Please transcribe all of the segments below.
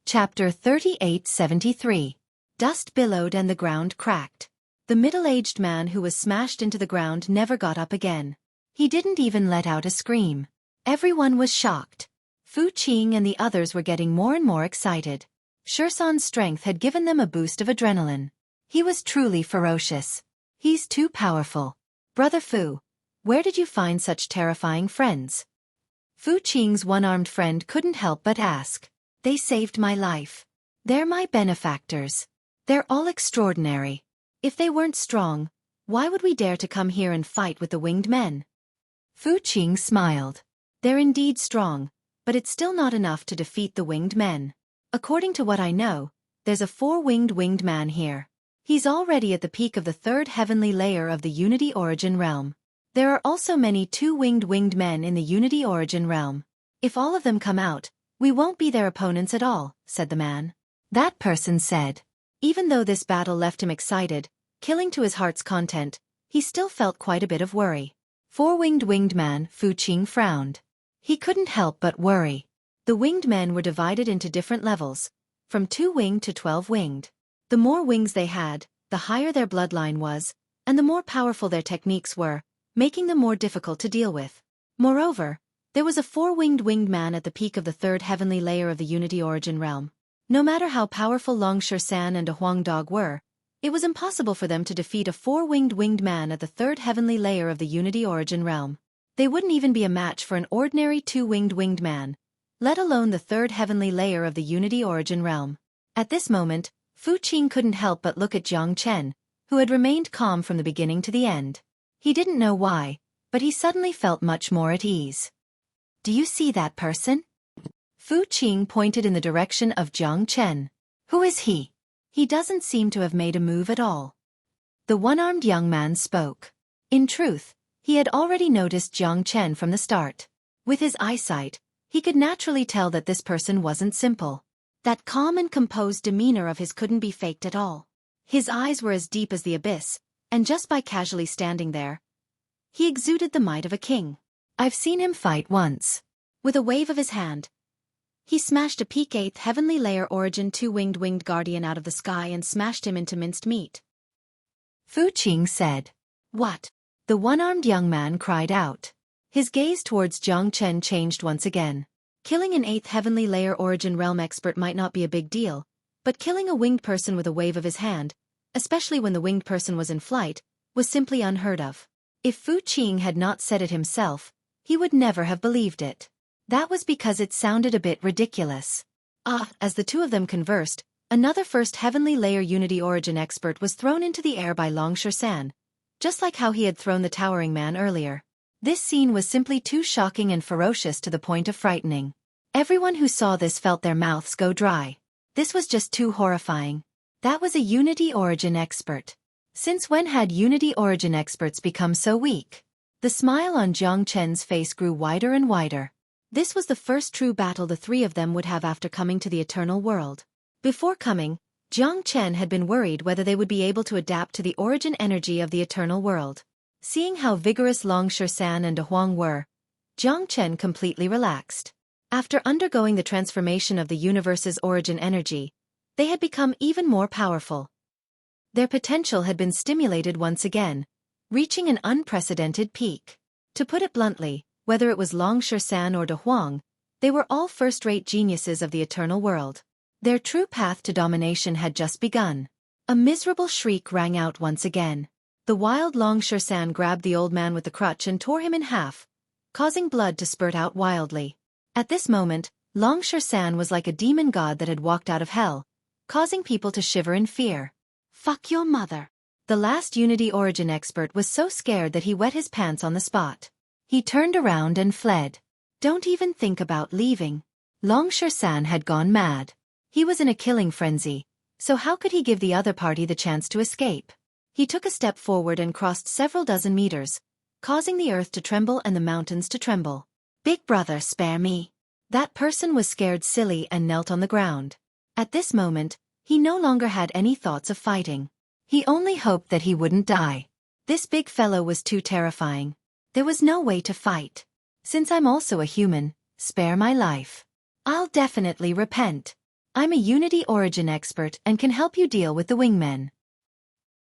Chapter 3873. Dust billowed and the ground cracked. The middle-aged man who was smashed into the ground never got up again. He didn't even let out a scream. Everyone was shocked. Fu Qing and the others were getting more and more excited. Xueqi's strength had given them a boost of adrenaline. He was truly ferocious. He's too powerful. Brother Fu, where did you find such terrifying friends? Fu Qing's one-armed friend couldn't help but ask. They saved my life. They're my benefactors. They're all extraordinary. If they weren't strong, why would we dare to come here and fight with the winged men? Fu Qing smiled. They're indeed strong, but it's still not enough to defeat the winged men. According to what I know, there's a four-winged man here. He's already at the peak of the third heavenly layer of the Unity Origin realm. There are also many two-winged men in the Unity Origin realm. If all of them come out, we won't be their opponents at all, said the man. That person said. Even though this battle left him excited, killing to his heart's content, he still felt quite a bit of worry. Four-winged man, Fu Qing frowned. He couldn't help but worry. The winged men were divided into different levels, from 2-winged to 12-winged. The more wings they had, the higher their bloodline was, and the more powerful their techniques were, making them more difficult to deal with. Moreover, there was a four-winged man at the peak of the third heavenly layer of the Unity Origin realm. No matter how powerful Long Xueqi and a Huang Dog were, it was impossible for them to defeat a four-winged man at the third heavenly layer of the Unity Origin realm. They wouldn't even be a match for an ordinary two-winged man, let alone the third heavenly layer of the Unity Origin realm. At this moment, Fu Qing couldn't help but look at Jiang Chen, who had remained calm from the beginning to the end. He didn't know why, but he suddenly felt much more at ease. Do you see that person? Fu Qing pointed in the direction of Jiang Chen. Who is he? He doesn't seem to have made a move at all. The one-armed young man spoke. In truth, he had already noticed Jiang Chen from the start. With his eyesight, he could naturally tell that this person wasn't simple. That calm and composed demeanor of his couldn't be faked at all. His eyes were as deep as the abyss, and just by casually standing there, he exuded the might of a king. I've seen him fight once. With a wave of his hand, he smashed a peak 8th heavenly layer origin two-winged guardian out of the sky and smashed him into minced meat. Fu Qing said. What? The one-armed young man cried out. His gaze towards Jiang Chen changed once again. Killing an 8th heavenly layer origin realm expert might not be a big deal, but killing a winged person with a wave of his hand, especially when the winged person was in flight, was simply unheard of. If Fu Qing had not said it himself, he would never have believed it. That was because it sounded a bit ridiculous. As the two of them conversed, another first heavenly layer Unity Origin expert was thrown into the air by Long Xueqi, just like how he had thrown the towering man earlier. This scene was simply too shocking and ferocious to the point of frightening. Everyone who saw this felt their mouths go dry. This was just too horrifying. That was a Unity Origin expert. Since when had Unity Origin experts become so weak? The smile on Jiang Chen's face grew wider and wider. This was the first true battle the three of them would have after coming to the Eternal World. Before coming, Jiang Chen had been worried whether they would be able to adapt to the origin energy of the Eternal World. Seeing how vigorous Long Xueqi and De Huang were, Jiang Chen completely relaxed. After undergoing the transformation of the universe's origin energy, they had become even more powerful. Their potential had been stimulated once again, reaching an unprecedented peak. To put it bluntly, whether it was Long Xueqi or De Huang, they were all first-rate geniuses of the Eternal World. Their true path to domination had just begun. A miserable shriek rang out once again. The wild Long Xueqi grabbed the old man with the crutch and tore him in half, causing blood to spurt out wildly. At this moment, Long Xueqi was like a demon god that had walked out of hell, causing people to shiver in fear. Fuck your mother. The last Unity Origin expert was so scared that he wet his pants on the spot. He turned around and fled. Don't even think about leaving. Long Xueqi had gone mad. He was in a killing frenzy, so how could he give the other party the chance to escape? He took a step forward and crossed several dozen meters, causing the earth to tremble and the mountains to tremble. Big brother, spare me. That person was scared silly and knelt on the ground. At this moment, he no longer had any thoughts of fighting. He only hoped that he wouldn't die. This big fellow was too terrifying. There was no way to fight. Since I'm also a human, spare my life. I'll definitely repent. I'm a Unity Origin expert and can help you deal with the wingmen.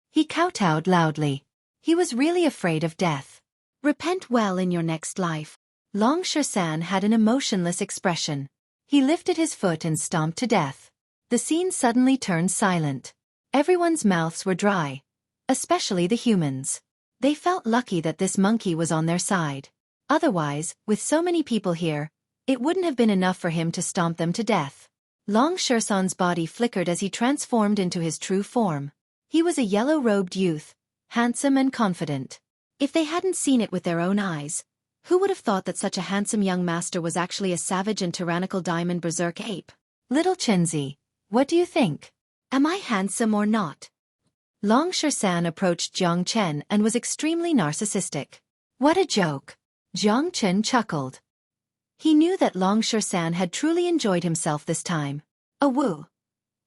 He kowtowed loudly. He was really afraid of death. Repent well in your next life. Long Shersan had an emotionless expression. He lifted his foot and stomped to death. The scene suddenly turned silent. Everyone's mouths were dry. Especially the humans. They felt lucky that this monkey was on their side. Otherwise, with so many people here, it wouldn't have been enough for him to stomp them to death. Long Shersan's body flickered as he transformed into his true form. He was a yellow-robed youth, handsome and confident. If they hadn't seen it with their own eyes, who would have thought that such a handsome young master was actually a savage and tyrannical diamond berserk ape? Little Chenzi, what do you think? Am I handsome or not? Long Shersan approached Jiang Chen and was extremely narcissistic. What a joke! Jiang Chen chuckled. He knew that Long Shersan had truly enjoyed himself this time. A woo!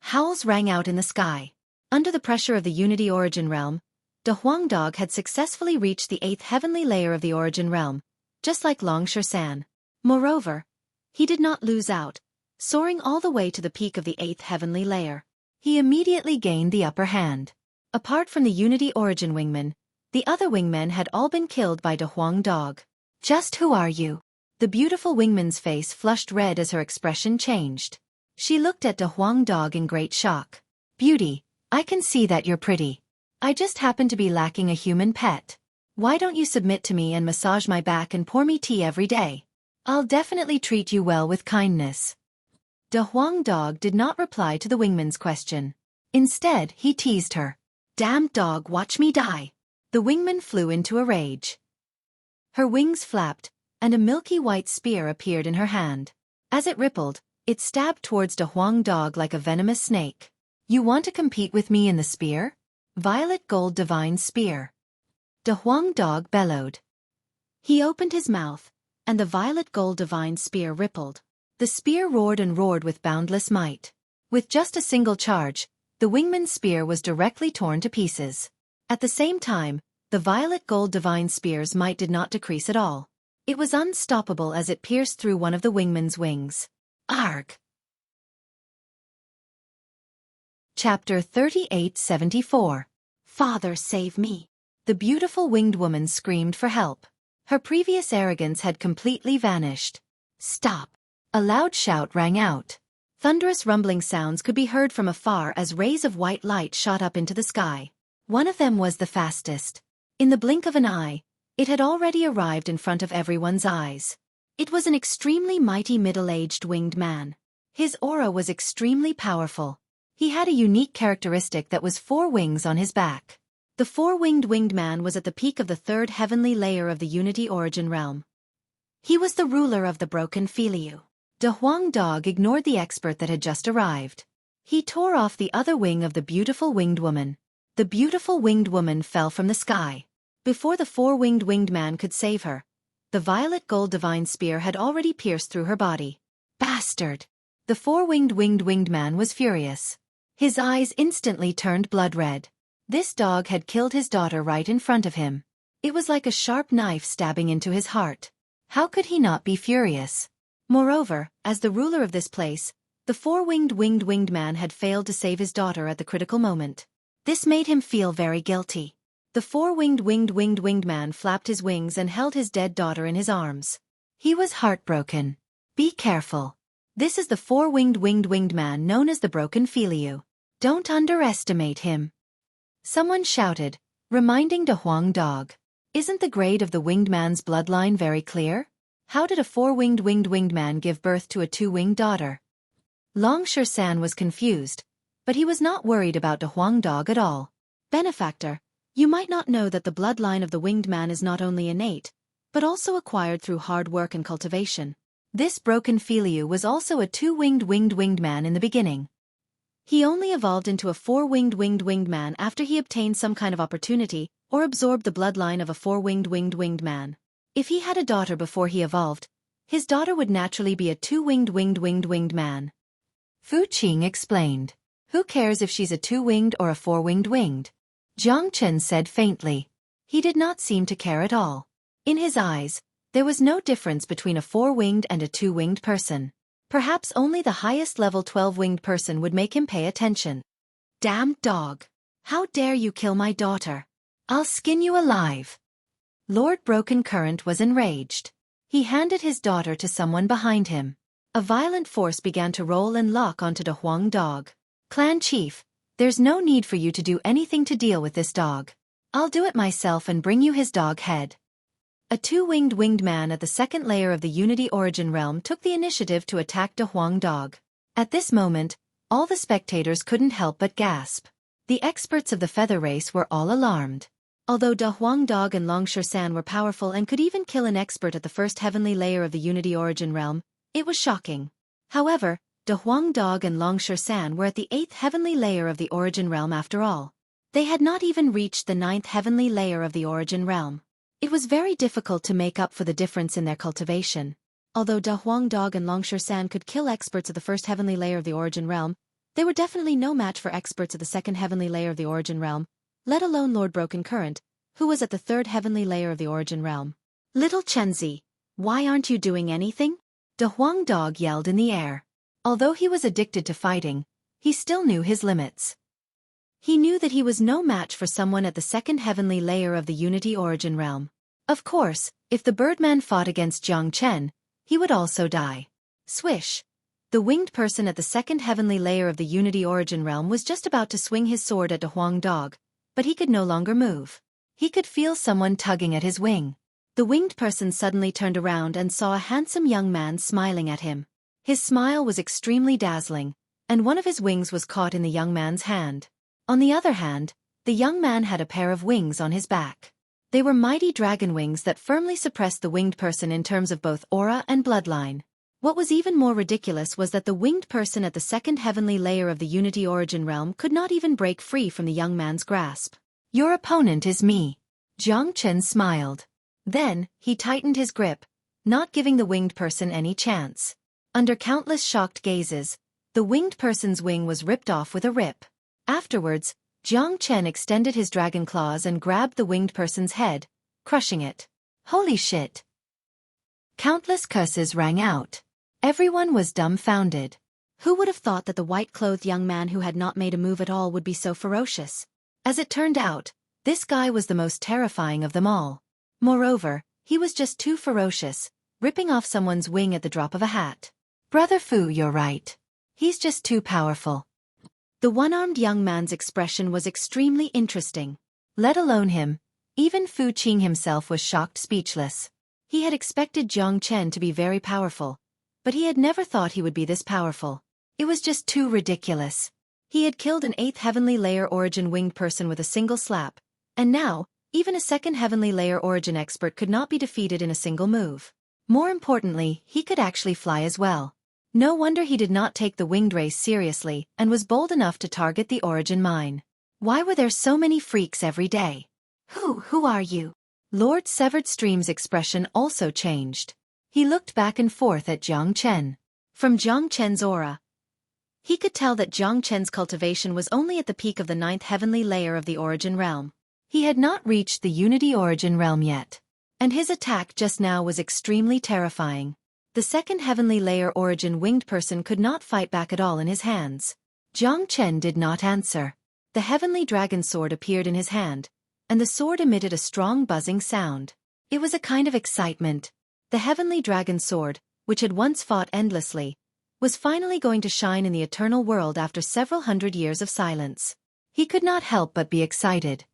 Howls rang out in the sky. Under the pressure of the Unity Origin Realm, De Huang Dog had successfully reached the 8th heavenly layer of the Origin Realm, just like Long Shersan. Moreover, he did not lose out, soaring all the way to the peak of the 8th heavenly layer. He immediately gained the upper hand. Apart from the Unity Origin wingmen, the other wingmen had all been killed by De Huang Dog. Just who are you? The beautiful wingman's face flushed red as her expression changed. She looked at De Huang Dog in great shock. Beauty, I can see that you're pretty. I just happen to be lacking a human pet. Why don't you submit to me and massage my back and pour me tea every day? I'll definitely treat you well with kindness. De Huang Dog did not reply to the wingman's question. Instead, he teased her. Damned dog, watch me die. The wingman flew into a rage. Her wings flapped, and a milky white spear appeared in her hand. As it rippled, it stabbed towards De Huang Dog like a venomous snake. You want to compete with me in the spear? Violet Gold Divine Spear. De Huang Dog bellowed. He opened his mouth, and the Violet Gold Divine Spear rippled. The spear roared and roared with boundless might. With just a single charge, the wingman's spear was directly torn to pieces. At the same time, the Violet Gold Divine Spear's might did not decrease at all. It was unstoppable as it pierced through one of the wingman's wings. Arg! Chapter 3874. Father, save me! The beautiful winged woman screamed for help. Her previous arrogance had completely vanished. Stop! A loud shout rang out. Thunderous rumbling sounds could be heard from afar as rays of white light shot up into the sky. One of them was the fastest. In the blink of an eye, it had already arrived in front of everyone's eyes. It was an extremely mighty middle-aged winged man. His aura was extremely powerful. He had a unique characteristic that was 4 wings on his back. The 4-winged winged man was at the peak of the 3rd heavenly layer of the Unity Origin Realm. He was the ruler of the broken Filiu. De Huang Dog ignored the expert that had just arrived. He tore off the other wing of the beautiful winged woman. The beautiful winged woman fell from the sky. Before the 4-winged winged man could save her, the Violet Gold Divine Spear had already pierced through her body. Bastard! The 4-winged winged man was furious. His eyes instantly turned blood red. This dog had killed his daughter right in front of him. It was like a sharp knife stabbing into his heart. How could he not be furious? Moreover, as the ruler of this place, the 4-winged winged man had failed to save his daughter at the critical moment. This made him feel very guilty. The 4-winged winged man flapped his wings and held his dead daughter in his arms. He was heartbroken. Be careful. This is the 4-winged winged man known as the Broken Filiu. Don't underestimate him. Someone shouted, reminding De Huang Dog. Isn't the grade of the winged man's bloodline very clear? How did a 4-winged winged man give birth to a 2-winged daughter? Long Shersan was confused, but he was not worried about De Huang Dog at all. Benefactor, you might not know that the bloodline of the winged man is not only innate, but also acquired through hard work and cultivation. This Broken Filiu was also a 2-winged winged man in the beginning. He only evolved into a 4-winged winged man after he obtained some kind of opportunity or absorbed the bloodline of a 4-winged winged man. If he had a daughter before he evolved, his daughter would naturally be a 2-winged winged man. Fu Qing explained. Who cares if she's a 2-winged or a 4-winged winged? Jiang Chen said faintly. He did not seem to care at all. In his eyes, there was no difference between a 4-winged and a 2-winged person. Perhaps only the highest level 12-winged person would make him pay attention. Damn dog! How dare you kill my daughter? I'll skin you alive! Lord Broken Current was enraged. He handed his daughter to someone behind him. A violent force began to roll and lock onto the Huang dog. Clan Chief, there's no need for you to do anything to deal with this dog. I'll do it myself and bring you his dog head. A two-winged man at the second layer of the Unity Origin Realm took the initiative to attack the Huang dog. At this moment, all the spectators couldn't help but gasp. The experts of the feather race were all alarmed. Although Da Huang dog and Longsher San were powerful and could even kill an expert at the first heavenly layer of the Unity Origin Realm, it was shocking. However, Da Huang dog and Longsher San were at the 8th heavenly layer of the Origin Realm after all. They had not even reached the 9th heavenly layer of the Origin Realm. It was very difficult to make up for the difference in their cultivation. Although Da Huang dog and Longsher San could kill experts at the first heavenly layer of the Origin Realm, they were definitely no match for experts at the second heavenly layer of the Origin Realm, let alone Lord Broken Current, who was at the 3rd heavenly layer of the Origin Realm. Little Chenzi, why aren't you doing anything? Da Huang dog yelled in the air. Although he was addicted to fighting, he still knew his limits. He knew that he was no match for someone at the 2nd heavenly layer of the Unity Origin Realm. Of course, if the Birdman fought against Jiang Chen, he would also die. Swish! The winged person at the 2nd heavenly layer of the Unity Origin Realm was just about to swing his sword at Da Huang dog, but he could no longer move. He could feel someone tugging at his wing. The winged person suddenly turned around and saw a handsome young man smiling at him. His smile was extremely dazzling, and one of his wings was caught in the young man's hand. On the other hand, the young man had a pair of wings on his back. They were mighty dragon wings that firmly suppressed the winged person in terms of both aura and bloodline. What was even more ridiculous was that the winged person at the 2nd heavenly layer of the Unity Origin Realm could not even break free from the young man's grasp. Your opponent is me. Jiang Chen smiled. Then, he tightened his grip, not giving the winged person any chance. Under countless shocked gazes, the winged person's wing was ripped off with a rip. Afterwards, Jiang Chen extended his dragon claws and grabbed the winged person's head, crushing it. Holy shit! Countless curses rang out. Everyone was dumbfounded. Who would have thought that the white-clothed young man who had not made a move at all would be so ferocious? As it turned out, this guy was the most terrifying of them all. Moreover, he was just too ferocious, ripping off someone's wing at the drop of a hat. Brother Fu, you're right. He's just too powerful. The one-armed young man's expression was extremely interesting. Let alone him, even Fu Qing himself was shocked speechless. He had expected Jiang Chen to be very powerful, but he had never thought he would be this powerful. It was just too ridiculous. He had killed an 8th heavenly layer origin winged person with a single slap, and now, even a 2nd heavenly layer origin expert could not be defeated in a single move. More importantly, he could actually fly as well. No wonder he did not take the winged race seriously and was bold enough to target the origin mine. Why were there so many freaks every day? Who are you? Lord Severed Stream's expression also changed. He looked back and forth at Jiang Chen. From Jiang Chen's aura, he could tell that Jiang Chen's cultivation was only at the peak of the 9th heavenly layer of the Origin Realm. He had not reached the Unity Origin Realm yet, and his attack just now was extremely terrifying. The 2nd heavenly layer origin winged person could not fight back at all in his hands. Jiang Chen did not answer. The heavenly dragon sword appeared in his hand, and the sword emitted a strong buzzing sound. It was a kind of excitement. The heavenly dragon sword, which had once fought endlessly, was finally going to shine in the eternal world after several hundred years of silence. He could not help but be excited.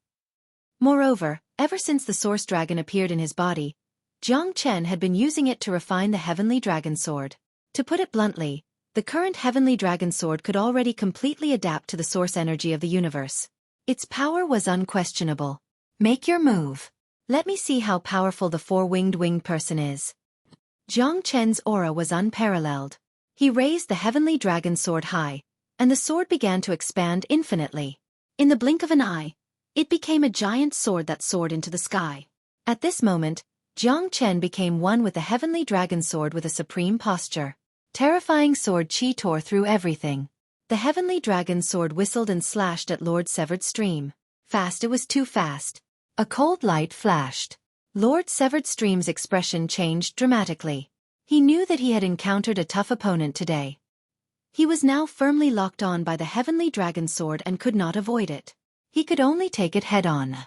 Moreover, ever since the source dragon appeared in his body, Jiang Chen had been using it to refine the heavenly dragon sword. To put it bluntly, the current heavenly dragon sword could already completely adapt to the source energy of the universe. Its power was unquestionable. Make your move. Let me see how powerful the four-winged person is. Jiang Chen's aura was unparalleled. He raised the heavenly dragon sword high, and the sword began to expand infinitely. In the blink of an eye, it became a giant sword that soared into the sky. At this moment, Jiang Chen became one with the heavenly dragon sword with a supreme posture. Terrifying sword chi tore through everything. The heavenly dragon sword whistled and slashed at Lord Severed Stream. Fast, it was too fast. A cold light flashed. Lord Severed Stream's expression changed dramatically. He knew that he had encountered a tough opponent today. He was now firmly locked on by the heavenly dragon sword and could not avoid it. He could only take it head-on.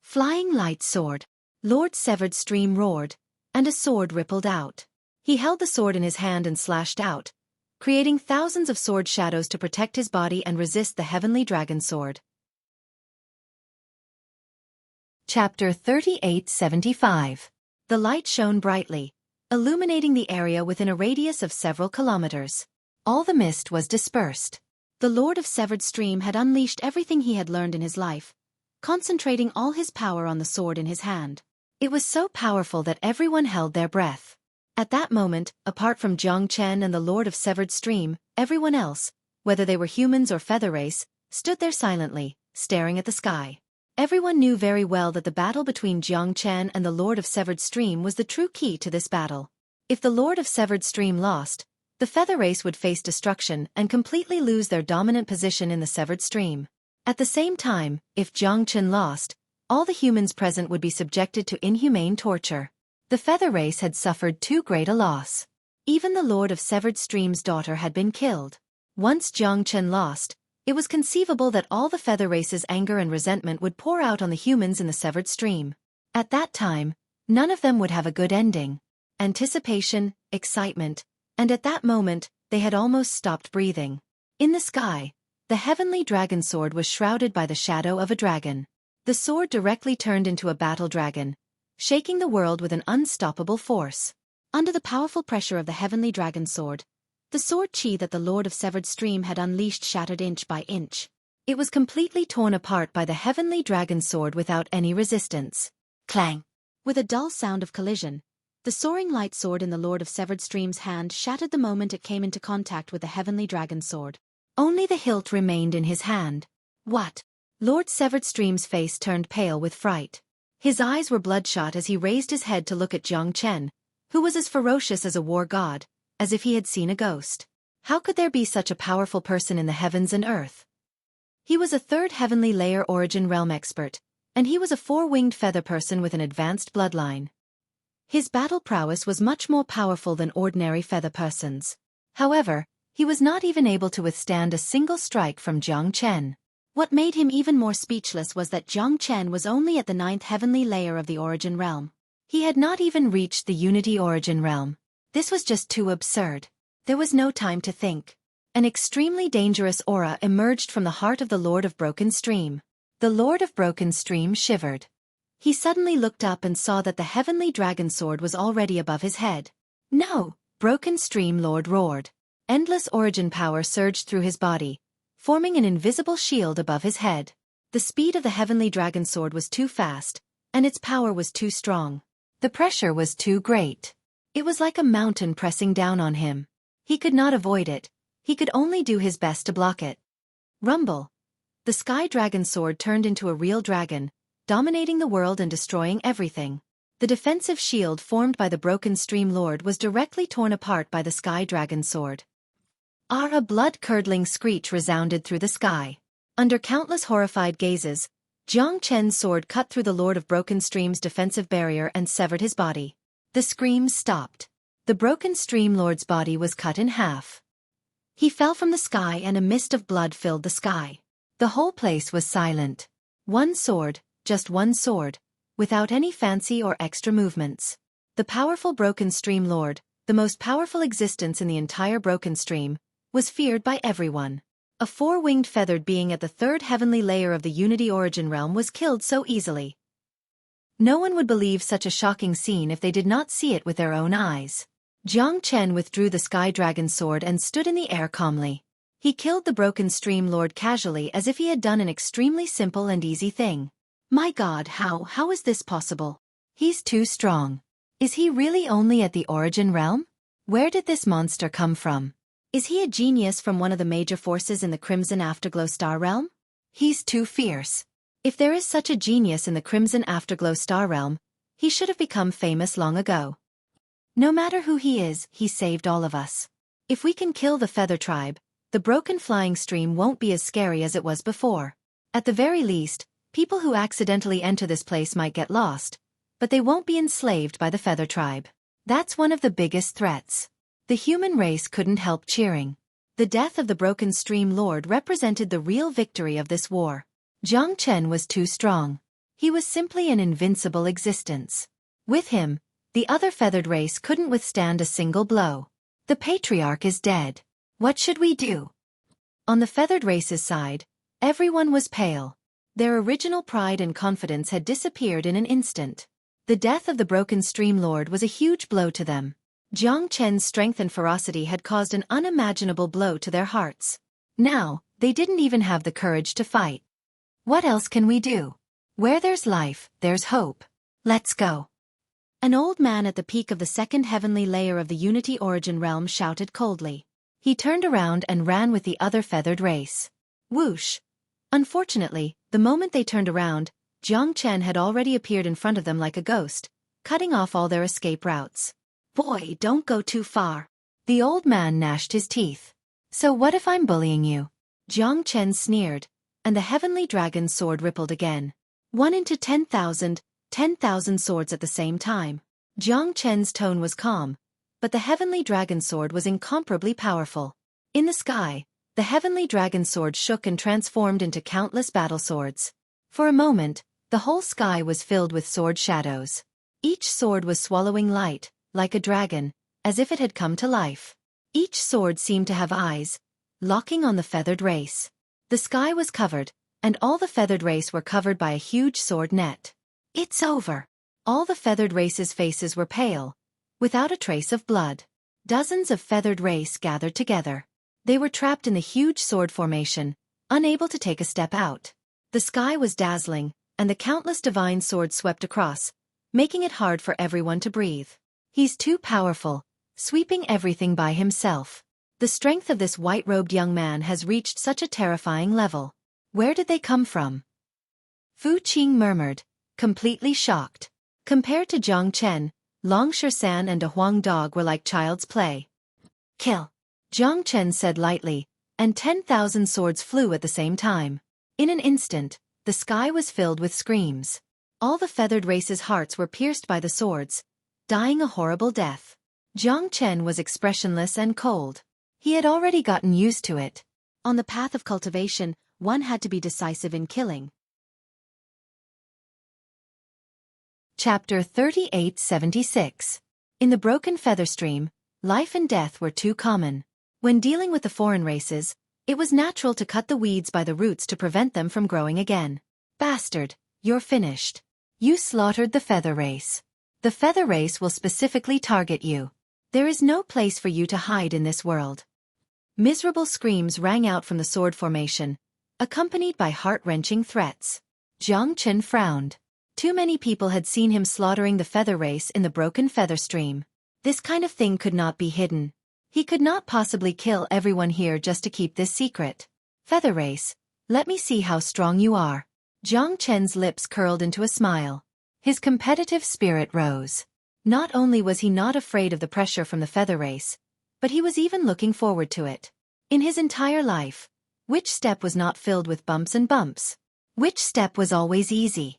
Flying light sword. Lord Severed Stream roared, and a sword rippled out. He held the sword in his hand and slashed out, creating thousands of sword shadows to protect his body and resist the heavenly dragon sword. Chapter 3875. The light shone brightly, illuminating the area within a radius of several kilometers. All the mist was dispersed. The Lord of Severed Stream had unleashed everything he had learned in his life, concentrating all his power on the sword in his hand. It was so powerful that everyone held their breath. At that moment, apart from Jiang Chen and the Lord of Severed Stream, everyone else, whether they were humans or feather race, stood there silently, staring at the sky. Everyone knew very well that the battle between Jiang Chen and the Lord of Severed Stream was the true key to this battle. If the Lord of Severed Stream lost, the feather race would face destruction and completely lose their dominant position in the Severed Stream. At the same time, if Jiang Chen lost, all the humans present would be subjected to inhumane torture. The feather race had suffered too great a loss. Even the Lord of Severed Stream's daughter had been killed. Once Jiang Chen lost, it was conceivable that all the feather race's anger and resentment would pour out on the humans in the Severed Stream. At that time, none of them would have a good ending. Anticipation, excitement, and at that moment, they had almost stopped breathing. In the sky, the heavenly dragon sword was shrouded by the shadow of a dragon. The sword directly turned into a battle dragon, shaking the world with an unstoppable force. Under the powerful pressure of the heavenly dragon sword, the sword chi that the Lord of Severed Stream had unleashed shattered inch by inch. It was completely torn apart by the heavenly dragon sword without any resistance. Clang! With a dull sound of collision, the soaring light sword in the Lord of Severed Stream's hand shattered the moment it came into contact with the heavenly dragon sword. Only the hilt remained in his hand. What? Lord Severed Stream's face turned pale with fright. His eyes were bloodshot as he raised his head to look at Jiang Chen, who was as ferocious as a war god, as if he had seen a ghost. How could there be such a powerful person in the heavens and earth? He was a third heavenly layer origin realm expert, and he was a four-winged feather person with an advanced bloodline. His battle prowess was much more powerful than ordinary feather persons. However, he was not even able to withstand a single strike from Jiang Chen. What made him even more speechless was that Jiang Chen was only at the 9th heavenly layer of the origin realm. He had not even reached the unity origin realm. This was just too absurd. There was no time to think. An extremely dangerous aura emerged from the heart of the Lord of Broken Stream. The Lord of Broken Stream shivered. He suddenly looked up and saw that the heavenly dragon sword was already above his head. No! Broken Stream Lord roared. Endless origin power surged through his body, forming an invisible shield above his head. The speed of the heavenly dragon sword was too fast, and its power was too strong. The pressure was too great. It was like a mountain pressing down on him. He could not avoid it. He could only do his best to block it. Rumble! The sky dragon sword turned into a real dragon, dominating the world and destroying everything. The defensive shield formed by the Broken Stream Lord was directly torn apart by the sky dragon sword. A blood-curdling screech resounded through the sky. Under countless horrified gazes, Jiang Chen's sword cut through the Lord of Broken Stream's defensive barrier and severed his body. The screams stopped. The Broken Stream Lord's body was cut in half. He fell from the sky and a mist of blood filled the sky. The whole place was silent. One sword, just one sword, without any fancy or extra movements. The powerful Broken Stream Lord, the most powerful existence in the entire Broken Stream, was feared by everyone. A four-winged feathered being at the third heavenly layer of the Unity Origin Realm was killed so easily. No one would believe such a shocking scene if they did not see it with their own eyes. Jiang Chen withdrew the Sky Dragon sword and stood in the air calmly. He killed the Broken Stream Lord casually as if he had done an extremely simple and easy thing. My God, how is this possible? He's too strong. Is he really only at the Origin Realm? Where did this monster come from? Is he a genius from one of the major forces in the Crimson Afterglow Star Realm? He's too fierce. If there is such a genius in the Crimson Afterglow Star Realm, he should have become famous long ago. No matter who he is, he saved all of us. If we can kill the Feather Tribe, the Broken Flying Stream won't be as scary as it was before. At the very least, people who accidentally enter this place might get lost, but they won't be enslaved by the Feather Tribe. That's one of the biggest threats. The human race couldn't help cheering. The death of the Broken Stream Lord represented the real victory of this war. Jiang Chen was too strong. He was simply an invincible existence. With him, the other feathered race couldn't withstand a single blow. The patriarch is dead. What should we do? On the feathered race's side, everyone was pale. Their original pride and confidence had disappeared in an instant. The death of the Broken Stream Lord was a huge blow to them. Jiang Chen's strength and ferocity had caused an unimaginable blow to their hearts. Now, they didn't even have the courage to fight. What else can we do? Where there's life, there's hope. Let's go. An old man at the peak of the second heavenly layer of the Unity Origin realm shouted coldly. He turned around and ran with the other feathered race. Whoosh! Unfortunately, the moment they turned around, Jiang Chen had already appeared in front of them like a ghost, cutting off all their escape routes. Boy, don't go too far. The old man gnashed his teeth. So what if I'm bullying you? Jiang Chen sneered, and the heavenly dragon's sword rippled again. 1 into 10,000, 10,000 swords at the same time. Jiang Chen's tone was calm, but the heavenly dragon sword was incomparably powerful. In the sky, the heavenly dragon sword shook and transformed into countless battle swords. For a moment, the whole sky was filled with sword shadows. Each sword was swallowing light, like a dragon, as if it had come to life. Each sword seemed to have eyes, locking on the feathered race. The sky was covered, and all the feathered race were covered by a huge sword net. It's over. All the feathered race's faces were pale, without a trace of blood. Dozens of feathered race gathered together. They were trapped in the huge sword formation, unable to take a step out. The sky was dazzling, and the countless divine swords swept across, making it hard for everyone to breathe. He's too powerful, sweeping everything by himself. The strength of this white-robed young man has reached such a terrifying level. Where did they come from? Fu Qing murmured, completely shocked. Compared to Jiang Chen, Long Shersan and a Huang dog were like child's play. Kill! Jiang Chen said lightly, and 10,000 swords flew at the same time. In an instant, the sky was filled with screams. All the feathered race's hearts were pierced by the swords, dying a horrible death. Jiang Chen was expressionless and cold. He had already gotten used to it. On the path of cultivation, one had to be decisive in killing. Chapter 3876. In the Broken Feather Stream, life and death were too common. When dealing with the foreign races, it was natural to cut the weeds by the roots to prevent them from growing again. Bastard, you're finished. You slaughtered the feather race. The feather race will specifically target you. There is no place for you to hide in this world. Miserable screams rang out from the sword formation, accompanied by heart-wrenching threats. Jiang Chen frowned. Too many people had seen him slaughtering the feather race in the Broken Feather Stream. This kind of thing could not be hidden. He could not possibly kill everyone here just to keep this secret. Feather race, let me see how strong you are. Jiang Chen's lips curled into a smile. His competitive spirit rose. Not only was he not afraid of the pressure from the feather race, but he was even looking forward to it. In his entire life, which step was not filled with bumps and bumps? Which step was always easy?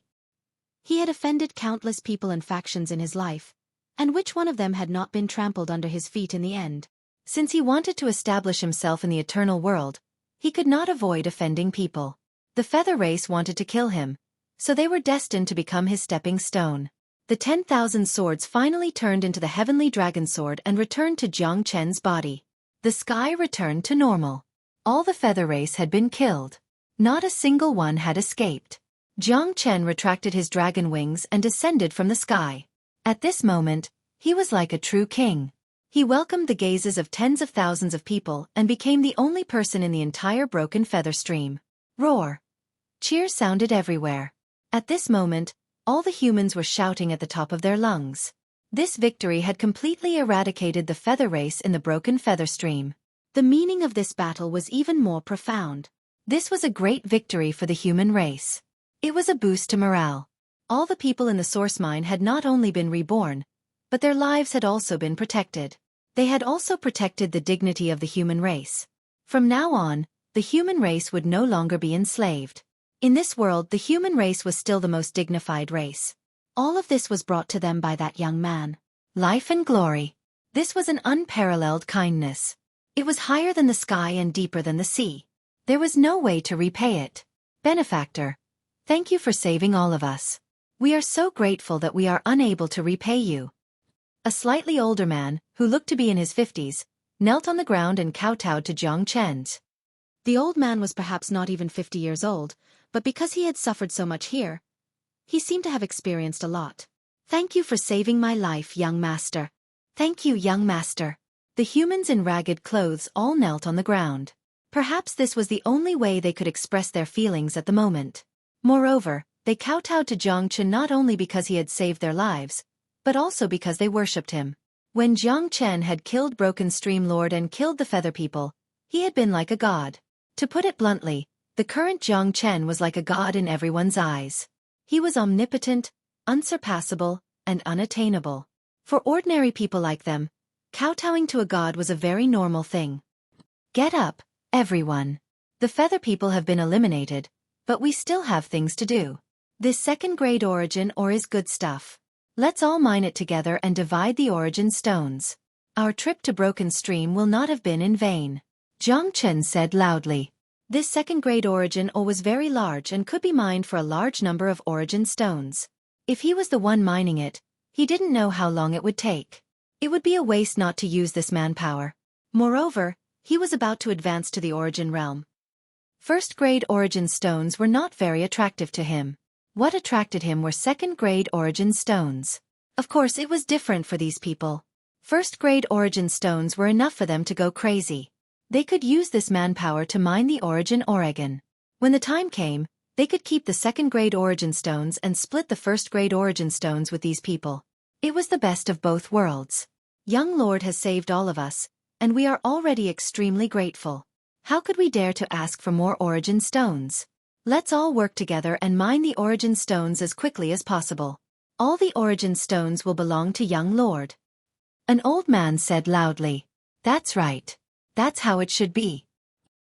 He had offended countless people and factions in his life, and which one of them had not been trampled under his feet in the end? Since he wanted to establish himself in the eternal world, he could not avoid offending people. The feather race wanted to kill him, so they were destined to become his stepping stone. The 10,000 swords finally turned into the heavenly dragon sword and returned to Jiang Chen's body. The sky returned to normal. All the feather race had been killed. Not a single one had escaped. Jiang Chen retracted his dragon wings and descended from the sky. At this moment, he was like a true king. He welcomed the gazes of tens of thousands of people and became the only person in the entire Broken Feather Stream. Roar! Cheers sounded everywhere. At this moment, all the humans were shouting at the top of their lungs. This victory had completely eradicated the feather race in the Broken Feather Stream. The meaning of this battle was even more profound. This was a great victory for the human race. It was a boost to morale. All the people in the source mine had not only been reborn, but their lives had also been protected. They had also protected the dignity of the human race. From now on, the human race would no longer be enslaved. In this world, the human race was still the most dignified race. All of this was brought to them by that young man. life and glory. This was an unparalleled kindness. It was higher than the sky and deeper than the sea. There was no way to repay it. Benefactor, thank you for saving all of us. We are so grateful that we are unable to repay you. A slightly older man, who looked to be in his 50s, knelt on the ground and kowtowed to Jiang Chen. The old man was perhaps not even 50 years old, but because he had suffered so much here, he seemed to have experienced a lot. Thank you for saving my life, young master. Thank you, young master. The humans in ragged clothes all knelt on the ground. Perhaps this was the only way they could express their feelings at the moment. Moreover, they kowtowed to Jiang Chen not only because he had saved their lives, but also because they worshipped him. When Jiang Chen had killed Broken Stream Lord and killed the Feather People, he had been like a god. To put it bluntly, the current Jiang Chen was like a god in everyone's eyes. He was omnipotent, unsurpassable, and unattainable. For ordinary people like them, kowtowing to a god was a very normal thing. Get up, everyone. The Feather People have been eliminated, but we still have things to do. This second-grade origin ore is good stuff. Let's all mine it together and divide the origin stones. Our trip to Broken Stream will not have been in vain. Jiang Chen said loudly. This second-grade origin ore was very large and could be mined for a large number of origin stones. If he was the one mining it, he didn't know how long it would take. It would be a waste not to use this manpower. Moreover, he was about to advance to the origin realm. First-grade origin stones were not very attractive to him. What attracted him were second-grade origin stones. Of course, it was different for these people. First-grade origin stones were enough for them to go crazy. They could use this manpower to mine the origin Oregon. When the time came, they could keep the second-grade origin stones and split the first-grade origin stones with these people. It was the best of both worlds. Young Lord has saved all of us, and we are already extremely grateful. How could we dare to ask for more origin stones? Let's all work together and mine the origin stones as quickly as possible. All the origin stones will belong to Young Lord. An old man said loudly. That's right. That's how it should be.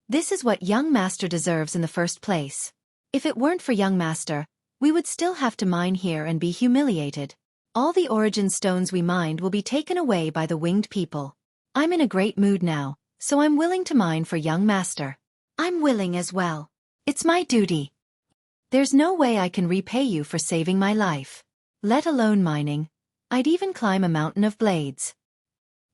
This is what Young Master deserves in the first place. If it weren't for Young Master, we would still have to mine here and be humiliated. All the origin stones we mined will be taken away by the winged people. I'm in a great mood now, so I'm willing to mine for Young Master. I'm willing as well. It's my duty. There's no way I can repay you for saving my life. Let alone mining. I'd even climb a mountain of blades.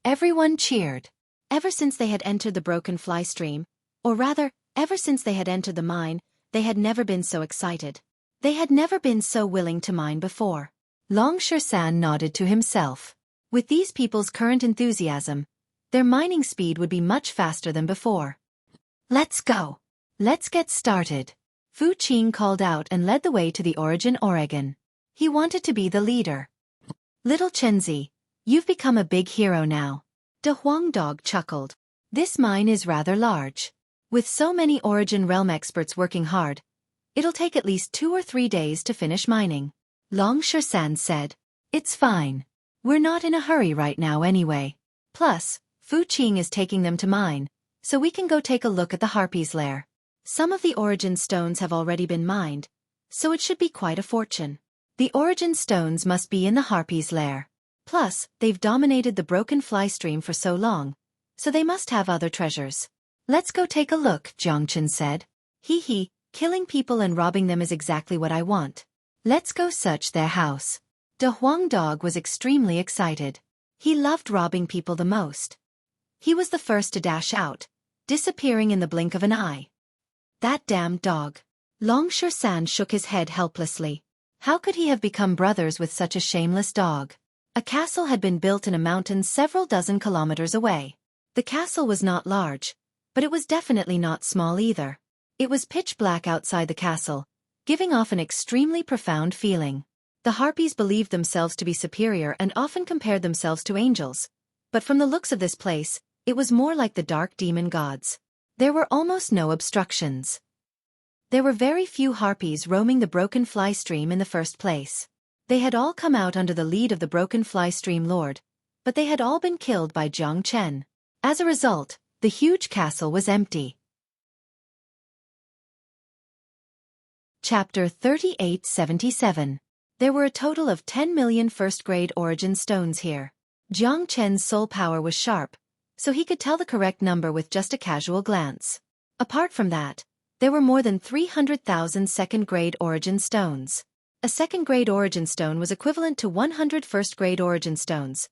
Everyone cheered. Ever since they had entered the broken fly stream, or rather, ever since they had entered the mine, they had never been so excited. They had never been so willing to mine before. Long Shan nodded to himself. With these people's current enthusiasm, their mining speed would be much faster than before. Let's go. Let's get started. Fu Qing called out and led the way to the origin Oregon. He wanted to be the leader. Little Chenzi, you've become a big hero now. De Huang Dog chuckled. This mine is rather large. With so many origin realm experts working hard, it'll take at least 2 or 3 days to finish mining. Long Shan said. It's fine. We're not in a hurry right now anyway. Plus, Fu Qing is taking them to mine, so we can go take a look at the Harpy's lair. Some of the origin stones have already been mined, so it should be quite a fortune. The origin stones must be in the Harpy's lair. Plus, they've dominated the broken fly stream for so long, so they must have other treasures. Let's go take a look, Jiang Chen said. Hee, killing people and robbing them is exactly what I want. Let's go search their house. De Huang Dog was extremely excited. He loved robbing people the most. He was the first to dash out, disappearing in the blink of an eye. That damned dog. Long Shan shook his head helplessly. How could he have become brothers with such a shameless dog? A castle had been built in a mountain several dozen kilometers away. The castle was not large, but it was definitely not small either. It was pitch black outside the castle, giving off an extremely profound feeling. The Harpies believed themselves to be superior and often compared themselves to angels, but from the looks of this place, it was more like the dark demon gods. There were almost no obstructions. There were very few Harpies roaming the broken fly stream in the first place. They had all come out under the lead of the broken fly stream lord, but they had all been killed by Jiang Chen. As a result, the huge castle was empty. Chapter 3877. There were a total of 10 million first-grade origin stones here. Jiang Chen's soul power was sharp, so he could tell the correct number with just a casual glance. Apart from that, there were more than 300,000 second-grade origin stones. A second-grade origin stone was equivalent to 100 first-grade origin stones.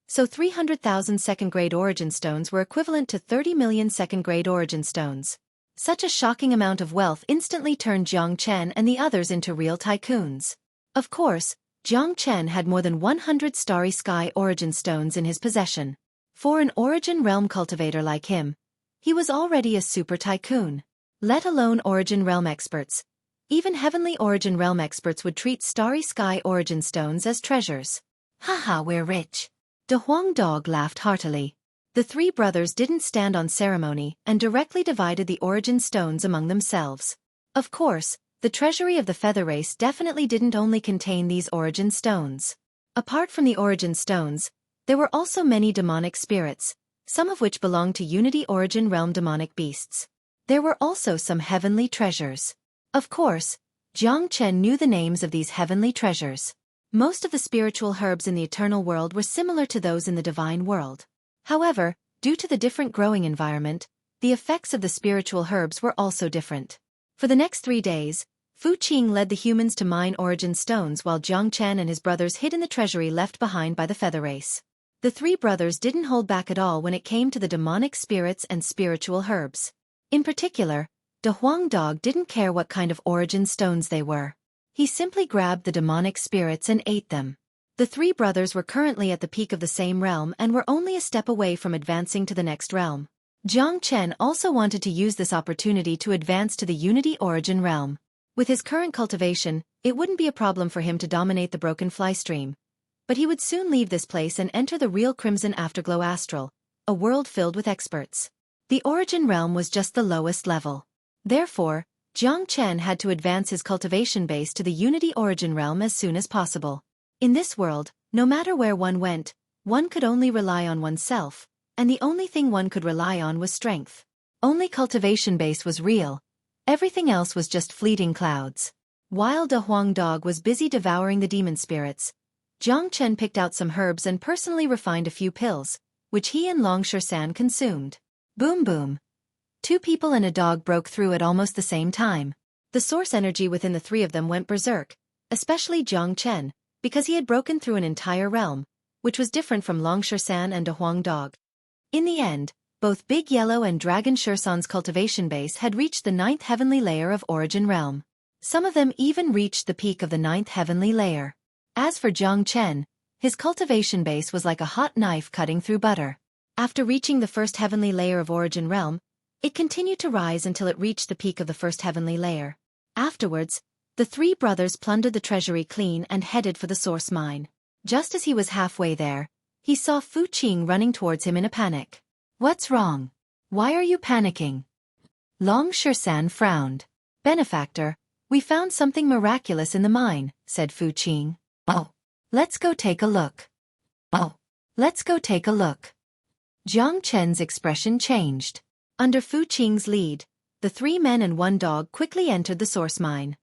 So 300,000 second-grade origin stones were equivalent to 30 million second-grade origin stones. Such a shocking amount of wealth instantly turned Jiang Chen and the others into real tycoons. Of course, Jiang Chen had more than 100 starry sky origin stones in his possession. For an origin realm cultivator like him, he was already a super tycoon. Let alone origin realm experts. Even heavenly origin realm experts would treat starry sky origin stones as treasures. Haha, we're rich. De Huang Dog laughed heartily. The three brothers didn't stand on ceremony and directly divided the origin stones among themselves. Of course, the treasury of the feather race definitely didn't only contain these origin stones. Apart from the origin stones, there were also many demonic spirits, some of which belonged to Unity Origin Realm demonic beasts. There were also some heavenly treasures. Of course, Jiang Chen knew the names of these heavenly treasures. Most of the spiritual herbs in the eternal world were similar to those in the divine world. However, due to the different growing environment, the effects of the spiritual herbs were also different. For the next 3 days, Fu Qing led the humans to mine origin stones while Jiang Chen and his brothers hid in the treasury left behind by the feather race. The three brothers didn't hold back at all when it came to the demonic spirits and spiritual herbs. In particular, De Huang Dog didn't care what kind of origin stones they were. He simply grabbed the demonic spirits and ate them. The three brothers were currently at the peak of the same realm and were only a step away from advancing to the next realm. Jiang Chen also wanted to use this opportunity to advance to the Unity Origin realm. With his current cultivation, it wouldn't be a problem for him to dominate the Broken Fly Stream. But he would soon leave this place and enter the real Crimson Afterglow Astral, a world filled with experts. The Origin realm was just the lowest level. Therefore, Jiang Chen had to advance his cultivation base to the Unity Origin realm as soon as possible. In this world, no matter where one went, one could only rely on oneself, and the only thing one could rely on was strength. Only cultivation base was real. Everything else was just fleeting clouds. While De Huang Dog was busy devouring the demon spirits, Jiang Chen picked out some herbs and personally refined a few pills, which he and Long Shersan consumed. Boom boom. 2 people and a dog broke through at almost the same time. The source energy within the 3 of them went berserk, especially Jiang Chen, because he had broken through an entire realm, which was different from Long Shersan and De Huang Dog. In the end, both Big Yellow and Dragon Shersan's cultivation base had reached the 9th heavenly layer of Origin Realm. Some of them even reached the peak of the 9th heavenly layer. As for Jiang Chen, his cultivation base was like a hot knife cutting through butter. After reaching the 1st heavenly layer of Origin Realm, it continued to rise until it reached the peak of the 1st heavenly layer. Afterwards, the 3 brothers plundered the treasury clean and headed for the source mine. Just as he was halfway there, he saw Fu Qing running towards him in a panic. What's wrong? Why are you panicking? Long Shersan frowned. Benefactor, we found something miraculous in the mine, said Fu Qing. Oh, let's go take a look. Oh, let's go take a look. Jiang Chen's expression changed. Under Fu Qing's lead, the 3 men and 1 dog quickly entered the source mine.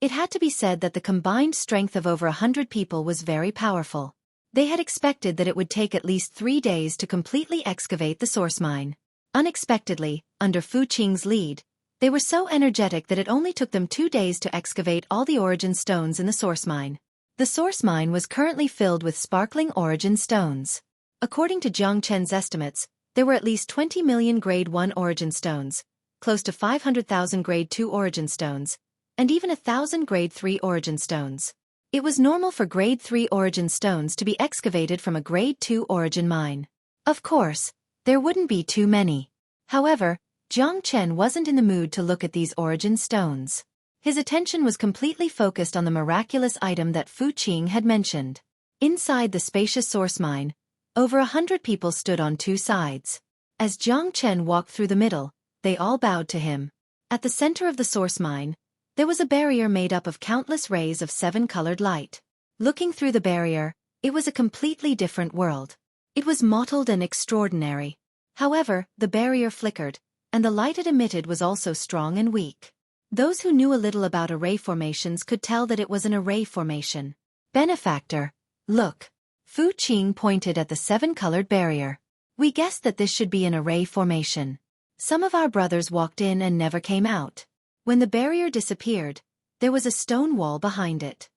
It had to be said that the combined strength of over 100 people was very powerful. They had expected that it would take at least 3 days to completely excavate the source mine. Unexpectedly, under Fu Qing's lead, they were so energetic that it only took them 2 days to excavate all the origin stones in the source mine. The source mine was currently filled with sparkling origin stones. According to Jiang Chen's estimates, there were at least 20 million Grade 1 origin stones, close to 500,000 Grade 2 origin stones, and even 1,000 Grade 3 origin stones. It was normal for Grade 3 origin stones to be excavated from a Grade 2 origin mine. Of course, there wouldn't be too many. However, Jiang Chen wasn't in the mood to look at these origin stones. His attention was completely focused on the miraculous item that Fu Qing had mentioned. Inside the spacious source mine, over 100 people stood on 2 sides. As Jiang Chen walked through the middle, they all bowed to him. At the center of the source mine, there was a barrier made up of countless rays of 7-colored light. Looking through the barrier, it was a completely different world. It was mottled and extraordinary. However, the barrier flickered, and the light it emitted was also strong and weak. Those who knew a little about array formations could tell that it was an array formation. Benefactor, look. Fu Qing pointed at the 7-colored barrier. We guessed that this should be an array formation. Some of our brothers walked in and never came out. When the barrier disappeared, there was a stone wall behind it.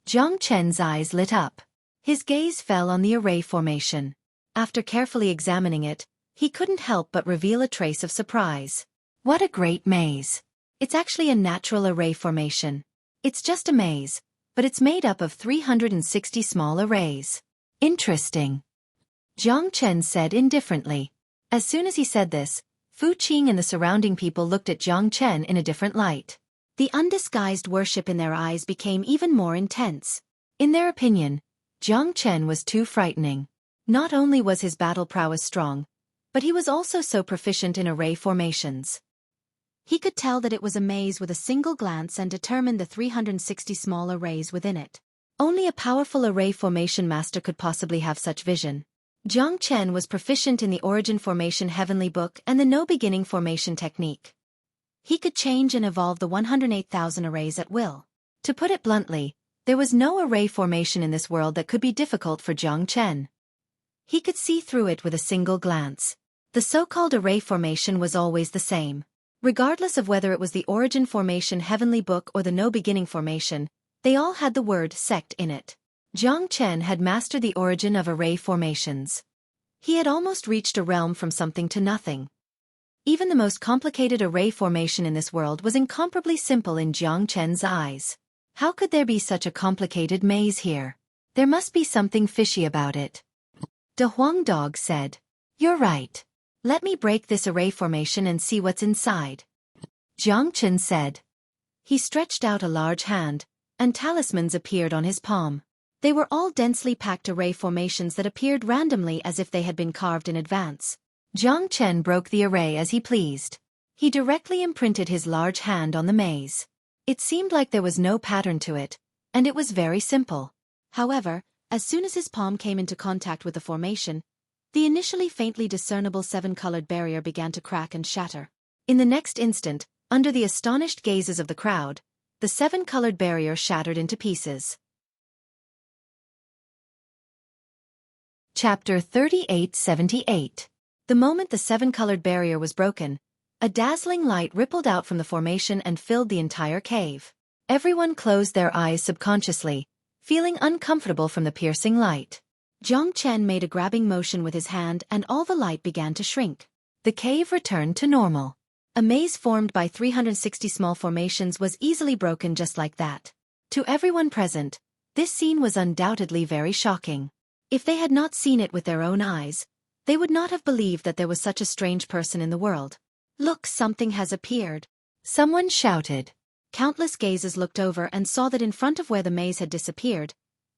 Jiang Chen's eyes lit up. His gaze fell on the array formation. After carefully examining it, he couldn't help but reveal a trace of surprise. What a great maze! It's actually a natural array formation. It's just a maze, but it's made up of 360 small arrays. Interesting. Jiang Chen said indifferently. As soon as he said this, Fu Qing and the surrounding people looked at Jiang Chen in a different light. The undisguised worship in their eyes became even more intense. In their opinion, Jiang Chen was too frightening. Not only was his battle prowess strong, but he was also so proficient in array formations. He could tell that it was a maze with a single glance and determine the 360 small arrays within it. Only a powerful array formation master could possibly have such vision. Jiang Chen was proficient in the Origin Formation Heavenly Book and the No Beginning Formation technique. He could change and evolve the 108,000 arrays at will. To put it bluntly, there was no array formation in this world that could be difficult for Jiang Chen. He could see through it with a single glance. The so-called array formation was always the same. Regardless of whether it was the Origin Formation Heavenly Book or the No Beginning Formation, they all had the word sect in it. Jiang Chen had mastered the origin of array formations. He had almost reached a realm from something to nothing. Even the most complicated array formation in this world was incomparably simple in Jiang Chen's eyes. How could there be such a complicated maze here? There must be something fishy about it. De Huang Dog said. You're right. Let me break this array formation and see what's inside. Jiang Chen said. He stretched out a large hand, and talismans appeared on his palm. They were all densely packed array formations that appeared randomly as if they had been carved in advance. Jiang Chen broke the array as he pleased. He directly imprinted his large hand on the maze. It seemed like there was no pattern to it, and it was very simple. However, as soon as his palm came into contact with the formation, the initially faintly discernible 7-colored barrier began to crack and shatter. In the next instant, under the astonished gazes of the crowd, the 7-colored barrier shattered into pieces. Chapter 3878. The moment the 7-colored barrier was broken, a dazzling light rippled out from the formation and filled the entire cave. Everyone closed their eyes subconsciously, feeling uncomfortable from the piercing light. Jiang Chen made a grabbing motion with his hand and all the light began to shrink. The cave returned to normal. A maze formed by 360 small formations was easily broken just like that. To everyone present, this scene was undoubtedly very shocking. If they had not seen it with their own eyes, they would not have believed that there was such a strange person in the world. Look, something has appeared. Someone shouted. Countless gazes looked over and saw that in front of where the maze had disappeared,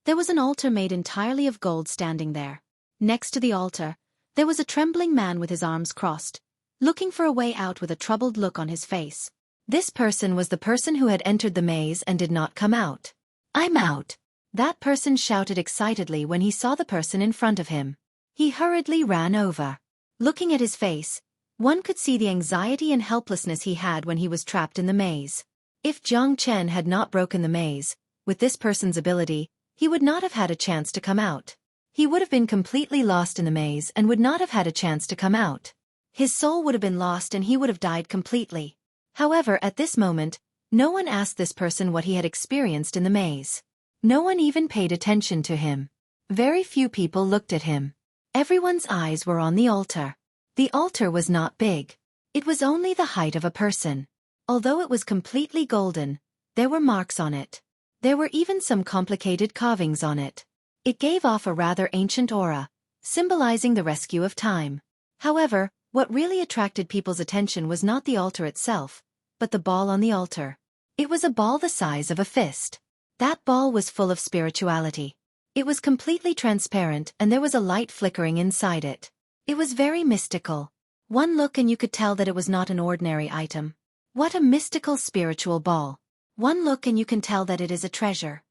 there was an altar made entirely of gold standing there. Next to the altar, there was a trembling man with his arms crossed, looking for a way out with a troubled look on his face. This person was the person who had entered the maze and did not come out. I'm out. That person shouted excitedly when he saw the person in front of him. He hurriedly ran over. Looking at his face, one could see the anxiety and helplessness he had when he was trapped in the maze. If Jiang Chen had not broken the maze, with this person's ability, he would not have had a chance to come out. He would have been completely lost in the maze and would not have had a chance to come out. His soul would have been lost and he would have died completely. However, at this moment, no one asked this person what he had experienced in the maze. No one even paid attention to him. Very few people looked at him. Everyone's eyes were on the altar. The altar was not big. It was only the height of a person. Although it was completely golden, there were marks on it. There were even some complicated carvings on it. It gave off a rather ancient aura, symbolizing the rescue of time. However, what really attracted people's attention was not the altar itself, but the ball on the altar. It was a ball the size of a fist. That ball was full of spirituality. It was completely transparent and there was a light flickering inside it. It was very mystical. One look and you could tell that it was not an ordinary item. What a mystical spiritual ball. One look and you can tell that it is a treasure.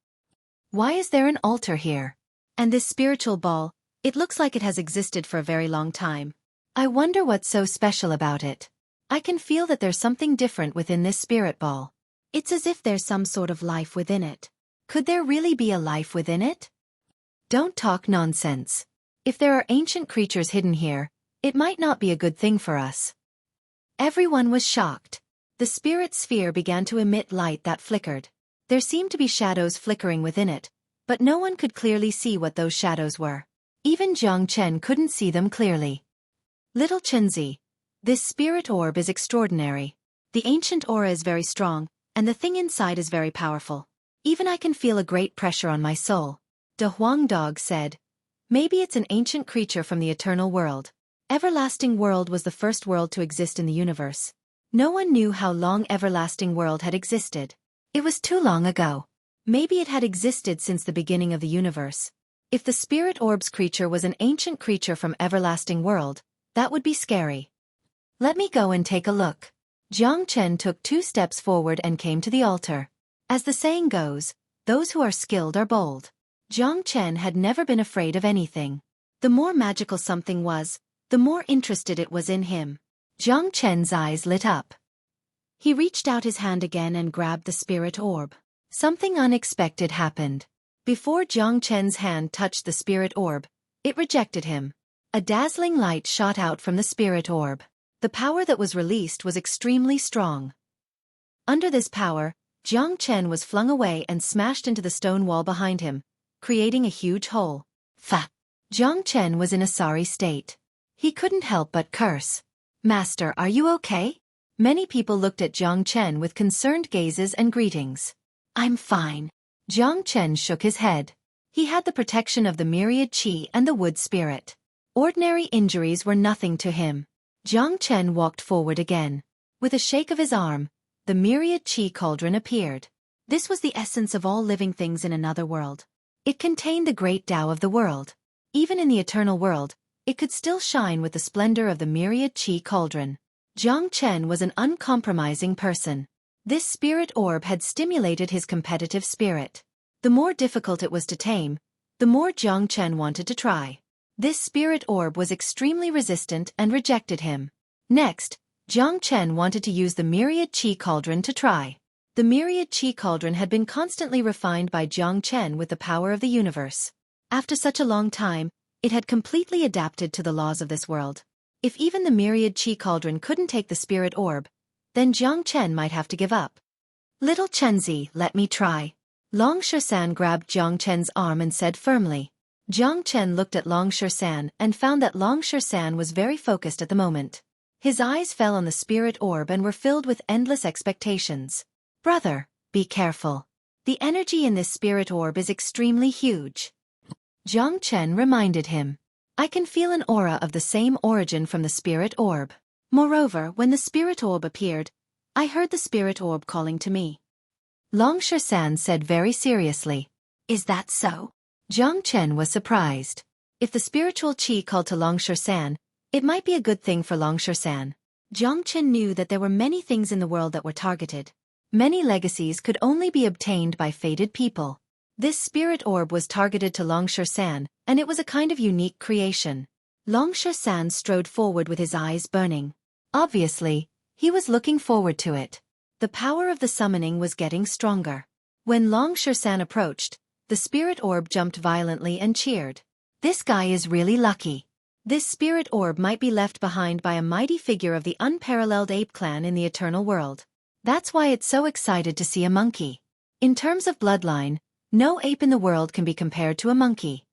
Why is there an altar here? And this spiritual ball, it looks like it has existed for a very long time. I wonder what's so special about it. I can feel that there's something different within this spirit ball. It's as if there's some sort of life within it. Could there really be a life within it? Don't talk nonsense. If there are ancient creatures hidden here, it might not be a good thing for us. Everyone was shocked. The spirit sphere began to emit light that flickered. There seemed to be shadows flickering within it, but no one could clearly see what those shadows were. Even Jiang Chen couldn't see them clearly. Little Chenzi, this spirit orb is extraordinary. The ancient aura is very strong, and the thing inside is very powerful. Even I can feel a great pressure on my soul. De Huang Dog said. Maybe it's an ancient creature from the eternal world. Everlasting world was the first world to exist in the universe. No one knew how long everlasting world had existed. It was too long ago. Maybe it had existed since the beginning of the universe. If the spirit orb's creature was an ancient creature from everlasting world, that would be scary. Let me go and take a look. Jiang Chen took 2 steps forward and came to the altar. As the saying goes, those who are skilled are bold. Jiang Chen had never been afraid of anything. The more magical something was, the more interested it was in him. Jiang Chen's eyes lit up. He reached out his hand again and grabbed the spirit orb. Something unexpected happened. Before Jiang Chen's hand touched the spirit orb, it rejected him. A dazzling light shot out from the spirit orb. The power that was released was extremely strong. Under this power, Jiang Chen was flung away and smashed into the stone wall behind him, creating a huge hole. Fa! Jiang Chen was in a sorry state. He couldn't help but curse. Master, are you okay? Many people looked at Jiang Chen with concerned gazes and greetings. I'm fine. Jiang Chen shook his head. He had the protection of the myriad qi and the wood spirit. Ordinary injuries were nothing to him. Jiang Chen walked forward again. With a shake of his arm, the myriad qi cauldron appeared. This was the essence of all living things in another world. It contained the great Tao of the world. Even in the eternal world, it could still shine with the splendor of the myriad qi cauldron. Jiang Chen was an uncompromising person. This spirit orb had stimulated his competitive spirit. The more difficult it was to tame, the more Jiang Chen wanted to try. This spirit orb was extremely resistant and rejected him. Next, Jiang Chen wanted to use the myriad qi cauldron to try. The myriad qi cauldron had been constantly refined by Jiang Chen with the power of the universe. After such a long time, it had completely adapted to the laws of this world. If even the myriad qi cauldron couldn't take the spirit orb, then Jiang Chen might have to give up. Little Chenzi, let me try. Long Shersan grabbed Jiang Chen's arm and said firmly. Jiang Chen looked at Long Shersan and found that Long Shersan was very focused at the moment. His eyes fell on the spirit orb and were filled with endless expectations. Brother, be careful. The energy in this spirit orb is extremely huge. Jiang Chen reminded him. I can feel an aura of the same origin from the spirit orb. Moreover, when the spirit orb appeared, I heard the spirit orb calling to me. Long Shersan said very seriously. Is that so? Jiang Chen was surprised. If the spiritual qi called to Long Shersan, it might be a good thing for Long Shersan. Jiang Chen knew that there were many things in the world that were targeted. Many legacies could only be obtained by fated people. This spirit orb was targeted to Long Shersan, and it was a kind of unique creation. Long Shersan strode forward with his eyes burning. Obviously, he was looking forward to it. The power of the summoning was getting stronger. When Long Shersan approached, the spirit orb jumped violently and cheered. This guy is really lucky. This spirit orb might be left behind by a mighty figure of the unparalleled ape clan in the eternal world. That's why it's so excited to see a monkey. In terms of bloodline, no ape in the world can be compared to a monkey.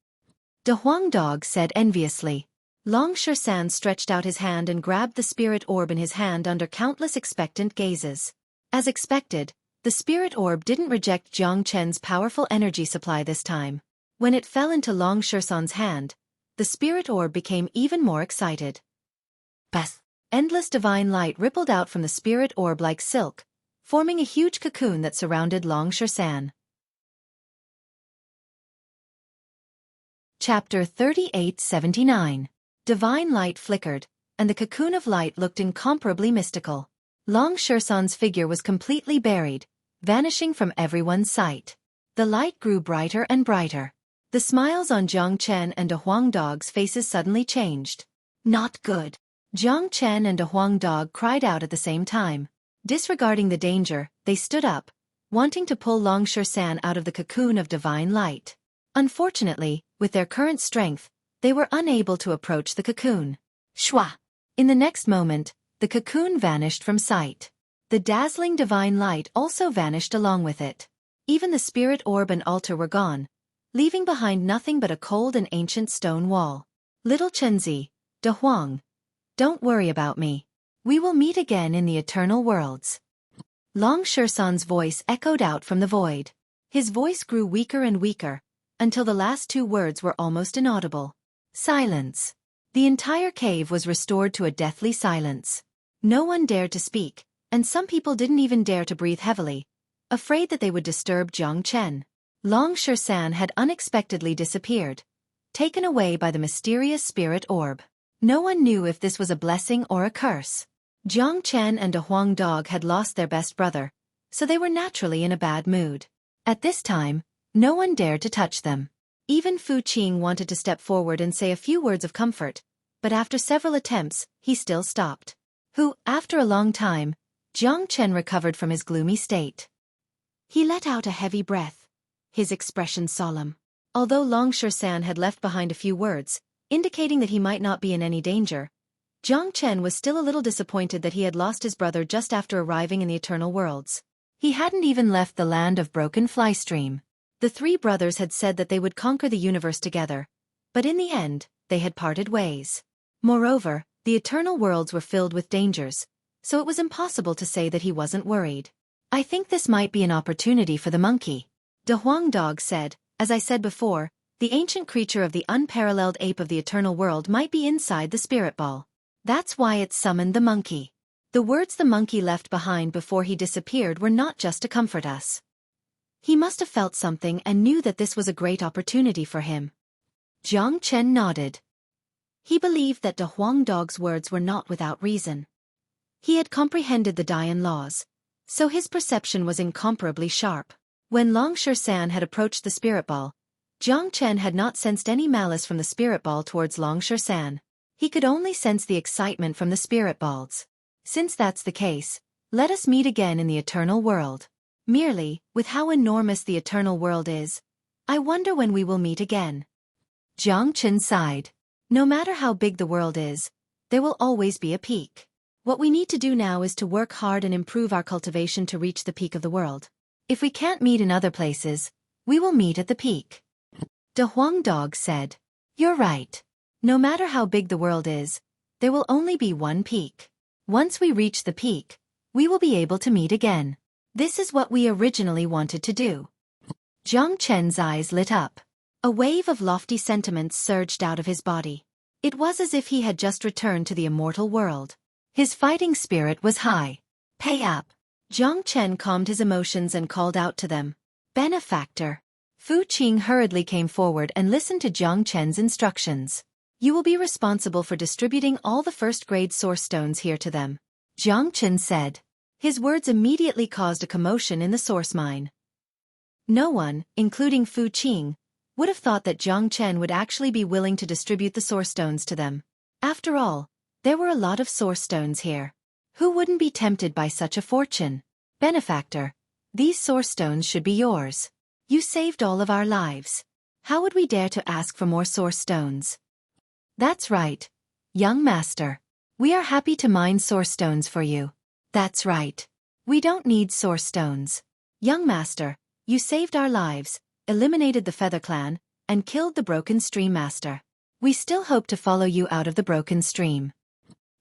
De Huang Dog said enviously. Long Shersan stretched out his hand and grabbed the spirit orb in his hand under countless expectant gazes. As expected, the spirit orb didn't reject Jiang Chen's powerful energy supply this time. When it fell into Long Shersan's hand, the spirit orb became even more excited. Beth! Endless divine light rippled out from the spirit orb like silk, forming a huge cocoon that surrounded Long Shersan. Chapter 3879. Divine light flickered, and the cocoon of light looked incomparably mystical. Long Shersan's figure was completely buried, vanishing from everyone's sight. The light grew brighter and brighter. The smiles on Jiang Chen and De Huang Dog's faces suddenly changed. Not good. Jiang Chen and a Huang dog cried out at the same time. Disregarding the danger, they stood up, wanting to pull Long San out of the cocoon of divine light. Unfortunately, with their current strength, they were unable to approach the cocoon. Shwa! In the next moment, the cocoon vanished from sight. The dazzling divine light also vanished along with it. Even the spirit orb and altar were gone, leaving behind nothing but a cold and ancient stone wall. Little Chenzi, De Huang, don't worry about me. We will meet again in the eternal worlds. Long San's voice echoed out from the void. His voice grew weaker and weaker, until the last two words were almost inaudible. Silence. The entire cave was restored to a deathly silence. No one dared to speak, and some people didn't even dare to breathe heavily, afraid that they would disturb Jiang Chen. Long San had unexpectedly disappeared, taken away by the mysterious spirit orb. No one knew if this was a blessing or a curse. Jiang Chen and a Huang dog had lost their best brother, so they were naturally in a bad mood. At this time, no one dared to touch them. Even Fu Qing wanted to step forward and say a few words of comfort, but after several attempts, he still stopped. After a long time, Jiang Chen recovered from his gloomy state. He let out a heavy breath, his expression solemn. Although Long San had left behind a few words, indicating that he might not be in any danger, Jiang Chen was still a little disappointed that he had lost his brother just after arriving in the Eternal Worlds. He hadn't even left the land of Broken Fly Stream. The three brothers had said that they would conquer the universe together, but in the end, they had parted ways. Moreover, the Eternal Worlds were filled with dangers, so it was impossible to say that he wasn't worried. I think this might be an opportunity for the monkey. De Huang dog said, as I said before, the ancient creature of the unparalleled ape of the Eternal World might be inside the spirit ball. That's why it summoned the monkey. The words the monkey left behind before he disappeared were not just to comfort us. He must have felt something and knew that this was a great opportunity for him. Jiang Chen nodded. He believed that De Huang dog's words were not without reason. He had comprehended the Dian laws, so his perception was incomparably sharp. When Long San had approached the spirit ball, Jiang Chen had not sensed any malice from the spirit ball towards Long San. He could only sense the excitement from the spirit balls. Since that's the case, let us meet again in the eternal world. Merely, with how enormous the eternal world is, I wonder when we will meet again. Jiang Chen sighed. No matter how big the world is, there will always be a peak. What we need to do now is to work hard and improve our cultivation to reach the peak of the world. If we can't meet in other places, we will meet at the peak. De Huang dog said. You're right. No matter how big the world is, there will only be one peak. Once we reach the peak, we will be able to meet again. This is what we originally wanted to do. Jiang Chen's eyes lit up. A wave of lofty sentiments surged out of his body. It was as if he had just returned to the immortal world. His fighting spirit was high. Pay up. Jiang Chen calmed his emotions and called out to them. Benefactor. Fu Qing hurriedly came forward and listened to Jiang Chen's instructions. You will be responsible for distributing all the first-grade source stones here to them, Jiang Chen said. His words immediately caused a commotion in the source mine. No one, including Fu Qing, would have thought that Jiang Chen would actually be willing to distribute the source stones to them. After all, there were a lot of source stones here. Who wouldn't be tempted by such a fortune? Benefactor, these source stones should be yours. You saved all of our lives. How would we dare to ask for more source stones? That's right, young master. We are happy to mine source stones for you. That's right. We don't need source stones. Young master, you saved our lives, eliminated the Feather Clan, and killed the Broken Stream Master. We still hope to follow you out of the Broken Stream.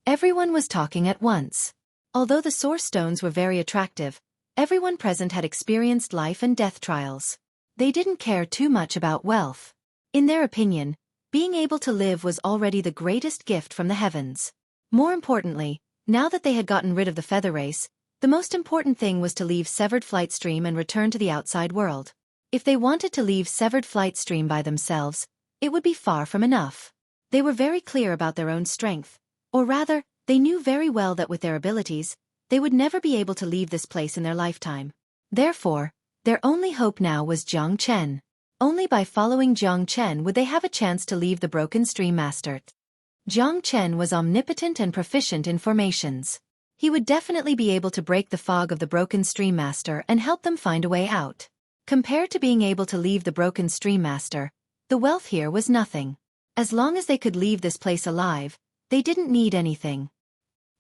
Everyone was talking at once. Although the source stones were very attractive, everyone present had experienced life and death trials. They didn't care too much about wealth. In their opinion, being able to live was already the greatest gift from the heavens. More importantly, now that they had gotten rid of the feather race, the most important thing was to leave Severed Flight Stream and return to the outside world. If they wanted to leave Severed Flight Stream by themselves, it would be far from enough. They were very clear about their own strength, or rather, they knew very well that with their abilities, they would never be able to leave this place in their lifetime. Therefore, their only hope now was Jiang Chen. Only by following Jiang Chen would they have a chance to leave the Broken Stream Master. Jiang Chen was omnipotent and proficient in formations. He would definitely be able to break the fog of the Broken Stream Master and help them find a way out. Compared to being able to leave the Broken Stream Master, the wealth here was nothing. As long as they could leave this place alive, they didn't need anything.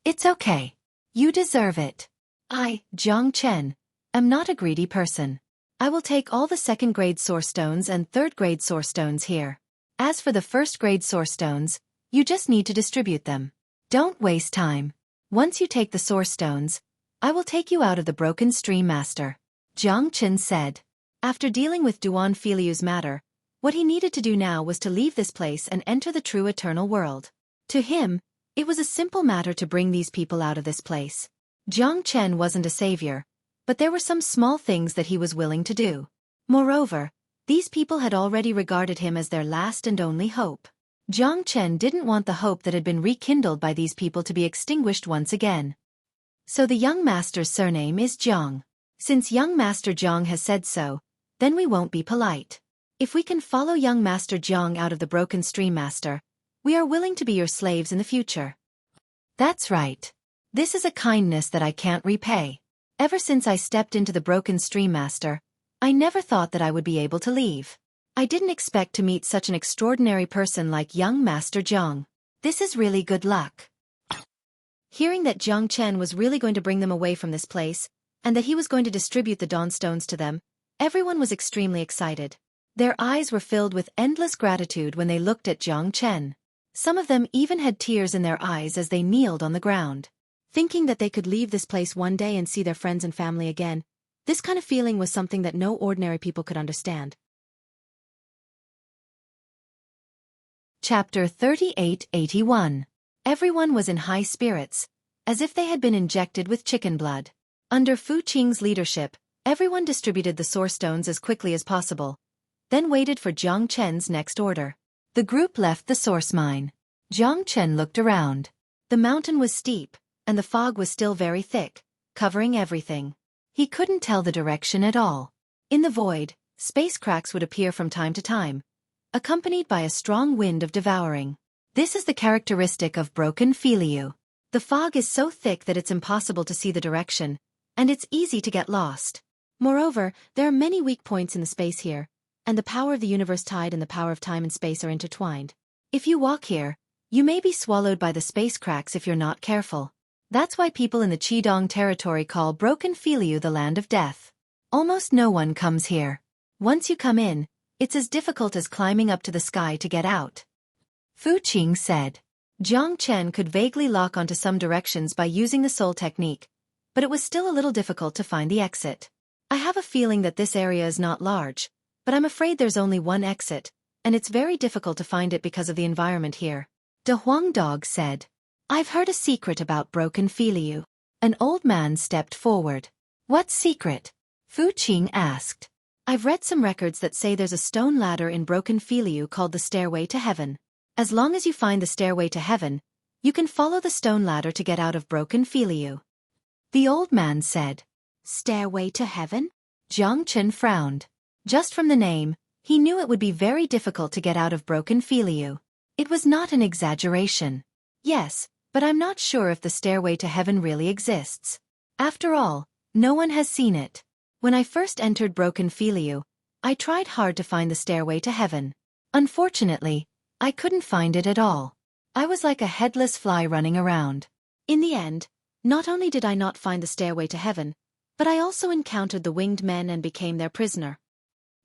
It's okay. You deserve it. I, Jiang Chen, am not a greedy person. I will take all the second-grade source stones and third-grade source stones here. As for the first-grade source stones, you just need to distribute them. Don't waste time. Once you take the source stones, I will take you out of the Broken Stream Master, Jiang Chen said. After dealing with Duan Filiu's matter, what he needed to do now was to leave this place and enter the true eternal world. To him, it was a simple matter to bring these people out of this place. Jiang Chen wasn't a savior, but there were some small things that he was willing to do. Moreover, these people had already regarded him as their last and only hope. Jiang Chen didn't want the hope that had been rekindled by these people to be extinguished once again. So the young master's surname is Jiang. Since young master Jiang has said so, then we won't be polite. If we can follow young master Jiang out of the Broken Stream Master, we are willing to be your slaves in the future. That's right. This is a kindness that I can't repay. Ever since I stepped into the Broken Stream Master, I never thought that I would be able to leave. I didn't expect to meet such an extraordinary person like young Master Jiang. This is really good luck. Hearing that Jiang Chen was really going to bring them away from this place, and that he was going to distribute the Dawn Stones to them, everyone was extremely excited. Their eyes were filled with endless gratitude when they looked at Jiang Chen. Some of them even had tears in their eyes as they kneeled on the ground. Thinking that they could leave this place one day and see their friends and family again, this kind of feeling was something that no ordinary people could understand. Chapter 3881. Everyone was in high spirits, as if they had been injected with chicken blood. Under Fu Qing's leadership, everyone distributed the source stones as quickly as possible, then waited for Jiang Chen's next order. The group left the source mine. Jiang Chen looked around. The mountain was steep, and the fog was still very thick, covering everything. He couldn't tell the direction at all. In the void, space cracks would appear from time to time, accompanied by a strong wind of devouring. This is the characteristic of Broken Filiu. The fog is so thick that it's impossible to see the direction, and it's easy to get lost. Moreover, there are many weak points in the space here, and the power of the universe tide and the power of time and space are intertwined. If you walk here, you may be swallowed by the space cracks if you're not careful. That's why people in the Qidong territory call Broken Filiu the land of death. Almost no one comes here. Once you come in, it's as difficult as climbing up to the sky to get out. Fu Qing said. Jiang Chen could vaguely lock onto some directions by using the soul technique, but it was still a little difficult to find the exit. I have a feeling that this area is not large, but I'm afraid there's only one exit, and it's very difficult to find it because of the environment here. De Huang Dog said. I've heard a secret about Broken Filiu. An old man stepped forward. What secret? Fu Qing asked. I've read some records that say there's a stone ladder in Broken Filiu called the Stairway to Heaven. As long as you find the Stairway to Heaven, you can follow the stone ladder to get out of Broken Filiu. The old man said. Stairway to Heaven? Jiang Chen frowned. Just from the name, he knew it would be very difficult to get out of Broken Filiu. It was not an exaggeration. Yes, but I'm not sure if the Stairway to Heaven really exists. After all, no one has seen it. When I first entered Broken Filiu, I tried hard to find the Stairway to Heaven. Unfortunately, I couldn't find it at all. I was like a headless fly running around. In the end, not only did I not find the Stairway to Heaven, but I also encountered the winged men and became their prisoner.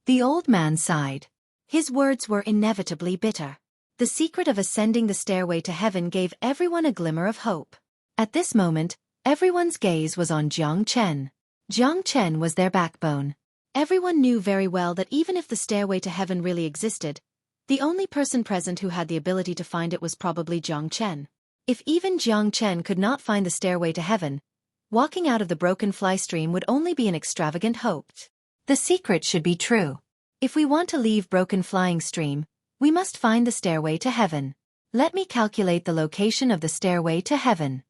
The old man sighed. His words were inevitably bitter. The secret of ascending the Stairway to Heaven gave everyone a glimmer of hope. At this moment, everyone's gaze was on Jiang Chen. Jiang Chen was their backbone. Everyone knew very well that even if the Stairway to Heaven really existed, the only person present who had the ability to find it was probably Jiang Chen. If even Jiang Chen could not find the Stairway to Heaven, walking out of the broken fly stream would only be an extravagant hope. The secret should be true. If we want to leave Broken Flying Stream, we must find the Stairway to Heaven. Let me calculate the location of the Stairway to Heaven.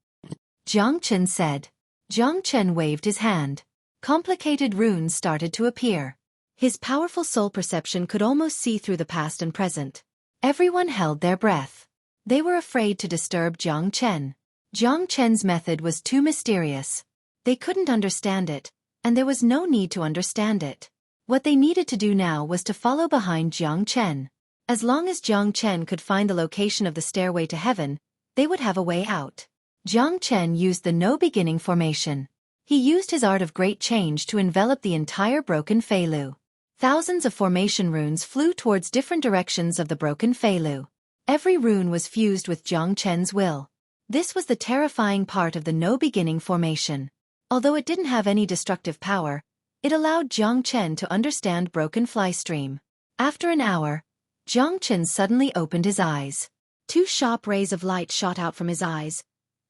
Jiang Chen said. Jiang Chen waved his hand. Complicated runes started to appear. His powerful soul perception could almost see through the past and present. Everyone held their breath. They were afraid to disturb Jiang Chen. Jiang Chen's method was too mysterious. They couldn't understand it, and there was no need to understand it. What they needed to do now was to follow behind Jiang Chen. As long as Jiang Chen could find the location of the stairway to heaven, they would have a way out. Jiang Chen used the no-beginning formation. He used his art of great change to envelop the entire broken Feilu. Thousands of formation runes flew towards different directions of the broken Feilu. Every rune was fused with Jiang Chen's will. This was the terrifying part of the no-beginning formation. Although it didn't have any destructive power, it allowed Jiang Chen to understand broken fly stream. After an hour, Jiang Chen suddenly opened his eyes. Two sharp rays of light shot out from his eyes,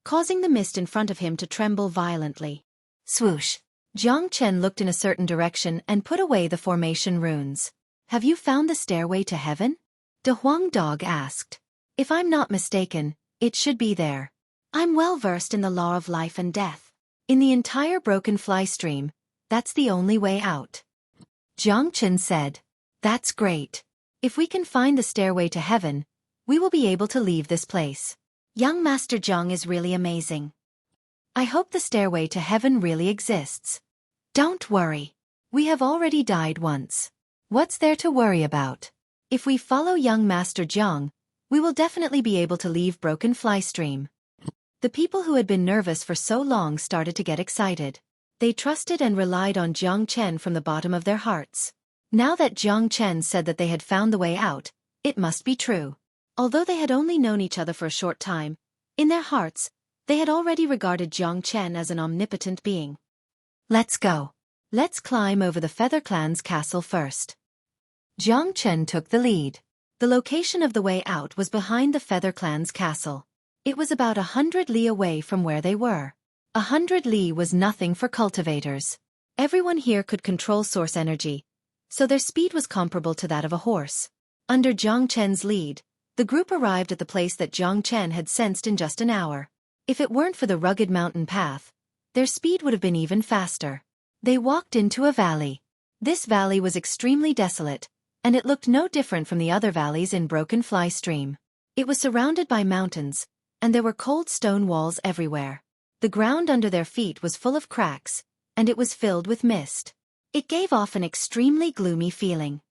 causing the mist in front of him to tremble violently. Swoosh! Jiang Chen looked in a certain direction and put away the formation runes. Have you found the stairway to heaven? De Huang Dog asked. If I'm not mistaken, it should be there. I'm well versed in the law of life and death. In the entire broken fly stream, that's the only way out. Jiang Chen said. That's great. If we can find the stairway to heaven, we will be able to leave this place. Young Master Jiang is really amazing. I hope the stairway to heaven really exists. Don't worry. We have already died once. What's there to worry about? If we follow young Master Jiang, we will definitely be able to leave broken fly stream. The people who had been nervous for so long started to get excited. They trusted and relied on Jiang Chen from the bottom of their hearts. Now that Jiang Chen said that they had found the way out, it must be true. Although they had only known each other for a short time, in their hearts, they had already regarded Jiang Chen as an omnipotent being. Let's go. Let's climb over the Feather Clan's castle first. Jiang Chen took the lead. The location of the way out was behind the Feather Clan's castle. It was about 100 li away from where they were. 100 li was nothing for cultivators. Everyone here could control source energy, so their speed was comparable to that of a horse. Under Jiang Chen's lead, the group arrived at the place that Jiang Chen had sensed in just an hour. If it weren't for the rugged mountain path, their speed would have been even faster. They walked into a valley. This valley was extremely desolate, and it looked no different from the other valleys in Broken Fly Stream. It was surrounded by mountains, and there were cold stone walls everywhere. The ground under their feet was full of cracks, and it was filled with mist. It gave off an extremely gloomy feeling.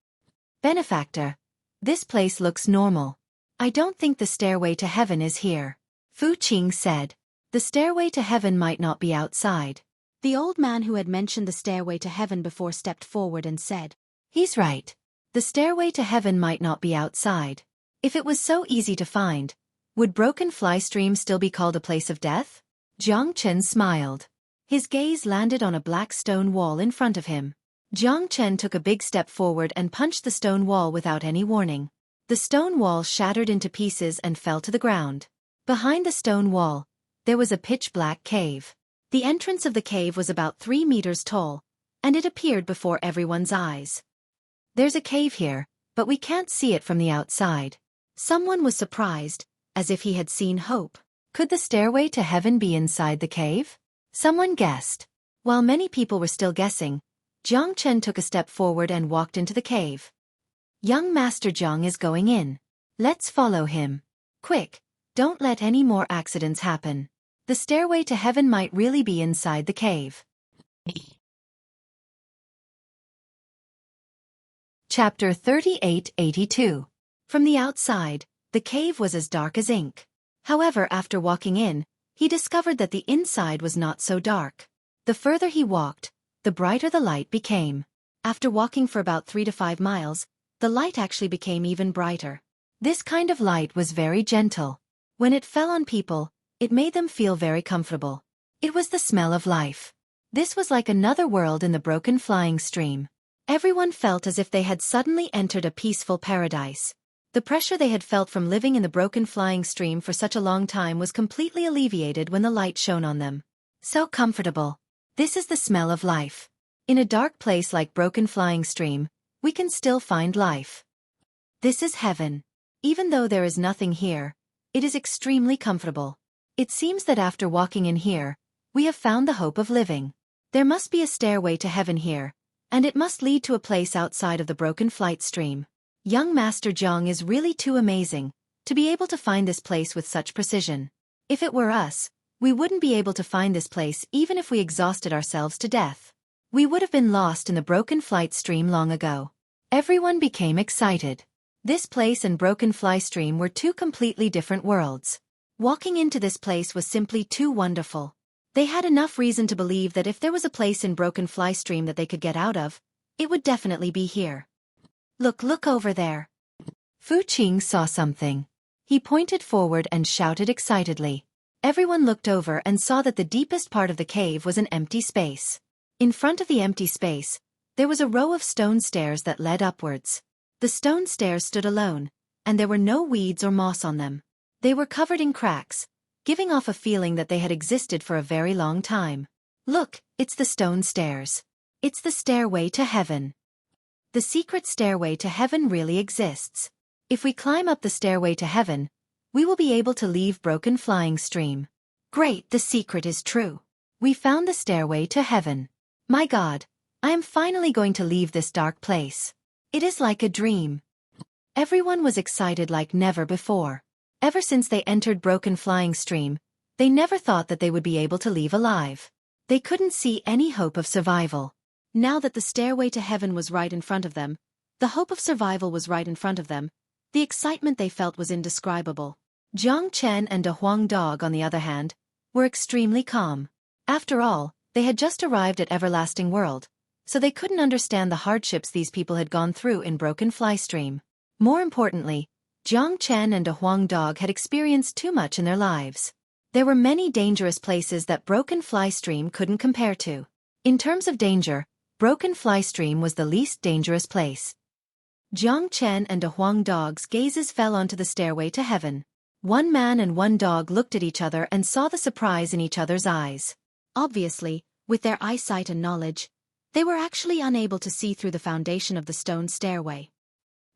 Benefactor, this place looks normal. I don't think the stairway to heaven is here. Fu Qing said. The stairway to heaven might not be outside. The old man who had mentioned the stairway to heaven before stepped forward and said, He's right. The stairway to heaven might not be outside. If it was so easy to find, would Broken Fly Stream still be called a place of death? Jiang Chen smiled. His gaze landed on a black stone wall in front of him. Jiang Chen took a big step forward and punched the stone wall without any warning. The stone wall shattered into pieces and fell to the ground. Behind the stone wall, there was a pitch-black cave. The entrance of the cave was about 3 meters tall, and it appeared before everyone's eyes. There's a cave here, but we can't see it from the outside. Someone was surprised, as if he had seen hope. Could the stairway to heaven be inside the cave? Someone guessed. While many people were still guessing, Jiang Chen took a step forward and walked into the cave. Young Master Jiang is going in. Let's follow him. Quick, don't let any more accidents happen. The stairway to heaven might really be inside the cave. Chapter 3882. From the outside, the cave was as dark as ink. However, after walking in, he discovered that the inside was not so dark. The further he walked, the brighter the light became. After walking for about 3 to 5 miles, the light actually became even brighter. This kind of light was very gentle. When it fell on people, it made them feel very comfortable. It was the smell of life. This was like another world in the Broken Flying Stream. Everyone felt as if they had suddenly entered a peaceful paradise. The pressure they had felt from living in the Broken Flying Stream for such a long time was completely alleviated when the light shone on them. So comfortable. This is the smell of life. In a dark place like Broken Flying Stream, we can still find life. This is heaven. Even though there is nothing here, it is extremely comfortable. It seems that after walking in here, we have found the hope of living. There must be a stairway to heaven here, and it must lead to a place outside of the Broken Flight Stream. Young Master Jiang is really too amazing, to be able to find this place with such precision. If it were us, we wouldn't be able to find this place even if we exhausted ourselves to death. We would have been lost in the broken flight stream long ago. Everyone became excited. This place and broken fly stream were two completely different worlds. Walking into this place was simply too wonderful. They had enough reason to believe that if there was a place in broken fly stream that they could get out of, it would definitely be here. Look over there. Xueqi saw something. He pointed forward and shouted excitedly. Everyone looked over and saw that the deepest part of the cave was an empty space. In front of the empty space, there was a row of stone stairs that led upwards. The stone stairs stood alone, and there were no weeds or moss on them. They were covered in cracks, giving off a feeling that they had existed for a very long time. Look, it's the stone stairs. It's the stairway to heaven. The secret stairway to heaven really exists. If we climb up the stairway to heaven, we will be able to leave broken flying stream. Great, the secret is true. We found the stairway to heaven. My God, I am finally going to leave this dark place. It is like a dream. Everyone was excited like never before. Ever since they entered broken flying stream, they never thought that they would be able to leave alive. They couldn't see any hope of survival. Now that the stairway to heaven was right in front of them, the hope of survival was right in front of them, the excitement they felt was indescribable. Jiang Chen and De Huang Dog, on the other hand, were extremely calm. After all, they had just arrived at Everlasting World, so they couldn't understand the hardships these people had gone through in broken fly stream. More importantly, Jiang Chen and De Huang Dog had experienced too much in their lives. There were many dangerous places that broken fly stream couldn't compare to. In terms of danger, broken fly stream was the least dangerous place. Jiang Chen and De Huang Dog's gazes fell onto the stairway to heaven. One man and one dog looked at each other and saw the surprise in each other's eyes. Obviously, with their eyesight and knowledge, they were actually unable to see through the foundation of the stone stairway.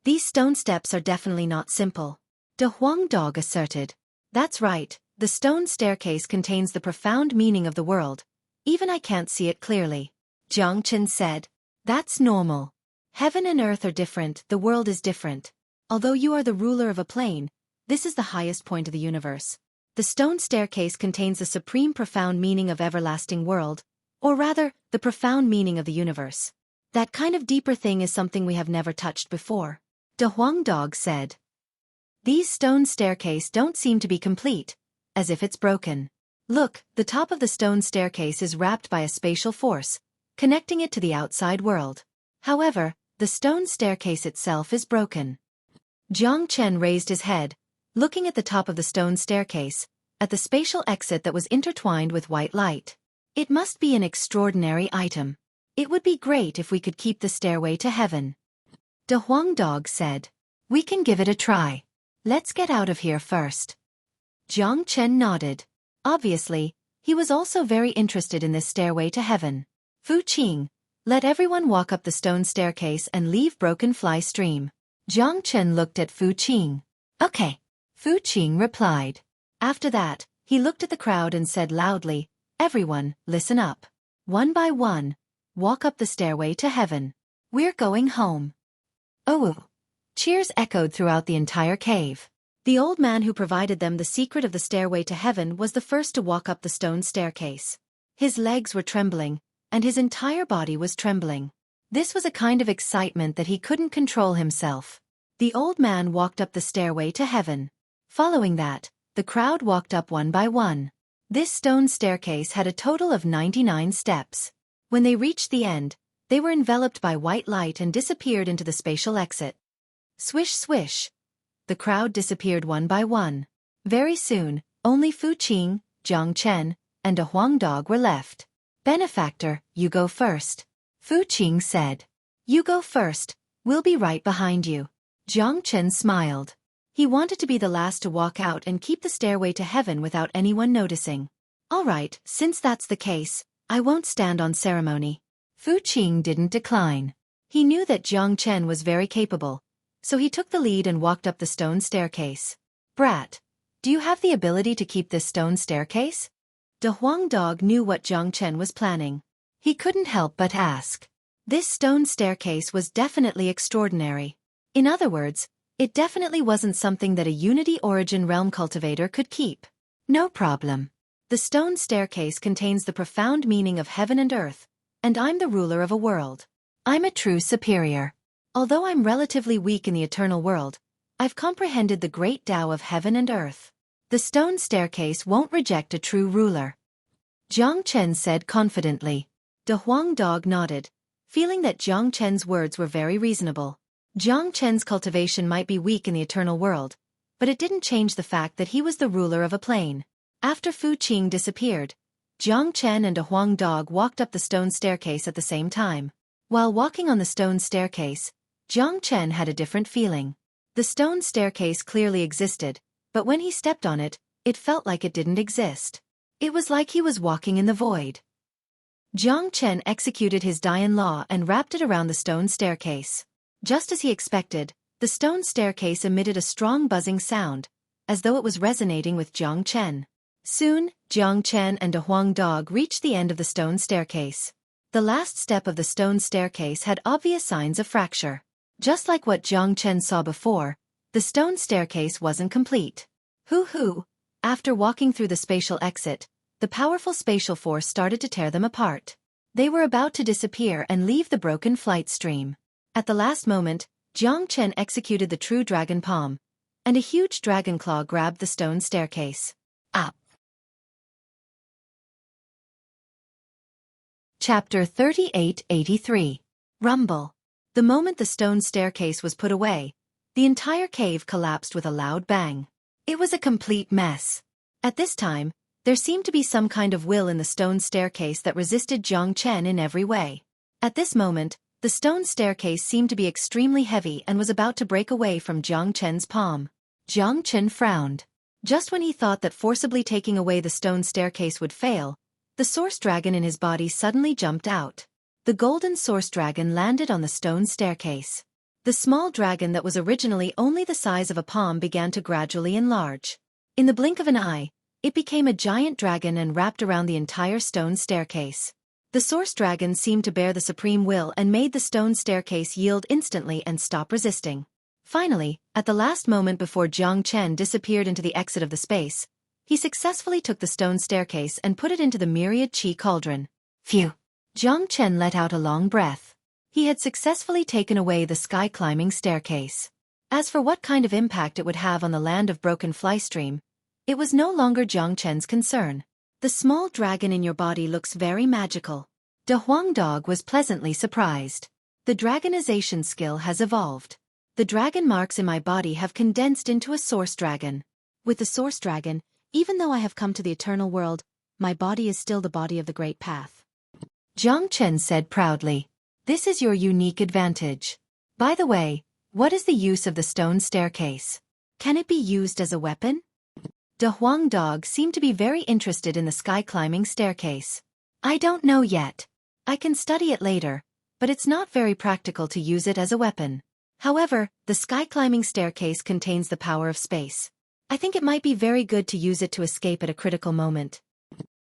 These stone steps are definitely not simple, De Huang Dog asserted. That's right, the stone staircase contains the profound meaning of the world. Even I can't see it clearly. Jiang Chen said. That's normal. Heaven and earth are different, the world is different. Although you are the ruler of a plane, this is the highest point of the universe. The stone staircase contains the supreme profound meaning of everlasting world, or rather, the profound meaning of the universe. That kind of deeper thing is something we have never touched before. De Huang Dog said. These stone staircase don't seem to be complete, as if it's broken. Look, the top of the stone staircase is wrapped by a spatial force, connecting it to the outside world. However, the stone staircase itself is broken. Jiang Chen raised his head, looking at the top of the stone staircase, at the spatial exit that was intertwined with white light. It must be an extraordinary item. It would be great if we could keep the stairway to heaven. De Huang Dog said. We can give it a try. Let's get out of here first. Jiang Chen nodded. Obviously, he was also very interested in this stairway to heaven. Xueqi, let everyone walk up the stone staircase and leave broken fly stream. Jiang Chen looked at Xueqi. Okay. Xueqi replied. After that, he looked at the crowd and said loudly, everyone, listen up. One by one, walk up the stairway to heaven. We're going home. Oh! Cheers echoed throughout the entire cave. The old man who provided them the secret of the stairway to heaven was the first to walk up the stone staircase. His legs were trembling, and his entire body was trembling. This was a kind of excitement that he couldn't control himself. The old man walked up the stairway to heaven. Following that, the crowd walked up one by one. This stone staircase had a total of 99 steps. When they reached the end, they were enveloped by white light and disappeared into the spatial exit. Swish swish. The crowd disappeared one by one. Very soon, only Xueqi, Jiang Chen, and De Huang Dog were left. Benefactor, you go first. Xueqi said. You go first, we'll be right behind you. Jiang Chen smiled. He wanted to be the last to walk out and keep the stairway to heaven without anyone noticing. All right, since that's the case, I won't stand on ceremony. Xueqi didn't decline. He knew that Jiang Chen was very capable, so he took the lead and walked up the stone staircase. Brat, do you have the ability to keep this stone staircase? De Huang Dog knew what Jiang Chen was planning. He couldn't help but ask. This stone staircase was definitely extraordinary. In other words, It definitely wasn't something that a Unity Origin Realm cultivator could keep. No problem. The stone staircase contains the profound meaning of heaven and earth, and I'm the ruler of a world. I'm a true superior. Although I'm relatively weak in the eternal world, I've comprehended the great Tao of heaven and earth. The stone staircase won't reject a true ruler. Jiang Chen said confidently. De Huang Dog nodded, feeling that Jiang Chen's words were very reasonable. Jiang Chen's cultivation might be weak in the eternal world, but it didn't change the fact that he was the ruler of a plane. After Fu Qing disappeared, Jiang Chen and De Huang Dog walked up the stone staircase at the same time. While walking on the stone staircase, Jiang Chen had a different feeling. The stone staircase clearly existed, but when he stepped on it, it felt like it didn't exist. It was like he was walking in the void. Jiang Chen executed his Dian Law and wrapped it around the stone staircase. Just as he expected, the stone staircase emitted a strong buzzing sound, as though it was resonating with Jiang Chen. Soon, Jiang Chen and De Huang Dog reached the end of the stone staircase. The last step of the stone staircase had obvious signs of fracture. Just like what Jiang Chen saw before, the stone staircase wasn't complete. Hoo-hoo! After walking through the spatial exit, the powerful spatial force started to tear them apart. They were about to disappear and leave the broken flight stream. At the last moment, Jiang Chen executed the true dragon palm, and a huge dragon claw grabbed the stone staircase. Up. Chapter 3883. Rumble. The moment the stone staircase was put away, the entire cave collapsed with a loud bang. It was a complete mess. At this time, there seemed to be some kind of will in the stone staircase that resisted Jiang Chen in every way. At this moment, the stone staircase seemed to be extremely heavy and was about to break away from Jiang Chen's palm. Jiang Chen frowned. Just when he thought that forcibly taking away the stone staircase would fail, the source dragon in his body suddenly jumped out. The golden source dragon landed on the stone staircase. The small dragon that was originally only the size of a palm began to gradually enlarge. In the blink of an eye, it became a giant dragon and wrapped around the entire stone staircase. The source dragon seemed to bear the supreme will and made the stone staircase yield instantly and stop resisting. Finally, at the last moment before Jiang Chen disappeared into the exit of the space, he successfully took the stone staircase and put it into the myriad qi cauldron. Phew! Jiang Chen let out a long breath. He had successfully taken away the sky-climbing staircase. As for what kind of impact it would have on the land of broken fly stream, it was no longer Jiang Chen's concern. The small dragon in your body looks very magical. De Huang Dog was pleasantly surprised. The dragonization skill has evolved. The dragon marks in my body have condensed into a source dragon. With the source dragon, even though I have come to the eternal world, my body is still the body of the great path. Jiang Chen said proudly. This is your unique advantage. By the way, what is the use of the stone staircase? Can it be used as a weapon? De Huang Dog seemed to be very interested in the sky-climbing staircase. I don't know yet. I can study it later, but it's not very practical to use it as a weapon. However, the sky-climbing staircase contains the power of space. I think it might be very good to use it to escape at a critical moment.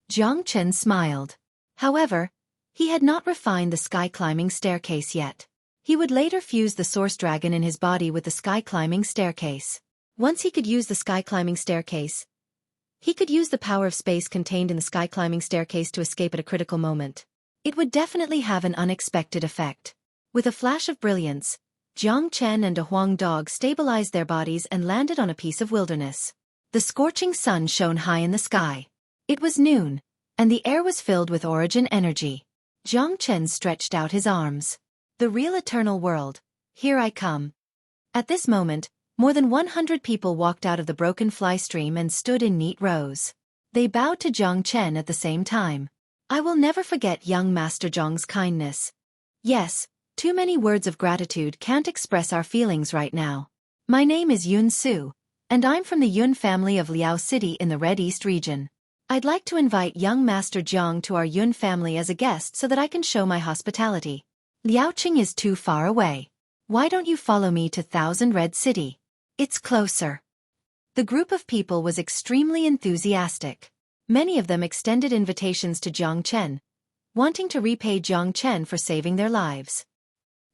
Jiang Chen smiled. However, he had not refined the sky-climbing staircase yet. He would later fuse the source dragon in his body with the sky-climbing staircase. Once he could use the sky-climbing staircase, he could use the power of space contained in the sky-climbing staircase to escape at a critical moment. It would definitely have an unexpected effect. With a flash of brilliance, Jiang Chen and De Huang Dog stabilized their bodies and landed on a piece of wilderness. The scorching sun shone high in the sky. It was noon, and the air was filled with origin energy. Jiang Chen stretched out his arms. The real eternal world, here I come. At this moment, more than 100 people walked out of the broken fly stream and stood in neat rows. They bowed to Jiang Chen at the same time. I will never forget young Master Zhang's kindness. Yes, too many words of gratitude can't express our feelings right now. My name is Yun Su, and I'm from the Yun family of Liao City in the Red East region. I'd like to invite young Master Zhang to our Yun family as a guest so that I can show my hospitality. Liaoqing is too far away. Why don't you follow me to Thousand Red City? It's closer. The group of people was extremely enthusiastic. Many of them extended invitations to Jiang Chen, wanting to repay Jiang Chen for saving their lives.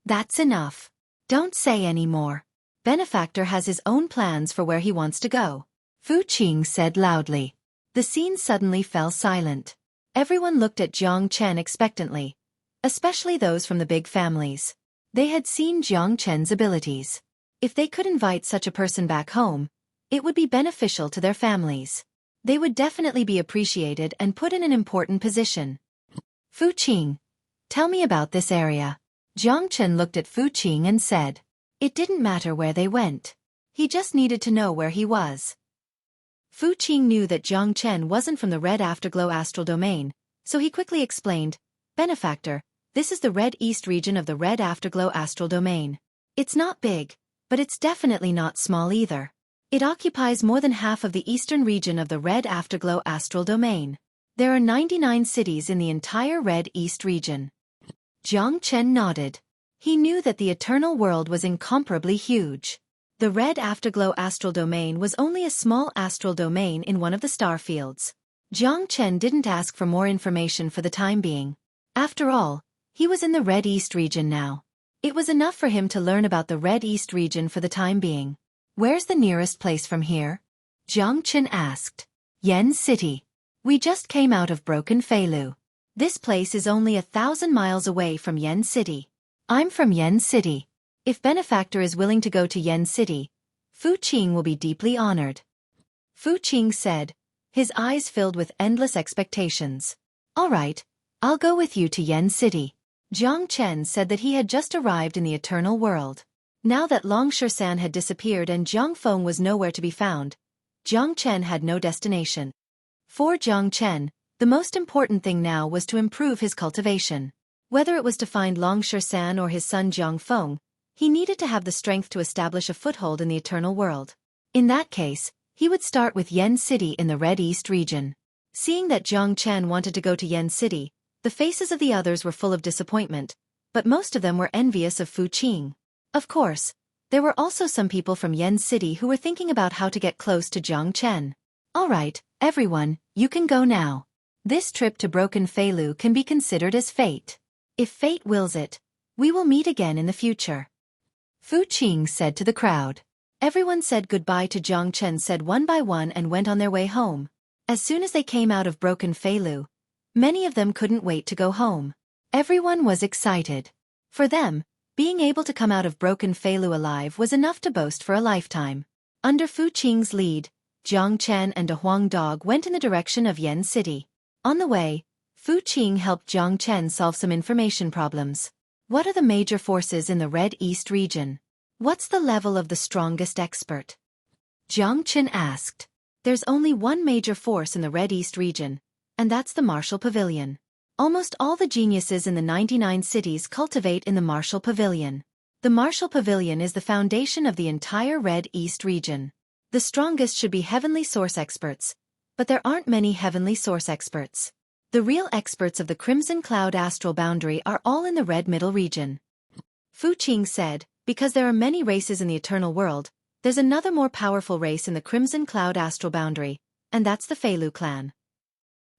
That's enough. Don't say any more. Benefactor has his own plans for where he wants to go, Fu Qing said loudly. The scene suddenly fell silent. Everyone looked at Jiang Chen expectantly, especially those from the big families. They had seen Jiang Chen's abilities. If they could invite such a person back home, it would be beneficial to their families. They would definitely be appreciated and put in an important position. Fu Qing, tell me about this area. Jiang Chen looked at Fu Qing and said. It didn't matter where they went. He just needed to know where he was. Fu Qing knew that Jiang Chen wasn't from the Red Afterglow astral domain, so he quickly explained, Benefactor, this is the Red East region of the Red Afterglow astral domain. It's not big, but it's definitely not small either. It occupies more than half of the eastern region of the Red Afterglow astral domain. There are 99 cities in the entire Red East region. Jiang Chen nodded. He knew that the eternal world was incomparably huge. The Red Afterglow astral domain was only a small astral domain in one of the star fields. Jiang Chen didn't ask for more information for the time being. After all, he was in the Red East region now. It was enough for him to learn about the Red East region for the time being. Where's the nearest place from here? Jiang Chen asked. Yen City. We just came out of Broken Feilu. This place is only 1,000 miles away from Yen City. I'm from Yen City. If Benefactor is willing to go to Yen City, Fu Qing will be deeply honored. Fu Qing said, his eyes filled with endless expectations. All right, I'll go with you to Yen City. Jiang Chen said that he had just arrived in the eternal world. Now that Long Shan had disappeared and Jiang Feng was nowhere to be found, Jiang Chen had no destination. For Jiang Chen, the most important thing now was to improve his cultivation. Whether it was to find Long Shan or his son Jiang Feng, he needed to have the strength to establish a foothold in the eternal world. In that case, he would start with Yen City in the Red East region. Seeing that Jiang Chen wanted to go to Yen City, the faces of the others were full of disappointment, but most of them were envious of Fu Qing. Of course, there were also some people from Yen City who were thinking about how to get close to Jiang Chen. All right, everyone, you can go now. This trip to Broken Feilu can be considered as fate. If fate wills it, we will meet again in the future. Fu Qing said to the crowd. Everyone said goodbye to Jiang Chen said one by one and went on their way home. As soon as they came out of Broken Feilu, many of them couldn't wait to go home. Everyone was excited. For them, being able to come out of Broken Feilu alive was enough to boast for a lifetime. Under Fu Qing's lead, Jiang Chen and a Huang dog went in the direction of Yen City. On the way, Fu Qing helped Jiang Chen solve some information problems. What are the major forces in the Red East region? What's the level of the strongest expert? Jiang Chen asked. There's only one major force in the Red East region, and that's the Martial Pavilion. Almost all the geniuses in the 99 cities cultivate in the Martial Pavilion. The Martial Pavilion is the foundation of the entire Red East region. The strongest should be Heavenly Source experts, but there aren't many Heavenly Source experts. The real experts of the Crimson Cloud astral boundary are all in the Red Middle region. Fu Qing said, because there are many races in the eternal world, there's another more powerful race in the Crimson Cloud astral boundary, and that's the Feilu clan.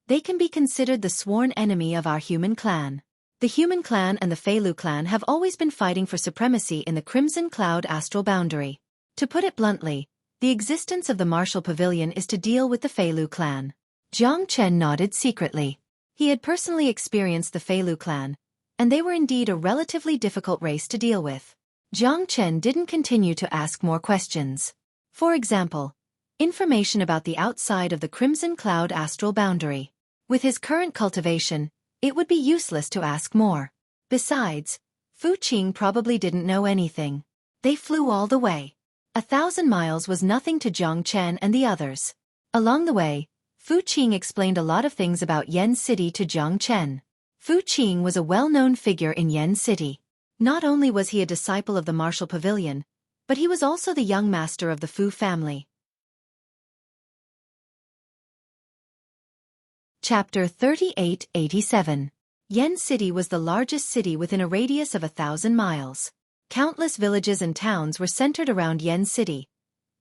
They can be considered the sworn enemy of our human clan. The human clan and the Feilu clan have always been fighting for supremacy in the Crimson Cloud astral boundary. To put it bluntly, the existence of the Martial Pavilion is to deal with the Feilu clan. Jiang Chen nodded secretly. He had personally experienced the Feilu clan, and they were indeed a relatively difficult race to deal with. Jiang Chen didn't continue to ask more questions. For example, information about the outside of the Crimson Cloud astral boundary. With his current cultivation, it would be useless to ask more. Besides, Fu Qing probably didn't know anything. They flew all the way. 1,000 miles was nothing to Jiang Chen and the others. Along the way, Fu Qing explained a lot of things about Yen City to Jiang Chen. Fu Qing was a well-known figure in Yen City. Not only was he a disciple of the Martial Pavilion, but he was also the young master of the Fu family. Chapter 3887. Yen City was the largest city within a radius of 1,000 miles. Countless villages and towns were centered around Yen City,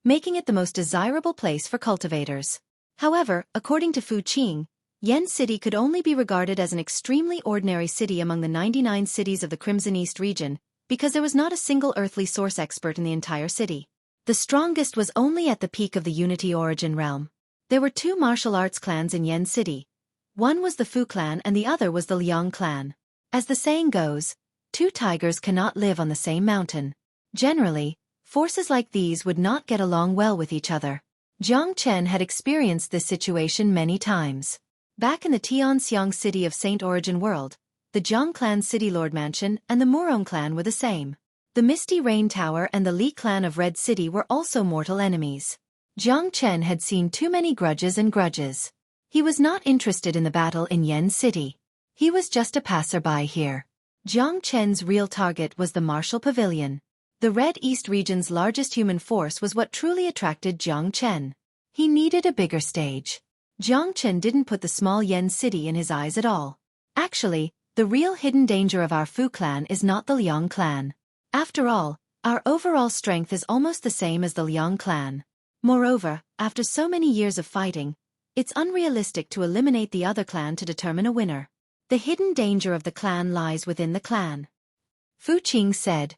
making it the most desirable place for cultivators. However, according to Fu Qing, Yen City could only be regarded as an extremely ordinary city among the 99 cities of the Crimson East region, because there was not a single earthly source expert in the entire city. The strongest was only at the peak of the Unity Origin realm. There were two martial arts clans in Yen City. One was the Fu clan and the other was the Liang clan. As the saying goes, two tigers cannot live on the same mountain. Generally, forces like these would not get along well with each other. Jiang Chen had experienced this situation many times. Back in the Tianxiang city of Saint Origin World, the Jiang clan City Lord Mansion and the Murong clan were the same. The Misty Rain Tower and the Li clan of Red City were also mortal enemies. Jiang Chen had seen too many grudges. He was not interested in the battle in Yen City. He was just a passerby here. Jiang Chen's real target was the Martial Pavilion. The Red East region's largest human force was what truly attracted Jiang Chen. He needed a bigger stage. Jiang Chen didn't put the small Yen City in his eyes at all. Actually, the real hidden danger of our Fu clan is not the Liang clan. After all, our overall strength is almost the same as the Liang clan. Moreover, after so many years of fighting, it's unrealistic to eliminate the other clan to determine a winner. The hidden danger of the clan lies within the clan. Fu Qing said,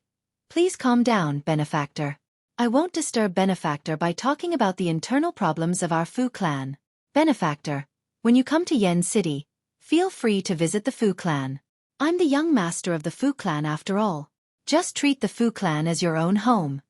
"Please calm down, Benefactor. I won't disturb Benefactor by talking about the internal problems of our Fu clan. Benefactor, when you come to Yen City, feel free to visit the Fu clan. I'm the young master of the Fu clan after all. Just treat the Fu clan as your own home."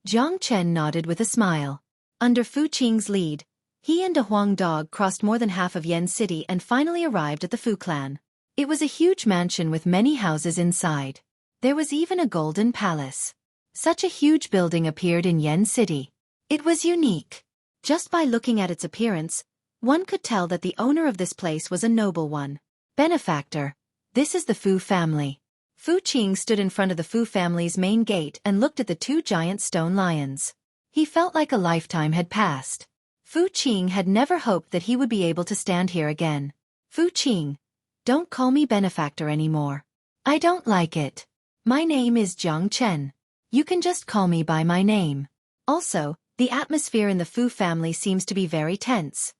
Jiang Chen nodded with a smile. Under Fu Qing's lead, he and a Huang dog crossed more than half of Yen City and finally arrived at the Fu clan. It was a huge mansion with many houses inside. There was even a golden palace. Such a huge building appeared in Yen City. It was unique. Just by looking at its appearance, one could tell that the owner of this place was a noble one. "Benefactor, this is the Fu family." Fu Qing stood in front of the Fu family's main gate and looked at the two giant stone lions. He felt like a lifetime had passed. Fu Qing had never hoped that he would be able to stand here again. "Fu Qing, don't call me Benefactor anymore. I don't like it. My name is Jiang Chen. You can just call me by my name. Also, the atmosphere in the Fu family seems to be very tense."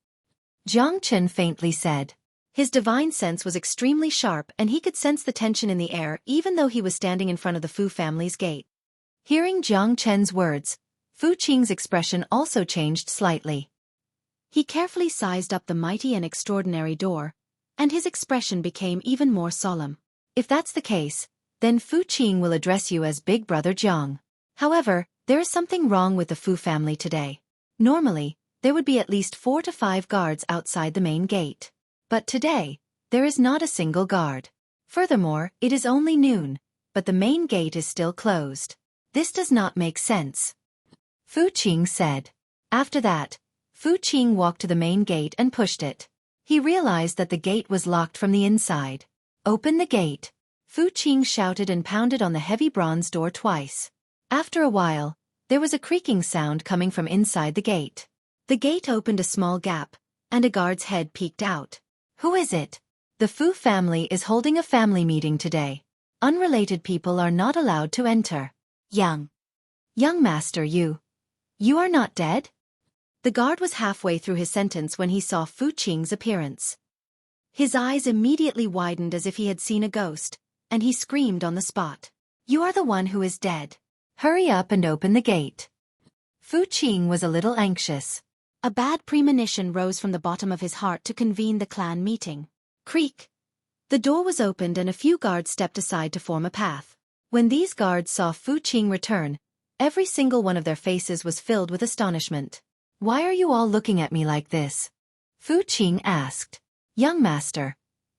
Jiang Chen faintly said. His divine sense was extremely sharp and he could sense the tension in the air even though he was standing in front of the Fu family's gate. Hearing Jiang Chen's words, Fu Qing's expression also changed slightly. He carefully sized up the mighty and extraordinary door, and his expression became even more solemn. "If that's the case, then Fu Qing will address you as Big Brother Jiang. However, there is something wrong with the Fu family today. Normally, there would be at least 4 to 5 guards outside the main gate. But today, there is not a single guard. Furthermore, it is only noon, but the main gate is still closed. This does not make sense," Fu Qing said. After that, Fu Qing walked to the main gate and pushed it. He realized that the gate was locked from the inside. "Open the gate," Fu Qing shouted and pounded on the heavy bronze door twice. After a while, there was a creaking sound coming from inside the gate. The gate opened a small gap, and a guard's head peeked out. "Who is it?" "The Fu family is holding a family meeting today. Unrelated people are not allowed to enter." Young master, you are not dead?" The guard was halfway through his sentence when he saw Fu Qing's appearance. His eyes immediately widened as if he had seen a ghost, and he screamed on the spot. "You are the one who is dead. Hurry up and open the gate." Fu Qing was a little anxious. A bad premonition rose from the bottom of his heart to convene the clan meeting. Creak! The door was opened and a few guards stepped aside to form a path. When these guards saw Fu Qing return, every single one of their faces was filled with astonishment. "Why are you all looking at me like this?" Fu Qing asked. "Young master,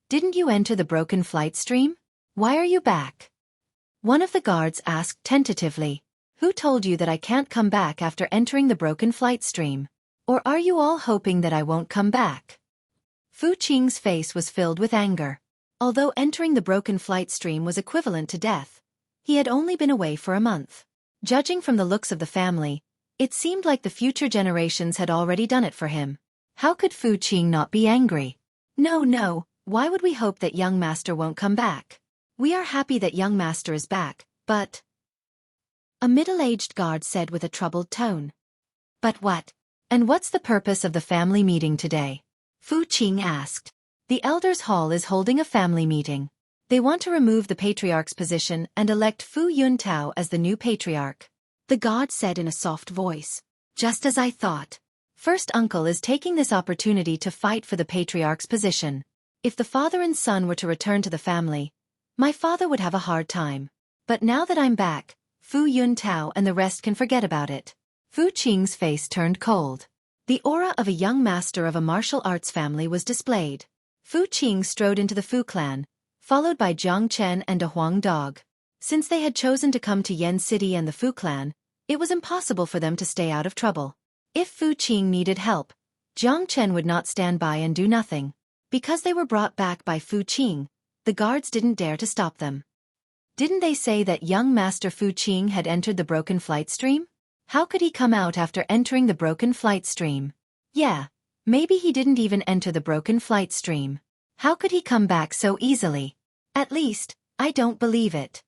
didn't you enter the broken flight stream? Why are you back?" One of the guards asked tentatively. "Who told you that I can't come back after entering the broken flight stream? Or are you all hoping that I won't come back?" Fu Qing's face was filled with anger. Although entering the broken flight stream was equivalent to death, he had only been away for a month. Judging from the looks of the family, it seemed like the future generations had already done it for him. How could Fu Qing not be angry? No, why would we hope that young master won't come back? We are happy that young master is back, but... A middle-aged guard said with a troubled tone. "But what? And what's the purpose of the family meeting today?" Fu Qing asked. "The Elders' Hall is holding a family meeting. They want to remove the patriarch's position and elect Fu Yuntao as the new patriarch. The god said in a soft voice. Just as I thought. First uncle is taking this opportunity to fight for the patriarch's position. If the father and son were to return to the family, my father would have a hard time. But now that I'm back, Fu Yuntao and the rest can forget about it. Fu Qing's face turned cold. The aura of a young master of a martial arts family was displayed. Fu Qing strode into the Fu clan, followed by Jiang Chen and a Huang dog. Since they had chosen to come to Yen City and the Fu clan, it was impossible for them to stay out of trouble. If Fu Qing needed help, Jiang Chen would not stand by and do nothing. Because they were brought back by Fu Qing, the guards didn't dare to stop them. Didn't they say that young Master Fu Qing had entered the broken flight stream? How could he come out after entering the broken flight stream? Yeah, maybe he didn't even enter the broken flight stream. How could he come back so easily? At least, I don't believe it.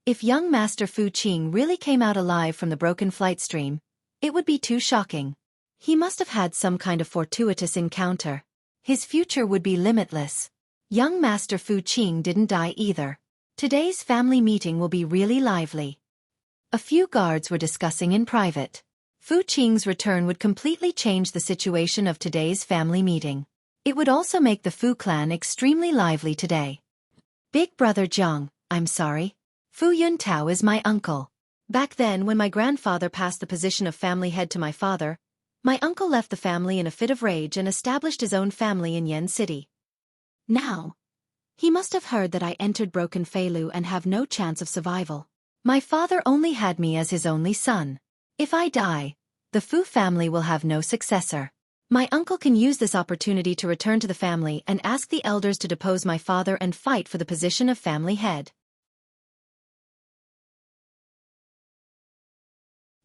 If young Master Fu Qing really came out alive from the broken flight stream, it would be too shocking. He must have had some kind of fortuitous encounter. His future would be limitless. Young Master Fu Qing didn't die either. Today's family meeting will be really lively. A few guards were discussing in private. Fu Qing's return would completely change the situation of today's family meeting. It would also make the Fu clan extremely lively today. Big brother Jiang, I'm sorry. Fu Yuntao is my uncle. Back then when my grandfather passed the position of family head to my father, my uncle left the family in a fit of rage and established his own family in Yen City. Now, he must have heard that I entered Broken Feilu and have no chance of survival. My father only had me as his only son. If I die, the Fu family will have no successor. My uncle can use this opportunity to return to the family and ask the elders to depose my father and fight for the position of family head.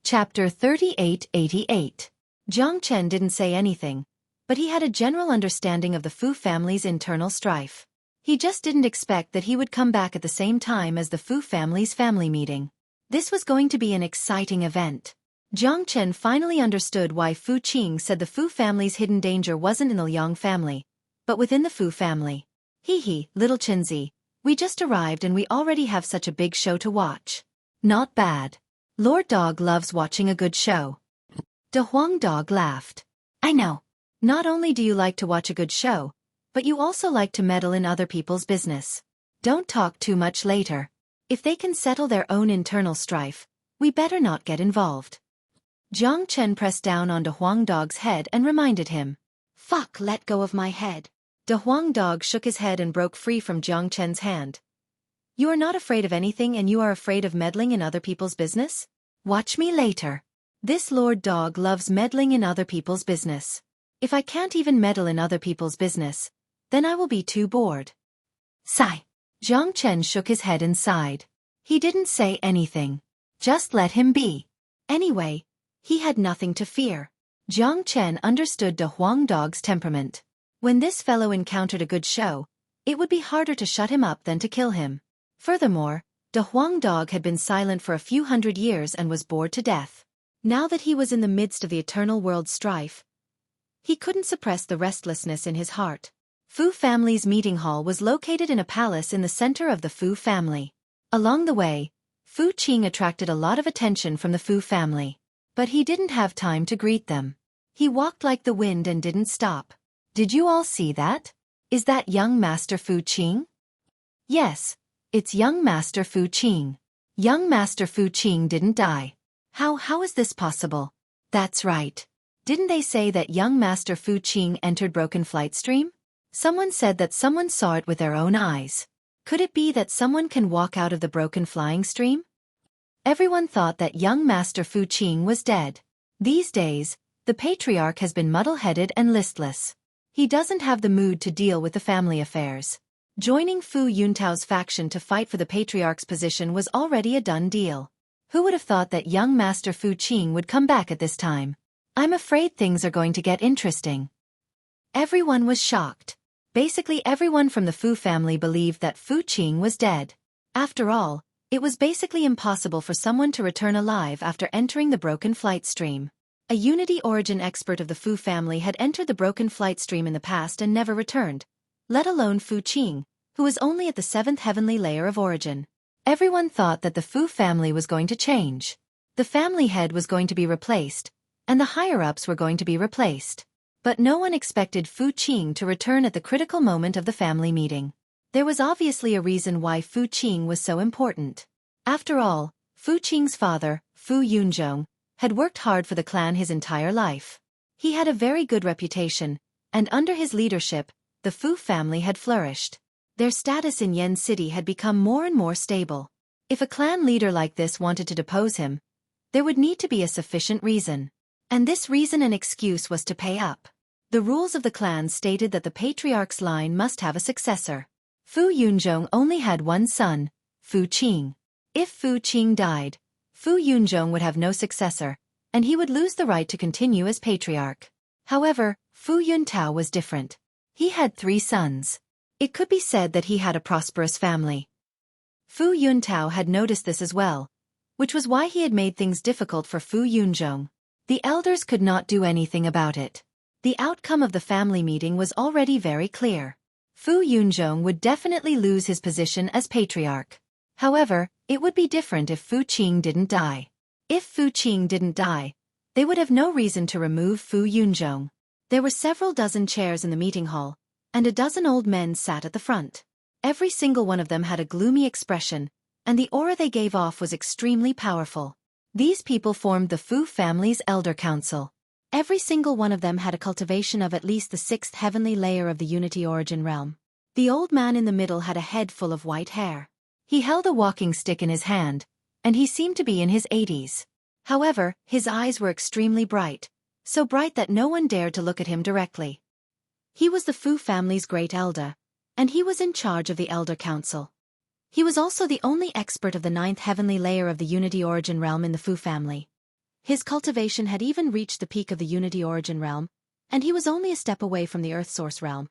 Chapter 3888. Jiang Chen didn't say anything, but he had a general understanding of the Fu family's internal strife. He just didn't expect that he would come back at the same time as the Fu family's family meeting. This was going to be an exciting event. Jiang Chen finally understood why Fu Qing said the Fu family's hidden danger wasn't in the Liang family, but within the Fu family. Hee, little Chinzi, we just arrived and we already have such a big show to watch. Not bad. Lord Dog loves watching a good show. De Huang Dog laughed. I know. Not only do you like to watch a good show, but you also like to meddle in other people's business. Don't talk too much later. If they can settle their own internal strife, we better not get involved. Jiang Chen pressed down on De Huang Dog's head and reminded him. Fuck, let go of my head. De Huang Dog shook his head and broke free from Jiang Chen's hand. You are not afraid of anything and you are afraid of meddling in other people's business? Watch me later. This Lord Dog loves meddling in other people's business. If I can't even meddle in other people's business, then I will be too bored. Sigh. Jiang Chen shook his head and sighed. He didn't say anything. Just let him be. Anyway, he had nothing to fear. Jiang Chen understood De Huang Dog's temperament. When this fellow encountered a good show, it would be harder to shut him up than to kill him. Furthermore, De Huang Dog had been silent for a few hundred years and was bored to death. Now that he was in the midst of the eternal world strife, he couldn't suppress the restlessness in his heart. Fu family's meeting hall was located in a palace in the center of the Fu family. Along the way, Fu Qing attracted a lot of attention from the Fu family. But he didn't have time to greet them. He walked like the wind and didn't stop. Did you all see that? Is that young Master Fu Qing? Yes, it's young Master Fu Qing. Young Master Fu Qing didn't die. How is this possible? That's right. Didn't they say that young Master Fu Qing entered Broken Flight Stream? Someone said that someone saw it with their own eyes. Could it be that someone can walk out of the broken flying stream? Everyone thought that young Master Fu Qing was dead. These days, the patriarch has been muddle-headed and listless. He doesn't have the mood to deal with the family affairs. Joining Fu Yuntao's faction to fight for the patriarch's position was already a done deal. Who would have thought that young Master Fu Qing would come back at this time? I'm afraid things are going to get interesting. Everyone was shocked. Basically everyone from the Fu family believed that Fu Qing was dead. After all, it was basically impossible for someone to return alive after entering the broken flight stream. A Unity origin expert of the Fu family had entered the broken flight stream in the past and never returned, let alone Fu Qing, who was only at the 7th heavenly layer of origin. Everyone thought that the Fu family was going to change. The family head was going to be replaced, and the higher-ups were going to be replaced. But no one expected Fu Qing to return at the critical moment of the family meeting. There was obviously a reason why Fu Qing was so important. After all, Fu Qing's father, Fu Yunzhong, had worked hard for the clan his entire life. He had a very good reputation, and under his leadership, the Fu family had flourished. Their status in Yen City had become more and more stable. If a clan leader like this wanted to depose him, there would need to be a sufficient reason. And this reason and excuse was to pay up. The rules of the clan stated that the patriarch's line must have a successor. Fu Yunzhong only had one son, Fu Qing. If Fu Qing died, Fu Yunzhong would have no successor, and he would lose the right to continue as patriarch. However, Fu Yuntao was different. He had 3 sons. It could be said that he had a prosperous family. Fu Yuntao had noticed this as well, which was why he had made things difficult for Fu Yunzhong. The elders could not do anything about it. The outcome of the family meeting was already very clear. Fu Yunzhong would definitely lose his position as patriarch. However, it would be different if Fu Qing didn't die. If Fu Qing didn't die, they would have no reason to remove Fu Yunzhong. There were several dozen chairs in the meeting hall, and a dozen old men sat at the front. Every single one of them had a gloomy expression, and the aura they gave off was extremely powerful. These people formed the Fu family's elder council. Every single one of them had a cultivation of at least the 6th heavenly layer of the Unity Origin realm. The old man in the middle had a head full of white hair. He held a walking stick in his hand, and he seemed to be in his 80s. However, his eyes were extremely bright, so bright that no one dared to look at him directly. He was the Fu family's great elder, and he was in charge of the Elder Council. He was also the only expert of the 9th heavenly layer of the Unity Origin realm in the Fu family. His cultivation had even reached the peak of the Unity Origin realm, and he was only a step away from the Earth Source realm.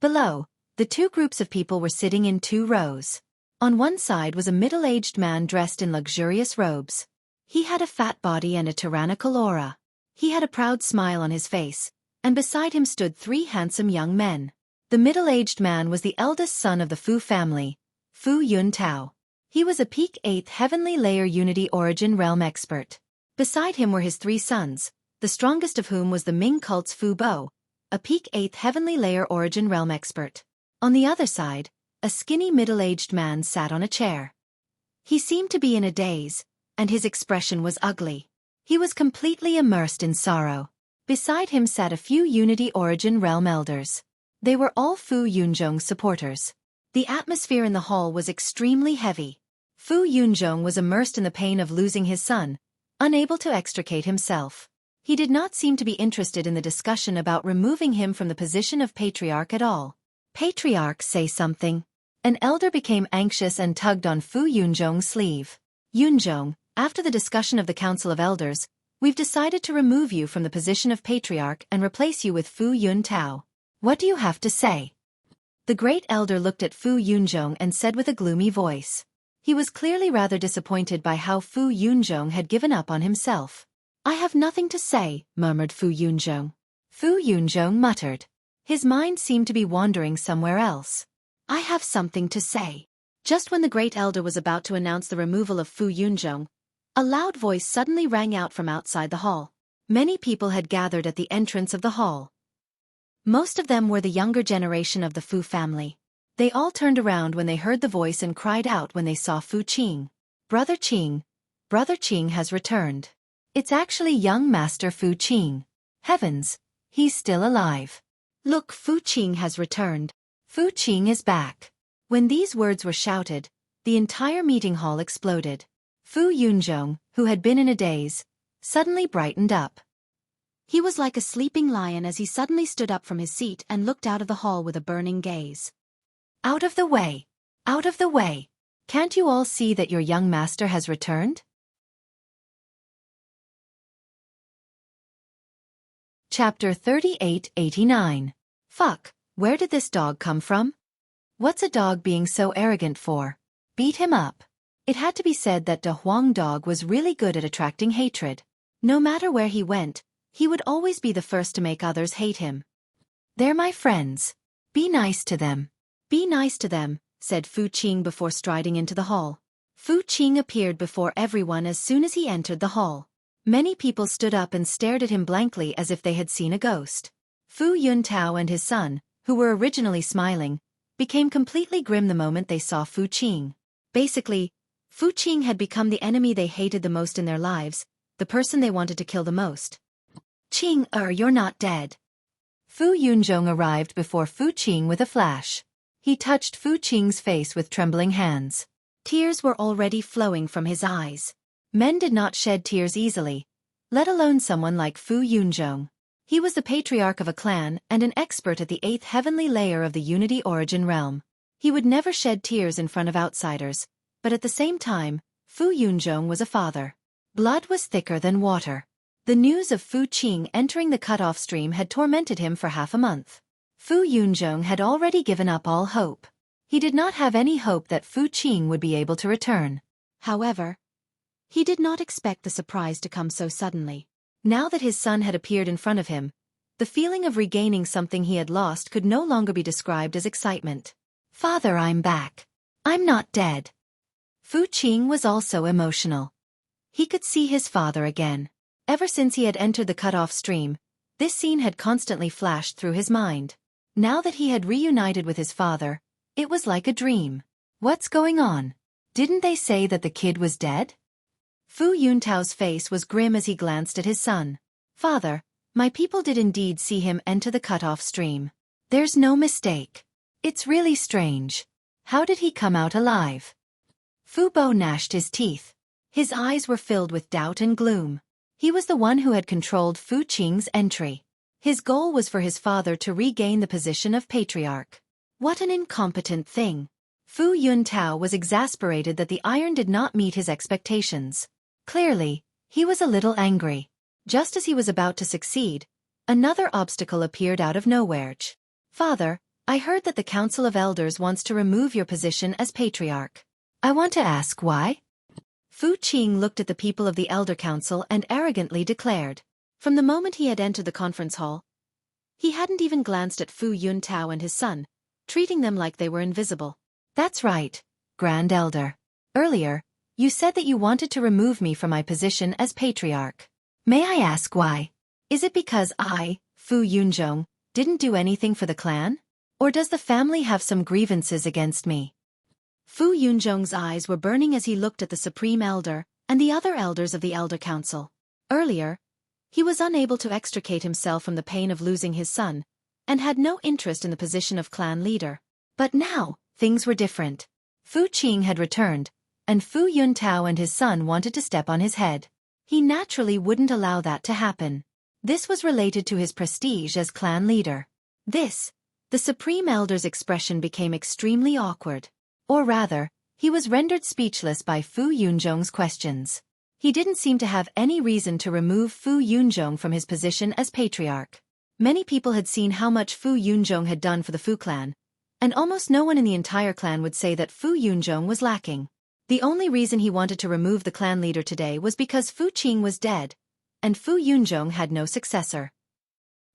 Below, the 2 groups of people were sitting in 2 rows. On one side was a middle-aged man dressed in luxurious robes. He had a fat body and a tyrannical aura. He had a proud smile on his face, and beside him stood 3 handsome young men. The middle-aged man was the eldest son of the Fu family, Fu Yuntao. He was a peak 8th heavenly layer Unity Origin realm expert. Beside him were his 3 sons, the strongest of whom was the Ming cult's Fu Bo, a peak 8th heavenly layer Origin realm expert. On the other side, a skinny middle-aged man sat on a chair. He seemed to be in a daze, and his expression was ugly. He was completely immersed in sorrow. Beside him sat a few Unity Origin realm elders. They were all Fu Yunzhong's supporters. The atmosphere in the hall was extremely heavy. Fu Yunzhong was immersed in the pain of losing his son, unable to extricate himself. He did not seem to be interested in the discussion about removing him from the position of patriarch at all. Patriarch, say something. An elder became anxious and tugged on Fu Yunzhong's sleeve. Yunzhong, after the discussion of the Council of Elders, we've decided to remove you from the position of patriarch and replace you with Fu Yuntao. What do you have to say? The great elder looked at Fu Yunzhong and said with a gloomy voice. He was clearly rather disappointed by how Fu Yunzhong had given up on himself. I have nothing to say, murmured Fu Yunzhong. Fu Yunzhong muttered. His mind seemed to be wandering somewhere else. I have something to say. Just when the great elder was about to announce the removal of Fu Yunzhong, a loud voice suddenly rang out from outside the hall. Many people had gathered at the entrance of the hall. Most of them were the younger generation of the Fu family. They all turned around when they heard the voice and cried out when they saw Fu Qing. Brother Qing has returned. It's actually young Master Fu Qing. Heavens, he's still alive. Look, Fu Qing has returned. Fu Qing is back. When these words were shouted, the entire meeting hall exploded. Fu Yunzhong, who had been in a daze, suddenly brightened up. He was like a sleeping lion as he suddenly stood up from his seat and looked out of the hall with a burning gaze. Out of the way! Out of the way! Can't you all see that your young master has returned? Chapter 3889. Fuck, where did this dog come from? What's a dog being so arrogant for? Beat him up. It had to be said that De Huang dog was really good at attracting hatred. No matter where he went, he would always be the first to make others hate him. They're my friends. Be nice to them. Be nice to them, said Fu Qing before striding into the hall. Fu Qing appeared before everyone as soon as he entered the hall. Many people stood up and stared at him blankly as if they had seen a ghost. Fu Yuntao and his son, who were originally smiling, became completely grim the moment they saw Fu Qing. Basically, Fu Qing had become the enemy they hated the most in their lives, the person they wanted to kill the most. Qing, you're not dead. Fu Yunzhong arrived before Fu Qing with a flash. He touched Fu Qing's face with trembling hands. Tears were already flowing from his eyes. Men did not shed tears easily, let alone someone like Fu Yunzhong. He was the patriarch of a clan and an expert at the 8th heavenly layer of the Unity Origin realm. He would never shed tears in front of outsiders, but at the same time, Fu Yunzhong was a father. Blood was thicker than water. The news of Fu Qing entering the cut-off stream had tormented him for half a month. Fu Yunzhong had already given up all hope. He did not have any hope that Fu Qing would be able to return. However, he did not expect the surprise to come so suddenly. Now that his son had appeared in front of him, the feeling of regaining something he had lost could no longer be described as excitement. "Father, I'm back. I'm not dead." Fu Qing was also emotional. He could see his father again. Ever since he had entered the cut-off stream, this scene had constantly flashed through his mind. Now that he had reunited with his father, it was like a dream. What's going on? Didn't they say that the kid was dead? Fu Yuntao's face was grim as he glanced at his son. "Father, my people did indeed see him enter the cut-off stream. There's no mistake. It's really strange. How did he come out alive?" Fu Bo gnashed his teeth. His eyes were filled with doubt and gloom. He was the one who had controlled Fu Qing's entry. His goal was for his father to regain the position of patriarch. What an incompetent thing. Fu Yuntao was exasperated that the iron did not meet his expectations. Clearly, he was a little angry. Just as he was about to succeed, another obstacle appeared out of nowhere. "Father, I heard that the Council of Elders wants to remove your position as patriarch. I want to ask why?" Fu Qing looked at the people of the Elder Council and arrogantly declared. From the moment he had entered the conference hall, he hadn't even glanced at Fu Yuntao and his son, treating them like they were invisible. "That's right, Grand Elder. Earlier, you said that you wanted to remove me from my position as patriarch. May I ask why? Is it because I, Fu Yunzhong, didn't do anything for the clan? Or does the family have some grievances against me?" Fu Yunzhong's eyes were burning as he looked at the Supreme Elder and the other elders of the Elder Council. Earlier, he was unable to extricate himself from the pain of losing his son, and had no interest in the position of clan leader. But now, things were different. Fu Qing had returned, and Fu Yuntao and his son wanted to step on his head. He naturally wouldn't allow that to happen. This was related to his prestige as clan leader. The Supreme Elder's expression became extremely awkward. Or rather, he was rendered speechless by Fu Yunzhong's questions. He didn't seem to have any reason to remove Fu Yunzhong from his position as patriarch. Many people had seen how much Fu Yunzhong had done for the Fu clan, and almost no one in the entire clan would say that Fu Yunzhong was lacking. The only reason he wanted to remove the clan leader today was because Fu Qing was dead, and Fu Yunzhong had no successor.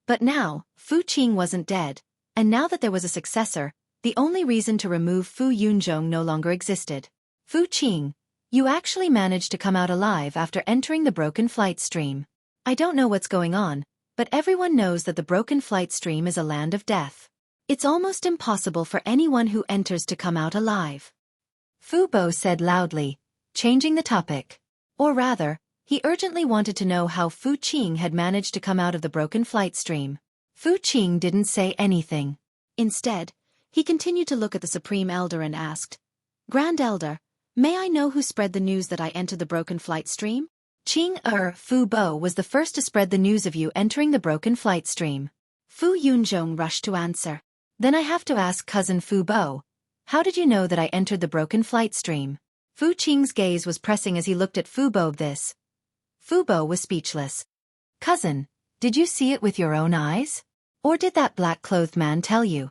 But now, Fu Qing wasn't dead, and now that there was a successor, the only reason to remove Fu Yunzhong no longer existed. "Fu Qing, you actually managed to come out alive after entering the broken flight stream. I don't know what's going on, but everyone knows that the broken flight stream is a land of death. It's almost impossible for anyone who enters to come out alive." Fu Bo said loudly, changing the topic. Or rather, he urgently wanted to know how Fu Qing had managed to come out of the broken flight stream. Fu Qing didn't say anything. Instead, he continued to look at the Supreme Elder and asked, "Grand Elder, may I know who spread the news that I entered the broken flight stream?" Fu Bo was the first to spread the news of you entering the broken flight stream." Fu Yunzhong rushed to answer. "Then I have to ask Cousin Fu Bo, how did you know that I entered the broken flight stream?" Fu Qing's gaze was pressing as he looked at Fu Bo. Fu Bo was speechless. "Cousin, did you see it with your own eyes? Or did that black-clothed man tell you?"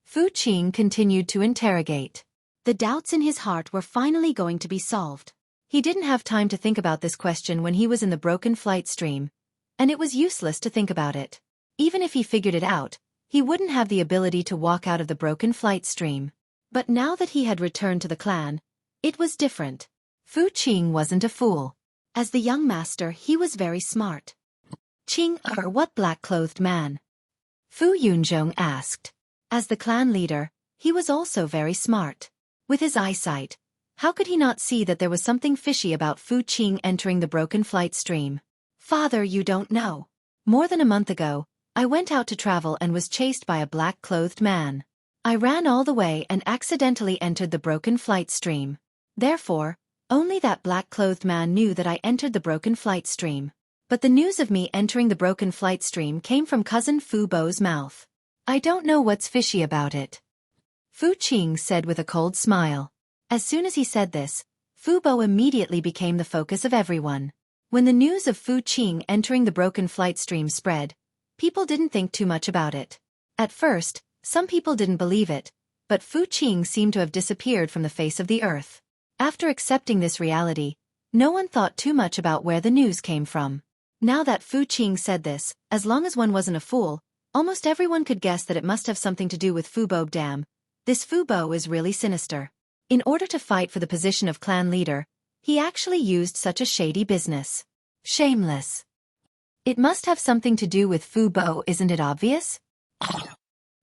Fu Qing continued to interrogate. The doubts in his heart were finally going to be solved. He didn't have time to think about this question when he was in the broken flight stream, and it was useless to think about it. Even if he figured it out, he wouldn't have the ability to walk out of the broken flight stream. But now that he had returned to the clan, it was different. Fu Qing wasn't a fool. As the young master, he was very smart. What black-clothed man? Fu Yunzhong asked. As the clan leader, he was also very smart. With his eyesight, how could he not see that there was something fishy about Fu Qing entering the broken flight stream? Father, you don't know. More than a month ago, I went out to travel and was chased by a black-clothed man. I ran all the way and accidentally entered the broken flight stream. Therefore, only that black-clothed man knew that I entered the broken flight stream. But the news of me entering the broken flight stream came from cousin Fu Bo's mouth. I don't know what's fishy about it. Fu Qing said with a cold smile. As soon as he said this, Fu Bo immediately became the focus of everyone. When the news of Fu Qing entering the broken flight stream spread, people didn't think too much about it. At first, some people didn't believe it, but Fu Qing seemed to have disappeared from the face of the earth. After accepting this reality, no one thought too much about where the news came from. Now that Fu Qing said this, as long as one wasn't a fool, almost everyone could guess that it must have something to do with Fu Bo. Damn, this Fu Bo is really sinister. In order to fight for the position of clan leader, he actually used such a shady business. Shameless. It must have something to do with Fu Bo, isn't it obvious?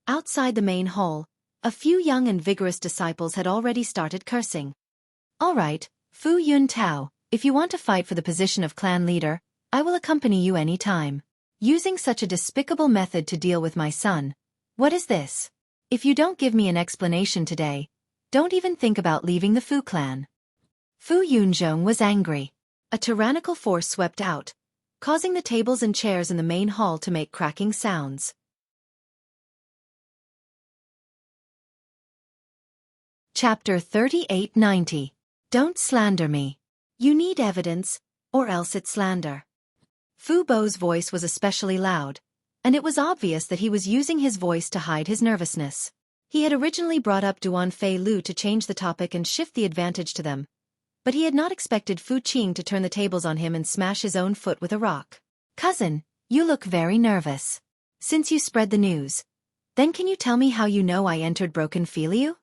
Outside the main hall, a few young and vigorous disciples had already started cursing. All right, Fu Yun Tao, if you want to fight for the position of clan leader, I will accompany you any time. Using such a despicable method to deal with my son. What is this? If you don't give me an explanation today, don't even think about leaving the Fu clan. Fu Yunzhong was angry. A tyrannical force swept out, causing the tables and chairs in the main hall to make cracking sounds. Chapter 3890. Don't slander me. You need evidence, or else it's slander. Fu Bo's voice was especially loud, and it was obvious that he was using his voice to hide his nervousness. He had originally brought up Duan Fei Lu to change the topic and shift the advantage to them, but he had not expected Fu Qing to turn the tables on him and smash his own foot with a rock. Cousin, you look very nervous. Since you spread the news, then can you tell me how you know I entered Broken Filiu?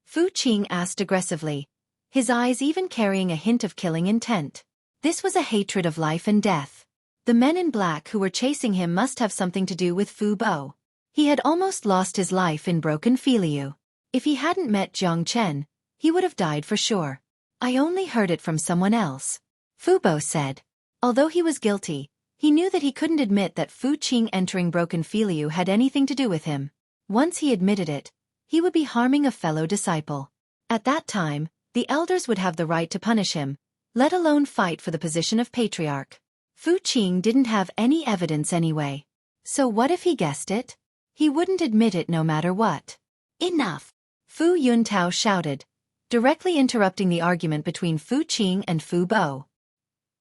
Fu Qing asked aggressively, his eyes even carrying a hint of killing intent. This was a hatred of life and death. The men in black who were chasing him must have something to do with Fu Bo. He had almost lost his life in Broken Filiu. If he hadn't met Jiang Chen, he would have died for sure. I only heard it from someone else. Fu Bo said. Although he was guilty, he knew that he couldn't admit that Fu Qing entering Broken Filiu had anything to do with him. Once he admitted it, he would be harming a fellow disciple. At that time, the elders would have the right to punish him, let alone fight for the position of patriarch. Fu Qing didn't have any evidence anyway. So what if he guessed it? He wouldn't admit it no matter what. Enough! Fu Yuntao shouted, directly interrupting the argument between Fu Qing and Fu Bo.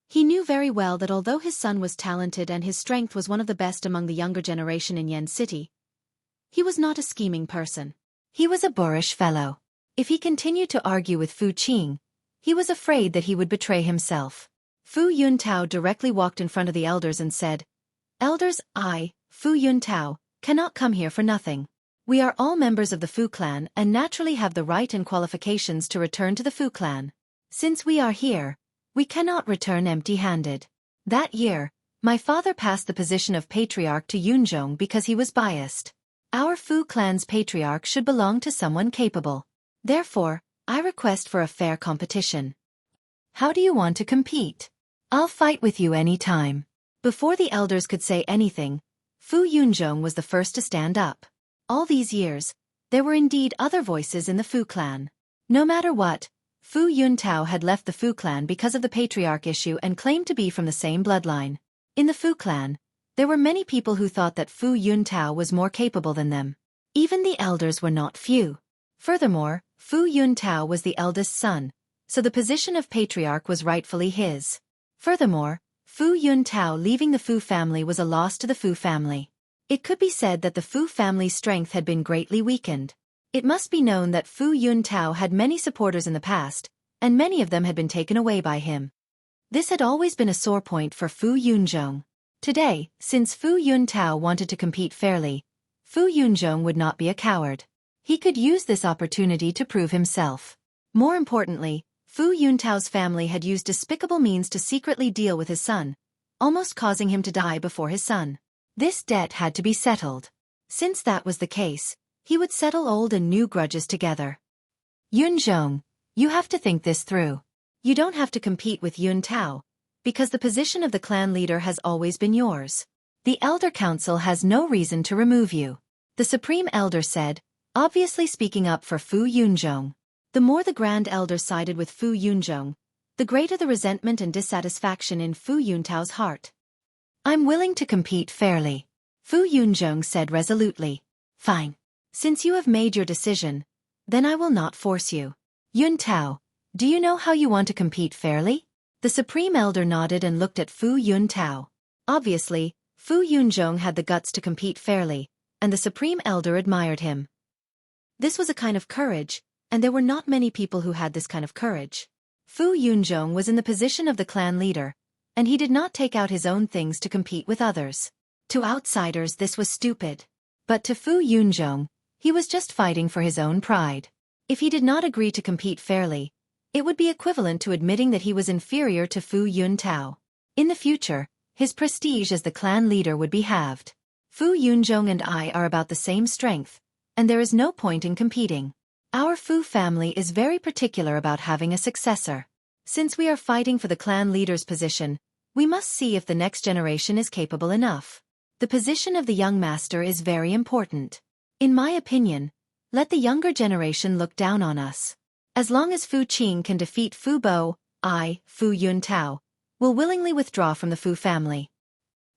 He knew very well that although his son was talented and his strength was one of the best among the younger generation in Yen City, he was not a scheming person. He was a boorish fellow. If he continued to argue with Fu Qing, he was afraid that he would betray himself. Fu Yuntao directly walked in front of the elders and said, Elders, I, Fu Yuntao, cannot come here for nothing. We are all members of the Fu clan and naturally have the right and qualifications to return to the Fu clan. Since we are here, we cannot return empty-handed. That year, my father passed the position of patriarch to Yunzhong because he was biased. Our Fu clan's patriarch should belong to someone capable. Therefore, I request for a fair competition. How do you want to compete? I'll fight with you any time. Before the elders could say anything, Fu Yunzhong was the first to stand up. All these years, there were indeed other voices in the Fu clan. No matter what, Fu Yuntao had left the Fu clan because of the patriarch issue and claimed to be from the same bloodline. In the Fu clan, there were many people who thought that Fu Yuntao was more capable than them. Even the elders were not few. Furthermore, Fu Yuntao was the eldest son, so the position of patriarch was rightfully his. Furthermore, Fu Yuntao leaving the Fu family was a loss to the Fu family. It could be said that the Fu family's strength had been greatly weakened. It must be known that Fu Yuntao had many supporters in the past, and many of them had been taken away by him. This had always been a sore point for Fu Yunzhong. Today, since Fu Yuntao wanted to compete fairly, Fu Yunzhong would not be a coward. He could use this opportunity to prove himself. More importantly, Fu Yuntao's family had used despicable means to secretly deal with his son, almost causing him to die before his son. This debt had to be settled. Since that was the case, he would settle old and new grudges together. Yunzhong, you have to think this through. You don't have to compete with Yun Tao, because the position of the clan leader has always been yours. The Elder Council has no reason to remove you. The Supreme Elder said, obviously speaking up for Fu Yunzhong. The more the Grand Elder sided with Fu Yunzhong, the greater the resentment and dissatisfaction in Fu Yuntao's heart. I'm willing to compete fairly, Fu Yunzhong said resolutely. Fine. Since you have made your decision, then I will not force you. Yun Tao, do you know how you want to compete fairly? The Supreme Elder nodded and looked at Fu Yun Tao. Obviously, Fu Yunzhong had the guts to compete fairly, and the Supreme Elder admired him. This was a kind of courage, and there were not many people who had this kind of courage. Fu Yunzhong was in the position of the clan leader, and he did not take out his own things to compete with others. To outsiders this was stupid. But to Fu Yunzhong, he was just fighting for his own pride. If he did not agree to compete fairly, it would be equivalent to admitting that he was inferior to Fu Yun Tao. In the future, his prestige as the clan leader would be halved. Fu Yunzhong and I are about the same strength, and there is no point in competing. Our Fu family is very particular about having a successor. Since we are fighting for the clan leader's position, we must see if the next generation is capable enough. The position of the young master is very important. In my opinion, let the younger generation look down on us. As long as Fu Qing can defeat Fu Bo, I, Fu Yun Tao, will willingly withdraw from the Fu family.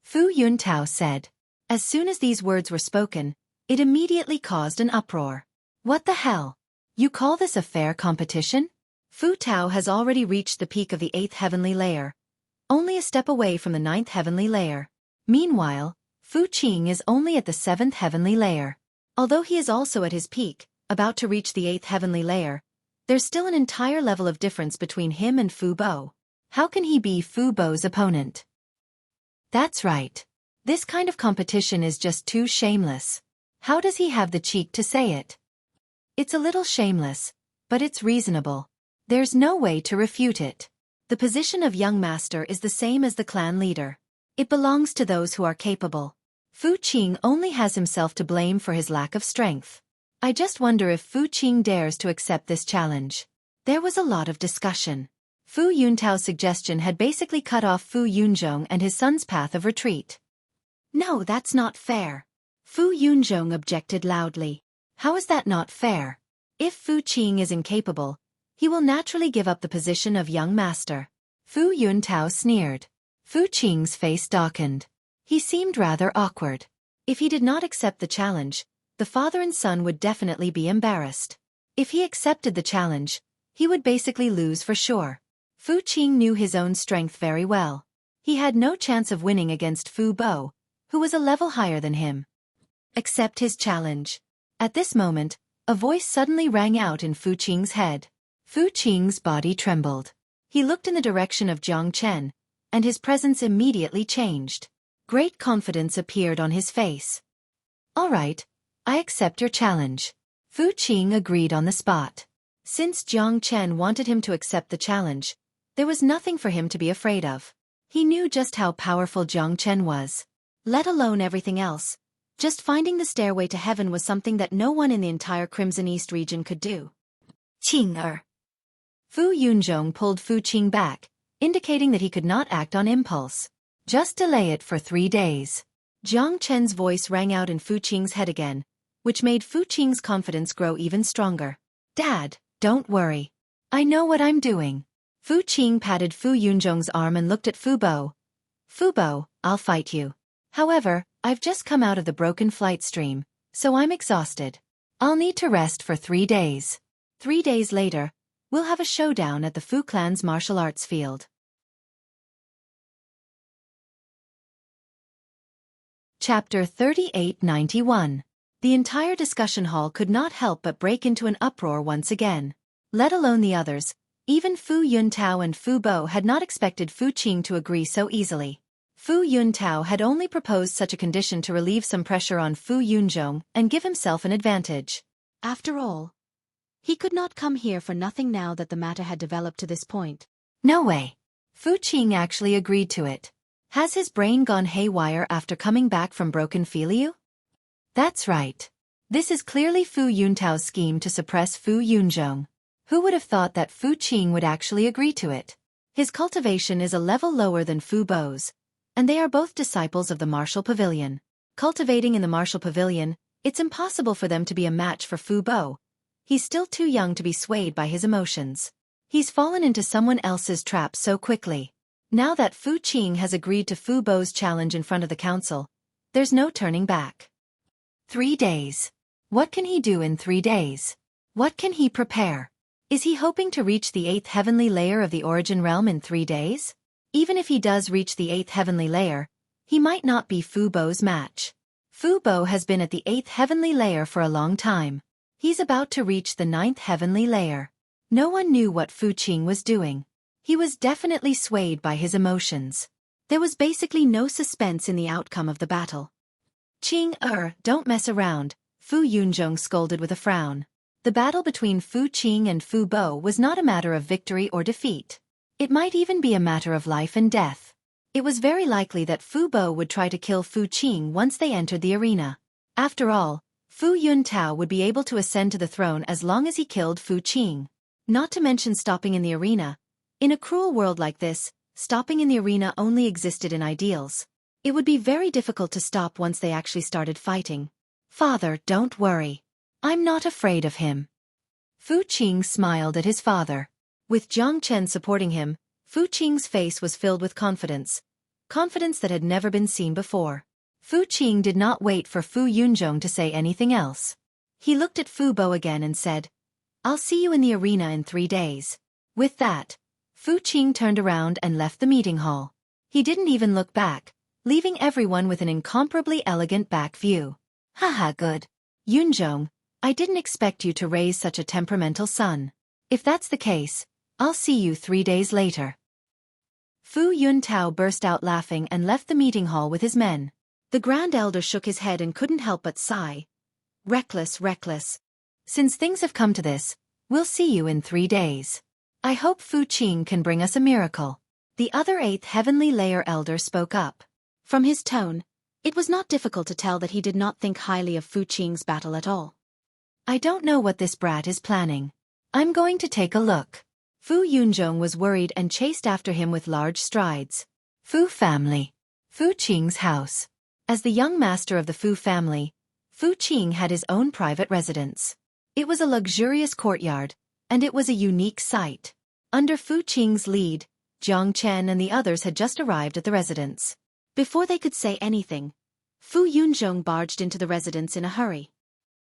Fu Yun Tao said. As soon as these words were spoken, it immediately caused an uproar. What the hell? You call this a fair competition? Fu Tao has already reached the peak of the 8th heavenly layer, only a step away from the 9th heavenly layer. Meanwhile, Fu Qing is only at the 7th heavenly layer. Although he is also at his peak, about to reach the 8th heavenly layer, there's still an entire level of difference between him and Fu Bo. How can he be Fu Bo's opponent? That's right. This kind of competition is just too shameless. How does he have the cheek to say it? It's a little shameless, but it's reasonable. There's no way to refute it. The position of young master is the same as the clan leader. It belongs to those who are capable. Fu Qing only has himself to blame for his lack of strength. I just wonder if Fu Qing dares to accept this challenge. There was a lot of discussion. Fu Yuntao's suggestion had basically cut off Fu Yunzhong and his son's path of retreat. No, that's not fair. Fu Yunzhong objected loudly. How is that not fair? If Fu Qing is incapable, he will naturally give up the position of young master. Fu Yuntao sneered. Fu Qing's face darkened. He seemed rather awkward. If he did not accept the challenge, the father and son would definitely be embarrassed. If he accepted the challenge, he would basically lose for sure. Fu Qing knew his own strength very well. He had no chance of winning against Fu Bo, who was a level higher than him. Accept his challenge. At this moment, a voice suddenly rang out in Fu Qing's head. Fu Qing's body trembled. He looked in the direction of Jiang Chen, and his presence immediately changed. Great confidence appeared on his face. All right, I accept your challenge. Fu Qing agreed on the spot. Since Jiang Chen wanted him to accept the challenge, there was nothing for him to be afraid of. He knew just how powerful Jiang Chen was. Let alone everything else. Just finding the stairway to heaven was something that no one in the entire Crimson East region could do. Qing-er. Fu Yunzhong pulled Fu Qing back, indicating that he could not act on impulse. Just delay it for 3 days. Jiang Chen's voice rang out in Fu Qing's head again, which made Fu Qing's confidence grow even stronger. Dad, don't worry. I know what I'm doing. Fu Qing patted Fu Yunzhong's arm and looked at Fu Bo. Fu Bo, I'll fight you. However, I've just come out of the broken flight stream, so I'm exhausted. I'll need to rest for 3 days. 3 days later, we'll have a showdown at the Fu clan's martial arts field. Chapter 3891. The entire discussion hall could not help but break into an uproar once again. Let alone the others, even Fu Yuntao and Fu Bo had not expected Fu Qing to agree so easily. Fu Yuntao had only proposed such a condition to relieve some pressure on Fu Yunzhong and give himself an advantage. After all, he could not come here for nothing now that the matter had developed to this point. No way. Fu Qing actually agreed to it. Has his brain gone haywire after coming back from Broken Filiu? That's right. This is clearly Fu Yuntao's scheme to suppress Fu Yunzhong. Who would have thought that Fu Qing would actually agree to it? His cultivation is a level lower than Fu Bo's, and they are both disciples of the Martial Pavilion. Cultivating in the Martial Pavilion, it's impossible for them to be a match for Fu Bo. He's still too young to be swayed by his emotions. He's fallen into someone else's trap so quickly. Now that Fu Qing has agreed to Fu Bo's challenge in front of the council, there's no turning back. 3 days. What can he do in 3 days? What can he prepare? Is he hoping to reach the 8th heavenly layer of the Origin Realm in 3 days? Even if he does reach the 8th heavenly layer, he might not be Fu Bo's match. Fu Bo has been at the 8th heavenly layer for a long time. He's about to reach the 9th heavenly layer. No one knew what Fu Qing was doing. He was definitely swayed by his emotions. There was basically no suspense in the outcome of the battle. Qing, don't mess around, Fu Yunzhong scolded with a frown. The battle between Fu Qing and Fu Bo was not a matter of victory or defeat. It might even be a matter of life and death. It was very likely that Fu Bo would try to kill Fu Qing once they entered the arena. After all, Fu Yuntao would be able to ascend to the throne as long as he killed Fu Qing. Not to mention stopping in the arena. In a cruel world like this, stopping in the arena only existed in ideals. It would be very difficult to stop once they actually started fighting. Father, don't worry. I'm not afraid of him. Fu Qing smiled at his father. With Jiang Chen supporting him, Fu Qing's face was filled with confidence. Confidence that had never been seen before. Fu Qing did not wait for Fu Yunzhong to say anything else. He looked at Fu Bo again and said, I'll see you in the arena in 3 days. With that, Fu Qing turned around and left the meeting hall. He didn't even look back, leaving everyone with an incomparably elegant back view. Haha, good. Yunzhong, I didn't expect you to raise such a temperamental son. If that's the case, I'll see you 3 days later. Fu Yuntao burst out laughing and left the meeting hall with his men. The Grand Elder shook his head and couldn't help but sigh. Reckless, reckless. Since things have come to this, we'll see you in 3 days. I hope Fu Qing can bring us a miracle. The other 8th heavenly layer elder spoke up. From his tone, it was not difficult to tell that he did not think highly of Fu Qing's battle at all. I don't know what this brat is planning. I'm going to take a look. Fu Yunzhong was worried and chased after him with large strides. Fu family. Fu Qing's house. As the young master of the Fu family, Fu Qing had his own private residence. It was a luxurious courtyard, and it was a unique sight. Under Fu Qing's lead, Jiang Chen and the others had just arrived at the residence. Before they could say anything, Fu Yunzhong barged into the residence in a hurry.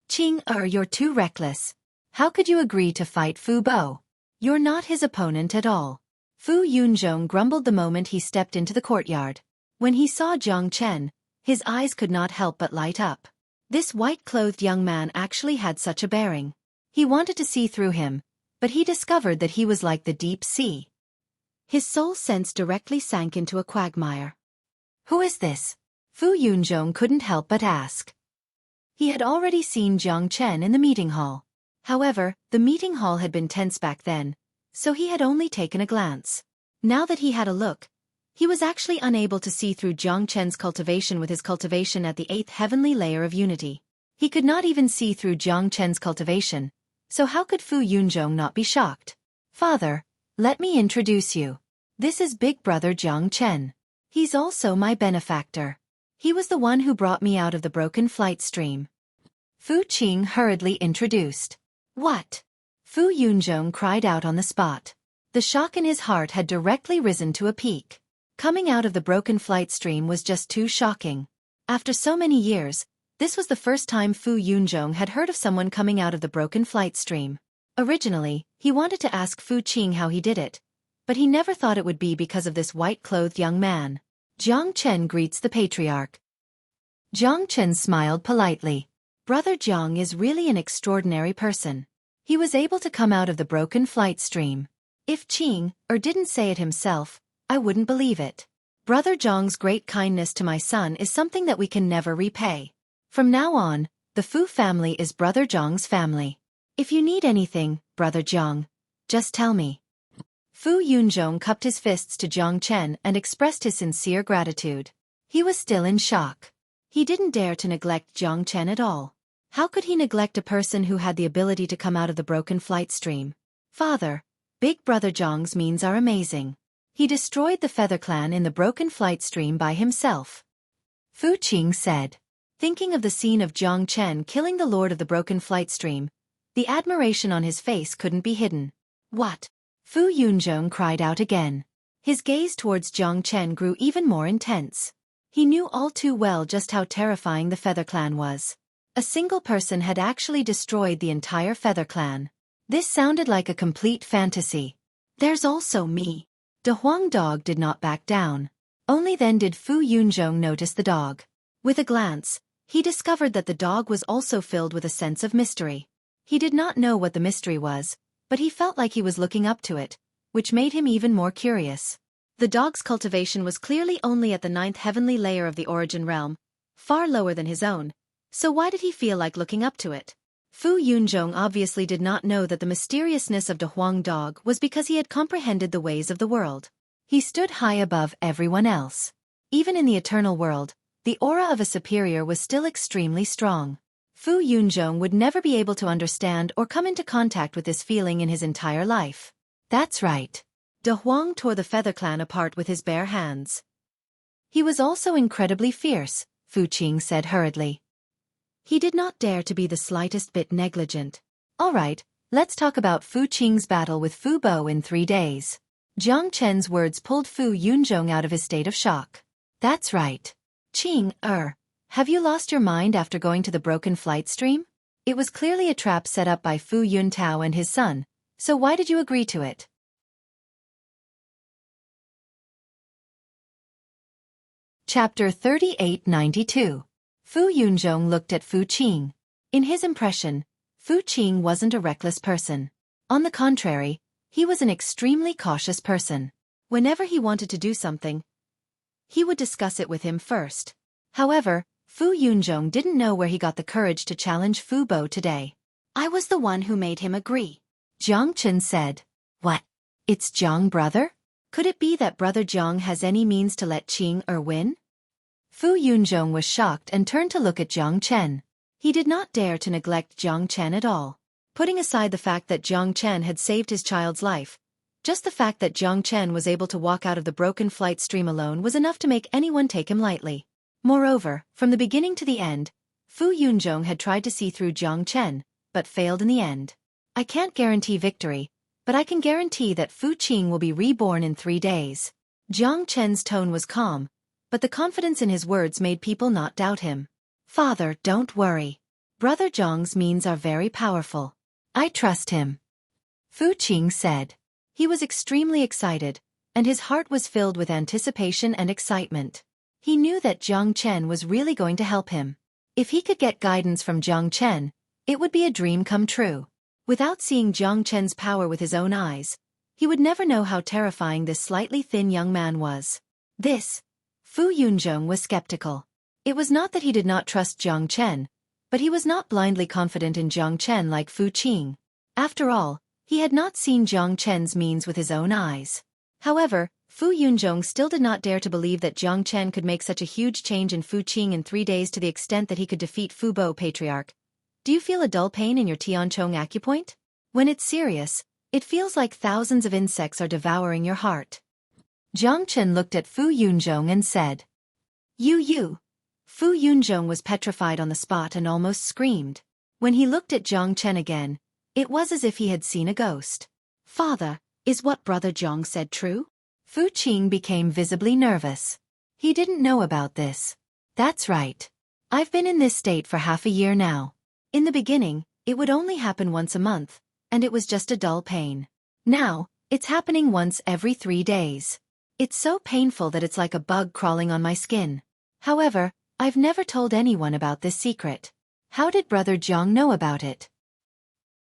Qing, you're too reckless. How could you agree to fight Fu Bo? You're not his opponent at all. Fu Yunzhong grumbled the moment he stepped into the courtyard. When he saw Jiang Chen, his eyes could not help but light up. This white-clothed young man actually had such a bearing. He wanted to see through him, but he discovered that he was like the deep sea. His soul sense directly sank into a quagmire. Who is this? Fu Yunzhong couldn't help but ask. He had already seen Jiang Chen in the meeting hall. However, the meeting hall had been tense back then, so he had only taken a glance. Now that he had a look, he was actually unable to see through Jiang Chen's cultivation with his cultivation at the 8th heavenly layer of unity. He could not even see through Jiang Chen's cultivation, so how could Fu Yunzhong not be shocked? Father, let me introduce you. This is big brother Jiang Chen. He's also my benefactor. He was the one who brought me out of the broken flight stream. Fu Qing hurriedly introduced. What? Fu Yunzhong cried out on the spot. The shock in his heart had directly risen to a peak. Coming out of the broken flight stream was just too shocking. After so many years, this was the first time Fu Yunzhong had heard of someone coming out of the broken flight stream. Originally, he wanted to ask Fu Qing how he did it, but he never thought it would be because of this white-clothed young man. Jiang Chen greets the patriarch. Jiang Chen smiled politely. Brother Jiang is really an extraordinary person. He was able to come out of the broken flight stream. If Qing didn't say it himself, I wouldn't believe it. Brother Jiang's great kindness to my son is something that we can never repay. From now on, The Fu family is Brother Zhang's family. If you need anything, Brother Zhang, just tell me. Fu Yunzhong cupped his fists to Zhang Chen and expressed his sincere gratitude. He was still in shock. He didn't dare to neglect Zhang Chen at all. How could he neglect a person who had the ability to come out of the broken flight stream? Father, Big Brother Zhang's means are amazing. He destroyed the Feather Clan in the broken flight stream by himself. Fu Qing said. Thinking of the scene of Zhang Chen killing the Lord of the Broken Flight Stream, the admiration on his face couldn't be hidden. What? Fu Yunzhong cried out again. His gaze towards Zhang Chen grew even more intense. He knew all too well just how terrifying the Feather Clan was. A single person had actually destroyed the entire Feather Clan. This sounded like a complete fantasy. There's also me. De Huang dog did not back down. Only then did Fu Yunzhong notice the dog. With a glance, he discovered that the dog was also filled with a sense of mystery. He did not know what the mystery was, but he felt like he was looking up to it, which made him even more curious. The dog's cultivation was clearly only at the 9th heavenly layer of the origin realm, far lower than his own, so why did he feel like looking up to it? Fu Yunzhong obviously did not know that the mysteriousness of De Huang dog was because he had comprehended the ways of the world. He stood high above everyone else. Even in the eternal world, the aura of a superior was still extremely strong. Fu Yunzhong would never be able to understand or come into contact with this feeling in his entire life. That's right. De Huang tore the Feather Clan apart with his bare hands. He was also incredibly fierce, Fu Qing said hurriedly. He did not dare to be the slightest bit negligent. All right, let's talk about Fu Qing's battle with Fu Bo in 3 days. Zhang Chen's words pulled Fu Yunzhong out of his state of shock. That's right. Qing, have you lost your mind after going to the broken flight stream? It was clearly a trap set up by Fu Yuntao and his son, so why did you agree to it? Chapter 3892. Fu Yunzhong looked at Fu Qing. In his impression, Fu Qing wasn't a reckless person. On the contrary, he was an extremely cautious person. Whenever he wanted to do something, he would discuss it with him first. However, Fu Yunzhong didn't know where he got the courage to challenge Fu Bo today. I was the one who made him agree. Zhang Chen said. What? It's Zhang brother? Could it be that Brother Zhang has any means to let Qing win? Fu Yunzhong was shocked and turned to look at Zhang Chen. He did not dare to neglect Zhang Chen at all. Putting aside the fact that Zhang Chen had saved his child's life, just the fact that Zhang Chen was able to walk out of the broken flight stream alone was enough to make anyone take him lightly. Moreover, from the beginning to the end, Fu Yunzhong had tried to see through Zhang Chen, but failed in the end. I can't guarantee victory, but I can guarantee that Fu Qing will be reborn in 3 days. Zhang Chen's tone was calm, but the confidence in his words made people not doubt him. Father, don't worry. Brother Zhang's means are very powerful. I trust him. Fu Qing said. He was extremely excited, and his heart was filled with anticipation and excitement. He knew that Zhang Chen was really going to help him. If he could get guidance from Zhang Chen, it would be a dream come true. Without seeing Zhang Chen's power with his own eyes, he would never know how terrifying this slightly thin young man was. Fu Yunzhong was skeptical. It was not that he did not trust Zhang Chen, but he was not blindly confident in Zhang Chen like Fu Qing. After all, he had not seen Zhang Chen's means with his own eyes. However, Fu Yunzhong still did not dare to believe that Zhang Chen could make such a huge change in Fu Qing in 3 days to the extent that he could defeat Fu Bo Patriarch. Do you feel a dull pain in your Tianchong acupoint? When it's serious, it feels like thousands of insects are devouring your heart. Zhang Chen looked at Fu Yunzhong and said. You. Fu Yunzhong was petrified on the spot and almost screamed. When he looked at Zhang Chen again, it was as if he had seen a ghost. Father, is what Brother Zhang said true? Fu Qing became visibly nervous. He didn't know about this. That's right. I've been in this state for half a year now. In the beginning, it would only happen once a month, and it was just a dull pain. Now, it's happening once every 3 days. It's so painful that it's like a bug crawling on my skin. However, I've never told anyone about this secret. How did Brother Zhang know about it?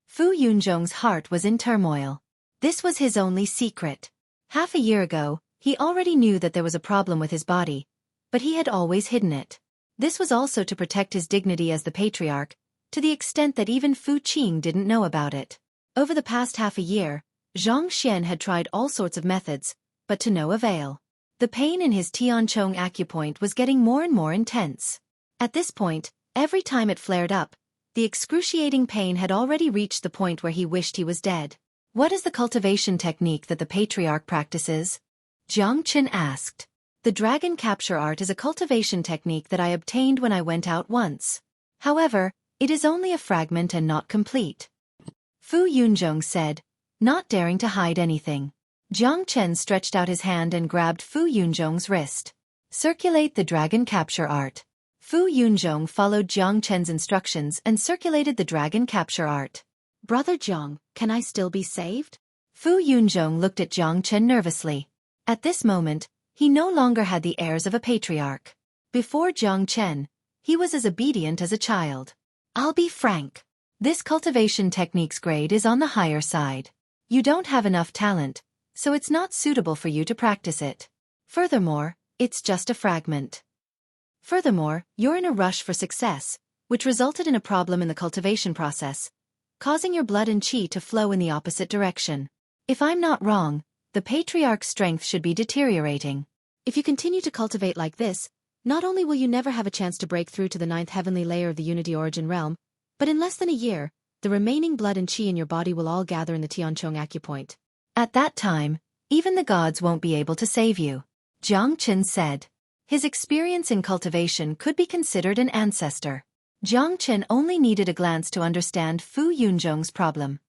Fu Yunzhong's heart was in turmoil. This was his only secret. Half a year ago, he already knew that there was a problem with his body, but he had always hidden it. This was also to protect his dignity as the patriarch, to the extent that even Fu Qing didn't know about it. Over the past half a year, Zhang Xian had tried all sorts of methods, but to no avail. The pain in his Tianchong acupoint was getting more and more intense. At this point, every time it flared up, the excruciating pain had already reached the point where he wished he was dead. What is the cultivation technique that the patriarch practices? Jiang Chen asked. The dragon capture art is a cultivation technique that I obtained when I went out once. However, it is only a fragment and not complete. Fu Yunzhong said, not daring to hide anything. Jiang Chen stretched out his hand and grabbed Fu Yunzhong's wrist. Circulate the dragon capture art. Fu Yunzhong followed Jiang Chen's instructions and circulated the dragon capture art. Brother Jiang, can I still be saved? Fu Yunzhong looked at Jiang Chen nervously. At this moment, he no longer had the airs of a patriarch. Before Jiang Chen, he was as obedient as a child. I'll be frank. This cultivation technique's grade is on the higher side. You don't have enough talent, so it's not suitable for you to practice it. Furthermore, it's just a fragment. Furthermore, you're in a rush for success, which resulted in a problem in the cultivation process, causing your blood and qi to flow in the opposite direction. If I'm not wrong, the patriarch's strength should be deteriorating. If you continue to cultivate like this, not only will you never have a chance to break through to the 9th heavenly layer of the Unity Origin Realm, but in less than a year, the remaining blood and qi in your body will all gather in the Tianchong acupoint. At that time, even the gods won't be able to save you, Jiang Chen said. His experience in cultivation could be considered an ancestor. Jiang Chen only needed a glance to understand Fu Yunzhong's problem.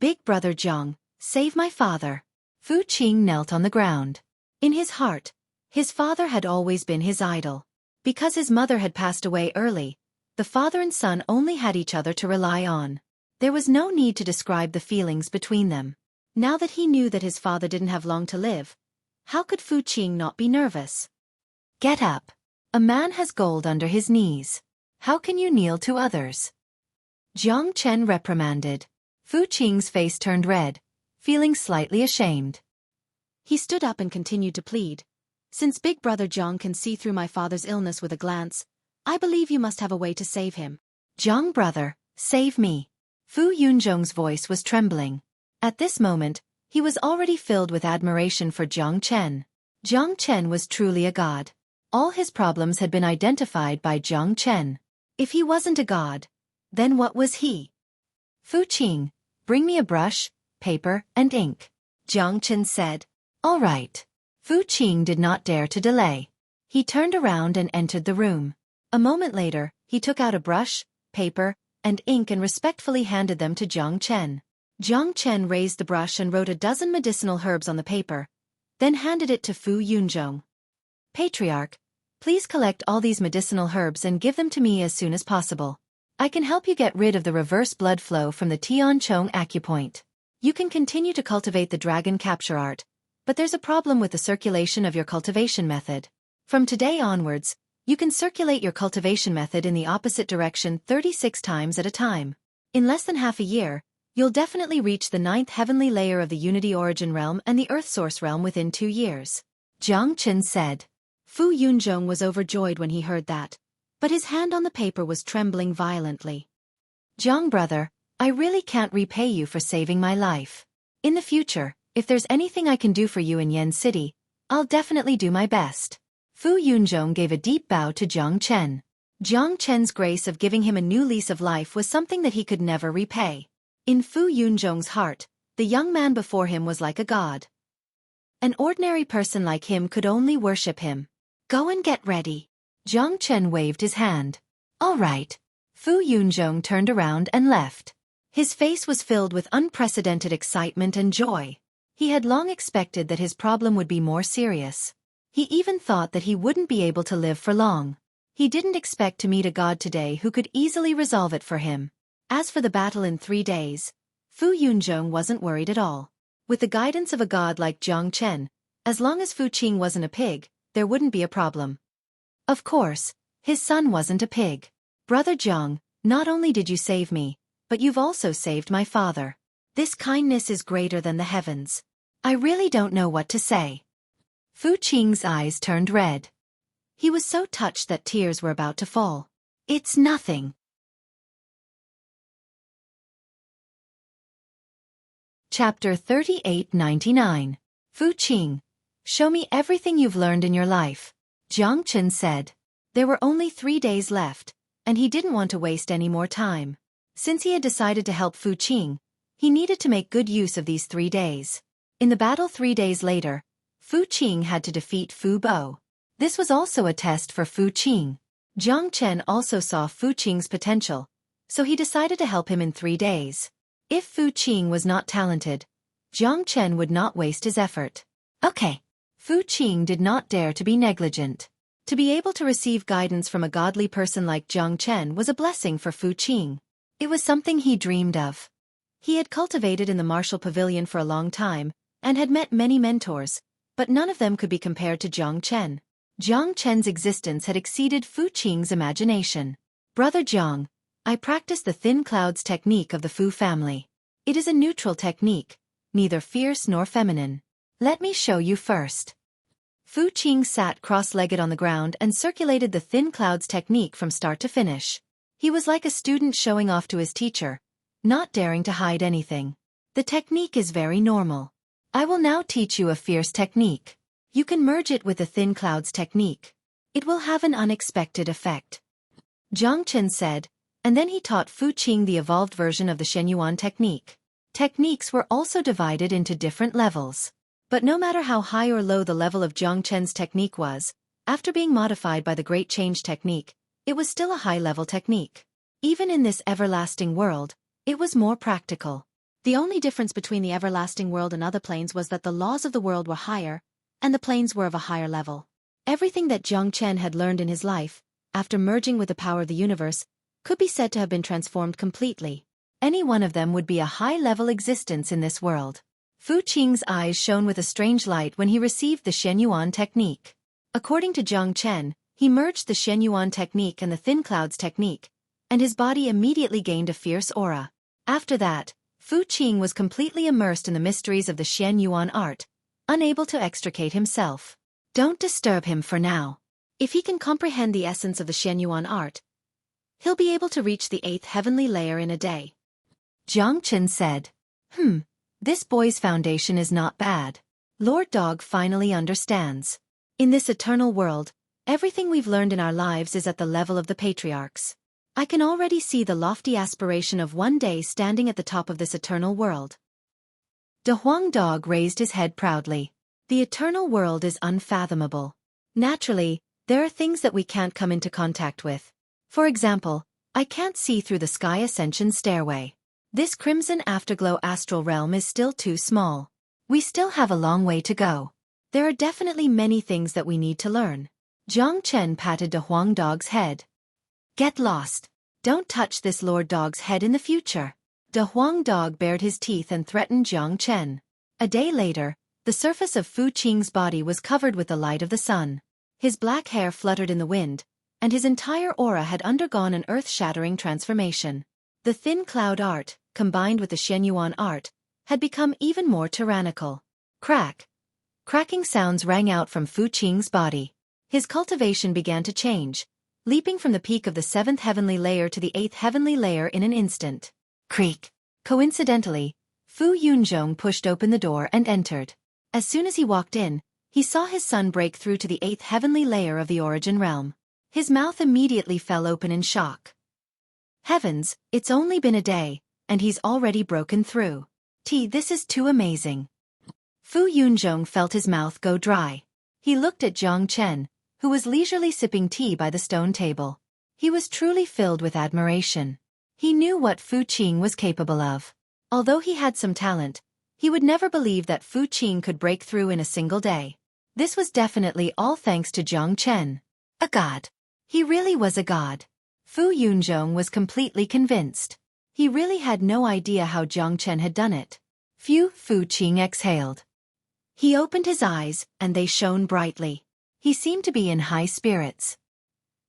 Big brother Jiang, save my father. Fu Qing knelt on the ground. In his heart, his father had always been his idol. Because his mother had passed away early, the father and son only had each other to rely on. There was no need to describe the feelings between them. Now that he knew that his father didn't have long to live, how could Fu Qing not be nervous? Get up. A man has gold under his knees. How can you kneel to others? Jiang Chen reprimanded. Fu Qing's face turned red, feeling slightly ashamed. He stood up and continued to plead. Since Big Brother Jiang can see through my father's illness with a glance, I believe you must have a way to save him. Jiang brother, save me. Fu Yunzhong's voice was trembling. At this moment, he was already filled with admiration for Jiang Chen. Jiang Chen was truly a god. All his problems had been identified by Jiang Chen. If he wasn't a god, then what was he? Fu Qing, bring me a brush, paper, and ink. Jiang Chen said. All right. Fu Qing did not dare to delay. He turned around and entered the room. A moment later, he took out a brush, paper, and ink and respectfully handed them to Jiang Chen. Jiang Chen raised the brush and wrote a dozen medicinal herbs on the paper, then handed it to Fu Yunzhong. Patriarch, please collect all these medicinal herbs and give them to me as soon as possible. I can help you get rid of the reverse blood flow from the Tianchong acupoint. You can continue to cultivate the dragon capture art, but there's a problem with the circulation of your cultivation method. From today onwards, you can circulate your cultivation method in the opposite direction 36 times at a time. In less than half a year, you'll definitely reach the 9th heavenly layer of the Unity Origin Realm and the Earth Source Realm within 2 years. Jiang Chen said. Fu Yunzhong was overjoyed when he heard that, but his hand on the paper was trembling violently. Jiang brother, I really can't repay you for saving my life. In the future, if there's anything I can do for you in Yen City, I'll definitely do my best. Fu Yunzhong gave a deep bow to Jiang Chen. Jiang Chen's grace of giving him a new lease of life was something that he could never repay. In Fu Yunzhong's heart, the young man before him was like a god. An ordinary person like him could only worship him. Go and get ready. Jiang Chen waved his hand. All right. Fu Yunzhong turned around and left. His face was filled with unprecedented excitement and joy. He had long expected that his problem would be more serious. He even thought that he wouldn't be able to live for long. He didn't expect to meet a god today who could easily resolve it for him. As for the battle in 3 days, Fu Yunzhong wasn't worried at all. With the guidance of a god like Jiang Chen, as long as Fu Qing wasn't a pig, there wouldn't be a problem. Of course, his son wasn't a pig. Brother Jiang, not only did you save me, but you've also saved my father. This kindness is greater than the heavens. I really don't know what to say. Fu Qing's eyes turned red. He was so touched that tears were about to fall. It's nothing. Chapter 3899. Fu Qing. Show me everything you've learned in your life. Jiang Chen said. There were only 3 days left, and he didn't want to waste any more time. Since he had decided to help Fu Qing, he needed to make good use of these 3 days. In the battle 3 days later, Fu Qing had to defeat Fu Bo. This was also a test for Fu Qing. Jiang Chen also saw Fu Qing's potential, so he decided to help him in 3 days. If Fu Qing was not talented, Jiang Chen would not waste his effort. Okay. Fu Qing did not dare to be negligent. To be able to receive guidance from a godly person like Jiang Chen was a blessing for Fu Qing. It was something he dreamed of. He had cultivated in the martial pavilion for a long time, and had met many mentors, but none of them could be compared to Jiang Chen. Jiang Chen's existence had exceeded Fu Qing's imagination. Brother Jiang, I practice the thin clouds technique of the Fu family. It is a neutral technique, neither fierce nor feminine. Let me show you first. Fu Qing sat cross-legged on the ground and circulated the thin clouds technique from start to finish. He was like a student showing off to his teacher, not daring to hide anything. The technique is very normal. I will now teach you a fierce technique. You can merge it with the thin clouds technique. It will have an unexpected effect. Jiang Chen said, and then he taught Fu Qing the evolved version of the Shenyuan technique. Techniques were also divided into different levels. But no matter how high or low the level of Jiang Chen's technique was, after being modified by the Great Change technique, it was still a high-level technique. Even in this everlasting world, it was more practical. The only difference between the everlasting world and other planes was that the laws of the world were higher, and the planes were of a higher level. Everything that Jiang Chen had learned in his life, after merging with the power of the universe, could be said to have been transformed completely. Any one of them would be a high-level existence in this world. Fu Qing's eyes shone with a strange light when he received the Shenyuan technique. According to Jiang Chen, he merged the Shenyuan technique and the thin clouds technique, and his body immediately gained a fierce aura. After that, Fu Qing was completely immersed in the mysteries of the Shenyuan art, unable to extricate himself. Don't disturb him for now. If he can comprehend the essence of the Shenyuan art, he'll be able to reach the 8th heavenly layer in a day. Jiang Chen said. This boy's foundation is not bad. Lord Dog finally understands. In this eternal world, everything we've learned in our lives is at the level of the patriarchs. I can already see the lofty aspiration of one day standing at the top of this eternal world. De Huang Dog raised his head proudly. The eternal world is unfathomable. Naturally, there are things that we can't come into contact with. For example, I can't see through the sky ascension stairway. This crimson afterglow astral realm is still too small. We still have a long way to go. There are definitely many things that we need to learn. Jiang Chen patted De Huang Dog's head. Get lost. Don't touch this Lord Dog's head in the future. De Huang Dog bared his teeth and threatened Jiang Chen. A day later, the surface of Fu Qing's body was covered with the light of the sun. His black hair fluttered in the wind, and his entire aura had undergone an earth-shattering transformation. The thin cloud art, combined with the Shenyuan art, had become even more tyrannical. Crack. Cracking sounds rang out from Fu Qing's body. His cultivation began to change, leaping from the peak of the 7th heavenly layer to the 8th heavenly layer in an instant. Creak. Coincidentally, Fu Yunzhong pushed open the door and entered. As soon as he walked in, he saw his son break through to the 8th heavenly layer of the origin realm. His mouth immediately fell open in shock. Heavens, it's only been a day, and he's already broken through. This is too amazing. Fu Yunzhong felt his mouth go dry. He looked at Jiang Chen, who was leisurely sipping tea by the stone table. He was truly filled with admiration. He knew what Fu Qing was capable of. Although he had some talent, he would never believe that Fu Qing could break through in a single day. This was definitely all thanks to Jiang Chen. A god. He really was a god. Fu Yunzhong was completely convinced. He really had no idea how Jiang Chen had done it. Fu Qing exhaled. He opened his eyes, and they shone brightly. He seemed to be in high spirits.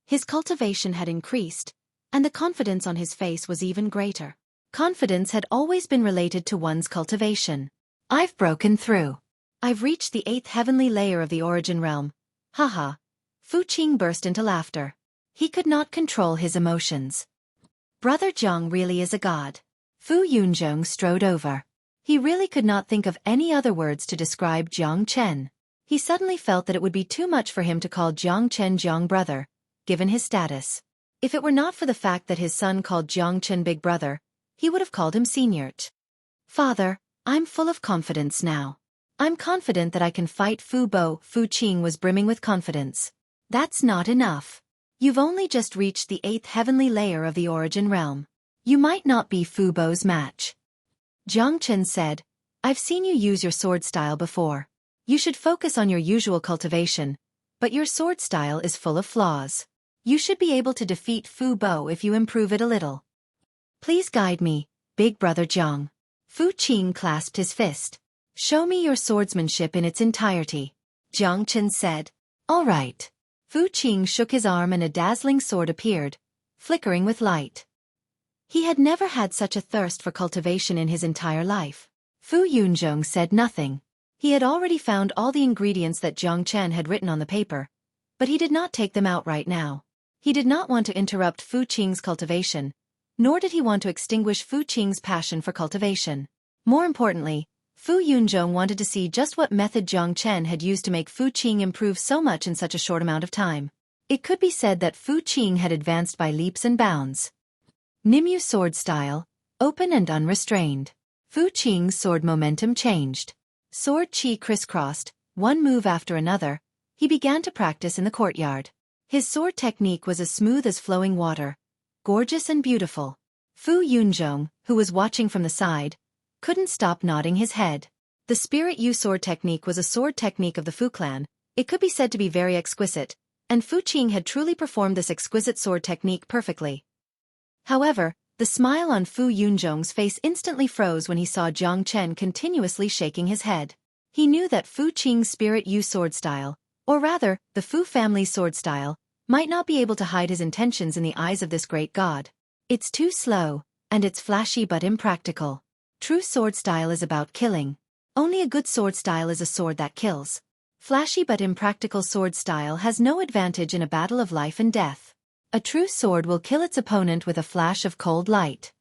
His cultivation had increased, and the confidence on his face was even greater. Confidence had always been related to one's cultivation. I've broken through. I've reached the 8th heavenly layer of the origin realm. Haha. Fu Qing burst into laughter. He could not control his emotions. Brother Zhang really is a god. Fu Yunzhong strode over. He really could not think of any other words to describe Jiang Chen. He suddenly felt that it would be too much for him to call Jiang Chen Jiang brother, given his status. If it were not for the fact that his son called Jiang Chen big brother, he would have called him senior. Father, I'm full of confidence now. I'm confident that I can fight Fu Bo. Fu Qing was brimming with confidence. That's not enough. You've only just reached the 8th heavenly layer of the origin realm. You might not be Fu Bo's match. Jiang Chen said, I've seen you use your sword style before. You should focus on your usual cultivation, but your sword style is full of flaws. You should be able to defeat Fu Bo if you improve it a little. Please guide me, big brother Jiang. Fu Qing clasped his fist. Show me your swordsmanship in its entirety. Jiang Chen said. All right. Fu Qing shook his arm and a dazzling sword appeared, flickering with light. He had never had such a thirst for cultivation in his entire life. Fu Yunzhong said nothing. He had already found all the ingredients that Jiang Chen had written on the paper, but he did not take them out right now. He did not want to interrupt Fu Qing's cultivation, nor did he want to extinguish Fu Qing's passion for cultivation. More importantly, Fu Yunzhong wanted to see just what method Jiang Chen had used to make Fu Qing improve so much in such a short amount of time. It could be said that Fu Qing had advanced by leaps and bounds. Nimyu sword style, open and unrestrained. Fu Qing's sword momentum changed. Sword chi crisscrossed, one move after another. He began to practice in the courtyard. His sword technique was as smooth as flowing water, gorgeous and beautiful. Fu Yunzhong, who was watching from the side, couldn't stop nodding his head. The Spirit Yu sword technique was a sword technique of the Fu clan. It could be said to be very exquisite, and Fu Qing had truly performed this exquisite sword technique perfectly. However, the smile on Fu Yunzhong's face instantly froze when he saw Jiang Chen continuously shaking his head. He knew that Fu Qing's Spirit Yu sword style, or rather, the Fu family's sword style, might not be able to hide his intentions in the eyes of this great god. It's too slow, and it's flashy but impractical. True sword style is about killing. Only a good sword style is a sword that kills. Flashy but impractical sword style has no advantage in a battle of life and death. A true sword will kill its opponent with a flash of cold light.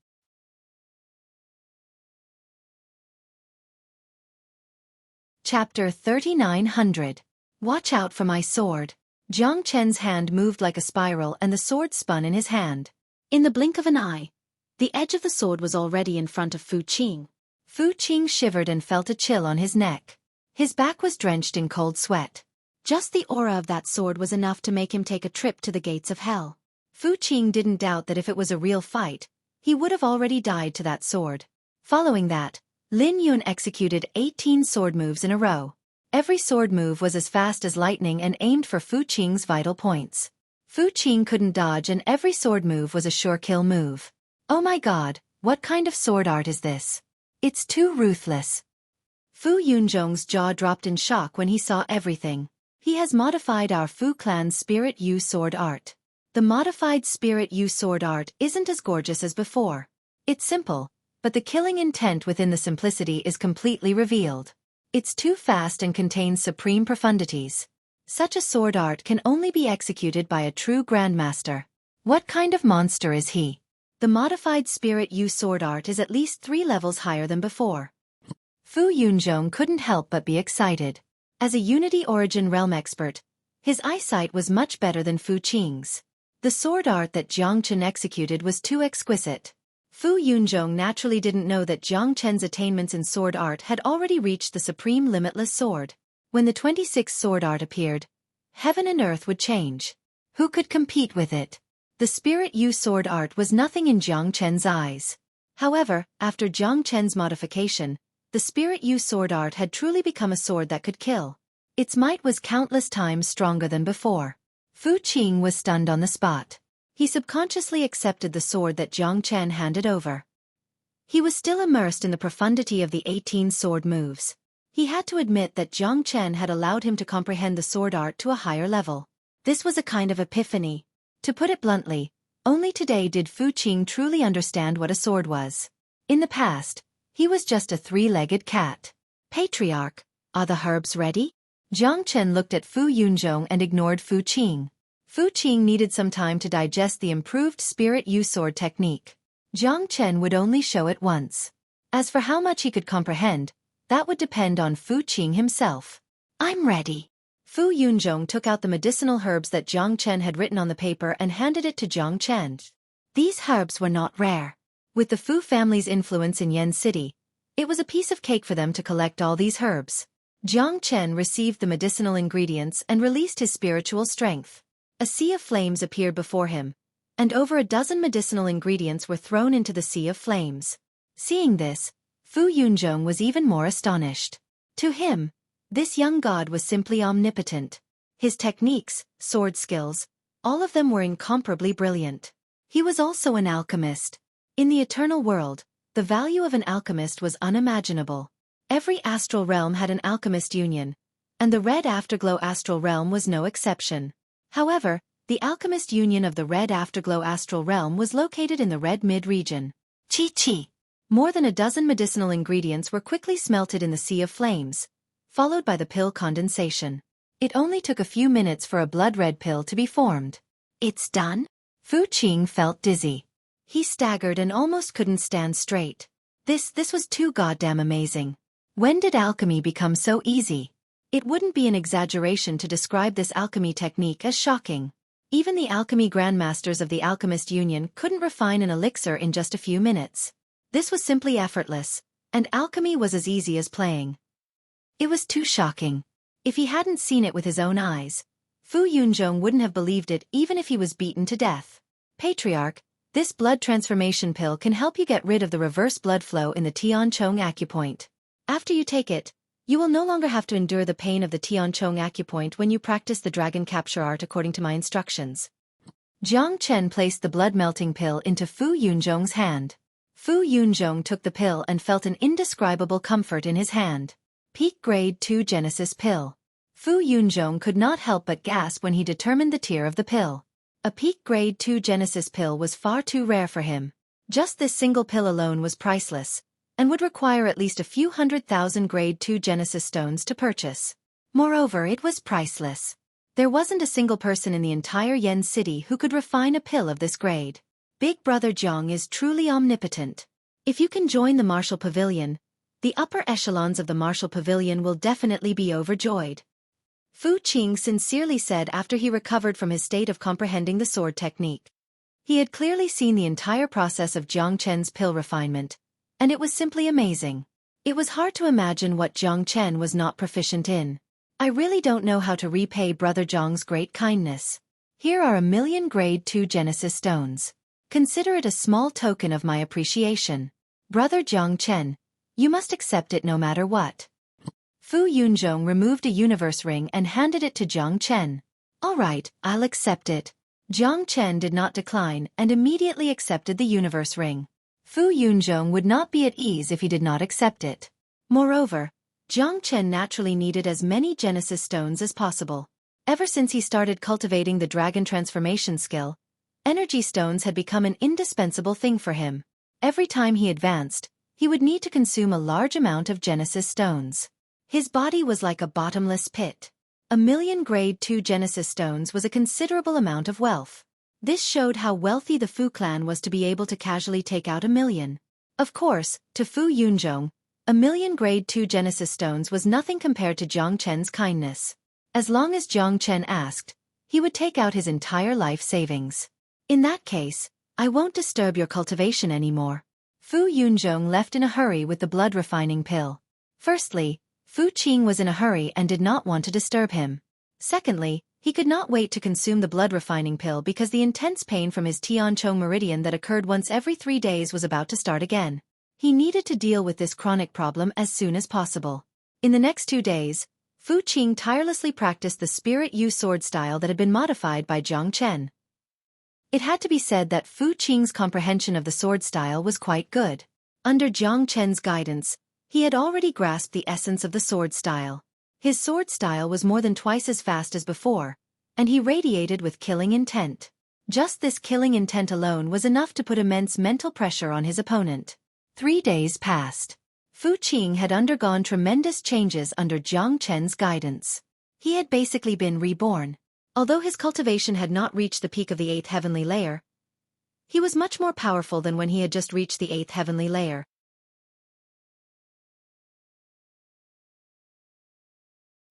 Chapter 3900. Watch out for my sword. Jiang Chen's hand moved like a spiral and the sword spun in his hand. In the blink of an eye, the edge of the sword was already in front of Fu Qing. Fu Qing shivered and felt a chill on his neck. His back was drenched in cold sweat. Just the aura of that sword was enough to make him take a trip to the gates of hell. Fu Qing didn't doubt that if it was a real fight, he would have already died to that sword. Following that, Lin Yun executed 18 sword moves in a row. Every sword move was as fast as lightning and aimed for Fu Qing's vital points. Fu Qing couldn't dodge and every sword move was a sure kill move. Oh my god, what kind of sword art is this? It's too ruthless. Fu Yunzhong's jaw dropped in shock when he saw everything. He has modified our Fu clan's Spirit Yu sword art. The modified Spirit Yu sword art isn't as gorgeous as before. It's simple, but the killing intent within the simplicity is completely revealed. It's too fast and contains supreme profundities. Such a sword art can only be executed by a true grandmaster. What kind of monster is he? The modified Spirit Yu sword art is at least 3 levels higher than before. Fu Yunzhong couldn't help but be excited. As a Unity Origin Realm expert, his eyesight was much better than Fu Qing's. The sword art that Jiang Chen executed was too exquisite. Fu Yunzhong naturally didn't know that Jiang Chen's attainments in sword art had already reached the supreme limitless sword. When the 26th sword art appeared, heaven and earth would change. Who could compete with it? The Spirit Yu sword art was nothing in Jiang Chen's eyes. However, after Jiang Chen's modification, the Spirit Yu sword art had truly become a sword that could kill. Its might was countless times stronger than before. Fu Qing was stunned on the spot. He subconsciously accepted the sword that Jiang Chen handed over. He was still immersed in the profundity of the 18 sword moves. He had to admit that Jiang Chen had allowed him to comprehend the sword art to a higher level. This was a kind of epiphany. To put it bluntly, only today did Fu Qing truly understand what a sword was. In the past, he was just a 3-legged cat. Patriarch, are the herbs ready? Jiang Chen looked at Fu Yunzhong and ignored Fu Qing. Fu Qing needed some time to digest the improved spirit use sword technique. Jiang Chen would only show it once. As for how much he could comprehend, that would depend on Fu Qing himself. I'm ready. Fu Yunzhong took out the medicinal herbs that Jiang Chen had written on the paper and handed it to Jiang Chen. These herbs were not rare. With the Fu family's influence in Yen City, it was a piece of cake for them to collect all these herbs. Jiang Chen received the medicinal ingredients and released his spiritual strength. A sea of flames appeared before him, and over a dozen medicinal ingredients were thrown into the sea of flames. Seeing this, Fu Yunzhong was even more astonished. To him, this young god was simply omnipotent. His techniques, sword skills, all of them were incomparably brilliant. He was also an alchemist. In the eternal world, the value of an alchemist was unimaginable. Every astral realm had an alchemist union, and the Red Afterglow astral realm was no exception. However, the alchemist union of the Red Afterglow astral realm was located in the Red Mid region. Chi. More than a dozen medicinal ingredients were quickly smelted in the sea of flames, followed by the pill condensation. It only took a few minutes for a blood-red pill to be formed. It's done? Fu Qing felt dizzy. He staggered and almost couldn't stand straight. This was too goddamn amazing. When did alchemy become so easy? It wouldn't be an exaggeration to describe this alchemy technique as shocking. Even the alchemy grandmasters of the Alchemist Union couldn't refine an elixir in just a few minutes. This was simply effortless, and alchemy was as easy as playing. It was too shocking. If he hadn't seen it with his own eyes, Fu Yunzhong wouldn't have believed it even if he was beaten to death. Patriarch, this blood transformation pill can help you get rid of the reverse blood flow in the Tianchong acupoint. After you take it, you will no longer have to endure the pain of the Tianchong acupoint when you practice the dragon capture art according to my instructions. Jiang Chen placed the blood-melting pill into Fu Yunzhong's hand. Fu Yunzhong took the pill and felt an indescribable comfort in his hand. Peak Grade 2 Genesis Pill. Fu Yunzhong could not help but gasp when he determined the tier of the pill. A Peak Grade 2 Genesis pill was far too rare for him. Just this single pill alone was priceless, and would require at least a few 100,000 Grade 2 Genesis stones to purchase. Moreover, it was priceless. There wasn't a single person in the entire Yen City who could refine a pill of this grade. Big Brother Jiang is truly omnipotent. If you can join the Martial Pavilion, the upper echelons of the Martial Pavilion will definitely be overjoyed. Fu Qing sincerely said after he recovered from his state of comprehending the sword technique. He had clearly seen the entire process of Jiang Chen's pill refinement, and it was simply amazing. It was hard to imagine what Jiang Chen was not proficient in. I really don't know how to repay Brother Jiang's great kindness. Here are 1,000,000 Grade 2 Genesis stones. Consider it a small token of my appreciation. Brother Jiang Chen, you must accept it no matter what. Fu Yunzhong removed a universe ring and handed it to Jiang Chen. All right, I'll accept it. Jiang Chen did not decline and immediately accepted the universe ring. Fu Yunzhong would not be at ease if he did not accept it. Moreover, Jiang Chen naturally needed as many Genesis stones as possible. Ever since he started cultivating the dragon transformation skill, energy stones had become an indispensable thing for him. Every time he advanced, he would need to consume a large amount of Genesis stones. His body was like a bottomless pit. 1,000,000 Grade 2 Genesis stones was a considerable amount of wealth. This showed how wealthy the Fu clan was to be able to casually take out 1,000,000. Of course, to Fu Yunzhong, 1,000,000 Grade 2 Genesis stones was nothing compared to Jiang Chen's kindness. As long as Jiang Chen asked, he would take out his entire life savings. In that case, I won't disturb your cultivation anymore. Fu Yunzhong left in a hurry with the blood-refining pill. Firstly, Fu Qing was in a hurry and did not want to disturb him. Secondly, he could not wait to consume the blood-refining pill because the intense pain from his Tianchong meridian that occurred once every 3 days was about to start again. He needed to deal with this chronic problem as soon as possible. In the next 2 days, Fu Qing tirelessly practiced the Spirit Yu sword style that had been modified by Jiang Chen. It had to be said that Fu Qing's comprehension of the sword style was quite good. Under Jiang Chen's guidance, he had already grasped the essence of the sword style. His sword style was more than twice as fast as before, and he radiated with killing intent. Just this killing intent alone was enough to put immense mental pressure on his opponent. 3 days passed. Fu Qing had undergone tremendous changes under Jiang Chen's guidance. He had basically been reborn. Although his cultivation had not reached the peak of the 8th heavenly layer, he was much more powerful than when he had just reached the 8th heavenly layer.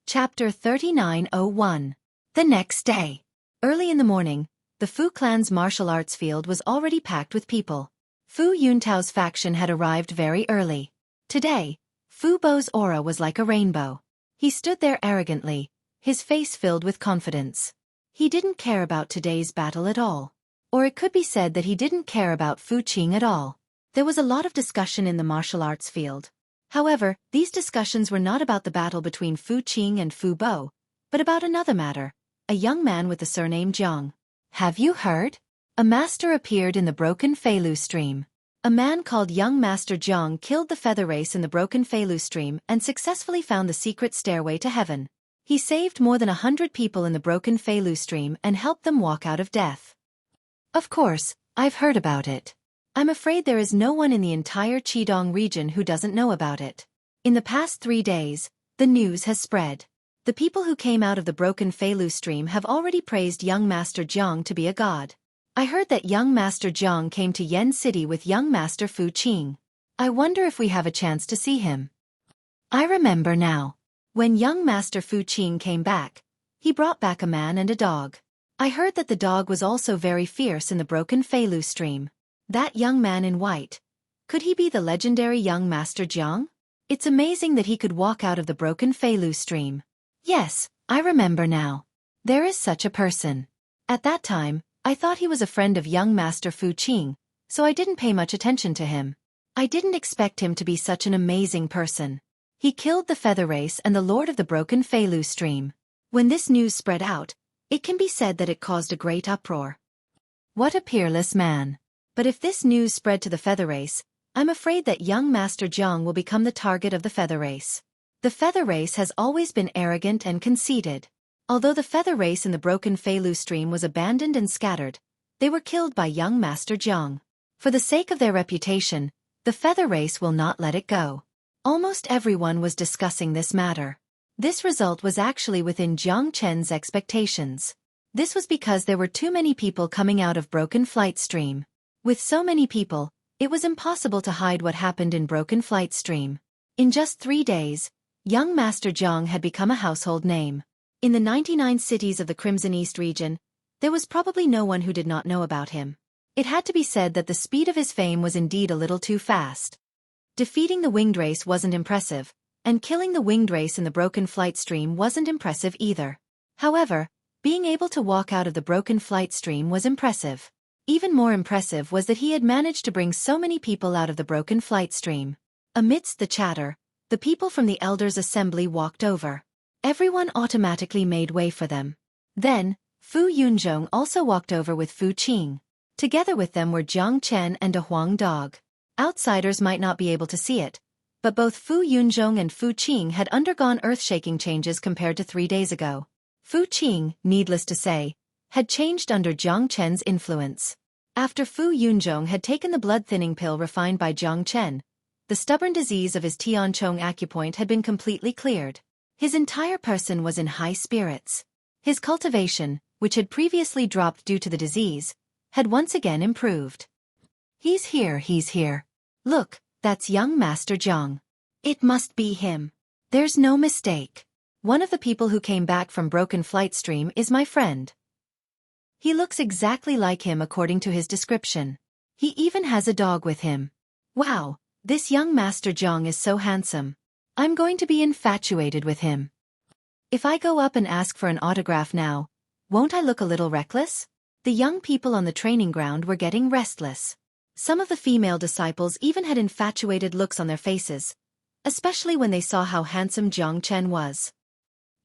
Chapter 39:01. The next day. Early in the morning, the Fu clan's martial arts field was already packed with people. Fu Yuntao's faction had arrived very early. Today, Fu Bo's aura was like a rainbow. He stood there arrogantly, his face filled with confidence. He didn't care about today's battle at all. Or it could be said that he didn't care about Fu Qing at all. There was a lot of discussion in the martial arts field. However, these discussions were not about the battle between Fu Qing and Fu Bo, but about another matter, a young man with the surname Jiang. Have you heard? A master appeared in the broken Feilu stream. A man called Young Master Jiang killed the feather race in the broken Feilu stream and successfully found the secret stairway to heaven. He saved more than 100 people in the broken Feilu stream and helped them walk out of death. Of course, I've heard about it. I'm afraid there is no one in the entire Qidong region who doesn't know about it. In the past 3 days, the news has spread. The people who came out of the broken Feilu stream have already praised young Master Jiang to be a god. I heard that young Master Jiang came to Yen City with young Master Fu Qing. I wonder if we have a chance to see him. I remember now. When young Master Fu Qing came back, he brought back a man and a dog. I heard that the dog was also very fierce in the broken Feilu stream. That young man in white. Could he be the legendary young Master Jiang? It's amazing that he could walk out of the broken Feilu stream. Yes, I remember now. There is such a person. At that time, I thought he was a friend of young Master Fu Qing, so I didn't pay much attention to him. I didn't expect him to be such an amazing person. He killed the feather race and the lord of the broken Feilu stream. When this news spread out, it can be said that it caused a great uproar. What a peerless man. But if this news spread to the feather race, I'm afraid that young Master Jiang will become the target of the feather race. The feather race has always been arrogant and conceited. Although the feather race in the broken Feilu stream was abandoned and scattered, they were killed by young Master Jiang. For the sake of their reputation, the feather race will not let it go. Almost everyone was discussing this matter. This result was actually within Jiang Chen's expectations. This was because there were too many people coming out of broken flight stream. With so many people, it was impossible to hide what happened in broken flight stream. In just 3 days, young Master Jiang had become a household name. In the 99 cities of the Crimson East region, there was probably no one who did not know about him. It had to be said that the speed of his fame was indeed a little too fast. Defeating the winged race wasn't impressive, and killing the winged race in the broken flight stream wasn't impressive either. However, being able to walk out of the broken flight stream was impressive. Even more impressive was that he had managed to bring so many people out of the broken flight stream. Amidst the chatter, the people from the Elders' Assembly walked over. Everyone automatically made way for them. Then, Fu Yunzhong also walked over with Fu Qing. Together with them were Jiang Chen and a Huang dog. Outsiders might not be able to see it, but both Fu Yunzhong and Fu Qing had undergone earth-shaking changes compared to 3 days ago. Fu Qing, needless to say, had changed under Jiang Chen's influence. After Fu Yunzhong had taken the blood-thinning pill refined by Jiang Chen, the stubborn disease of his Tianchong acupoint had been completely cleared. His entire person was in high spirits. His cultivation, which had previously dropped due to the disease, had once again improved. He's here. Look, that's young Master Jiang. It must be him. There's no mistake. One of the people who came back from broken flight stream is my friend. He looks exactly like him according to his description. He even has a dog with him. Wow, this young Master Jiang is so handsome. I'm going to be infatuated with him. If I go up and ask for an autograph now, won't I look a little reckless? The young people on the training ground were getting restless. Some of the female disciples even had infatuated looks on their faces, especially when they saw how handsome Jiang Chen was.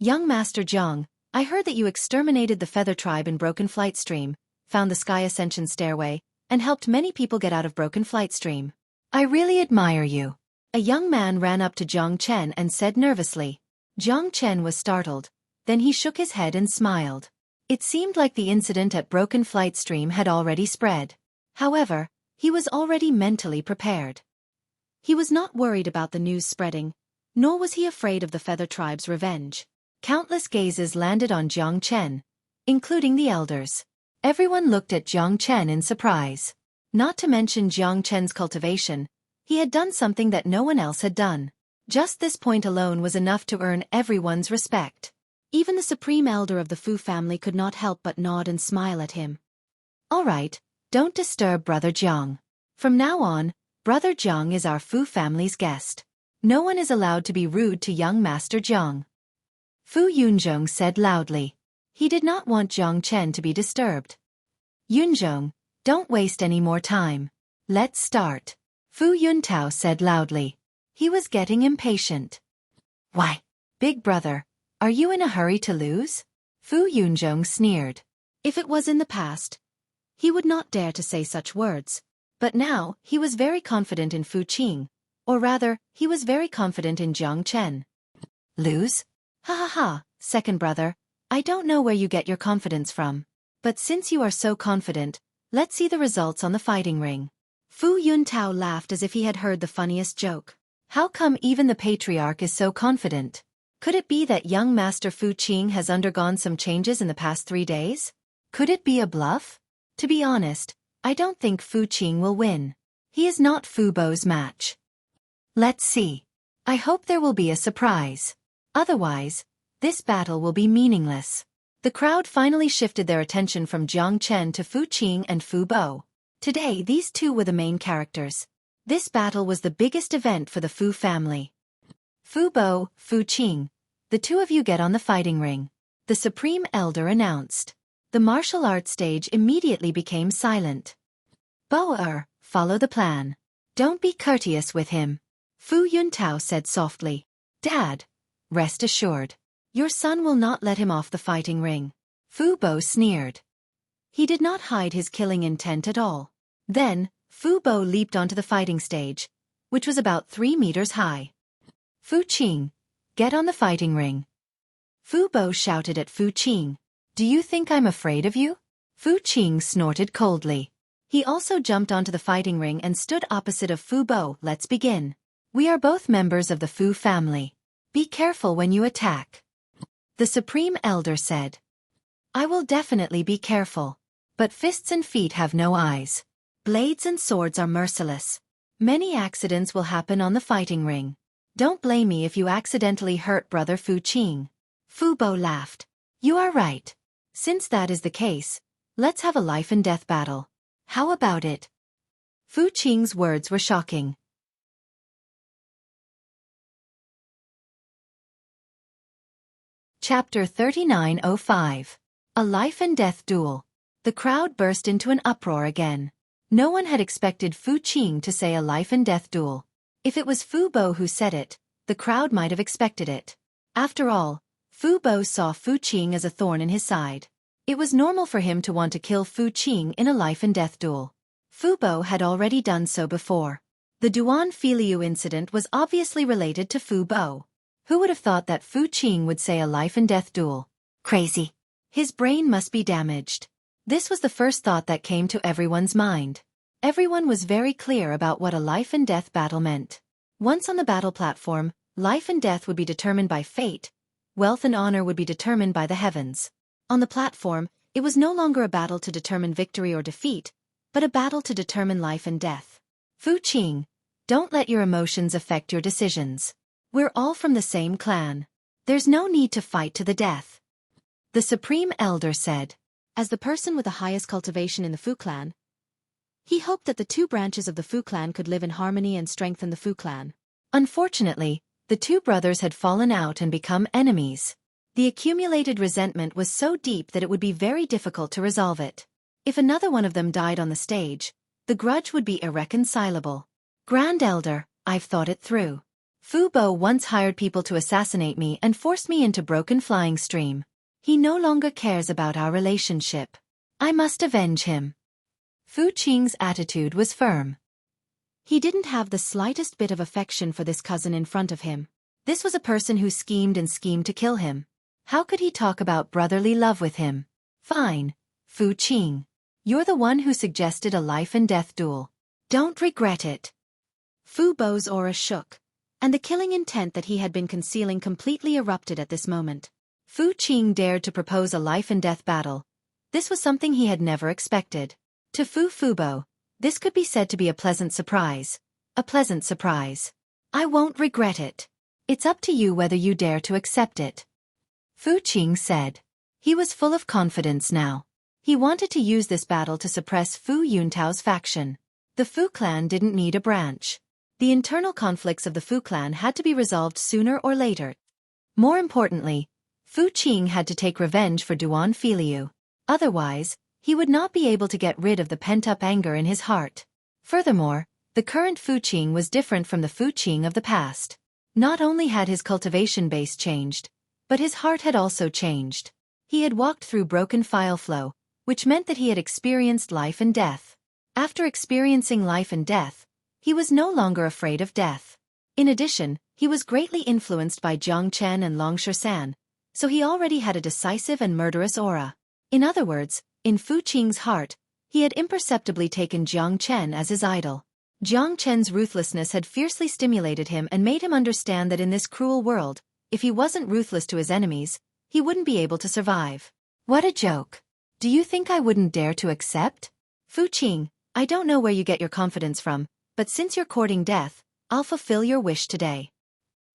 Young Master Jiang, I heard that you exterminated the Feather Tribe in Broken Flight Stream, found the Sky Ascension Stairway, and helped many people get out of Broken Flight Stream. I really admire you. A young man ran up to Jiang Chen and said nervously. Jiang Chen was startled, then he shook his head and smiled. It seemed like the incident at Broken Flight Stream had already spread. However, he was already mentally prepared. He was not worried about the news spreading, nor was he afraid of the Feather Tribe's revenge. Countless gazes landed on Jiang Chen, including the elders. Everyone looked at Jiang Chen in surprise. Not to mention Jiang Chen's cultivation, he had done something that no one else had done. Just this point alone was enough to earn everyone's respect. Even the supreme elder of the Fu family could not help but nod and smile at him. All right, don't disturb Brother Jiang. From now on, Brother Jiang is our Fu family's guest. No one is allowed to be rude to young Master Jiang. Fu Yunzhong said loudly. He did not want Jiang Chen to be disturbed. Yunzhong, don't waste any more time. Let's start. Fu Yuntao said loudly. He was getting impatient. Why, big brother, are you in a hurry to lose? Fu Yunzhong sneered. If it was in the past, he would not dare to say such words. But now, he was very confident in Fu Qing. Or rather, he was very confident in Jiang Chen. Lose? Ha ha ha, second brother, I don't know where you get your confidence from. But since you are so confident, let's see the results on the fighting ring. Fu Yuntao laughed as if he had heard the funniest joke. How come even the patriarch is so confident? Could it be that young Master Fu Qing has undergone some changes in the past 3 days? Could it be a bluff? To be honest, I don't think Fu Qing will win. He is not Fu Bo's match. Let's see. I hope there will be a surprise. Otherwise, this battle will be meaningless. The crowd finally shifted their attention from Jiang Chen to Fu Qing and Fu Bo. Today, these two were the main characters. This battle was the biggest event for the Fu family. Fu Bo, Fu Qing, the two of you get on the fighting ring, the Supreme Elder announced. The martial arts stage immediately became silent. Bo, follow the plan. Don't be courteous with him. Fu Yuntao said softly. Dad, rest assured. Your son will not let him off the fighting ring. Fu Bo sneered. He did not hide his killing intent at all. Then, Fu Bo leaped onto the fighting stage, which was about 3 meters high. Fu Qing, get on the fighting ring. Fu Bo shouted at Fu Qing. Do you think I'm afraid of you? Fu Qing snorted coldly. He also jumped onto the fighting ring and stood opposite of Fu Bo. Let's begin. We are both members of the Fu family. Be careful when you attack. The Supreme Elder said. I will definitely be careful. But fists and feet have no eyes. Blades and swords are merciless. Many accidents will happen on the fighting ring. Don't blame me if you accidentally hurt Brother Fu Qing. Fu Bo laughed. You are right. Since that is the case, let's have a life and death battle. How about it? Fu Qing's words were shocking. Chapter 3905. A Life and Death Duel. The crowd burst into an uproar again. No one had expected Fu Qing to say a life and death duel. If it was Fu Bo who said it, the crowd might have expected it. After all, Fu Bo saw Fu Qing as a thorn in his side. It was normal for him to want to kill Fu Qing in a life and death duel. Fu Bo had already done so before. The Duan Filiu incident was obviously related to Fu Bo. Who would have thought that Fu Qing would say a life and death duel? Crazy. His brain must be damaged. This was the first thought that came to everyone's mind. Everyone was very clear about what a life and death battle meant. Once on the battle platform, life and death would be determined by fate. Wealth and honor would be determined by the heavens. On the platform, it was no longer a battle to determine victory or defeat, but a battle to determine life and death. Fu Qing, don't let your emotions affect your decisions. We're all from the same clan. There's no need to fight to the death. The Supreme Elder said. As the person with the highest cultivation in the Fu clan, he hoped that the two branches of the Fu clan could live in harmony and strengthen the Fu clan. Unfortunately, the two brothers had fallen out and become enemies. The accumulated resentment was so deep that it would be very difficult to resolve it. If another one of them died on the stage, the grudge would be irreconcilable. Grand Elder, I've thought it through. Fu Bo once hired people to assassinate me and forced me into Broken Flying Stream. He no longer cares about our relationship. I must avenge him. Fu Qing's attitude was firm. He didn't have the slightest bit of affection for this cousin in front of him. This was a person who schemed and schemed to kill him. How could he talk about brotherly love with him? Fine, Fu Qing. You're the one who suggested a life and death duel. Don't regret it. Fu Bo's aura shook, and the killing intent that he had been concealing completely erupted at this moment. Fu Qing dared to propose a life-and-death battle. This was something he had never expected. To Fu Fubo, this could be said to be a pleasant surprise. A pleasant surprise. I won't regret it. It's up to you whether you dare to accept it. Fu Qing said. He was full of confidence now. He wanted to use this battle to suppress Fu Yuntao's faction. The Fu clan didn't need a branch. The internal conflicts of the Fu clan had to be resolved sooner or later. More importantly, Fu Qing had to take revenge for Duan Filiu. Otherwise, he would not be able to get rid of the pent-up anger in his heart. Furthermore, the current Fu Qing was different from the Fu Qing of the past. Not only had his cultivation base changed, but his heart had also changed. He had walked through broken file flow, which meant that he had experienced life and death. After experiencing life and death, he was no longer afraid of death. In addition, he was greatly influenced by Jiang Chen and Long Shan, so he already had a decisive and murderous aura. In other words, in Fu Qing's heart, he had imperceptibly taken Jiang Chen as his idol. Jiang Chen's ruthlessness had fiercely stimulated him and made him understand that in this cruel world, if he wasn't ruthless to his enemies, he wouldn't be able to survive. What a joke. Do you think I wouldn't dare to accept? Fu Qing, I don't know where you get your confidence from, but since you're courting death, I'll fulfill your wish today.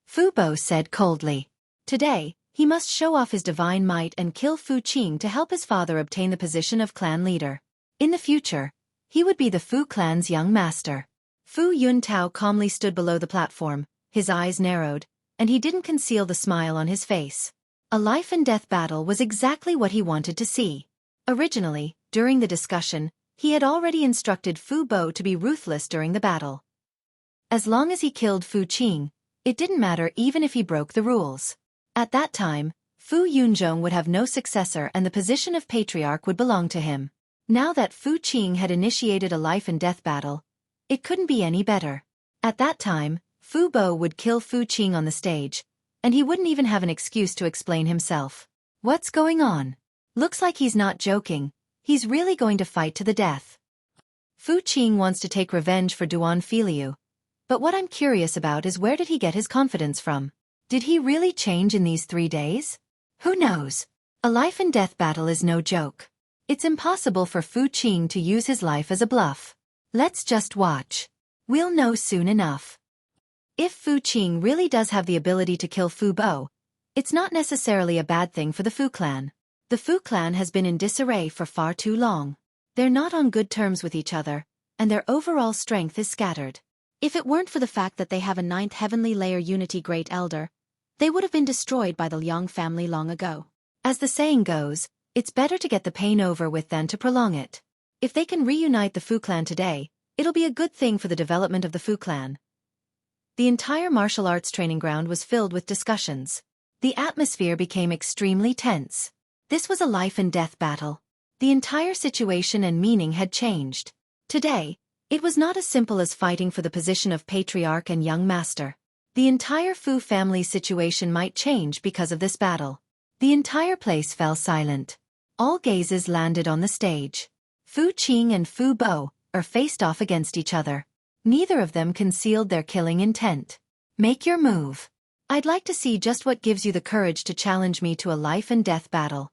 Fu Bo said coldly. Today, he must show off his divine might and kill Fu Qing to help his father obtain the position of clan leader. In the future, he would be the Fu clan's young master. Fu Yuntao calmly stood below the platform, his eyes narrowed, and he didn't conceal the smile on his face. A life-and-death battle was exactly what he wanted to see. Originally, during the discussion, he had already instructed Fu Bo to be ruthless during the battle. As long as he killed Fu Qing, it didn't matter even if he broke the rules. At that time, Fu Yunzhong would have no successor and the position of patriarch would belong to him. Now that Fu Qing had initiated a life-and-death battle, it couldn't be any better. At that time, Fu Bo would kill Fu Qing on the stage, and he wouldn't even have an excuse to explain himself. What's going on? Looks like he's not joking. He's really going to fight to the death. Fu Qing wants to take revenge for Duan Filiu. But what I'm curious about is where did he get his confidence from? Did he really change in these 3 days? Who knows? A life-and-death battle is no joke. It's impossible for Fu Qing to use his life as a bluff. Let's just watch. We'll know soon enough. If Fu Qing really does have the ability to kill Fu Bo, it's not necessarily a bad thing for the Fu clan. The Fu clan has been in disarray for far too long. They're not on good terms with each other, and their overall strength is scattered. If it weren't for the fact that they have a 9th heavenly layer unity great elder, they would have been destroyed by the Liang family long ago. As the saying goes, it's better to get the pain over with than to prolong it. If they can reunite the Fu clan today, it'll be a good thing for the development of the Fu clan. The entire martial arts training ground was filled with discussions. The atmosphere became extremely tense. This was a life-and-death battle. The entire situation and meaning had changed. Today, it was not as simple as fighting for the position of patriarch and young master. The entire Fu family situation might change because of this battle. The entire place fell silent. All gazes landed on the stage. Fu Qing and Fu Bo are faced off against each other. Neither of them concealed their killing intent. Make your move. I'd like to see just what gives you the courage to challenge me to a life-and-death battle.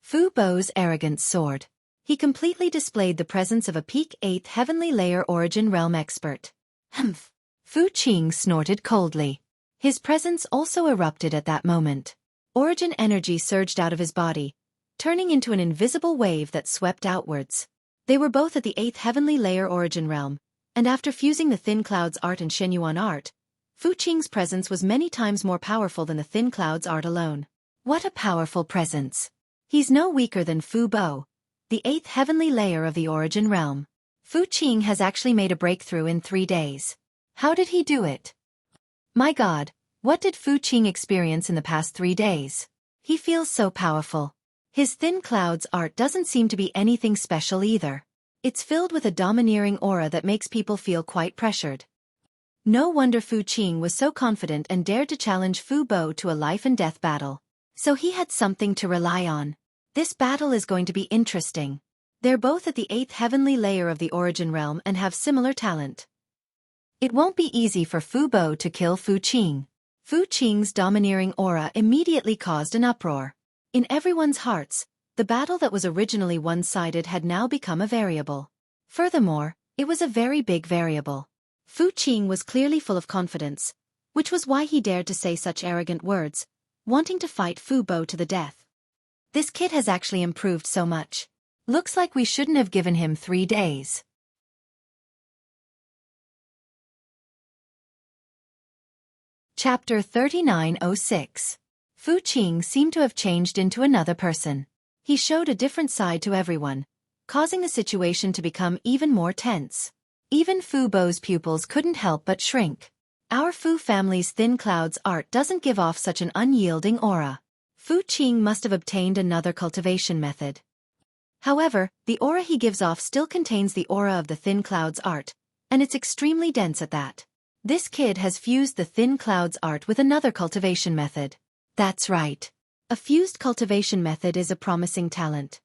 Fu Bo's arrogance soared. He completely displayed the presence of a peak 8th heavenly layer origin realm expert. Humph. Fu Qing snorted coldly. His presence also erupted at that moment. Origin energy surged out of his body, turning into an invisible wave that swept outwards. They were both at the 8th heavenly layer origin realm, and after fusing the Thin Cloud's art and Shenyuan art, Fu Qing's presence was many times more powerful than the Thin Cloud's art alone. What a powerful presence! He's no weaker than Fu Bo, the 8th heavenly layer of the origin realm. Fu Qing has actually made a breakthrough in 3 days. How did he do it? My God, what did Fu Qing experience in the past 3 days? He feels so powerful. His Thin Cloud's art doesn't seem to be anything special either. It's filled with a domineering aura that makes people feel quite pressured. No wonder Fu Qing was so confident and dared to challenge Fu Bo to a life-and-death battle. So he had something to rely on. This battle is going to be interesting. They're both at the 8th heavenly layer of the origin realm and have similar talent. It won't be easy for Fu Bo to kill Fu Qing. Fu Qing's domineering aura immediately caused an uproar. In everyone's hearts, the battle that was originally one-sided had now become a variable. Furthermore, it was a very big variable. Fu Qing was clearly full of confidence, which was why he dared to say such arrogant words, wanting to fight Fu Bo to the death. This kid has actually improved so much. Looks like we shouldn't have given him 3 days. Chapter 3906. Fu Qing seemed to have changed into another person. He showed a different side to everyone, causing the situation to become even more tense. Even Fu Bo's pupils couldn't help but shrink. Our Fu family's thin clouds art doesn't give off such an unyielding aura. Fu Qing must have obtained another cultivation method. However, the aura he gives off still contains the aura of the thin clouds art, and it's extremely dense at that. This kid has fused the thin clouds art with another cultivation method. That's right. A fused cultivation method is a promising talent.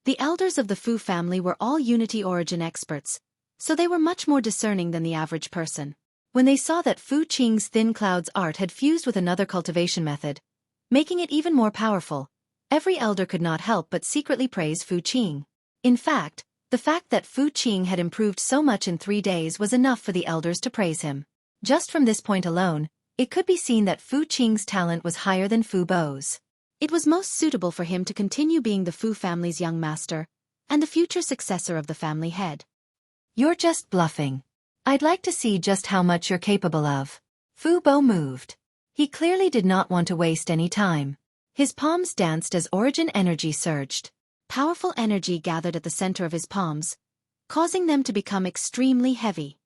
The elders of the Fu family were all unity origin experts, so they were much more discerning than the average person. When they saw that Fu Qing's thin clouds art had fused with another cultivation method, making it even more powerful, every elder could not help but secretly praise Fu Qing. In fact, the fact that Fu Qing had improved so much in 3 days was enough for the elders to praise him. Just from this point alone, it could be seen that Fu Qing's talent was higher than Fu Bo's. It was most suitable for him to continue being the Fu family's young master, and the future successor of the family head. You're just bluffing. I'd like to see just how much you're capable of. Fu Bo moved. He clearly did not want to waste any time. His palms danced as origin energy surged. Powerful energy gathered at the center of his palms, causing them to become extremely heavy.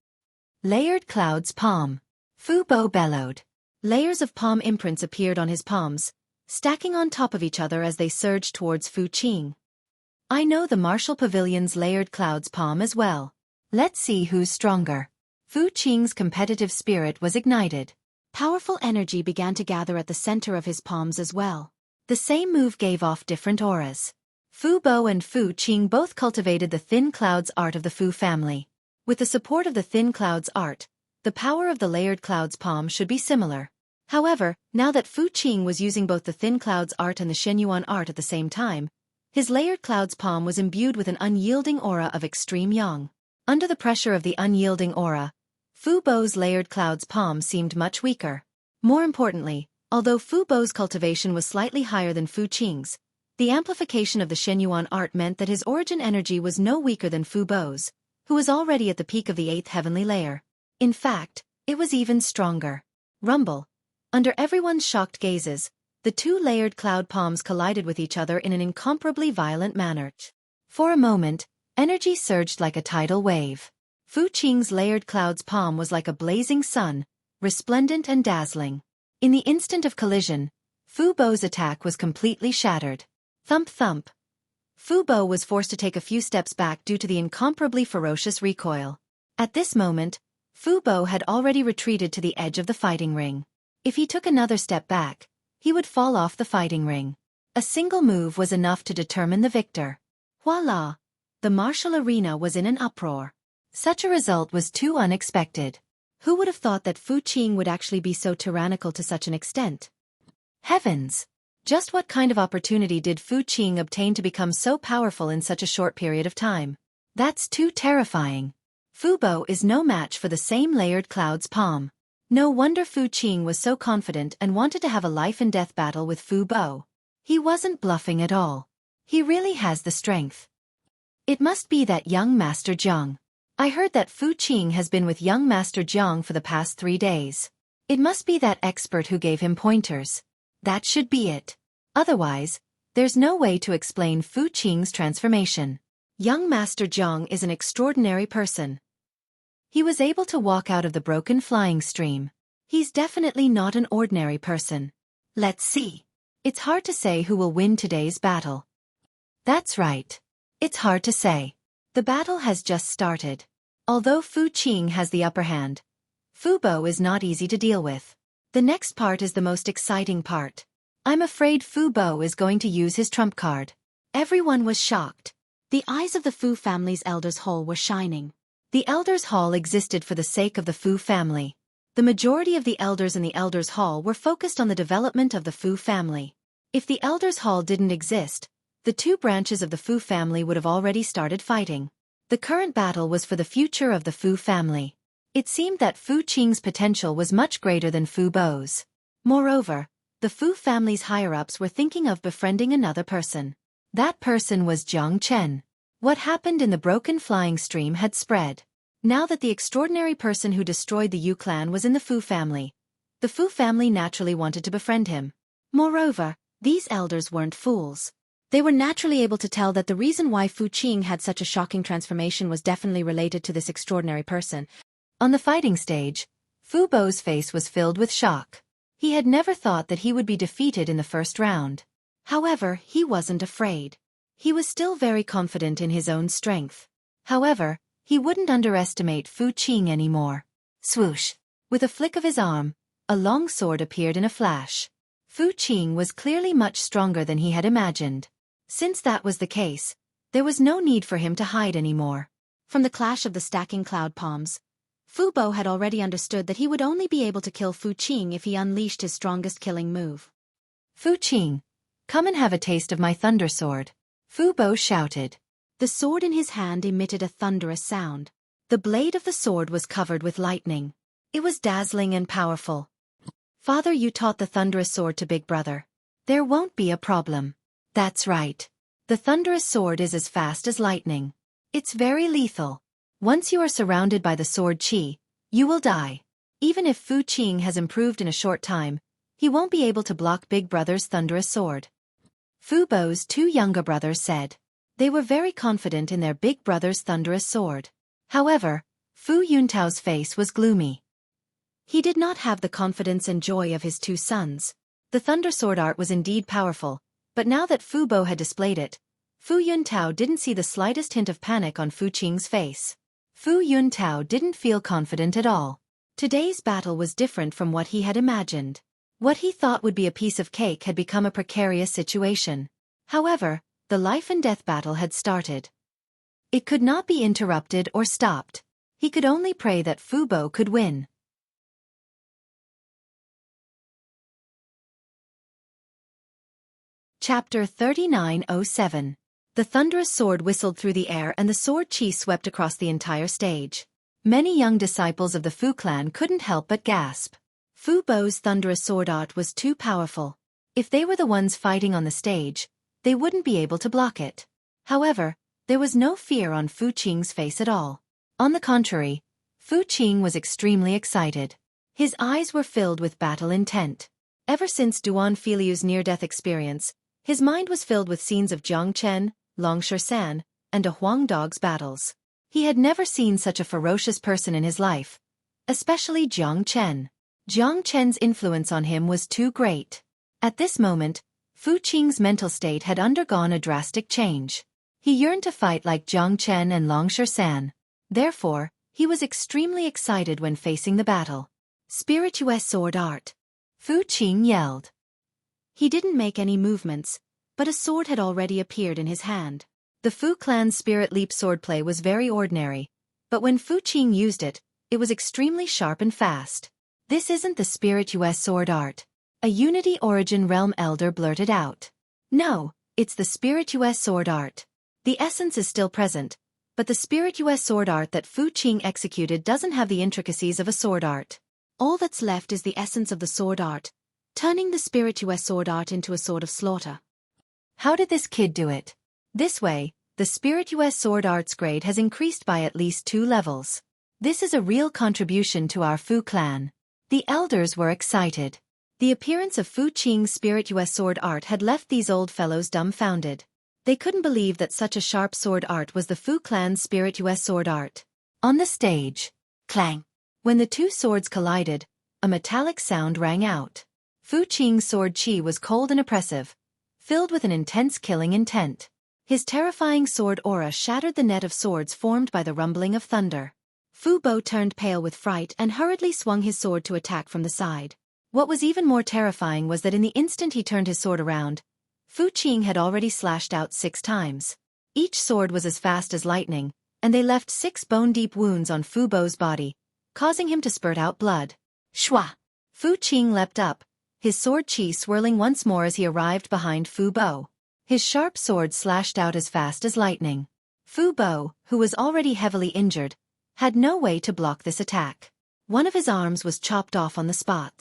Layered clouds palm. Fu Bo bellowed. Layers of palm imprints appeared on his palms, stacking on top of each other as they surged towards Fu Qing. I know the Martial Pavilion's layered clouds palm as well. Let's see who's stronger. Fu Qing's competitive spirit was ignited. Powerful energy began to gather at the center of his palms as well. The same move gave off different auras. Fu Bo and Fu Qing both cultivated the thin clouds art of the Fu family. With the support of the thin clouds art, the power of the layered clouds palm should be similar. However, now that Fu Qing was using both the thin clouds art and the Shenyuan art at the same time, his layered clouds palm was imbued with an unyielding aura of extreme yang. Under the pressure of the unyielding aura, Fu Bo's layered clouds palm seemed much weaker. More importantly, although Fu Bo's cultivation was slightly higher than Fu Qing's, the amplification of the Shenyuan art meant that his origin energy was no weaker than Fu Bo's, who was already at the peak of the 8th heavenly layer. In fact, it was even stronger. Rumble. Under everyone's shocked gazes, the two layered cloud palms collided with each other in an incomparably violent manner. For a moment, energy surged like a tidal wave. Fu Qing's layered clouds palm was like a blazing sun, resplendent and dazzling. In the instant of collision, Fu Bo's attack was completely shattered. Thump thump. Fu Bo was forced to take a few steps back due to the incomparably ferocious recoil. At this moment, Fu Bo had already retreated to the edge of the fighting ring. If he took another step back, he would fall off the fighting ring. A single move was enough to determine the victor. Voila! The martial arena was in an uproar. Such a result was too unexpected. Who would have thought that Fu Qing would actually be so tyrannical to such an extent? Heavens! Just what kind of opportunity did Fu Qing obtain to become so powerful in such a short period of time? That's too terrifying. Fu Bo is no match for the same layered clouds palm. No wonder Fu Qing was so confident and wanted to have a life-and-death battle with Fu Bo. He wasn't bluffing at all. He really has the strength. It must be that young Master Jiang. I heard that Fu Qing has been with young Master Jiang for the past 3 days. It must be that expert who gave him pointers. That should be it. Otherwise, there's no way to explain Fu Qing's transformation. Young Master Jiang is an extraordinary person. He was able to walk out of the broken flying stream. He's definitely not an ordinary person. Let's see. It's hard to say who will win today's battle. That's right. It's hard to say. The battle has just started. Although Fu Qing has the upper hand, Fu Bo is not easy to deal with. The next part is the most exciting part. I'm afraid Fu Bo is going to use his trump card. Everyone was shocked. The eyes of the Fu family's elders' hall were shining. The elders' hall existed for the sake of the Fu family. The majority of the elders in the Elders' Hall were focused on the development of the Fu family. If the Elders' Hall didn't exist, the two branches of the Fu family would have already started fighting. The current battle was for the future of the Fu family. It seemed that Fu Qing's potential was much greater than Fu Bo's. Moreover, the Fu family's higher-ups were thinking of befriending another person. That person was Jiang Chen. What happened in the broken flying stream had spread. Now that the extraordinary person who destroyed the Yu clan was in the Fu family, the Fu family naturally wanted to befriend him. Moreover, these elders weren't fools. They were naturally able to tell that the reason why Fu Qing had such a shocking transformation was definitely related to this extraordinary person. On the fighting stage, Fu Bo's face was filled with shock. He had never thought that he would be defeated in the first round. However, he wasn't afraid. He was still very confident in his own strength. However, he wouldn't underestimate Fu Qing anymore. Swoosh! With a flick of his arm, a long sword appeared in a flash. Fu Qing was clearly much stronger than he had imagined. Since that was the case, there was no need for him to hide anymore. From the clash of the stacking cloud palms, Fu Bo had already understood that he would only be able to kill Fu Qing if he unleashed his strongest killing move. Fu Qing, come and have a taste of my thunder sword, Fu Bo shouted. The sword in his hand emitted a thunderous sound. The blade of the sword was covered with lightning. It was dazzling and powerful. Father, you taught the thunderous sword to Big Brother. There won't be a problem. That's right. The thunderous sword is as fast as lightning. It's very lethal. Once you are surrounded by the sword qi, you will die. Even if Fu Qing has improved in a short time, he won't be able to block Big Brother's thunderous sword. Fu Bo's two younger brothers said. They were very confident in their big brother's thunderous sword. However, Fu Yuntao's face was gloomy. He did not have the confidence and joy of his two sons. The thunder sword art was indeed powerful, but now that Fu Bo had displayed it, Fu Yuntao didn't see the slightest hint of panic on Fu Qing's face. Fu Yuntao didn't feel confident at all. Today's battle was different from what he had imagined. What he thought would be a piece of cake had become a precarious situation. However, the life-and-death battle had started. It could not be interrupted or stopped. He could only pray that Fu Bo could win. Chapter 3907. The thunderous sword whistled through the air and the sword qi swept across the entire stage. Many young disciples of the Fu clan couldn't help but gasp. Fu Bo's thunderous sword art was too powerful. If they were the ones fighting on the stage, they wouldn't be able to block it. However, there was no fear on Fu Qing's face at all. On the contrary, Fu Qing was extremely excited. His eyes were filled with battle intent. Ever since Duan Filiu's near-death experience, his mind was filled with scenes of Jiang Chen, Long Shan, and a Huang Dog's battles. He had never seen such a ferocious person in his life, especially Jiang Chen. Jiang Chen's influence on him was too great. At this moment, Fu Qing's mental state had undergone a drastic change. He yearned to fight like Jiang Chen and Long Shan. Therefore, he was extremely excited when facing the battle. Spirituous sword art. Fu Qing yelled. He didn't make any movements, but a sword had already appeared in his hand. The Fu clan's spirit leap swordplay was very ordinary, but when Fu Qing used it, it was extremely sharp and fast. This isn't the spirituous sword art. A Unity Origin Realm elder blurted out. No, it's the spirituous sword art. The essence is still present, but the spirituous sword art that Fu Qing executed doesn't have the intricacies of a sword art. All that's left is the essence of the sword art, turning the spirituous sword art into a sword of slaughter. How did this kid do it? This way, the spirituous sword art's grade has increased by at least 2 levels. This is a real contribution to our Fu clan. The elders were excited. The appearance of Fu Qing's spirituous sword art had left these old fellows dumbfounded. They couldn't believe that such a sharp sword art was the Fu clan's spirituous sword art. On the stage, clang! When the two swords collided, a metallic sound rang out. Fu Qing's sword qi was cold and oppressive, filled with an intense killing intent. His terrifying sword aura shattered the net of swords formed by the rumbling of thunder. Fu Bo turned pale with fright and hurriedly swung his sword to attack from the side. What was even more terrifying was that in the instant he turned his sword around, Fu Qing had already slashed out 6 times. Each sword was as fast as lightning, and they left 6 bone-deep wounds on Fu Bo's body, causing him to spurt out blood. Shua! Fu Qing leapt up, his sword chi swirling once more as he arrived behind Fu Bo. His sharp sword slashed out as fast as lightning. Fu Bo, who was already heavily injured, had no way to block this attack. One of his arms was chopped off on the spot.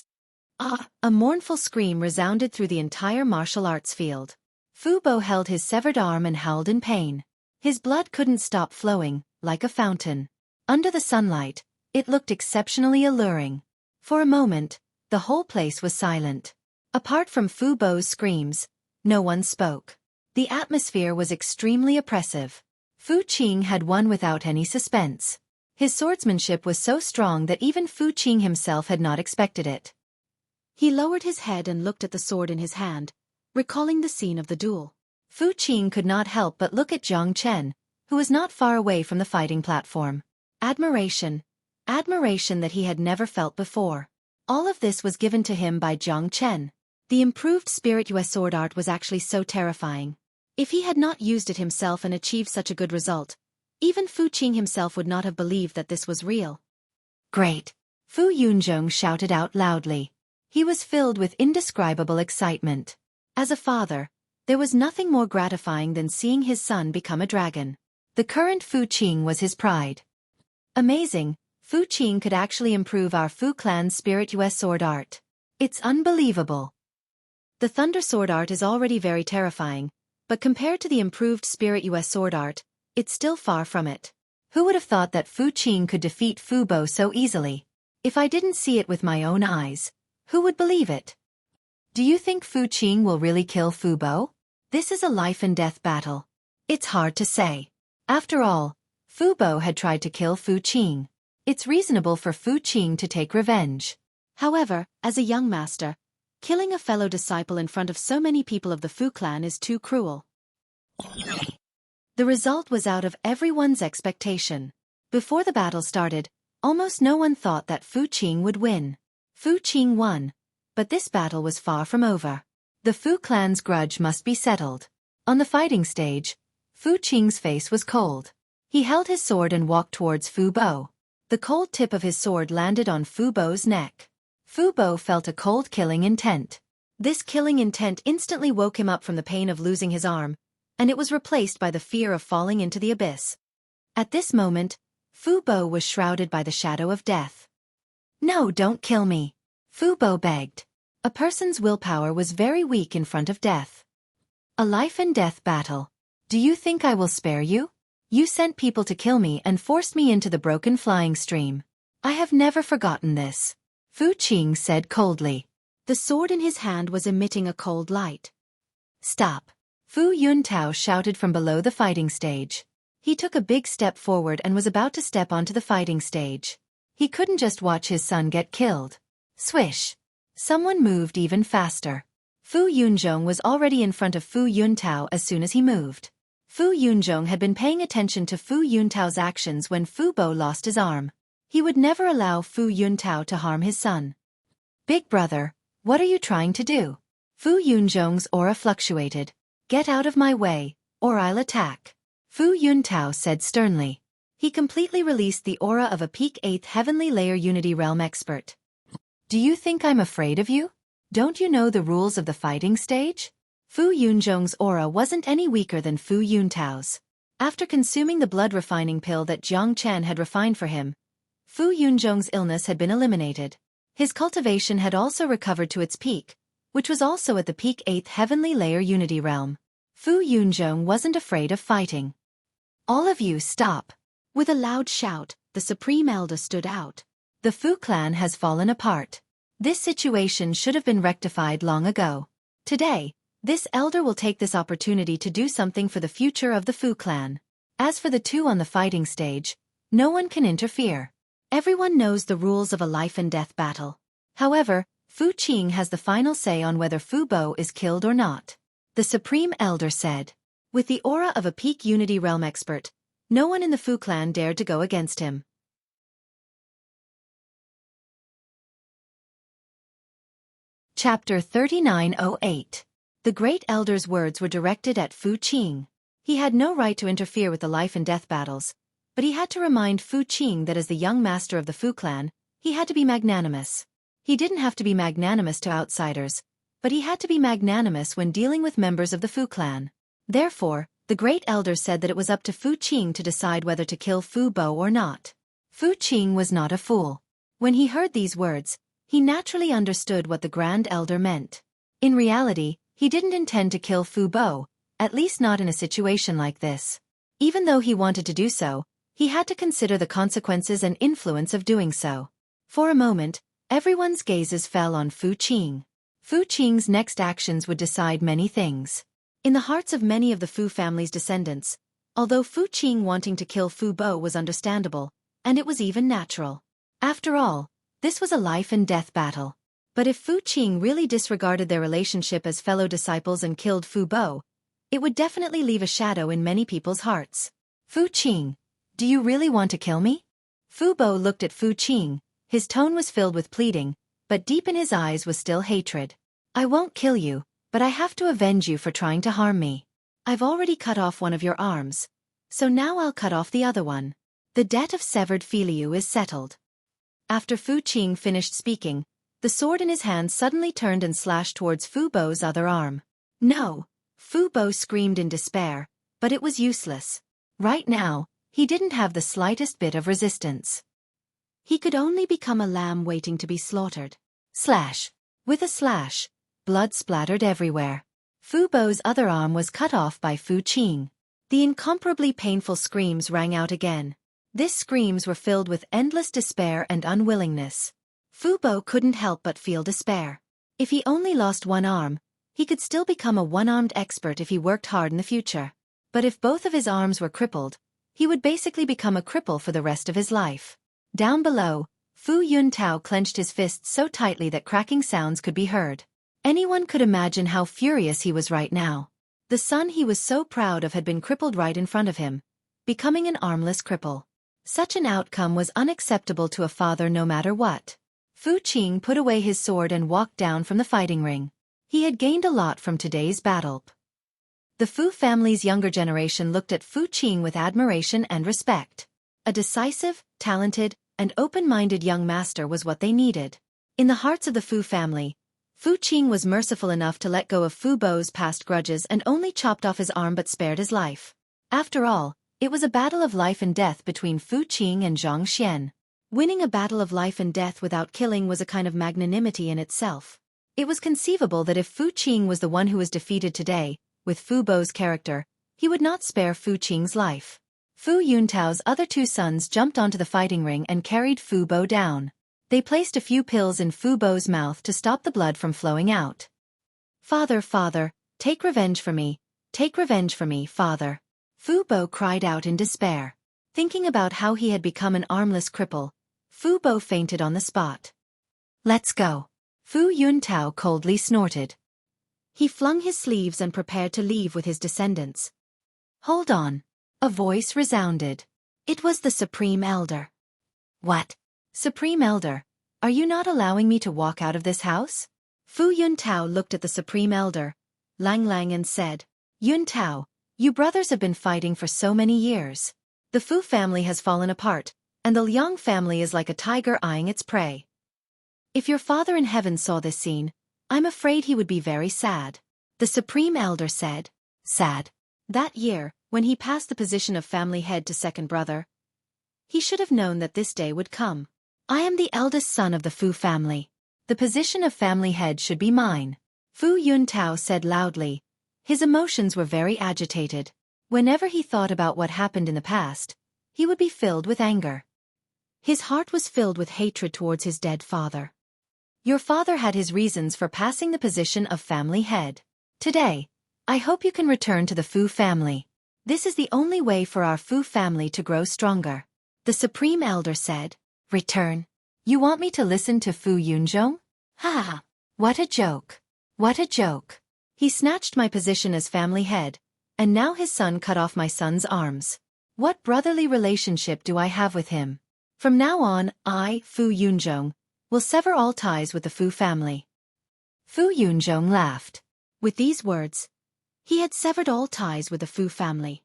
Ah! A mournful scream resounded through the entire martial arts field. Fu Bo held his severed arm and howled in pain. His blood couldn't stop flowing, like a fountain. Under the sunlight, it looked exceptionally alluring. For a moment, the whole place was silent. Apart from Fu Bo's screams, no one spoke. The atmosphere was extremely oppressive. Fu Qing had won without any suspense. His swordsmanship was so strong that even Fu Qing himself had not expected it. He lowered his head and looked at the sword in his hand, recalling the scene of the duel. Fu Qing could not help but look at Jiang Chen, who was not far away from the fighting platform. Admiration that he had never felt before. All of this was given to him by Jiang Chen. The improved spirit US sword art was actually so terrifying. If he had not used it himself and achieved such a good result, even Fu Qing himself would not have believed that this was real. Great! Fu Yunzhong shouted out loudly. He was filled with indescribable excitement. As a father, there was nothing more gratifying than seeing his son become a dragon. The current Fu Qing was his pride. Amazing, Fu Qing could actually improve our Fu clan's spirit US sword art. It's unbelievable. The Thunder sword art is already very terrifying, but compared to the improved spirit US sword art, it's still far from it. Who would have thought that Fu Qing could defeat Fu Bo so easily? If I didn't see it with my own eyes, who would believe it? Do you think Fu Qing will really kill Fu Bo? This is a life and death battle. It's hard to say. After all, Fu Bo had tried to kill Fu Qing. It's reasonable for Fu Qing to take revenge. However, as a young master, killing a fellow disciple in front of so many people of the Fu clan is too cruel. The result was out of everyone's expectation. Before the battle started, almost no one thought that Fu Qing would win. Fu Qing won, but this battle was far from over. The Fu clan's grudge must be settled. On the fighting stage, Fu Qing's face was cold. He held his sword and walked towards Fu Bo. The cold tip of his sword landed on Fu Bo's neck. Fu Bo felt a cold killing intent. This killing intent instantly woke him up from the pain of losing his arm, and it was replaced by the fear of falling into the abyss. At this moment, Fu Bo was shrouded by the shadow of death. No, don't kill me, Fu Bo begged. A person's willpower was very weak in front of death. A life and death battle. Do you think I will spare you? You sent people to kill me and forced me into the broken flying stream. I have never forgotten this, Fu Qing said coldly. The sword in his hand was emitting a cold light. Stop, Fu Yuntao shouted from below the fighting stage. He took a big step forward and was about to step onto the fighting stage. He couldn't just watch his son get killed. Swish! Someone moved even faster. Fu Yunzhong was already in front of Fu Yuntao as soon as he moved. Fu Yunzhong had been paying attention to Fu Yuntao's actions when Fu Bo lost his arm. He would never allow Fu Yuntao to harm his son. Big brother, what are you trying to do? Fu Yunzhong's aura fluctuated. Get out of my way, or I'll attack, Fu Yuntao said sternly. He completely released the aura of a peak 8th heavenly layer Unity Realm expert. Do you think I'm afraid of you? Don't you know the rules of the fighting stage? Fu Yunzhong's aura wasn't any weaker than Fu Yuntao's. After consuming the blood refining pill that Jiang Chen had refined for him, Fu Yunzhong's illness had been eliminated. His cultivation had also recovered to its peak, which was also at the peak 8th heavenly layer Unity Realm. Fu Yunzhong wasn't afraid of fighting. All of you stop. With a loud shout, the Supreme Elder stood out. The Fu clan has fallen apart. This situation should have been rectified long ago. Today, this elder will take this opportunity to do something for the future of the Fu clan. As for the two on the fighting stage, no one can interfere. Everyone knows the rules of a life and death battle. However, Fu Qing has the final say on whether Fu Bo is killed or not. The Supreme Elder said. With the aura of a peak Unity Realm expert, no one in the Fu clan dared to go against him. Chapter 3908. The Great Elder's words were directed at Fu Qing. He had no right to interfere with the life and death battles, but he had to remind Fu Qing that as the young master of the Fu clan, he had to be magnanimous. He didn't have to be magnanimous to outsiders, but he had to be magnanimous when dealing with members of the Fu clan. Therefore, the great elder said that it was up to Fu Qing to decide whether to kill Fu Bo or not. Fu Qing was not a fool. When he heard these words, he naturally understood what the grand elder meant. In reality, he didn't intend to kill Fu Bo, at least not in a situation like this. Even though he wanted to do so, he had to consider the consequences and influence of doing so. For a moment, everyone's gazes fell on Fu Qing. Fu Qing's next actions would decide many things. In the hearts of many of the Fu family's descendants, although Fu Qing wanting to kill Fu Bo was understandable, and it was even natural. After all, this was a life-and-death battle. But if Fu Qing really disregarded their relationship as fellow disciples and killed Fu Bo, it would definitely leave a shadow in many people's hearts. Fu Qing, do you really want to kill me? Fu Bo looked at Fu Qing. His tone was filled with pleading, but deep in his eyes was still hatred. I won't kill you, but I have to avenge you for trying to harm me. I've already cut off one of your arms, so now I'll cut off the other one. The debt of severed filiu is settled. After Fu Qing finished speaking, the sword in his hand suddenly turned and slashed towards Fu Bo's other arm. No! Fu Bo screamed in despair, but it was useless. Right now, he didn't have the slightest bit of resistance. He could only become a lamb waiting to be slaughtered. Slash! With a slash, blood splattered everywhere. Fu Bo's other arm was cut off by Fu Qing. The incomparably painful screams rang out again. These screams were filled with endless despair and unwillingness. Fu Bo couldn't help but feel despair. If he only lost one arm, he could still become a one-armed expert if he worked hard in the future. But if both of his arms were crippled, he would basically become a cripple for the rest of his life. Down below, Fu Yuntao clenched his fists so tightly that cracking sounds could be heard. Anyone could imagine how furious he was right now. The son he was so proud of had been crippled right in front of him, becoming an armless cripple. Such an outcome was unacceptable to a father no matter what. Fu Qing put away his sword and walked down from the fighting ring. He had gained a lot from today's battle. The Fu family's younger generation looked at Fu Qing with admiration and respect. A decisive, talented, and open-minded young master was what they needed. In the hearts of the Fu family, Fu Qing was merciful enough to let go of Fu Bo's past grudges and only chopped off his arm but spared his life. After all, it was a battle of life and death between Fu Qing and Zhang Xian. Winning a battle of life and death without killing was a kind of magnanimity in itself. It was conceivable that if Fu Qing was the one who was defeated today, with Fu Bo's character, he would not spare Fu Qing's life. Fu Yuntao's other two sons jumped onto the fighting ring and carried Fu Bo down. They placed a few pills in Fu Bo's mouth to stop the blood from flowing out. Father, father, take revenge for me, father. Fu Bo cried out in despair. Thinking about how he had become an armless cripple, Fu Bo fainted on the spot. Let's go. Fu Yuntao coldly snorted. He flung his sleeves and prepared to leave with his descendants. Hold on. A voice resounded. It was the Supreme Elder. What? Supreme Elder, are you not allowing me to walk out of this house? Fu Yuntao looked at the Supreme Elder, Lang Lang, and said, Yuntao, you brothers have been fighting for so many years. The Fu family has fallen apart, and the Liang family is like a tiger eyeing its prey. If your father in heaven saw this scene, I'm afraid he would be very sad. The Supreme Elder said. Sad. That year, when he passed the position of family head to second brother, he should have known that this day would come. I am the eldest son of the Fu family. The position of family head should be mine. Fu Yuntao said loudly. His emotions were very agitated. Whenever he thought about what happened in the past, he would be filled with anger. His heart was filled with hatred towards his dead father. Your father had his reasons for passing the position of family head. Today, I hope you can return to the Fu family. This is the only way for our Fu family to grow stronger. The Supreme Elder said. Return? You want me to listen to Fu Yunzhong? Ha ha! What a joke! What a joke! He snatched my position as family head, and now his son cut off my son's arms. What brotherly relationship do I have with him? From now on, I, Fu Yunzhong, will sever all ties with the Fu family. Fu Yunzhong laughed. With these words, he had severed all ties with the Fu family.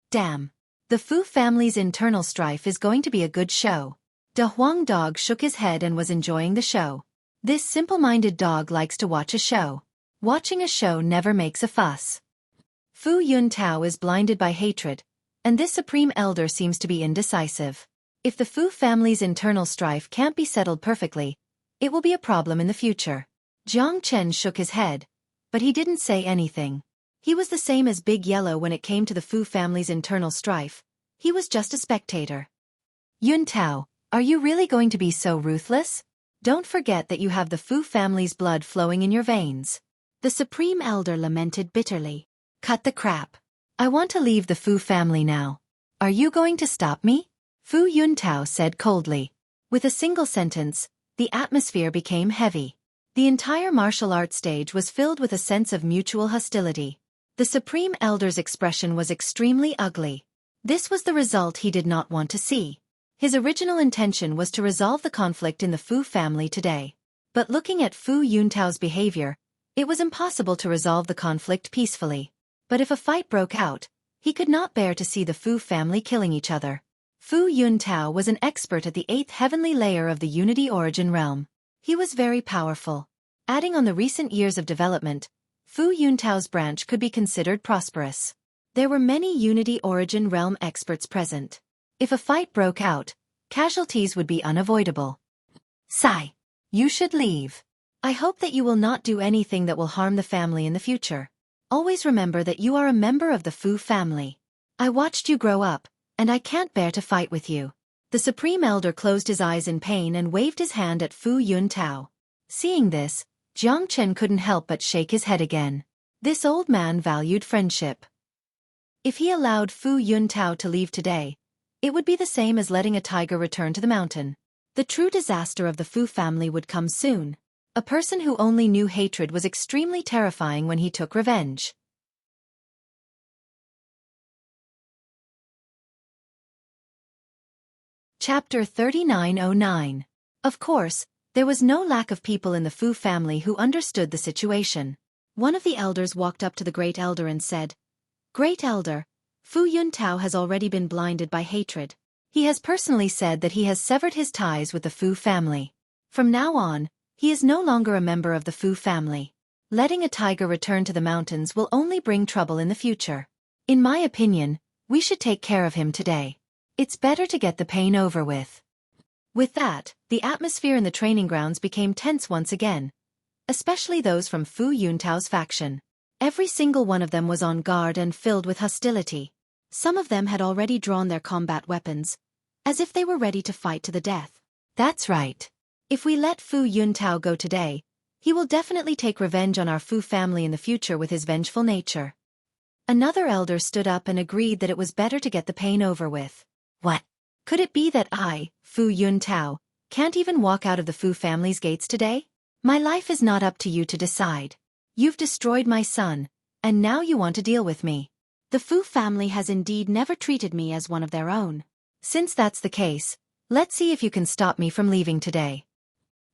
Damn! The Fu family's internal strife is going to be a good show. De Huang Dog shook his head and was enjoying the show. This simple-minded dog likes to watch a show. Watching a show never makes a fuss. Fu Yuntao is blinded by hatred, and this supreme elder seems to be indecisive. If the Fu family's internal strife can't be settled perfectly, it will be a problem in the future. Jiang Chen shook his head, but he didn't say anything. He was the same as Big Yellow when it came to the Fu family's internal strife. He was just a spectator. Yuntao, are you really going to be so ruthless? Don't forget that you have the Fu family's blood flowing in your veins. The Supreme Elder lamented bitterly. Cut the crap. I want to leave the Fu family now. Are you going to stop me? Fu Yuntao said coldly. With a single sentence, the atmosphere became heavy. The entire martial arts stage was filled with a sense of mutual hostility. The Supreme Elder's expression was extremely ugly. This was the result he did not want to see. His original intention was to resolve the conflict in the Fu family today. But looking at Fu Yuntao's behavior, it was impossible to resolve the conflict peacefully. But if a fight broke out, he could not bear to see the Fu family killing each other. Fu Yuntao was an expert at the 8th heavenly layer of the Unity Origin realm. He was very powerful. Adding on the recent years of development, Fu Yuntao's branch could be considered prosperous. There were many Unity Origin realm experts present. If a fight broke out, casualties would be unavoidable. Sigh. You should leave. I hope that you will not do anything that will harm the family in the future. Always remember that you are a member of the Fu family. I watched you grow up, and I can't bear to fight with you. The Supreme Elder closed his eyes in pain and waved his hand at Fu Yuntao. Seeing this, Jiang Chen couldn't help but shake his head again. This old man valued friendship. If he allowed Fu Yuntao to leave today, it would be the same as letting a tiger return to the mountain. The true disaster of the Fu family would come soon. A person who only knew hatred was extremely terrifying when he took revenge. Chapter 3909. Of course, there was no lack of people in the Fu family who understood the situation. One of the elders walked up to the Great Elder and said, "Great Elder, Fu Yuntao has already been blinded by hatred. He has personally said that he has severed his ties with the Fu family. From now on, he is no longer a member of the Fu family. Letting a tiger return to the mountains will only bring trouble in the future. In my opinion, we should take care of him today. It's better to get the pain over with." With that, the atmosphere in the training grounds became tense once again, especially those from Fu Yuntao's faction. Every single one of them was on guard and filled with hostility. Some of them had already drawn their combat weapons, as if they were ready to fight to the death. That's right. If we let Fu Yuntao go today, he will definitely take revenge on our Fu family in the future with his vengeful nature. Another elder stood up and agreed that it was better to get the pain over with. What? Could it be that I, Fu Yuntao, can't even walk out of the Fu family's gates today? My life is not up to you to decide. You've destroyed my son, and now you want to deal with me. The Fu family has indeed never treated me as one of their own. Since that's the case, let's see if you can stop me from leaving today.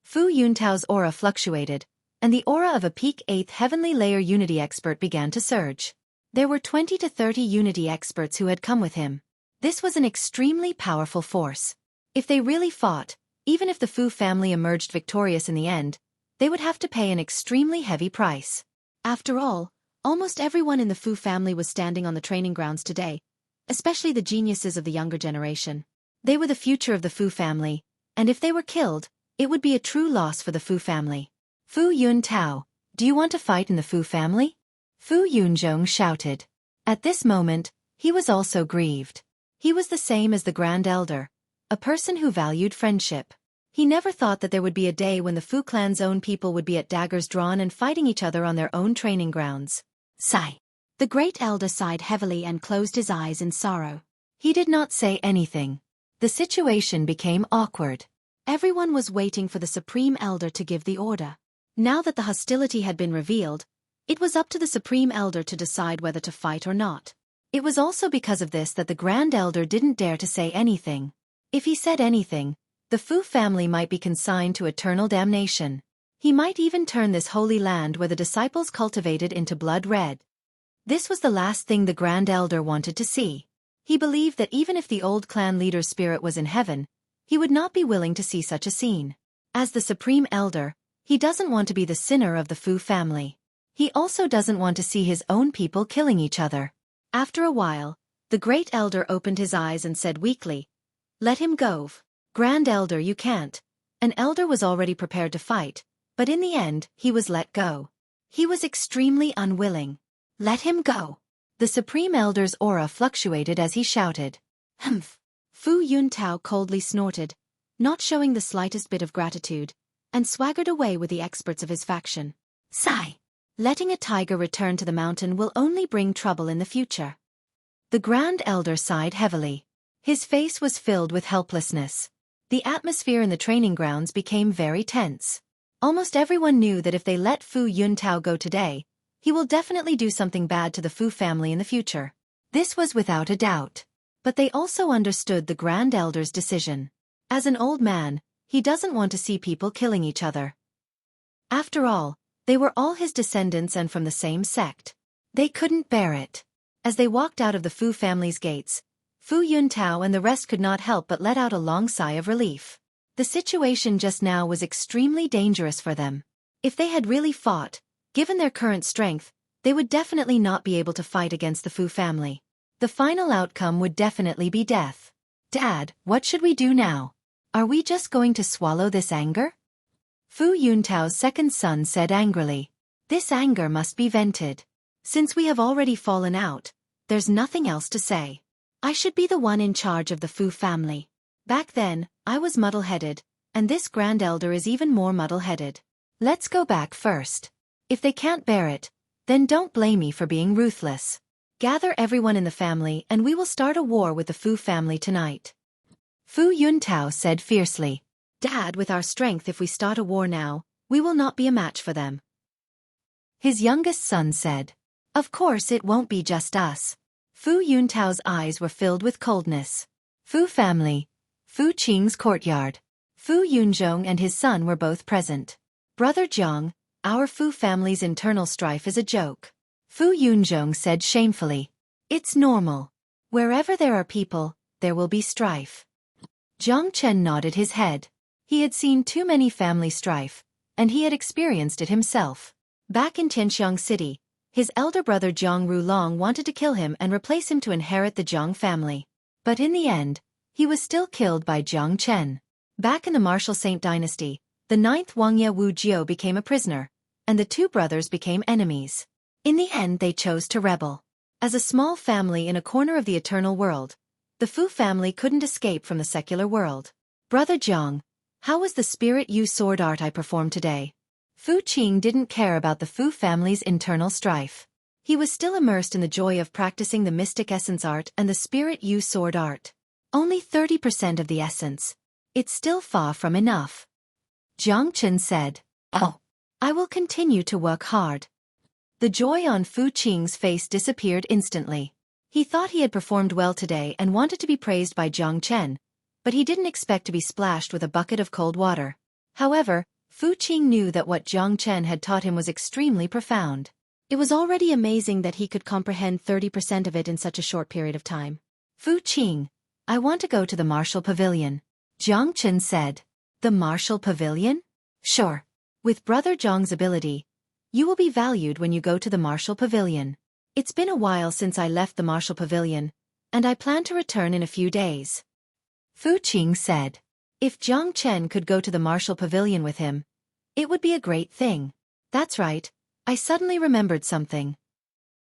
Fu Yuntao's aura fluctuated, and the aura of a peak 8th heavenly layer Unity expert began to surge. There were 20 to 30 Unity experts who had come with him. This was an extremely powerful force. If they really fought, even if the Fu family emerged victorious in the end, they would have to pay an extremely heavy price. After all, almost everyone in the Fu family was standing on the training grounds today, especially the geniuses of the younger generation. They were the future of the Fu family, and if they were killed, it would be a true loss for the Fu family. Fu Yuntao, do you want to fight in the Fu family? Fu Yunzhong shouted. At this moment, he was also grieved. He was the same as the Grand Elder, a person who valued friendship. He never thought that there would be a day when the Fu clan's own people would be at daggers drawn and fighting each other on their own training grounds. Sigh. The Great Elder sighed heavily and closed his eyes in sorrow. He did not say anything. The situation became awkward. Everyone was waiting for the Supreme Elder to give the order. Now that the hostility had been revealed, it was up to the Supreme Elder to decide whether to fight or not. It was also because of this that the Grand Elder didn't dare to say anything. If he said anything, the Fu family might be consigned to eternal damnation. He might even turn this holy land where the disciples cultivated into blood red. This was the last thing the Grand Elder wanted to see. He believed that even if the old clan leader's spirit was in heaven, he would not be willing to see such a scene. As the Supreme Elder, He doesn't want to be the sinner of the Fu family. He also doesn't want to see his own people killing each other. After a while, the Great Elder opened his eyes and said weakly, "Let him go. Grand Elder, you can't." An elder was already prepared to fight, but in the end, he was let go. He was extremely unwilling. "Let him go." The Supreme Elder's aura fluctuated as he shouted. "Humph." Fu Yuntao coldly snorted, not showing the slightest bit of gratitude, and swaggered away with the experts of his faction. Sigh. Letting a tiger return to the mountain will only bring trouble in the future. The Grand Elder sighed heavily. His face was filled with helplessness. The atmosphere in the training grounds became very tense. Almost everyone knew that if they let Fu Yuntao go today, he will definitely do something bad to the Fu family in the future. This was without a doubt. But they also understood the Grand Elder's decision. As an old man, he doesn't want to see people killing each other. After all, they were all his descendants and from the same sect. They couldn't bear it. As they walked out of the Fu family's gates, Fu Yuntao and the rest could not help but let out a long sigh of relief. The situation just now was extremely dangerous for them. If they had really fought, given their current strength, they would definitely not be able to fight against the Fu family. The final outcome would definitely be death. "Dad, what should we do now? Are we just going to swallow this anger?" Fu Yuntao's second son said angrily. "This anger must be vented. Since we have already fallen out, there's nothing else to say. I should be the one in charge of the Fu family. Back then, I was muddle-headed, and this Grand Elder is even more muddle-headed. Let's go back first. If they can't bear it, then don't blame me for being ruthless. Gather everyone in the family and we will start a war with the Fu family tonight." Fu Yuntao said fiercely. "Dad, with our strength, if we start a war now, we will not be a match for them." His youngest son said. "Of course it won't be just us." Fu Yuntao's eyes were filled with coldness. Fu family. Fu Qing's courtyard. Fu Yunzhong and his son were both present. "Brother Jiang, our Fu family's internal strife is a joke." Fu Yunzhong said shamefully. "It's normal. Wherever there are people, there will be strife." Jiang Chen nodded his head. He had seen too many family strife, and he had experienced it himself. Back in Tianxiang City, his elder brother Jiang Rulong wanted to kill him and replace him to inherit the Jiang family. But in the end, he was still killed by Jiang Chen. Back in the Martial Saint dynasty, the 9th Wangye Wu Jiao became a prisoner, and the two brothers became enemies. In the end they chose to rebel. As a small family in a corner of the eternal world, the Fu family couldn't escape from the secular world. "Brother Jiang, how was the Spirit Yu sword art I performed today?" Fu Qing didn't care about the Fu family's internal strife. He was still immersed in the joy of practicing the mystic essence art and the Spirit Yu sword art. Only 30% of the essence. It's still far from enough. Jiang Chen said, "Oh, I will continue to work hard." The joy on Fu Qing's face disappeared instantly. He thought he had performed well today and wanted to be praised by Jiang Chen, but he didn't expect to be splashed with a bucket of cold water. However, Fu Qing knew that what Jiang Chen had taught him was extremely profound. It was already amazing that he could comprehend 30% of it in such a short period of time. "Fu Qing, I want to go to the Martial Pavilion," Jiang Chen said. "The Martial Pavilion? Sure. With Brother Zhang's ability, you will be valued when you go to the Martial Pavilion. It's been a while since I left the Martial Pavilion, and I plan to return in a few days." Fu Qing said. If Jiang Chen could go to the Martial Pavilion with him, it would be a great thing. That's right, I suddenly remembered something.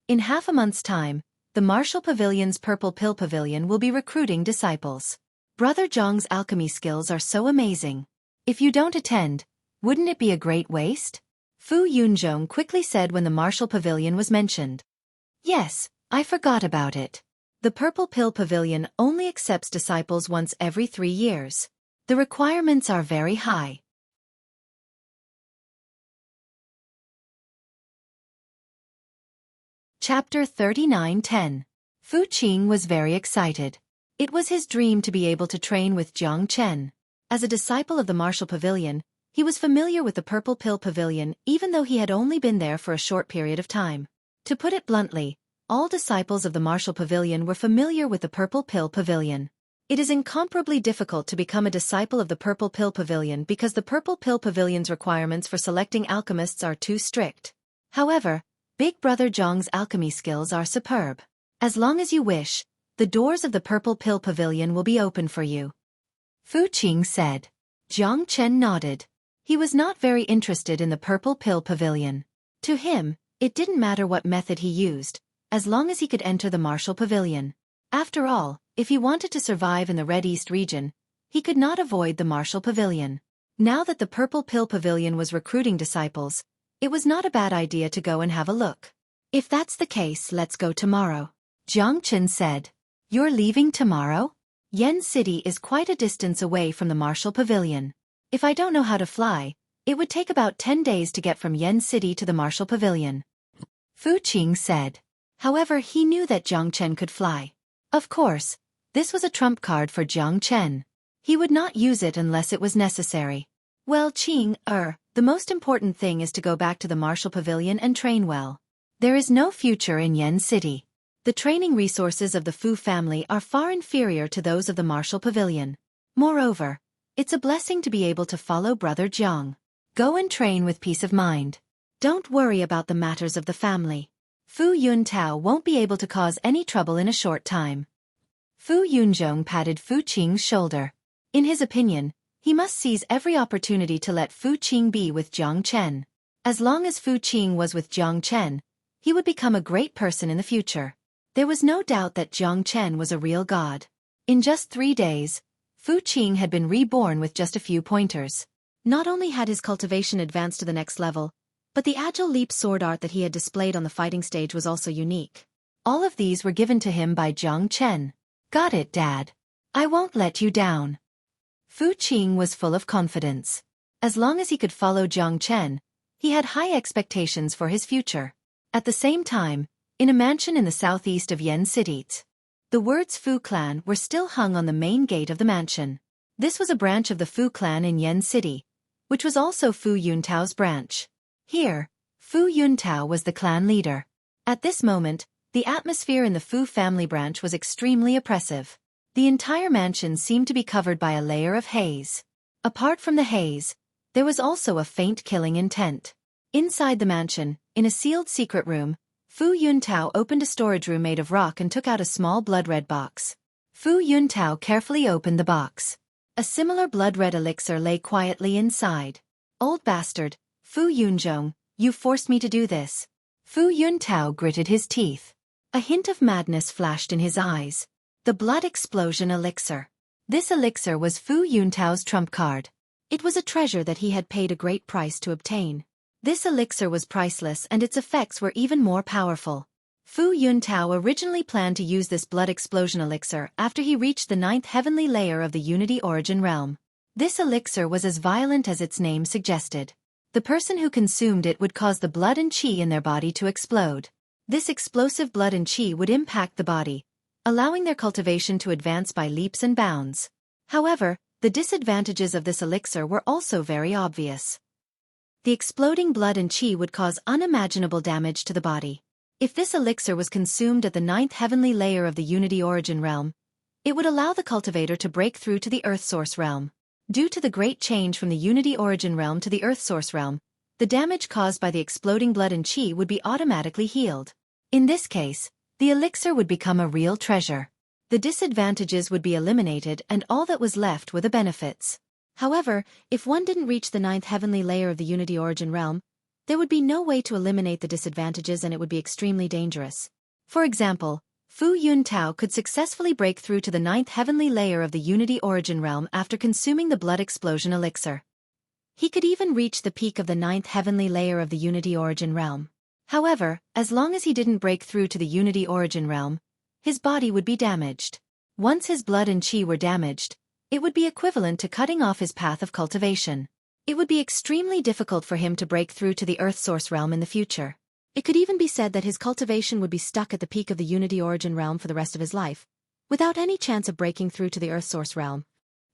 In half a month's time, the Martial Pavilion's Purple Pill Pavilion will be recruiting disciples. Brother Zhang's alchemy skills are so amazing. If you don't attend, wouldn't it be a great waste? Fu Yunzhong quickly said when the Martial Pavilion was mentioned. Yes, I forgot about it. The Purple Pill Pavilion only accepts disciples once every 3 years. The requirements are very high. Chapter 39:10. Fu Qing was very excited. It was his dream to be able to train with Jiang Chen. As a disciple of the Martial Pavilion, he was familiar with the Purple Pill Pavilion even though he had only been there for a short period of time. To put it bluntly, all disciples of the Martial Pavilion were familiar with the Purple Pill Pavilion. It is incomparably difficult to become a disciple of the Purple Pill Pavilion because the Purple Pill Pavilion's requirements for selecting alchemists are too strict. However, Big Brother Zhang's alchemy skills are superb. As long as you wish, the doors of the Purple Pill Pavilion will be open for you. Fu Qing said. Jiang Chen nodded. He was not very interested in the Purple Pill Pavilion. To him, it didn't matter what method he used, as long as he could enter the Martial Pavilion. After all, if he wanted to survive in the Red East region, he could not avoid the Martial Pavilion. Now that the Purple Pill Pavilion was recruiting disciples, it was not a bad idea to go and have a look. If that's the case, let's go tomorrow. Jiang Chen said. You're leaving tomorrow? Yen City is quite a distance away from the Martial Pavilion. If I don't know how to fly, it would take about 10 days to get from Yen City to the Martial Pavilion. Fu Qing said. However, he knew that Jiang Chen could fly. Of course, this was a trump card for Jiang Chen. He would not use it unless it was necessary. Well, Qing, the most important thing is to go back to the Martial Pavilion and train well. There is no future in Yen City. The training resources of the Fu family are far inferior to those of the Martial Pavilion. Moreover, it's a blessing to be able to follow Brother Jiang. Go and train with peace of mind. Don't worry about the matters of the family. Fu Yuntao won't be able to cause any trouble in a short time. Fu Yunzhong patted Fu Qing's shoulder. In his opinion, he must seize every opportunity to let Fu Qing be with Jiang Chen. As long as Fu Qing was with Jiang Chen, he would become a great person in the future. There was no doubt that Jiang Chen was a real god. In just 3 days, Fu Qing had been reborn with just a few pointers. Not only had his cultivation advanced to the next level, but the agile leap sword art that he had displayed on the fighting stage was also unique. All of these were given to him by Jiang Chen. Got it, Dad. I won't let you down. Fu Qing was full of confidence. As long as he could follow Jiang Chen, he had high expectations for his future. At the same time, in a mansion in the southeast of Yen City, the words Fu Clan were still hung on the main gate of the mansion. This was a branch of the Fu Clan in Yen City, which was also Fu Yuntao's branch. Here, Fu Yuntao was the clan leader. At this moment, the atmosphere in the Fu family branch was extremely oppressive. The entire mansion seemed to be covered by a layer of haze. Apart from the haze, there was also a faint killing intent. Inside the mansion, in a sealed secret room, Fu Yuntao opened a storage room made of rock and took out a small blood-red box. Fu Yuntao carefully opened the box. A similar blood-red elixir lay quietly inside. Old bastard, Fu Yunzhong, you forced me to do this. Fu Yuntao gritted his teeth. A hint of madness flashed in his eyes. The blood explosion elixir. This elixir was Fu Yuntao's trump card. It was a treasure that he had paid a great price to obtain. This elixir was priceless and its effects were even more powerful. Fu Yuntao originally planned to use this blood explosion elixir after he reached the 9th heavenly layer of the Unity Origin realm. This elixir was as violent as its name suggested. The person who consumed it would cause the blood and qi in their body to explode. This explosive blood and qi would impact the body, allowing their cultivation to advance by leaps and bounds. However, the disadvantages of this elixir were also very obvious. The exploding blood and qi would cause unimaginable damage to the body. If this elixir was consumed at the 9th heavenly layer of the Unity Origin realm, it would allow the cultivator to break through to the Earth Source realm. Due to the great change from the Unity Origin realm to the Earth Source realm, the damage caused by the exploding blood and qi would be automatically healed. In this case, the elixir would become a real treasure. The disadvantages would be eliminated and all that was left were the benefits. However, if one didn't reach the 9th heavenly layer of the Unity Origin realm, there would be no way to eliminate the disadvantages and it would be extremely dangerous. For example, Fu Yuntao could successfully break through to the 9th heavenly layer of the Unity Origin realm after consuming the blood explosion elixir. He could even reach the peak of the 9th heavenly layer of the Unity Origin realm. However, as long as he didn't break through to the Unity Origin realm, his body would be damaged. Once his blood and qi were damaged, it would be equivalent to cutting off his path of cultivation. It would be extremely difficult for him to break through to the Earth Source realm in the future. It could even be said that his cultivation would be stuck at the peak of the Unity Origin realm for the rest of his life, without any chance of breaking through to the Earth Source realm.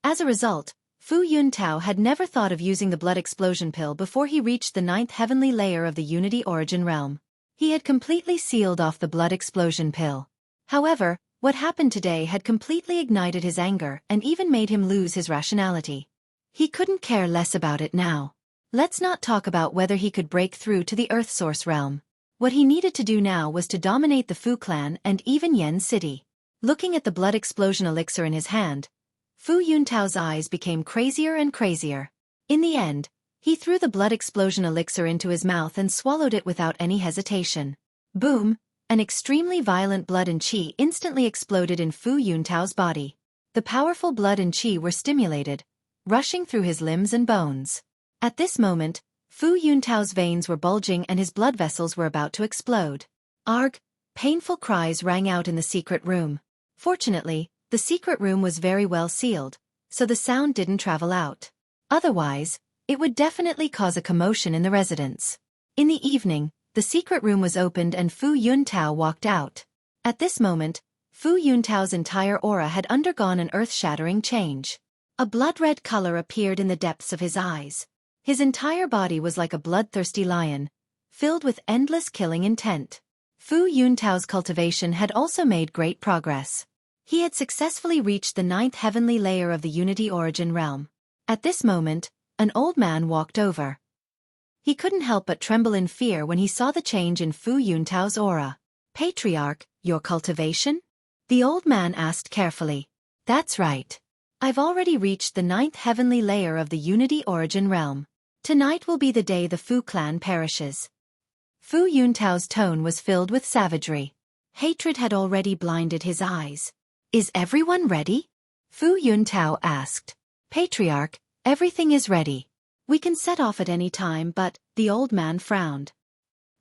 As a result, Fu Yuntao had never thought of using the blood explosion pill before he reached the 9th heavenly layer of the Unity Origin realm. He had completely sealed off the blood explosion pill. However, What happened today had completely ignited his anger and even made him lose his rationality. He couldn't care less about it now. Let's not talk about whether he could break through to the Earth Source realm. What he needed to do now was to dominate the Fu clan and even Yen City. Looking at the blood explosion elixir in his hand, Fu Yuntao's eyes became crazier and crazier. In the end, he threw the blood explosion elixir into his mouth and swallowed it without any hesitation. Boom! An extremely violent blood and qi instantly exploded in Fu Yuntao's body. The powerful blood and qi were stimulated, rushing through his limbs and bones. At this moment, Fu Yuntao's veins were bulging and his blood vessels were about to explode. Arg! Painful cries rang out in the secret room. Fortunately, the secret room was very well sealed, so the sound didn't travel out. Otherwise, it would definitely cause a commotion in the residence. In the evening, the secret room was opened and Fu Yuntao walked out. At this moment, Fu Yuntao's entire aura had undergone an earth-shattering change. A blood-red color appeared in the depths of his eyes. His entire body was like a bloodthirsty lion, filled with endless killing intent. Fu Yuntao's cultivation had also made great progress. He had successfully reached the 9th heavenly layer of the Unity Origin realm. At this moment, an old man walked over. He couldn't help but tremble in fear when he saw the change in Fu Yuntao's aura. "Patriarch, your cultivation?" The old man asked carefully. "That's right. I've already reached the 9th heavenly layer of the Unity Origin realm. Tonight will be the day the Fu clan perishes." Fu Yuntao's tone was filled with savagery. Hatred had already blinded his eyes. "Is everyone ready?" Fu Yuntao asked. "Patriarch, everything is ready. We can set off at any time, but..." The old man frowned.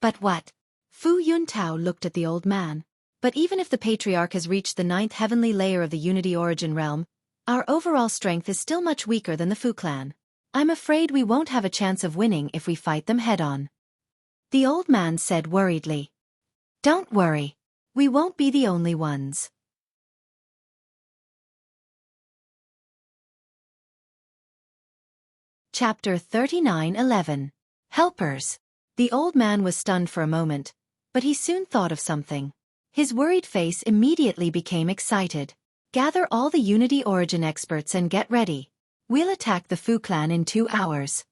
"But what?" Fu Yuntao looked at the old man. "But even if the Patriarch has reached the 9th heavenly layer of the Unity Origin realm, our overall strength is still much weaker than the Fu clan. I'm afraid we won't have a chance of winning if we fight them head-on." The old man said worriedly. "Don't worry. We won't be the only ones." Chapter 39:11. Helpers. The old man was stunned for a moment, but he soon thought of something. His worried face immediately became excited. "Gather all the Unity Origin experts and get ready. We'll attack the Fu clan in 2 hours."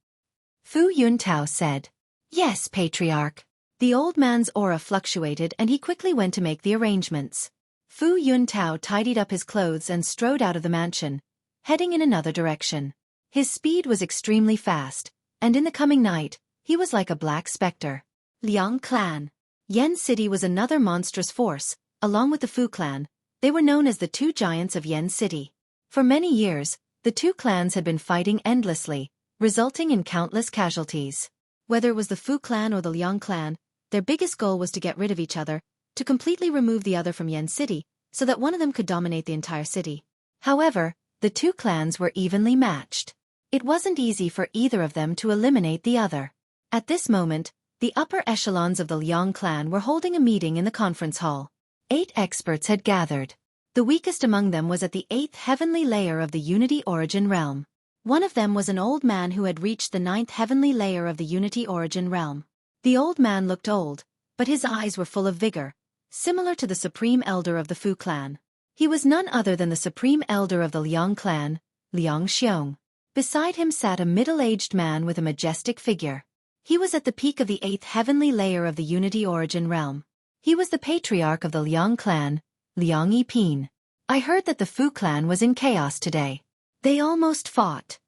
Fu Yuntao said. "Yes, Patriarch." The old man's aura fluctuated and he quickly went to make the arrangements. Fu Yuntao tidied up his clothes and strode out of the mansion, heading in another direction. His speed was extremely fast, and in the coming night, he was like a black specter. Liang clan. Yen City was another monstrous force. Along with the Fu clan, they were known as the two giants of Yen City. For many years, the two clans had been fighting endlessly, resulting in countless casualties. Whether it was the Fu clan or the Liang clan, their biggest goal was to get rid of each other, to completely remove the other from Yen City, so that one of them could dominate the entire city. However, the two clans were evenly matched. It wasn't easy for either of them to eliminate the other. At this moment, the upper echelons of the Liang clan were holding a meeting in the conference hall. 8 experts had gathered. The weakest among them was at the 8th heavenly layer of the Unity Origin realm. One of them was an old man who had reached the 9th heavenly layer of the Unity Origin realm. The old man looked old, but his eyes were full of vigor, similar to the Supreme Elder of the Fu clan. He was none other than the Supreme Elder of the Liang clan, Liang Xiong. Beside him sat a middle-aged man with a majestic figure. He was at the peak of the 8th heavenly layer of the Unity Origin realm. He was the patriarch of the Liang clan, Liang Yipin. "I heard that the Fu clan was in chaos today. They almost fought."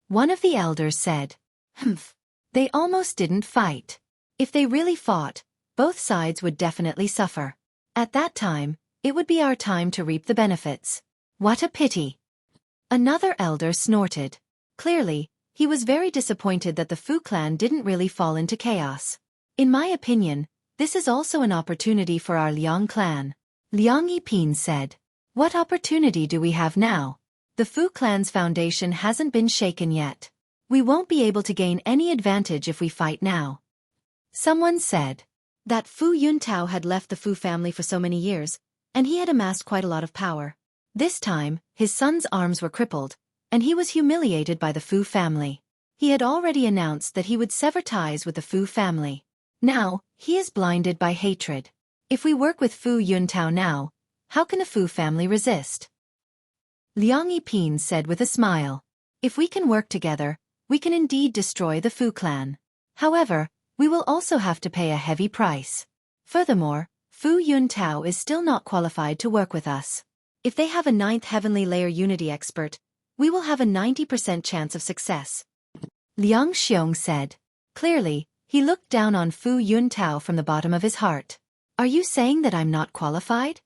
One of the elders said. "Humph. They almost didn't fight. If they really fought, both sides would definitely suffer. At that time, it would be our time to reap the benefits. What a pity." Another elder snorted. Clearly, he was very disappointed that the Fu clan didn't really fall into chaos. "In my opinion, this is also an opportunity for our Liang clan," Liang Yipin said. "What opportunity do we have now? The Fu clan's foundation hasn't been shaken yet. We won't be able to gain any advantage if we fight now." Someone said. That Fu Yuntao had left the Fu family for so many years, and he had amassed quite a lot of power. This time, his son's arms were crippled, and he was humiliated by the Fu family. He had already announced that he would sever ties with the Fu family. Now, he is blinded by hatred. If we work with Fu Yuntao now, how can the Fu family resist? Liang Yiping said with a smile. If we can work together, we can indeed destroy the Fu clan. However, we will also have to pay a heavy price. Furthermore, Fu Yuntao is still not qualified to work with us. If they have a 9th heavenly layer unity expert, we will have a 90% chance of success. Liang Xiong said. Clearly, he looked down on Fu Yuntao from the bottom of his heart. Are you saying that I'm not qualified?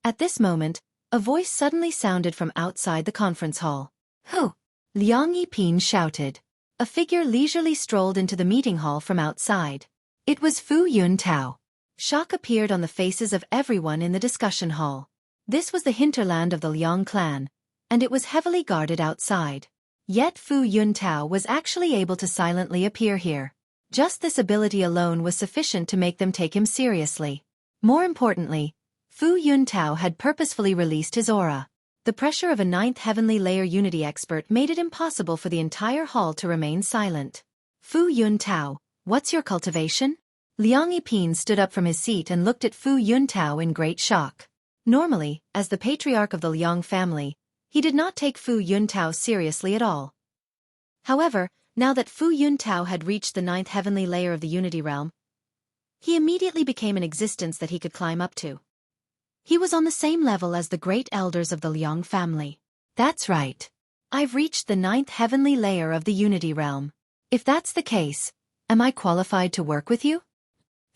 At this moment, a voice suddenly sounded from outside the conference hall. Who? Liang Yiping shouted. A figure leisurely strolled into the meeting hall from outside. It was Fu Yuntao. Shock appeared on the faces of everyone in the discussion hall. This was the hinterland of the Liang clan, and it was heavily guarded outside. Yet Fu Yuntao was actually able to silently appear here. Just this ability alone was sufficient to make them take him seriously. More importantly, Fu Yuntao had purposefully released his aura. The pressure of a 9th heavenly layer unity expert made it impossible for the entire hall to remain silent. Fu Yuntao, what's your cultivation? Liang Yiping stood up from his seat and looked at Fu Yuntao in great shock. Normally, as the patriarch of the Liang family, he did not take Fu Yuntao seriously at all. However, now that Fu Yuntao had reached the 9th heavenly layer of the Unity Realm, he immediately became an existence that he could climb up to. He was on the same level as the great elders of the Liang family. That's right. I've reached the 9th heavenly layer of the Unity Realm. If that's the case, am I qualified to work with you?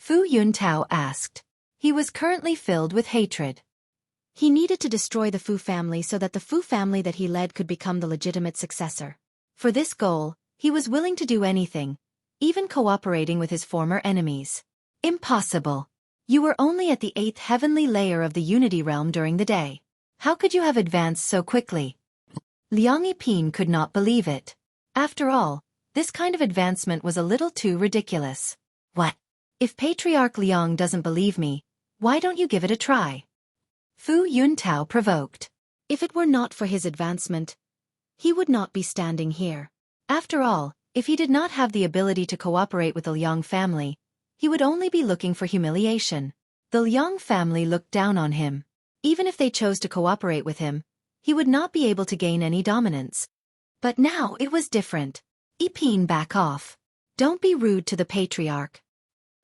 Fu Yuntao asked. He was currently filled with hatred. He needed to destroy the Fu family so that the Fu family that he led could become the legitimate successor. For this goal, he was willing to do anything, even cooperating with his former enemies. Impossible. You were only at the 8th heavenly layer of the Unity Realm during the day. How could you have advanced so quickly? Liang Yiping could not believe it. After all, this kind of advancement was a little too ridiculous. What? If Patriarch Liang doesn't believe me, why don't you give it a try? Fu Yuntao provoked. If it were not for his advancement, he would not be standing here. After all, if he did not have the ability to cooperate with the Liang family, he would only be looking for humiliation. The Liang family looked down on him. Even if they chose to cooperate with him, he would not be able to gain any dominance. But now it was different. Yiping, back off. Don't be rude to the patriarch.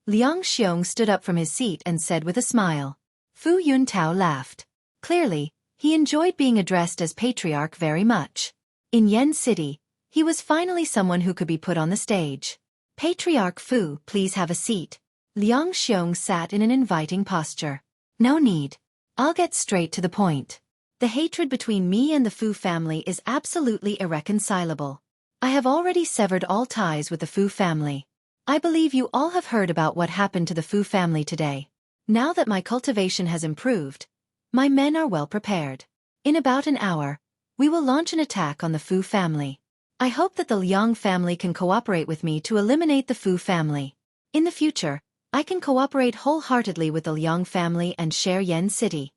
Liang Xiong stood up from his seat and said with a smile. Fu Yuntao laughed. Clearly, he enjoyed being addressed as patriarch very much. In Yen City, he was finally someone who could be put on the stage. Patriarch Fu, please have a seat. Liang Xiong sat in an inviting posture. No need. I'll get straight to the point. The hatred between me and the Fu family is absolutely irreconcilable. I have already severed all ties with the Fu family. I believe you all have heard about what happened to the Fu family today. Now that my cultivation has improved, my men are well prepared. In about an hour, we will launch an attack on the Fu family. I hope that the Liang family can cooperate with me to eliminate the Fu family. In the future, I can cooperate wholeheartedly with the Liang family and share Yen City.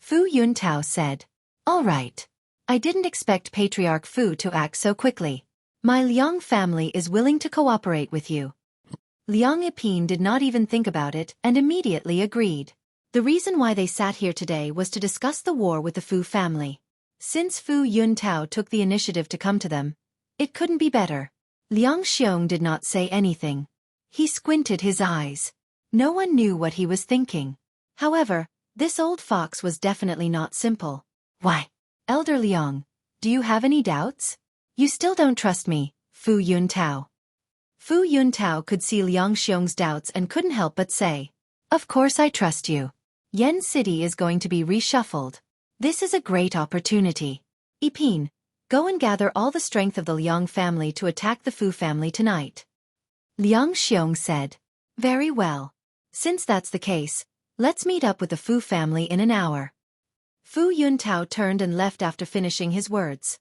Fu Yuntao said. All right. I didn't expect Patriarch Fu to act so quickly. My Liang family is willing to cooperate with you. Liang Yiping did not even think about it and immediately agreed. The reason why they sat here today was to discuss the war with the Fu family. Since Fu Yuntao took the initiative to come to them, it couldn't be better. Liang Xiong did not say anything. He squinted his eyes. No one knew what he was thinking. However, this old fox was definitely not simple. Why? Elder Liang, do you have any doubts? You still don't trust me, Fu Yuntao. Fu Yuntao could see Liang Xiong's doubts and couldn't help but say, of course I trust you. Yen City is going to be reshuffled. This is a great opportunity. Yiping, go and gather all the strength of the Liang family to attack the Fu family tonight. Liang Xiong said. Very well. Since that's the case, let's meet up with the Fu family in an hour. Fu Yuntao turned and left after finishing his words.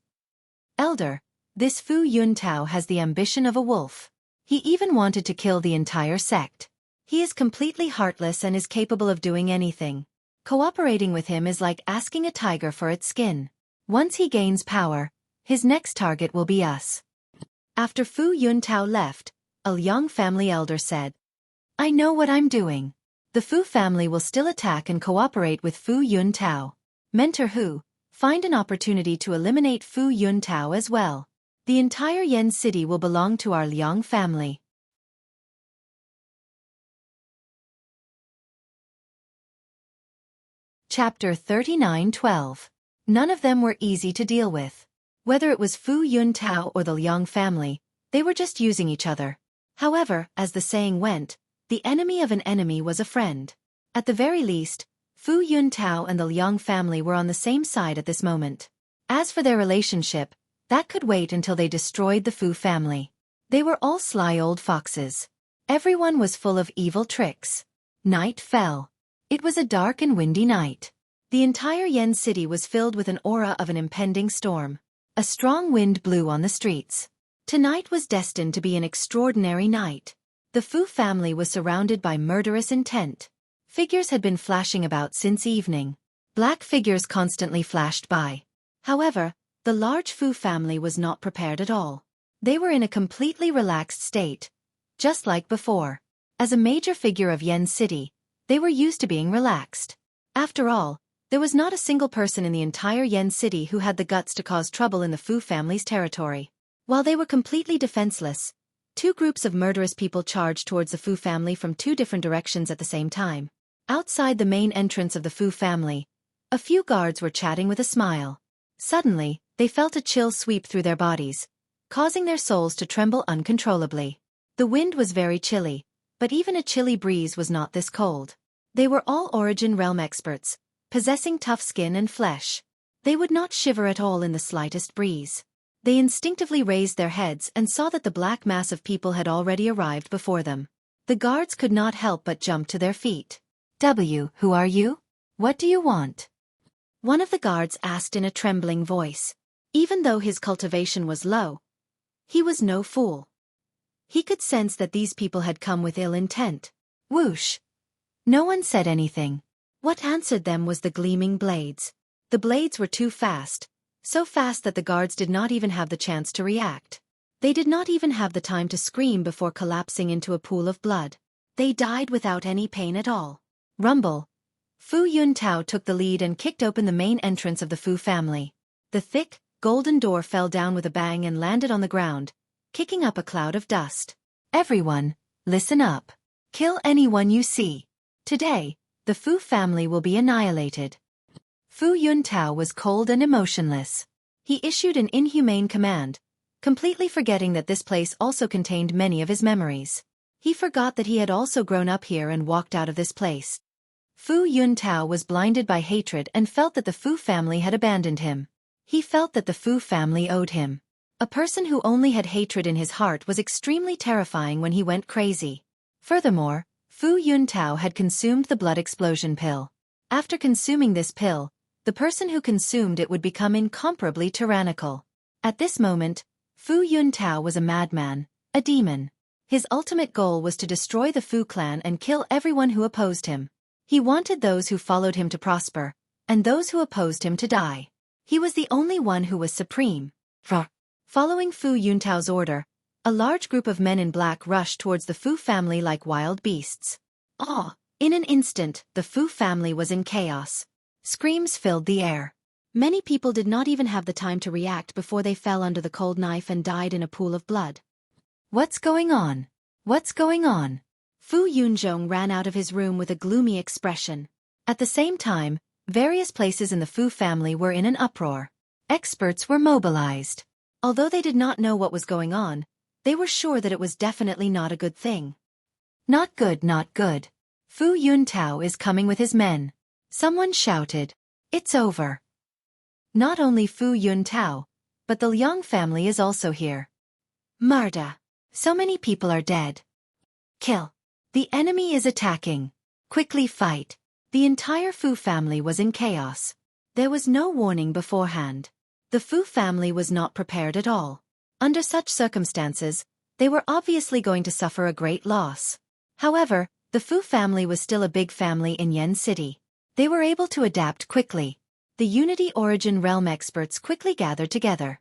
Elder, this Fu Yuntao has the ambition of a wolf. He even wanted to kill the entire sect. He is completely heartless and is capable of doing anything. Cooperating with him is like asking a tiger for its skin. Once he gains power, his next target will be us. After Fu Yuntao left, a Liang family elder said, I know what I'm doing. the Fu family will still attack and cooperate with Fu Yuntao. Mentor Hu, find an opportunity to eliminate Fu Yuntao as well. The entire Yen city will belong to our Liang family. Chapter 39:12. None of them were easy to deal with. Whether it was Fu Yuntao or the Liang family, they were just using each other. However, as the saying went, the enemy of an enemy was a friend. At the very least, Fu Yuntao and the Liang family were on the same side at this moment. As for their relationship, that could wait until they destroyed the Fu family. They were all sly old foxes. Everyone was full of evil tricks. Night fell. It was a dark and windy night. The entire Yen city was filled with an aura of an impending storm. A strong wind blew on the streets. Tonight was destined to be an extraordinary night. The Fu family was surrounded by murderous intent. Figures had been flashing about since evening. Black figures constantly flashed by. However, the large Fu family was not prepared at all. They were in a completely relaxed state, just like before. As a major figure of Yen City, they were used to being relaxed. After all, there was not a single person in the entire Yen City who had the guts to cause trouble in the Fu family's territory. While they were completely defenseless, two groups of murderous people charged towards the Fu family from two different directions at the same time. Outside the main entrance of the Fu family, a few guards were chatting with a smile. Suddenly, they felt a chill sweep through their bodies, causing their souls to tremble uncontrollably. The wind was very chilly, but even a chilly breeze was not this cold. They were all Origin Realm experts, possessing tough skin and flesh. They would not shiver at all in the slightest breeze. They instinctively raised their heads and saw that the black mass of people had already arrived before them. The guards could not help but jump to their feet. Who are you? What do you want? One of the guards asked in a trembling voice. Even though his cultivation was low, he was no fool. He could sense that these people had come with ill intent. Whoosh! No one said anything. What answered them was the gleaming blades. The blades were too fast, so fast that the guards did not even have the chance to react. They did not even have the time to scream before collapsing into a pool of blood. They died without any pain at all. Rumble. Fu Yuntao took the lead and kicked open the main entrance of the Fu family. The thick, golden door fell down with a bang and landed on the ground, kicking up a cloud of dust. Everyone, listen up. Kill anyone you see. Today, the Fu family will be annihilated. Fu Yuntao was cold and emotionless. He issued an inhumane command, completely forgetting that this place also contained many of his memories. He forgot that he had also grown up here and walked out of this place. Fu Yuntao was blinded by hatred and felt that the Fu family had abandoned him. He felt that the Fu family owed him. A person who only had hatred in his heart was extremely terrifying when he went crazy. Furthermore, Fu Yuntao had consumed the blood explosion pill. After consuming this pill, the person who consumed it would become incomparably tyrannical. At this moment, Fu Yuntao was a madman, a demon. His ultimate goal was to destroy the Fu clan and kill everyone who opposed him. He wanted those who followed him to prosper, and those who opposed him to die. He was the only one who was supreme. Following Fu Yuntao's order, a large group of men in black rushed towards the Fu family like wild beasts. In an instant, the Fu family was in chaos. Screams filled the air. Many people did not even have the time to react before they fell under the cold knife and died in a pool of blood. What's going on? What's going on? Fu Yunzhong ran out of his room with a gloomy expression. At the same time, various places in the Fu family were in an uproar. Experts were mobilized. Although they did not know what was going on, they were sure that it was definitely not a good thing. Not good, not good. Fu Yuntao is coming with his men. Someone shouted. It's over. Not only Fu Yuntao, but the Liang family is also here. Marda. So many people are dead. Kill. The enemy is attacking. Quickly fight. The entire Fu family was in chaos. There was no warning beforehand. The Fu family was not prepared at all. Under such circumstances, they were obviously going to suffer a great loss. However, the Fu family was still a big family in Yen City. They were able to adapt quickly. The Unity Origin Realm experts quickly gathered together.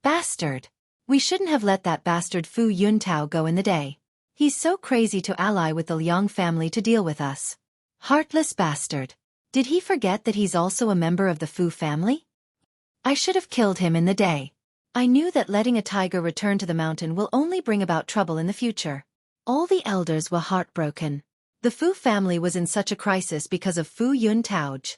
Bastard! We shouldn't have let that bastard Fu Yuntao go in the day. He's so crazy to ally with the Liang family to deal with us. Heartless bastard. Did he forget that he's also a member of the Fu family? I should have killed him in the day. I knew that letting a tiger return to the mountain will only bring about trouble in the future. All the elders were heartbroken. The Fu family was in such a crisis because of Fu Yuntao.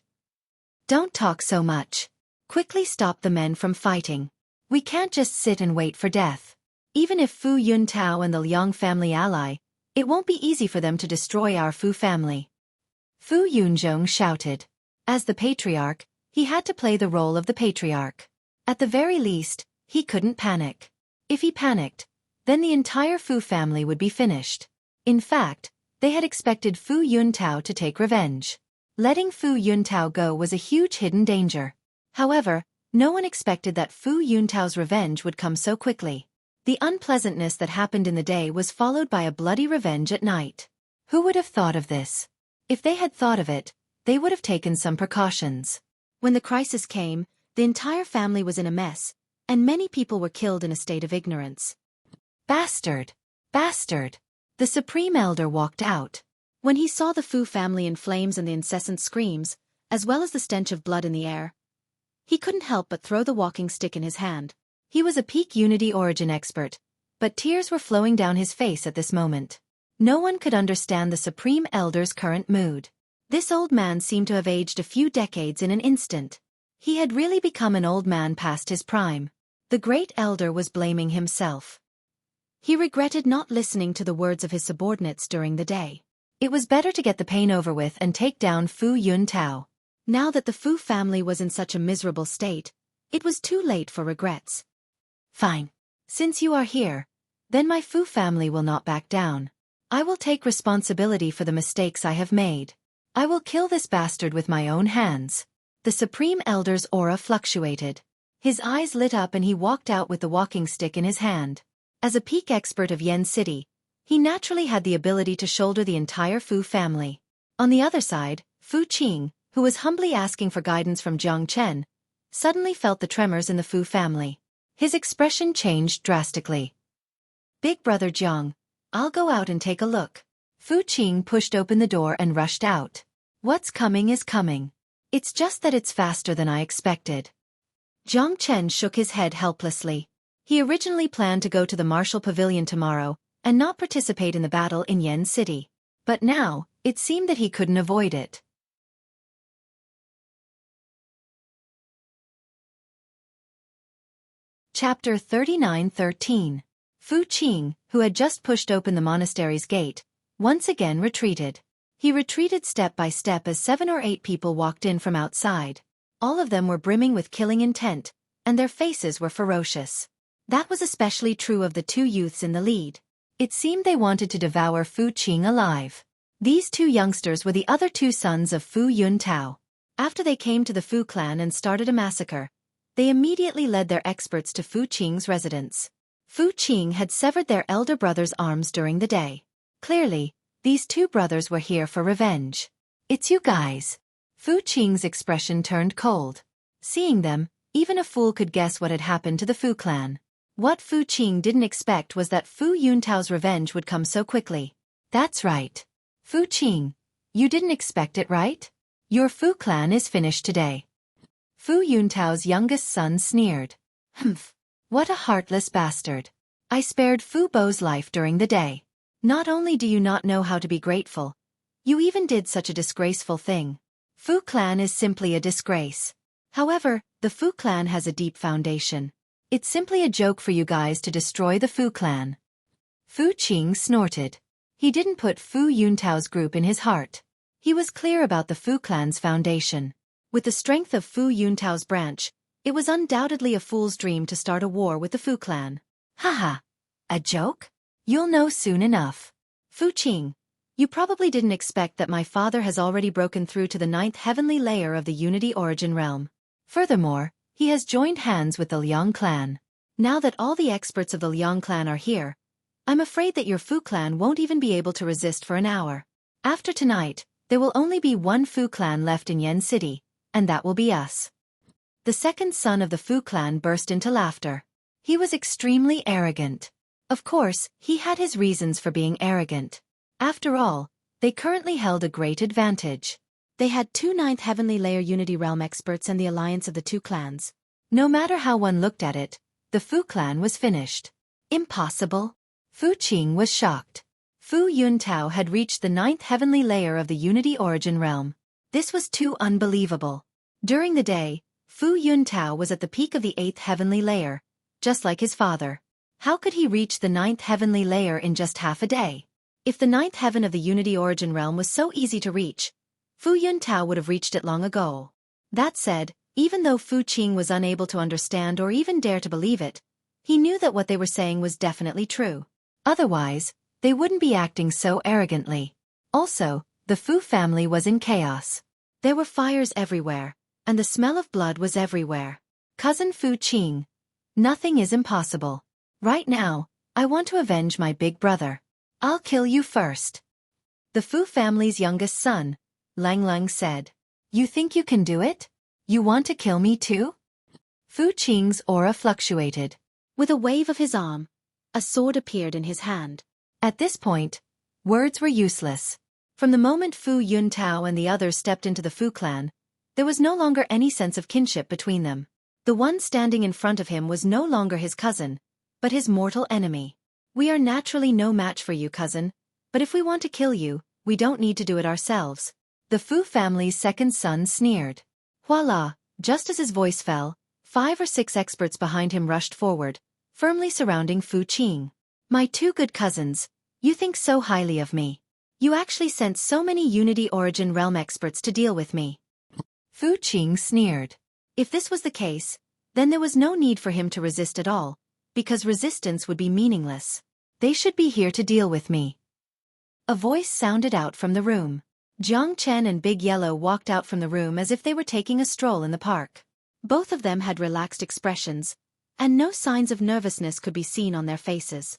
Don't talk so much. Quickly stop the men from fighting. We can't just sit and wait for death. Even if Fu Yuntao and the Liang family ally, it won't be easy for them to destroy our Fu family. Fu Yunzhong shouted. As the patriarch, he had to play the role of the patriarch. At the very least, he couldn't panic. If he panicked, then the entire Fu family would be finished. In fact, they had expected Fu Yuntao to take revenge. Letting Fu Yuntao go was a huge hidden danger. However, no one expected that Fu Yuntao's revenge would come so quickly. The unpleasantness that happened in the day was followed by a bloody revenge at night. Who would have thought of this? If they had thought of it, they would have taken some precautions. When the crisis came, the entire family was in a mess, and many people were killed in a state of ignorance. Bastard! Bastard! The Supreme Elder walked out. When he saw the Fu family in flames and the incessant screams, as well as the stench of blood in the air, he couldn't help but throw the walking stick in his hand. He was a peak Unity Origin expert, but tears were flowing down his face at this moment. No one could understand the Supreme Elder's current mood. This old man seemed to have aged a few decades in an instant. He had really become an old man past his prime. The Great Elder was blaming himself. He regretted not listening to the words of his subordinates during the day. It was better to get the pain over with and take down Fu Yuntao. Now that the Fu family was in such a miserable state, it was too late for regrets. Fine. Since you are here, then my Fu family will not back down. I will take responsibility for the mistakes I have made. I will kill this bastard with my own hands. The Supreme Elder's aura fluctuated. His eyes lit up and he walked out with the walking stick in his hand. As a peak expert of Yen City, he naturally had the ability to shoulder the entire Fu family. On the other side, Fu Qing, who was humbly asking for guidance from Jiang Chen, suddenly felt the tremors in the Fu family. His expression changed drastically. Big brother Jiang, I'll go out and take a look. Fu Qing pushed open the door and rushed out. What's coming is coming. It's just that it's faster than I expected. Jiang Chen shook his head helplessly. He originally planned to go to the Martial Pavilion tomorrow and not participate in the battle in Yen City. But now, it seemed that he couldn't avoid it. Chapter 39:13. Fu Qing, who had just pushed open the monastery's gate, once again retreated. He retreated step by step as 7 or 8 people walked in from outside. All of them were brimming with killing intent, and their faces were ferocious. That was especially true of the 2 youths in the lead. It seemed they wanted to devour Fu Qing alive. These 2 youngsters were the other 2 sons of Fu Yuntao. After they came to the Fu clan and started a massacre, they immediately led their experts to Fu Qing's residence. Fu Qing had severed their elder brother's arms during the day. Clearly, these 2 brothers were here for revenge. It's you guys. Fu Qing's expression turned cold. Seeing them, even a fool could guess what had happened to the Fu clan. What Fu Qing didn't expect was that Fu Yuntao's revenge would come so quickly. That's right. Fu Qing, you didn't expect it, right? Your Fu clan is finished today. Fu Yuntao's youngest son sneered. Humph. What a heartless bastard. I spared Fu Bo's life during the day. Not only do you not know how to be grateful, you even did such a disgraceful thing. Fu clan is simply a disgrace. However, the Fu clan has a deep foundation. It's simply a joke for you guys to destroy the Fu clan. Fu Qing snorted. He didn't put Fu Yuntao's group in his heart. He was clear about the Fu clan's foundation. With the strength of Fu Yuntao's branch, it was undoubtedly a fool's dream to start a war with the Fu clan. Haha. A joke? You'll know soon enough. Fu Qing, you probably didn't expect that my father has already broken through to the 9th heavenly layer of the Unity Origin realm. Furthermore, he has joined hands with the Liang clan. Now that all the experts of the Liang clan are here, I'm afraid that your Fu clan won't even be able to resist for an hour. After tonight, there will only be one Fu clan left in Yen City, and that will be us. The second son of the Fu clan burst into laughter. He was extremely arrogant. Of course, he had his reasons for being arrogant. After all, they currently held a great advantage. They had two ninth heavenly layer Unity Realm experts and the alliance of the two clans. No matter how one looked at it, the Fu clan was finished. Impossible. Fu Qing was shocked. Fu Yuntao had reached the ninth heavenly layer of the Unity Origin Realm. This was too unbelievable. During the day, Fu Yuntao was at the peak of the 8th heavenly layer, just like his father. How could he reach the 9th heavenly layer in just half a day? If the 9th heaven of the Unity Origin Realm was so easy to reach, Fu Yuntao would have reached it long ago. That said, even though Fu Qing was unable to understand or even dare to believe it, he knew that what they were saying was definitely true. Otherwise, they wouldn't be acting so arrogantly. Also, the Fu family was in chaos. There were fires everywhere, and the smell of blood was everywhere. Cousin Fu Qing. Nothing is impossible. Right now, I want to avenge my big brother. I'll kill you first. The Fu family's youngest son, Lang Lang, said. You think you can do it? You want to kill me too? Fu Qing's aura fluctuated. With a wave of his arm, a sword appeared in his hand. At this point, words were useless. From the moment Fu Yuntao and the others stepped into the Fu clan, there was no longer any sense of kinship between them. The one standing in front of him was no longer his cousin, but his mortal enemy. We are naturally no match for you, cousin, but if we want to kill you, we don't need to do it ourselves. The Fu family's second son sneered. Voila! Just as his voice fell, 5 or 6 experts behind him rushed forward, firmly surrounding Fu Qing. My two good cousins, you think so highly of me. You actually sent so many Unity Origin Realm experts to deal with me. Fu Qing sneered. If this was the case, then there was no need for him to resist at all, because resistance would be meaningless. They should be here to deal with me. A voice sounded out from the room. Jiang Chen and Big Yellow walked out from the room as if they were taking a stroll in the park. Both of them had relaxed expressions, and no signs of nervousness could be seen on their faces.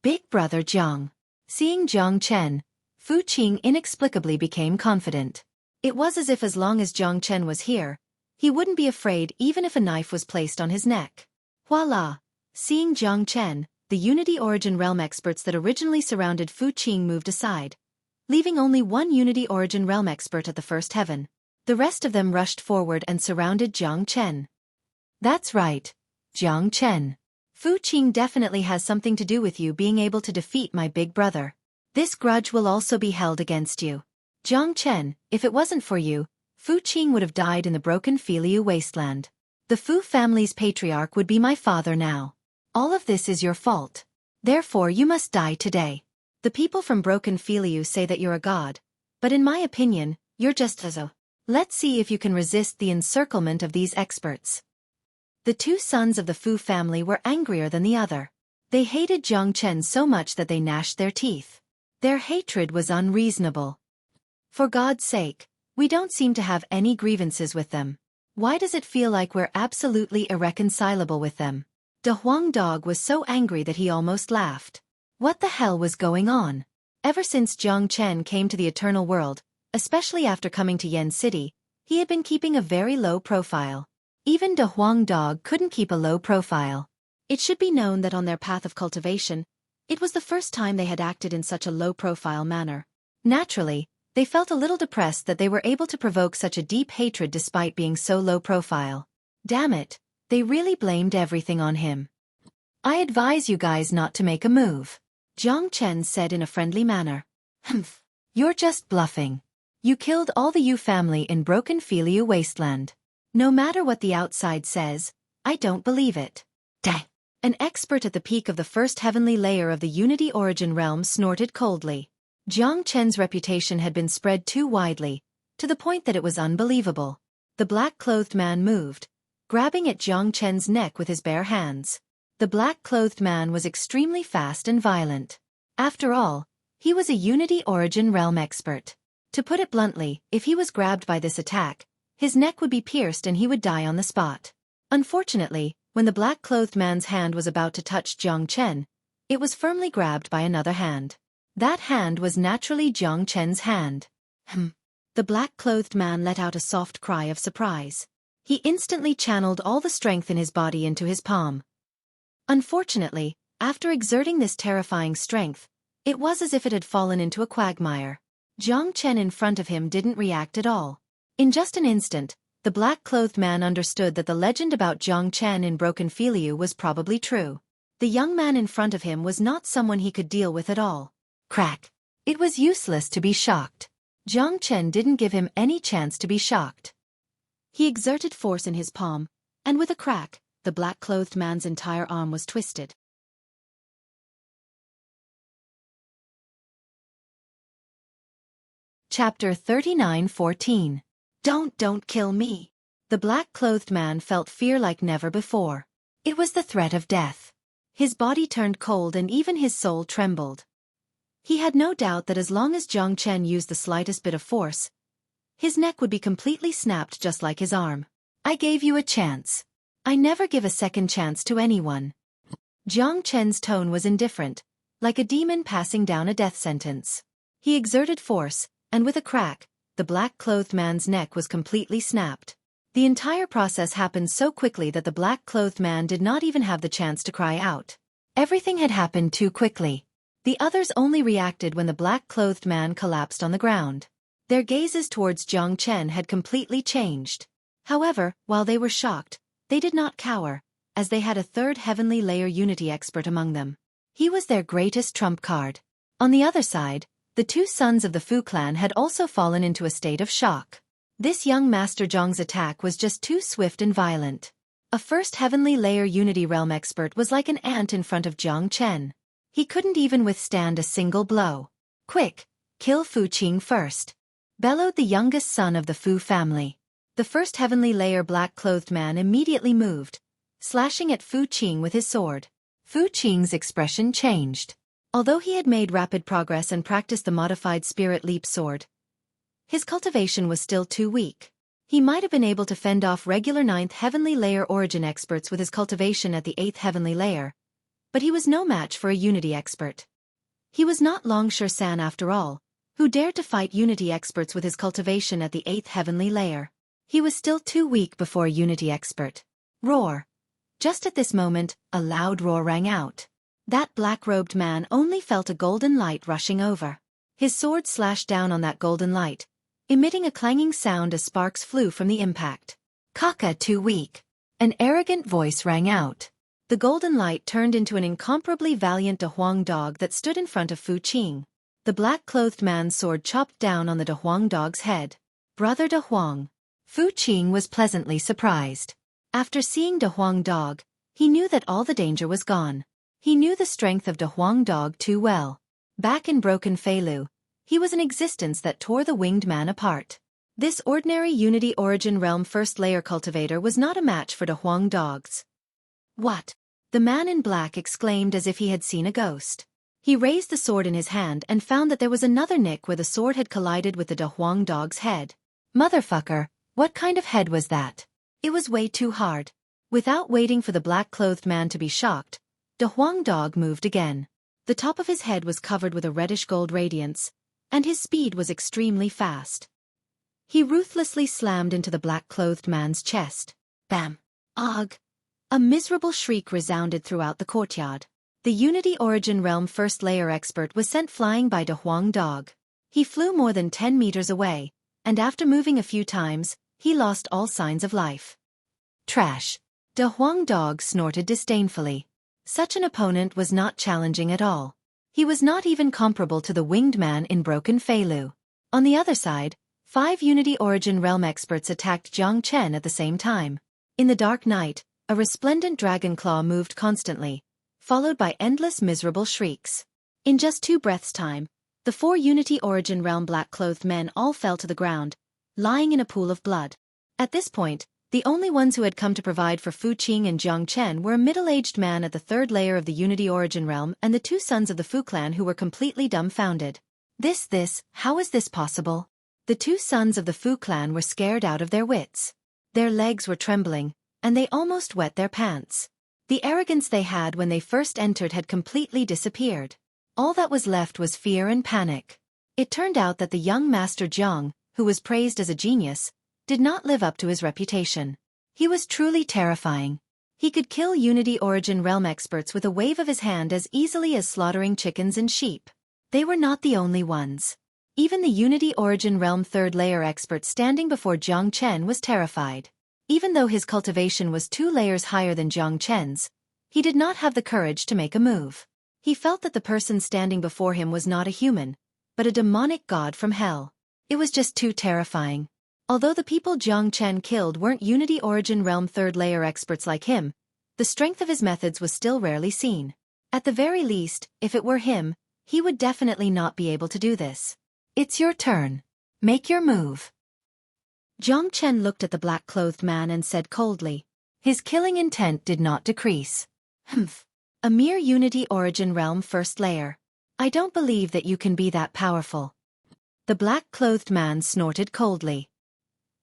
Big brother Jiang. Seeing Jiang Chen, Fu Qing inexplicably became confident. It was as if as long as Jiang Chen was here, he wouldn't be afraid even if a knife was placed on his neck. Voila! Seeing Jiang Chen, the Unity Origin Realm experts that originally surrounded Fu Qing moved aside, leaving only one Unity Origin Realm expert at the first heaven. The rest of them rushed forward and surrounded Jiang Chen. That's right, Jiang Chen. Fu Qing definitely has something to do with you being able to defeat my big brother. This grudge will also be held against you. Jiang Chen, if it wasn't for you, Fu Qing would have died in the broken Filiu wasteland. The Fu family's patriarch would be my father now. All of this is your fault. Therefore you must die today. The people from Broken Filiu say that you're a god, but in my opinion, you're just as a. Let's see if you can resist the encirclement of these experts. The two sons of the Fu family were angrier than the other. They hated Jiang Chen so much that they gnashed their teeth. Their hatred was unreasonable. For God's sake, we don't seem to have any grievances with them. Why does it feel like we're absolutely irreconcilable with them? De Huang Dog was so angry that he almost laughed. What the hell was going on? Ever since Jiang Chen came to the Eternal World, especially after coming to Yen City, he had been keeping a very low profile. Even De Huang Dog couldn't keep a low profile. It should be known that on their path of cultivation, it was the first time they had acted in such a low-profile manner. Naturally, they felt a little depressed that they were able to provoke such a deep hatred despite being so low-profile. Damn it, they really blamed everything on him. I advise you guys not to make a move, Jiang Chen said in a friendly manner. Humph, you're just bluffing. You killed all the Yu family in Broken Filiu wasteland. No matter what the outside says, I don't believe it. Deh. An expert at the peak of the first heavenly layer of the Unity Origin Realm snorted coldly. Jiang Chen's reputation had been spread too widely, to the point that it was unbelievable. The black-clothed man moved, grabbing at Jiang Chen's neck with his bare hands. The black-clothed man was extremely fast and violent. After all, he was a Unity Origin Realm expert. To put it bluntly, if he was grabbed by this attack, his neck would be pierced and he would die on the spot. Unfortunately, when the black-clothed man's hand was about to touch Jiang Chen, it was firmly grabbed by another hand. That hand was naturally Jiang Chen's hand. The black-clothed man let out a soft cry of surprise. He instantly channeled all the strength in his body into his palm. Unfortunately, After exerting this terrifying strength, it was as if it had fallen into a quagmire. Jiang Chen in front of him didn't react at all. In just an instant, the black-clothed man understood that the legend about Jiang Chen in Broken Filiu was probably true. The young man in front of him was not someone he could deal with at all. Crack. It was useless to be shocked. Jiang Chen didn't give him any chance to be shocked. He exerted force in his palm, and with a crack, the black-clothed man's entire arm was twisted. Chapter 39:14. Don't kill me. The black-clothed man felt fear like never before. It was the threat of death. His body turned cold and even his soul trembled. He had no doubt that as long as Jiang Chen used the slightest bit of force, his neck would be completely snapped just like his arm. I gave you a chance. I never give a second chance to anyone. Jiang Chen's tone was indifferent, like a demon passing down a death sentence. He exerted force, and with a crack, the black-clothed man's neck was completely snapped. The entire process happened so quickly that the black-clothed man did not even have the chance to cry out. Everything had happened too quickly. The others only reacted when the black-clothed man collapsed on the ground. Their gazes towards Jiang Chen had completely changed. However, while they were shocked, they did not cower, as they had a third heavenly layer unity expert among them. He was their greatest trump card. On the other side, the two sons of the Fu clan had also fallen into a state of shock. This young Master Zhang's attack was just too swift and violent. A first heavenly layer unity realm expert was like an ant in front of Jiang Chen. He couldn't even withstand a single blow. Quick, kill Fu Qing first, bellowed the youngest son of the Fu family. The first heavenly layer black-clothed man immediately moved, slashing at Fu Qing with his sword. Fu Qing's expression changed. Although he had made rapid progress and practiced the modified spirit leap sword, his cultivation was still too weak. He might have been able to fend off regular 9th heavenly layer origin experts with his cultivation at the 8th heavenly layer, but he was no match for a unity expert. He was not Long San after all, who dared to fight unity experts with his cultivation at the 8th heavenly layer. He was still too weak before a unity expert. Roar! Just at this moment, a loud roar rang out. That black-robed man only felt a golden light rushing over. His sword slashed down on that golden light, emitting a clanging sound as sparks flew from the impact. Kaka too weak. An arrogant voice rang out. The golden light turned into an incomparably valiant De Huang dog that stood in front of Fu Qing. The black-clothed man's sword chopped down on the De Huang dog's head. Brother De Huang. Fu Qing was pleasantly surprised. After seeing De Huang dog, he knew that all the danger was gone. He knew the strength of De Huang dog too well. Back in Broken Feilu, he was an existence that tore the winged man apart. This ordinary Unity Origin Realm first layer cultivator was not a match for De Huang dogs. What? The man in black exclaimed as if he had seen a ghost. He raised the sword in his hand and found that there was another nick where the sword had collided with the De Huang dog's head. Motherfucker, what kind of head was that? It was way too hard. Without waiting for the black-clothed man to be shocked, De Huang dog moved again. The top of his head was covered with a reddish-gold radiance, and his speed was extremely fast. He ruthlessly slammed into the black-clothed man's chest. Bam! Ugh! A miserable shriek resounded throughout the courtyard. The Unity Origin Realm First Layer expert was sent flying by De Huang dog. He flew more than 10 meters away, and after moving a few times, he lost all signs of life. Trash! De Huang dog snorted disdainfully. Such an opponent was not challenging at all. He was not even comparable to the winged man in Broken Feilu. On the other side, 5 Unity Origin Realm experts attacked Jiang Chen at the same time. In the dark night, a resplendent dragon claw moved constantly, followed by endless miserable shrieks. In just 2 breaths' time, the 4 Unity Origin Realm black-clothed men all fell to the ground, lying in a pool of blood. At this point, the only ones who had come to provide for Fu Qing and Jiang Chen were a middle-aged man at the 3rd layer of the Unity Origin Realm and the 2 sons of the Fu clan who were completely dumbfounded. How is this possible? The 2 sons of the Fu clan were scared out of their wits. Their legs were trembling, and they almost wet their pants. The arrogance they had when they first entered had completely disappeared. All that was left was fear and panic. It turned out that the young Master Zhang, who was praised as a genius, did not live up to his reputation. He was truly terrifying. He could kill Unity Origin Realm experts with a wave of his hand as easily as slaughtering chickens and sheep. They were not the only ones. Even the Unity Origin Realm 3rd layer expert standing before Jiang Chen was terrified. Even though his cultivation was 2 layers higher than Jiang Chen's, he did not have the courage to make a move. He felt that the person standing before him was not a human, but a demonic god from hell. It was just too terrifying. Although the people Jiang Chen killed weren't Unity Origin Realm 3rd layer experts like him, the strength of his methods was still rarely seen. At the very least, if it were him, he would definitely not be able to do this. It's your turn. Make your move. Jiang Chen looked at the black-clothed man and said coldly. His killing intent did not decrease. Humph. A mere Unity Origin Realm 1st layer. I don't believe that you can be that powerful. The black-clothed man snorted coldly.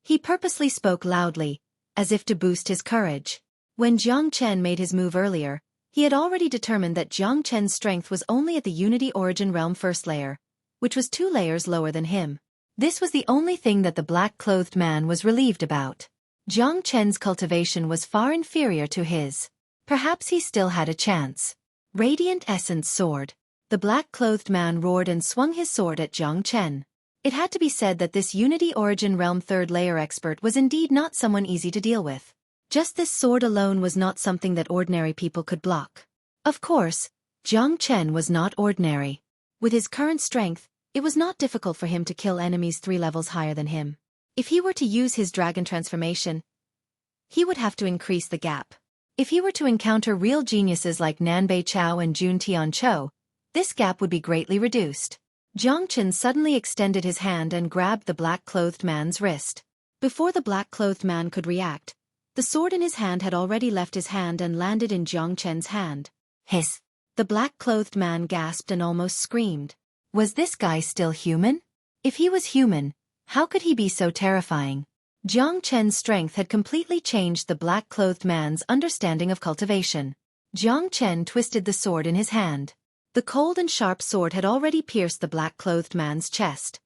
He purposely spoke loudly, as if to boost his courage. When Jiang Chen made his move earlier, he had already determined that Jiang Chen's strength was only at the Unity Origin Realm 1st layer, which was 2 layers lower than him. This was the only thing that the black-clothed man was relieved about. Jiang Chen's cultivation was far inferior to his. Perhaps he still had a chance. Radiant Essence Sword. The black-clothed man roared and swung his sword at Jiang Chen. It had to be said that this Unity Origin Realm 3rd layer expert was indeed not someone easy to deal with. Just this sword alone was not something that ordinary people could block. Of course, Jiang Chen was not ordinary. With his current strength, it was not difficult for him to kill enemies 3 levels higher than him. If he were to use his dragon transformation, he would have to increase the gap. If he were to encounter real geniuses like Nanbei Chao and Jun Tianchou, this gap would be greatly reduced. Jiang Chen suddenly extended his hand and grabbed the black-clothed man's wrist. Before the black-clothed man could react, the sword in his hand had already left his hand and landed in Jiang Chen's hand. Hiss! The black-clothed man gasped and almost screamed. Was this guy still human? If he was human, how could he be so terrifying? Jiang Chen's strength had completely changed the black-clothed man's understanding of cultivation. Jiang Chen twisted the sword in his hand. The cold and sharp sword had already pierced the black-clothed man's chest.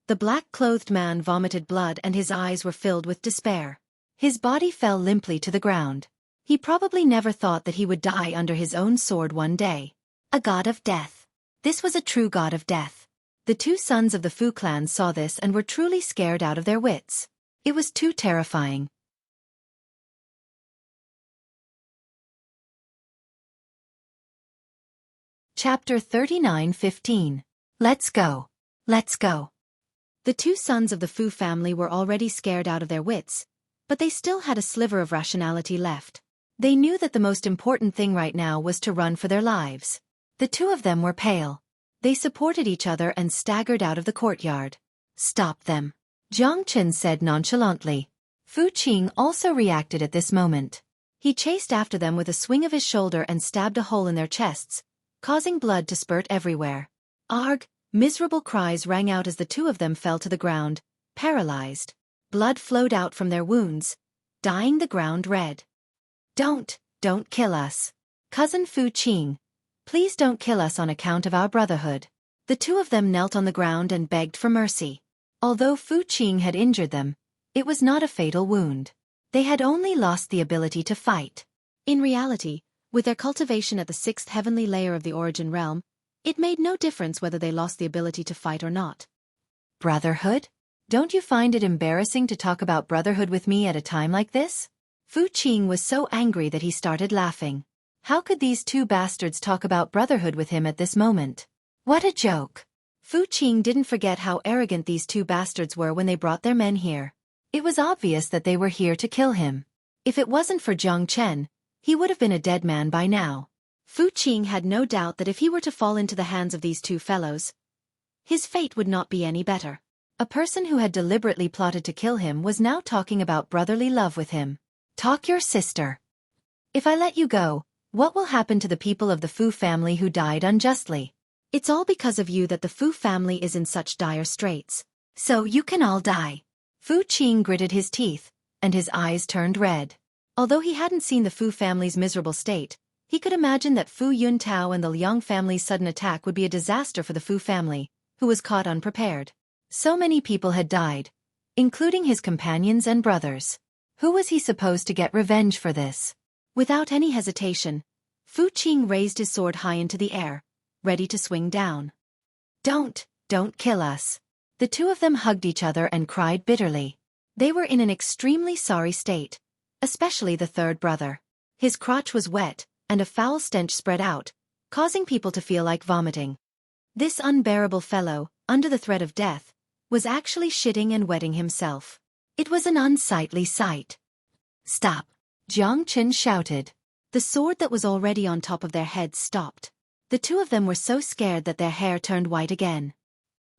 The black-clothed man vomited blood and his eyes were filled with despair. His body fell limply to the ground. He probably never thought that he would die under his own sword one day. A god of death. This was a true god of death. The 2 sons of the Fu clan saw this and were truly scared out of their wits. It was too terrifying. Chapter 39:15. Let's go. Let's go. The 2 sons of the Fu family were already scared out of their wits, but they still had a sliver of rationality left. They knew that the most important thing right now was to run for their lives. The 2 of them were pale. They supported each other and staggered out of the courtyard. Stop them. Jiang Chen said nonchalantly. Fu Qing also reacted at this moment. He chased after them with a swing of his shoulder and stabbed a hole in their chests, causing blood to spurt everywhere. Arg! Miserable cries rang out as the 2 of them fell to the ground, paralyzed. Blood flowed out from their wounds, dyeing the ground red. Don't kill us. Cousin Fu Qing, please don't kill us on account of our brotherhood. The 2 of them knelt on the ground and begged for mercy. Although Fu Qing had injured them, it was not a fatal wound. They had only lost the ability to fight. In reality, with their cultivation at the 6th heavenly layer of the Origin Realm, it made no difference whether they lost the ability to fight or not. Brotherhood? Don't you find it embarrassing to talk about brotherhood with me at a time like this? Fu Qing was so angry that he started laughing. How could these 2 bastards talk about brotherhood with him at this moment? What a joke! Fu Qing didn't forget how arrogant these 2 bastards were when they brought their men here. It was obvious that they were here to kill him. If it wasn't for Jiang Chen, he would have been a dead man by now. Fu Qing had no doubt that if he were to fall into the hands of these 2 fellows, his fate would not be any better. A person who had deliberately plotted to kill him was now talking about brotherly love with him. Talk your sister. If I let you go, what will happen to the people of the Fu family who died unjustly? It's all because of you that the Fu family is in such dire straits. So you can all die. Fu Qing gritted his teeth, and his eyes turned red. Although he hadn't seen the Fu family's miserable state, he could imagine that Fu Yuntao and the Liang family's sudden attack would be a disaster for the Fu family, who was caught unprepared. So many people had died, including his companions and brothers. Who was he supposed to get revenge for this? Without any hesitation, Fu Qing raised his sword high into the air, ready to swing down. Don't kill us. The two of them hugged each other and cried bitterly. They were in an extremely sorry state, especially the third brother. His crotch was wet, and a foul stench spread out, causing people to feel like vomiting. This unbearable fellow, under the threat of death, was actually shitting and wetting himself. It was an unsightly sight. Stop! Jiang Chen shouted. The sword that was already on top of their heads stopped. The two of them were so scared that their hair turned white again.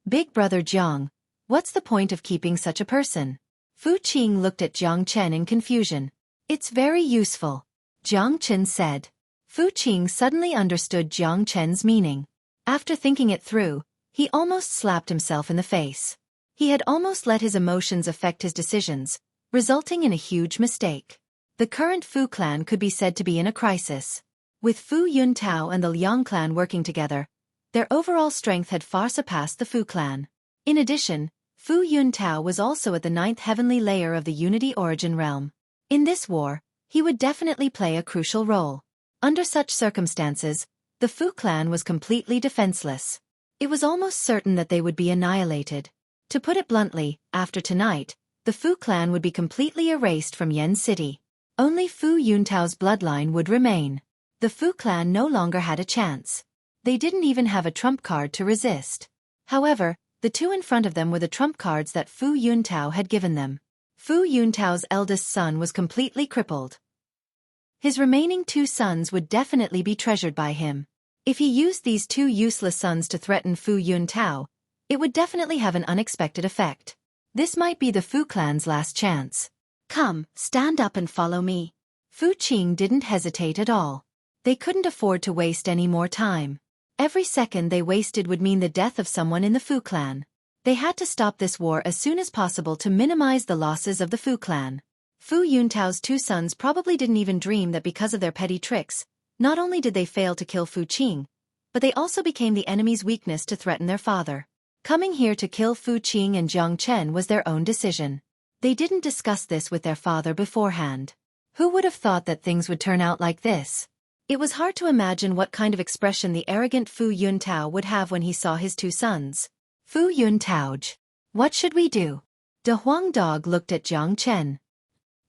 Big brother Jiang, what's the point of keeping such a person? Fu Qing looked at Jiang Chen in confusion. It's very useful, Jiang Chen said. Fu Qing suddenly understood Jiang Chen's meaning. After thinking it through, he almost slapped himself in the face. He had almost let his emotions affect his decisions, resulting in a huge mistake. The current Fu clan could be said to be in a crisis. With Fu Yuntao and the Liang clan working together, their overall strength had far surpassed the Fu clan. In addition, Fu Yuntao was also at the 9th heavenly layer of the Unity Origin realm. In this war, he would definitely play a crucial role. Under such circumstances, the Fu clan was completely defenseless. It was almost certain that they would be annihilated. To put it bluntly, after tonight, the Fu clan would be completely erased from Yen City. Only Fu Yuntao's bloodline would remain. The Fu clan no longer had a chance. They didn't even have a trump card to resist. However, the two in front of them were the trump cards that Fu Yuntao had given them. Fu Yuntao's eldest son was completely crippled. His remaining two sons would definitely be treasured by him. If he used these two useless sons to threaten Fu Yuntao, it would definitely have an unexpected effect. This might be the Fu clan's last chance. Come, stand up and follow me. Fu Qing didn't hesitate at all. They couldn't afford to waste any more time. Every second they wasted would mean the death of someone in the Fu clan. They had to stop this war as soon as possible to minimize the losses of the Fu clan. Fu Yuntao's two sons probably didn't even dream that because of their petty tricks, not only did they fail to kill Fu Qing, but they also became the enemy's weakness to threaten their father. Coming here to kill Fu Qing and Jiang Chen was their own decision. They didn't discuss this with their father beforehand. Who would have thought that things would turn out like this? It was hard to imagine what kind of expression the arrogant Fu Yuntao would have when he saw his two sons. Fu Yuntao, what should we do? De Huang Dog looked at Jiang Chen.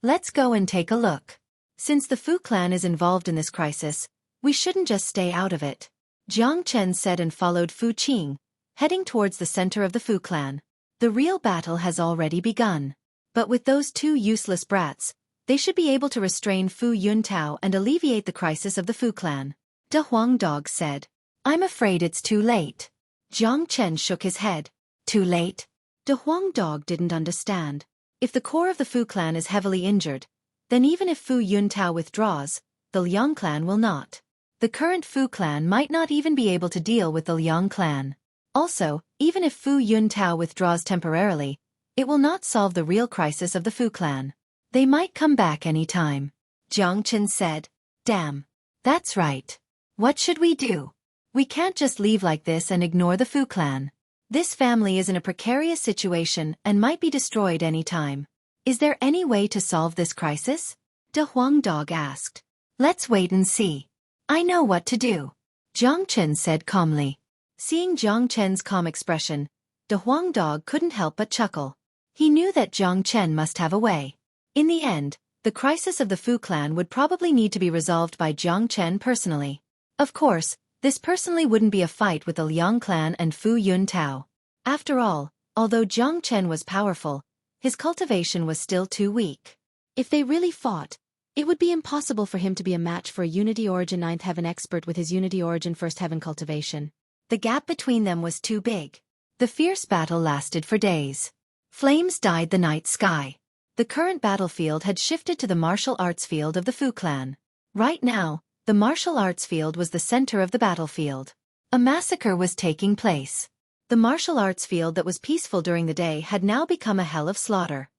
Let's go and take a look. Since the Fu clan is involved in this crisis, we shouldn't just stay out of it. Jiang Chen said and followed Fu Qing, heading towards the center of the Fu clan. The real battle has already begun. But with those two useless brats, they should be able to restrain Fu Yuntao and alleviate the crisis of the Fu clan. De Huang Dog said. I'm afraid it's too late. Jiang Chen shook his head. Too late? De Huang Dog didn't understand. If the core of the Fu clan is heavily injured, then even if Fu Yuntao withdraws, the Liang clan will not. The current Fu clan might not even be able to deal with the Liang clan. Also, even if Fu Yuntao withdraws temporarily, it will not solve the real crisis of the Fu clan. They might come back any time. Jiang Chen said. Damn. That's right. What should we do? We can't just leave like this and ignore the Fu clan. This family is in a precarious situation and might be destroyed any time. Is there any way to solve this crisis? De Huang Dog asked. Let's wait and see. I know what to do. Jiang Chen said calmly. Seeing Jiang Chen's calm expression, De Huang Dog couldn't help but chuckle. He knew that Jiang Chen must have a way. In the end, the crisis of the Fu clan would probably need to be resolved by Jiang Chen personally. Of course, this personally wouldn't be a fight with the Liang clan and Fu Yuntao. After all, although Jiang Chen was powerful, his cultivation was still too weak. If they really fought, it would be impossible for him to be a match for a Unity Origin 9th Heaven expert with his Unity Origin 1st Heaven cultivation. The gap between them was too big. The fierce battle lasted for days. Flames dyed the night sky. The current battlefield had shifted to the martial arts field of the Fu clan. Right now, the martial arts field was the center of the battlefield. A massacre was taking place. The martial arts field that was peaceful during the day had now become a hell of slaughter.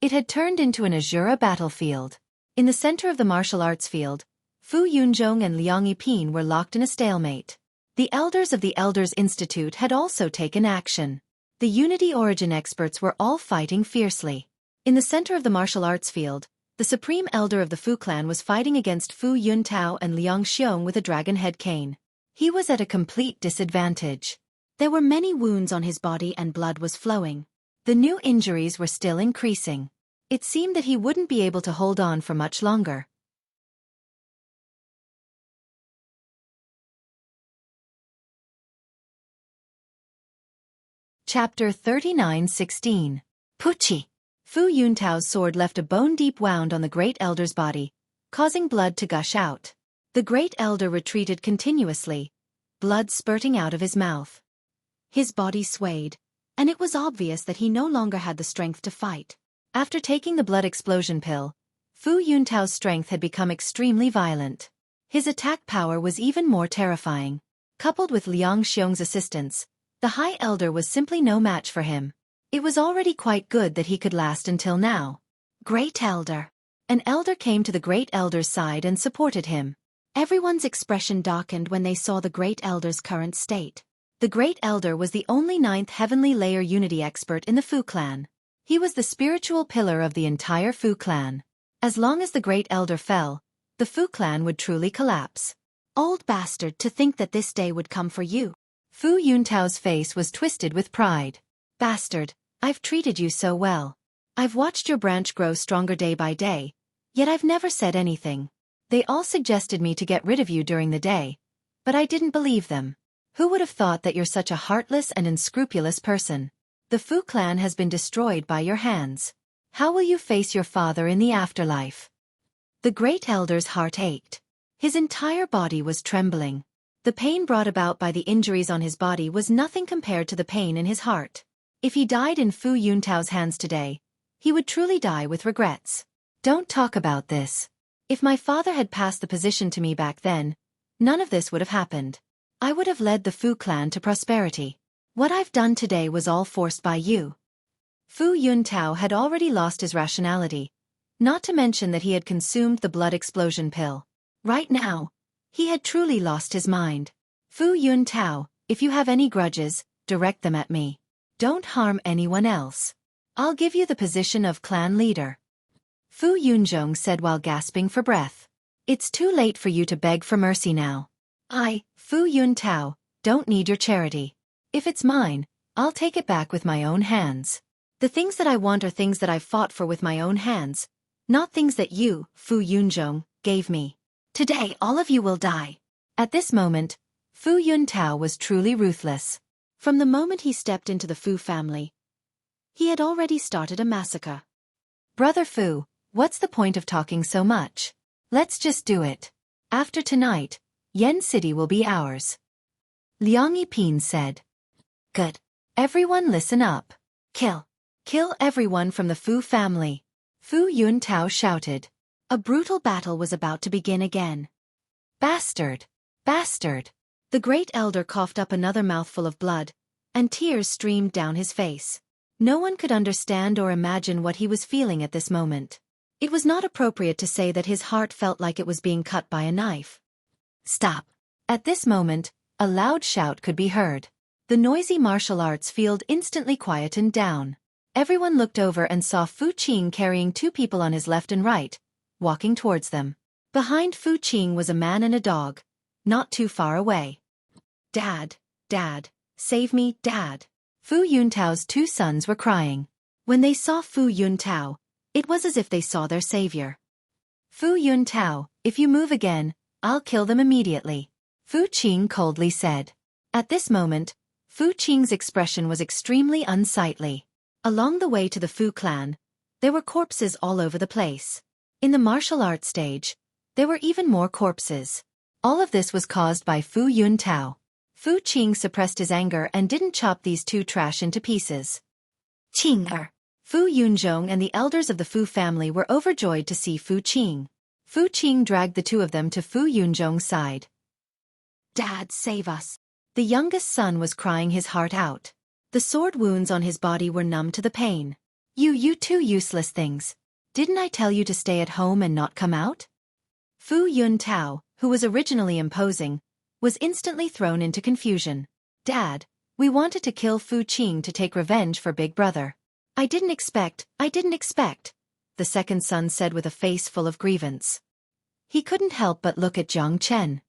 It had turned into an Azura battlefield. In the center of the martial arts field, Fu Yunzhong and Liang Yipin were locked in a stalemate. The elders of the Elders Institute had also taken action. The Unity Origin experts were all fighting fiercely. In the center of the martial arts field, The supreme elder of the Fu clan was fighting against Fu Yuntao and Liang Xiong with a dragon head cane. He was at a complete disadvantage. There were many wounds on his body and blood was flowing. The new injuries were still increasing. It seemed that he wouldn't be able to hold on for much longer. Chapter 39:16. Puchi. Fu Yuntao's sword left a bone-deep wound on the Great Elder's body, causing blood to gush out. The Great Elder retreated continuously, blood spurting out of his mouth. His body swayed, and it was obvious that he no longer had the strength to fight. After taking the blood explosion pill, Fu Yuntao's strength had become extremely violent. His attack power was even more terrifying. Coupled with Liang Xiong's assistance, the High Elder was simply no match for him. It was already quite good that he could last until now. Great Elder. An elder came to the Great Elder's side and supported him. Everyone's expression darkened when they saw the Great Elder's current state. The Great Elder was the only 9th Heavenly Layer Unity expert in the Fu clan. He was the spiritual pillar of the entire Fu clan. As long as the Great Elder fell, the Fu clan would truly collapse. Old bastard, to think that this day would come for you. Fu Yuntao's face was twisted with pride. Bastard, I've treated you so well. I've watched your branch grow stronger day by day, yet I've never said anything. They all suggested me to get rid of you during the day, but I didn't believe them. Who would have thought that you're such a heartless and unscrupulous person? The Fu clan has been destroyed by your hands. How will you face your father in the afterlife? The Great Elder's heart ached. His entire body was trembling. The pain brought about by the injuries on his body was nothing compared to the pain in his heart. If he died in Fu Yuntao's hands today, he would truly die with regrets. Don't talk about this. If my father had passed the position to me back then, none of this would have happened. I would have led the Fu clan to prosperity. What I've done today was all forced by you. Fu Yuntao had already lost his rationality, not to mention that he had consumed the blood explosion pill. Right now, he had truly lost his mind. Fu Yuntao, if you have any grudges, direct them at me. Don't harm anyone else. I'll give you the position of clan leader. Fu Yunzhong said while gasping for breath. It's too late for you to beg for mercy now. I, Fu Yuntao, don't need your charity. If it's mine, I'll take it back with my own hands. The things that I want are things that I've fought for with my own hands, not things that you, Fu Yunzhong, gave me. Today all of you will die. At this moment, Fu Yuntao was truly ruthless. From the moment he stepped into the Fu family, he had already started a massacre. Brother Fu, what's the point of talking so much? Let's just do it. After tonight, Yen City will be ours. Liang Yiping said. Good. Everyone listen up. Kill. Kill everyone from the Fu family. Fu Yuntao shouted. A brutal battle was about to begin again. Bastard! Bastard! The Great Elder coughed up another mouthful of blood, and tears streamed down his face. No one could understand or imagine what he was feeling at this moment. It was not appropriate to say that his heart felt like it was being cut by a knife. Stop! At this moment, a loud shout could be heard. The noisy martial arts field instantly quietened down. Everyone looked over and saw Fu Qing carrying 2 people on his left and right, walking towards them. Behind Fu Qing was a man and a dog, not too far away. Dad, Dad, save me, Dad. Fu Yuntao's 2 sons were crying. When they saw Fu Yuntao, it was as if they saw their savior. Fu Yuntao, if you move again, I'll kill them immediately, Fu Qing coldly said. At this moment, Fu Qing's expression was extremely unsightly. Along the way to the Fu clan, there were corpses all over the place. In the martial arts stage, there were even more corpses. All of this was caused by Fu Yuntao. Fu Qing suppressed his anger and didn't chop these 2 trash into pieces. Qing. Fu Yunzhong and the elders of the Fu family were overjoyed to see Fu Qing. Fu Qing dragged the 2 of them to Fu Yunzhong's side. Dad, save us. The youngest son was crying his heart out. The sword wounds on his body were numb to the pain. You 2 useless things. Didn't I tell you to stay at home and not come out? Fu Yuntao, who was originally imposing, was instantly thrown into confusion. Dad, we wanted to kill Fu Qing to take revenge for Big Brother. I didn't expect. the second son said with a face full of grievance. He couldn't help but look at Jiang Chen.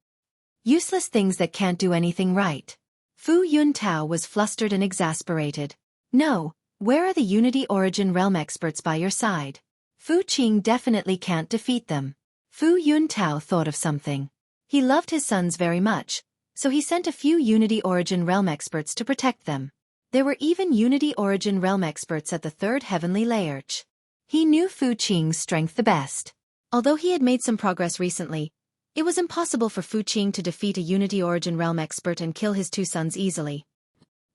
Useless things that can't do anything right. Fu Yuntao was flustered and exasperated. No, where are the Unity Origin Realm experts by your side? Fu Qing definitely can't defeat them. Fu Yuntao thought of something. He loved his sons very much, so he sent a few Unity Origin Realm experts to protect them. There were even Unity Origin Realm experts at the third heavenly layer. He knew Fu Qing's strength the best. Although he had made some progress recently, it was impossible for Fu Qing to defeat a Unity Origin Realm expert and kill his two sons easily.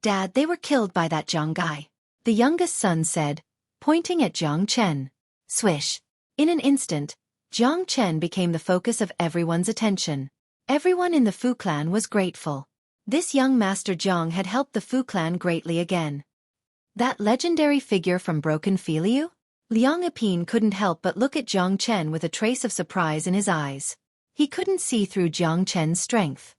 Dad, they were killed by that Zhang guy, the youngest son said, pointing at Jiang Chen. Swish. In an instant, Jiang Chen became the focus of everyone's attention. Everyone in the Fu clan was grateful. This young Master Jiang had helped the Fu clan greatly again. That legendary figure from Broken Filiu? Liang Yiping couldn't help but look at Jiang Chen with a trace of surprise in his eyes. He couldn't see through Jiang Chen's strength.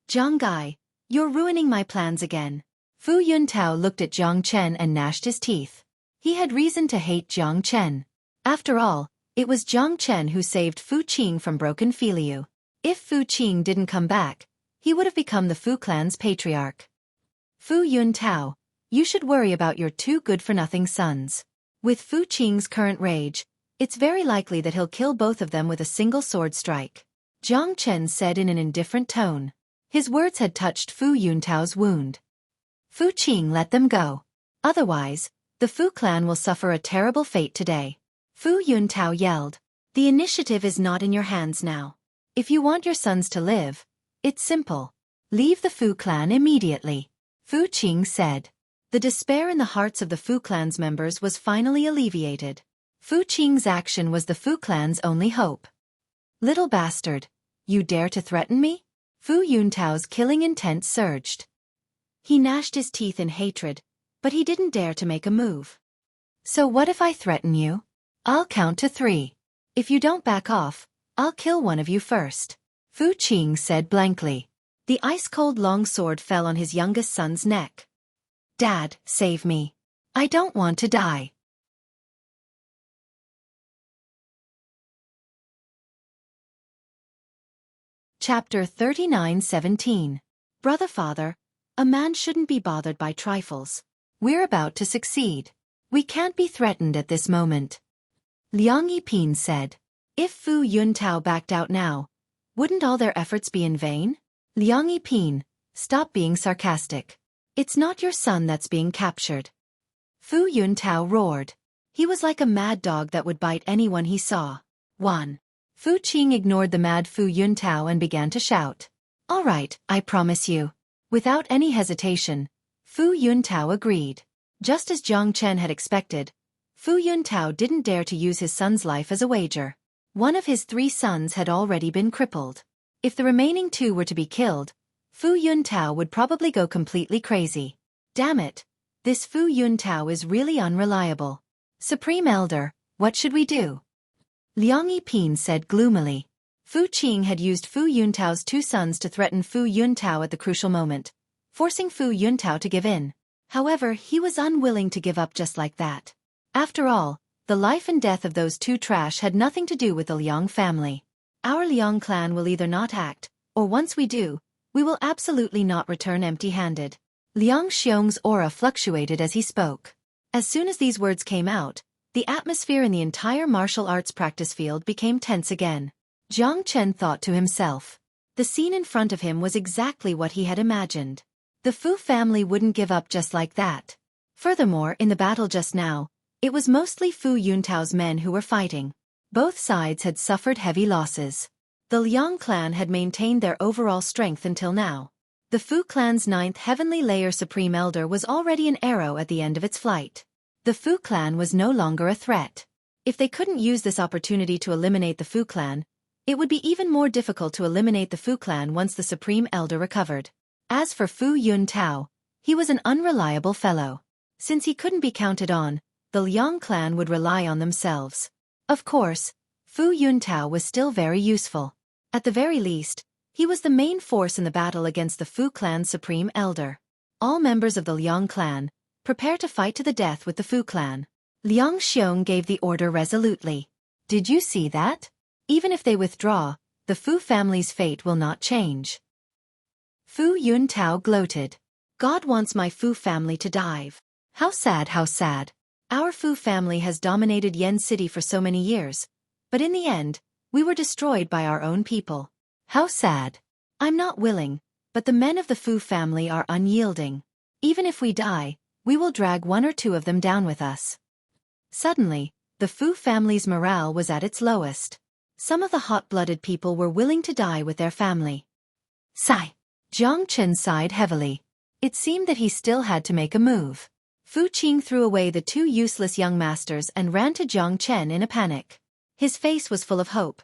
Jiang Gai, you're ruining my plans again. Fu Yuntao looked at Jiang Chen and gnashed his teeth. He had reason to hate Jiang Chen. After all, it was Jiang Chen who saved Fu Qing from Broken Filiu. If Fu Qing didn't come back, he would have become the Fu clan's patriarch. Fu Yuntao, you should worry about your two good-for-nothing sons. With Fu Qing's current rage, it's very likely that he'll kill both of them with a single sword strike. Jiang Chen said in an indifferent tone. His words had touched Fu Yuntao's wound. Fu Qing, let them go. Otherwise, the Fu clan will suffer a terrible fate today. Fu Yuntao yelled. The initiative is not in your hands now. If you want your sons to live, it's simple. Leave the Fu clan immediately. Fu Qing said. The despair in the hearts of the Fu clan's members was finally alleviated. Fu Qing's action was the Fu clan's only hope. Little bastard, you dare to threaten me? Fu Yuntao's killing intent surged. He gnashed his teeth in hatred, but he didn't dare to make a move. So what if I threaten you? I'll count to 3. If you don't back off, I'll kill one of you first. Fu Qing said blankly. The ice-cold long sword fell on his youngest son's neck. Dad, save me. I don't want to die. Chapter 39:17. Brother Father, a man shouldn't be bothered by trifles. We're about to succeed. We can't be threatened at this moment. Liang Yiping said. If Fu Yuntao backed out now, wouldn't all their efforts be in vain? Liang Yiping, stop being sarcastic. It's not your son that's being captured. Fu Yuntao roared. He was like a mad dog that would bite anyone he saw. 1. Fu Qing ignored the mad Fu Yuntao and began to shout. All right, I promise you. Without any hesitation, Fu Yuntao agreed. Just as Jiang Chen had expected, Fu Yuntao didn't dare to use his son's life as a wager. One of his 3 sons had already been crippled. If the remaining 2 were to be killed, Fu Yuntao would probably go completely crazy. Damn it, this Fu Yuntao is really unreliable. Supreme Elder, what should we do? Liang Yiping said gloomily. Fu Qing had used Fu Yuntao's 2 sons to threaten Fu Yuntao at the crucial moment, forcing Fu Yuntao to give in. However, he was unwilling to give up just like that. After all, the life and death of those 2 trash had nothing to do with the Liang family. Our Liang clan will either not act, or once we do, we will absolutely not return empty-handed. Liang Xiong's aura fluctuated as he spoke. As soon as these words came out, the atmosphere in the entire martial arts practice field became tense again. Jiang Chen thought to himself. The scene in front of him was exactly what he had imagined. The Fu family wouldn't give up just like that. Furthermore, in the battle just now, it was mostly Fu Yuntao's men who were fighting. Both sides had suffered heavy losses. The Liang clan had maintained their overall strength until now. The Fu clan's 9th heavenly layer supreme elder was already an arrow at the end of its flight. The Fu clan was no longer a threat. If they couldn't use this opportunity to eliminate the Fu clan, it would be even more difficult to eliminate the Fu clan once the supreme elder recovered. As for Fu Yuntao, he was an unreliable fellow. Since he couldn't be counted on, the Liang clan would rely on themselves. Of course, Fu Yuntao was still very useful. At the very least, he was the main force in the battle against the Fu clan's supreme elder. All members of the Liang clan, prepare to fight to the death with the Fu clan. Liang Xiong gave the order resolutely. Did you see that? Even if they withdraw, the Fu family's fate will not change. Fu Yuntao gloated. God wants my Fu family to dive. How sad, how sad. Our Fu family has dominated Yen City for so many years, but in the end, we were destroyed by our own people. How sad. I'm not willing, but the men of the Fu family are unyielding. Even if we die, we will drag one or two of them down with us. Suddenly, the Fu family's morale was at its lowest. Some of the hot-blooded people were willing to die with their family. Sigh. Jiang Chen sighed heavily. It seemed that he still had to make a move. Fu Qing threw away the two useless young masters and ran to Jiang Chen in a panic. His face was full of hope.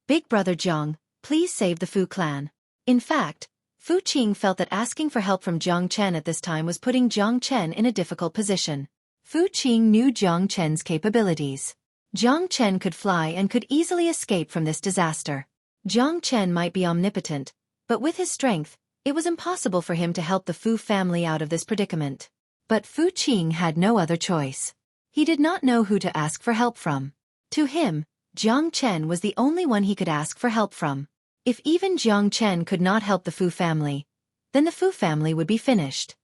Big brother Jiang, please save the Fu clan. In fact, Fu Qing felt that asking for help from Jiang Chen at this time was putting Jiang Chen in a difficult position. Fu Qing knew Jiang Chen's capabilities. Jiang Chen could fly and could easily escape from this disaster. Jiang Chen might be omnipotent, but with his strength, it was impossible for him to help the Fu family out of this predicament. But Fu Qing had no other choice. He did not know who to ask for help from. To him, Jiang Chen was the only one he could ask for help from. If even Jiang Chen could not help the Fu family, then the Fu family would be finished.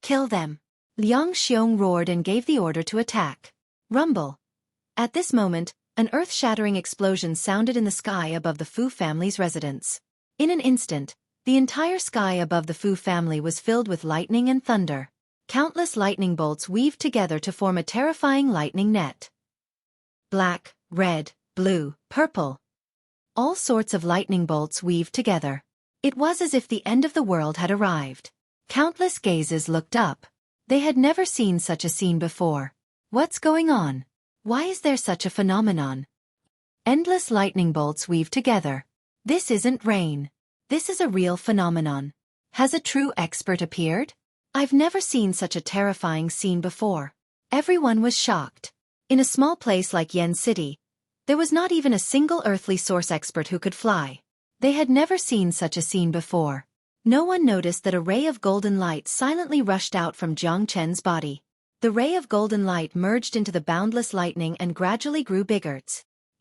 Kill them. Liang Xiong roared and gave the order to attack. Rumble. At this moment, an earth-shattering explosion sounded in the sky above the Fu family's residence. In an instant, the entire sky above the Fu family was filled with lightning and thunder. Countless lightning bolts weaved together to form a terrifying lightning net. Black, red, blue, purple. All sorts of lightning bolts weaved together. It was as if the end of the world had arrived. Countless gazes looked up. They had never seen such a scene before. What's going on? Why is there such a phenomenon? Endless lightning bolts weave together. This isn't rain. This is a real phenomenon. Has a true expert appeared? I've never seen such a terrifying scene before. Everyone was shocked. In a small place like Yen City, there was not even a single earthly source expert who could fly. They had never seen such a scene before. No one noticed that a ray of golden light silently rushed out from Jiang Chen's body. The ray of golden light merged into the boundless lightning and gradually grew bigger.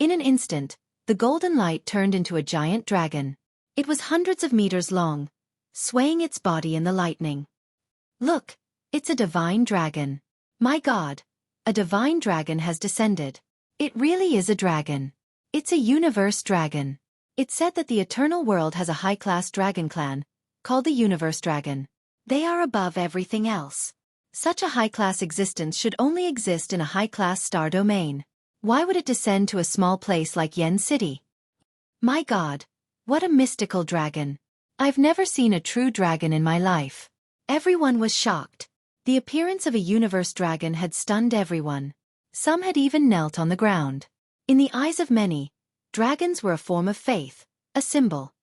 In an instant, the golden light turned into a giant dragon. It was hundreds of meters long, swaying its body in the lightning. Look, it's a divine dragon. My God, a divine dragon has descended. It really is a dragon. It's a universe dragon. It said that the eternal world has a high-class dragon clan, called the Universe Dragon. They are above everything else. Such a high-class existence should only exist in a high-class star domain. Why would it descend to a small place like Yen City? My God, what a mystical dragon. I've never seen a true dragon in my life. Everyone was shocked. The appearance of a universe dragon had stunned everyone. Some had even knelt on the ground. In the eyes of many, dragons were a form of faith, a symbol.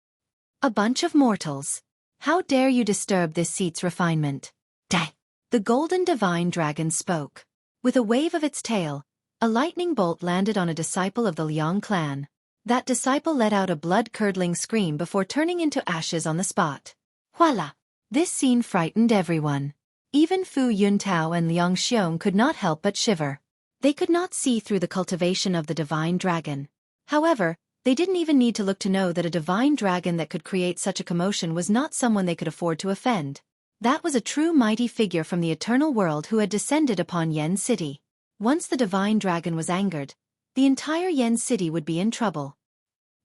A bunch of mortals. How dare you disturb this seat's refinement? Die! The golden divine dragon spoke. With a wave of its tail, a lightning bolt landed on a disciple of the Liang clan. That disciple let out a blood-curdling scream before turning into ashes on the spot. Voila! This scene frightened everyone. Even Fu Yuntao and Liang Xiong could not help but shiver. They could not see through the cultivation of the divine dragon. However, they didn't even need to look to know that a divine dragon that could create such a commotion was not someone they could afford to offend. That was a true mighty figure from the eternal world who had descended upon Yen City. Once the divine dragon was angered, the entire Yen City would be in trouble.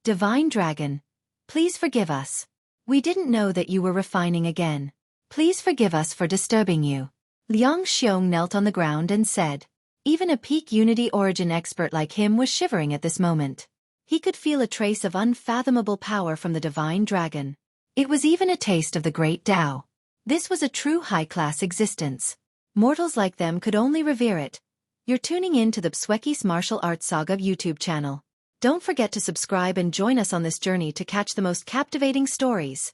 Divine dragon, please forgive us. We didn't know that you were refining again. Please forgive us for disturbing you. Liang Xiong knelt on the ground and said. Even a peak Unity Origin expert like him was shivering at this moment. He could feel a trace of unfathomable power from the divine dragon. It was even a taste of the great Tao. This was a true high-class existence. Mortals like them could only revere it. You're tuning in to the Xueqi's Martial Arts Saga YouTube channel. Don't forget to subscribe and join us on this journey to catch the most captivating stories.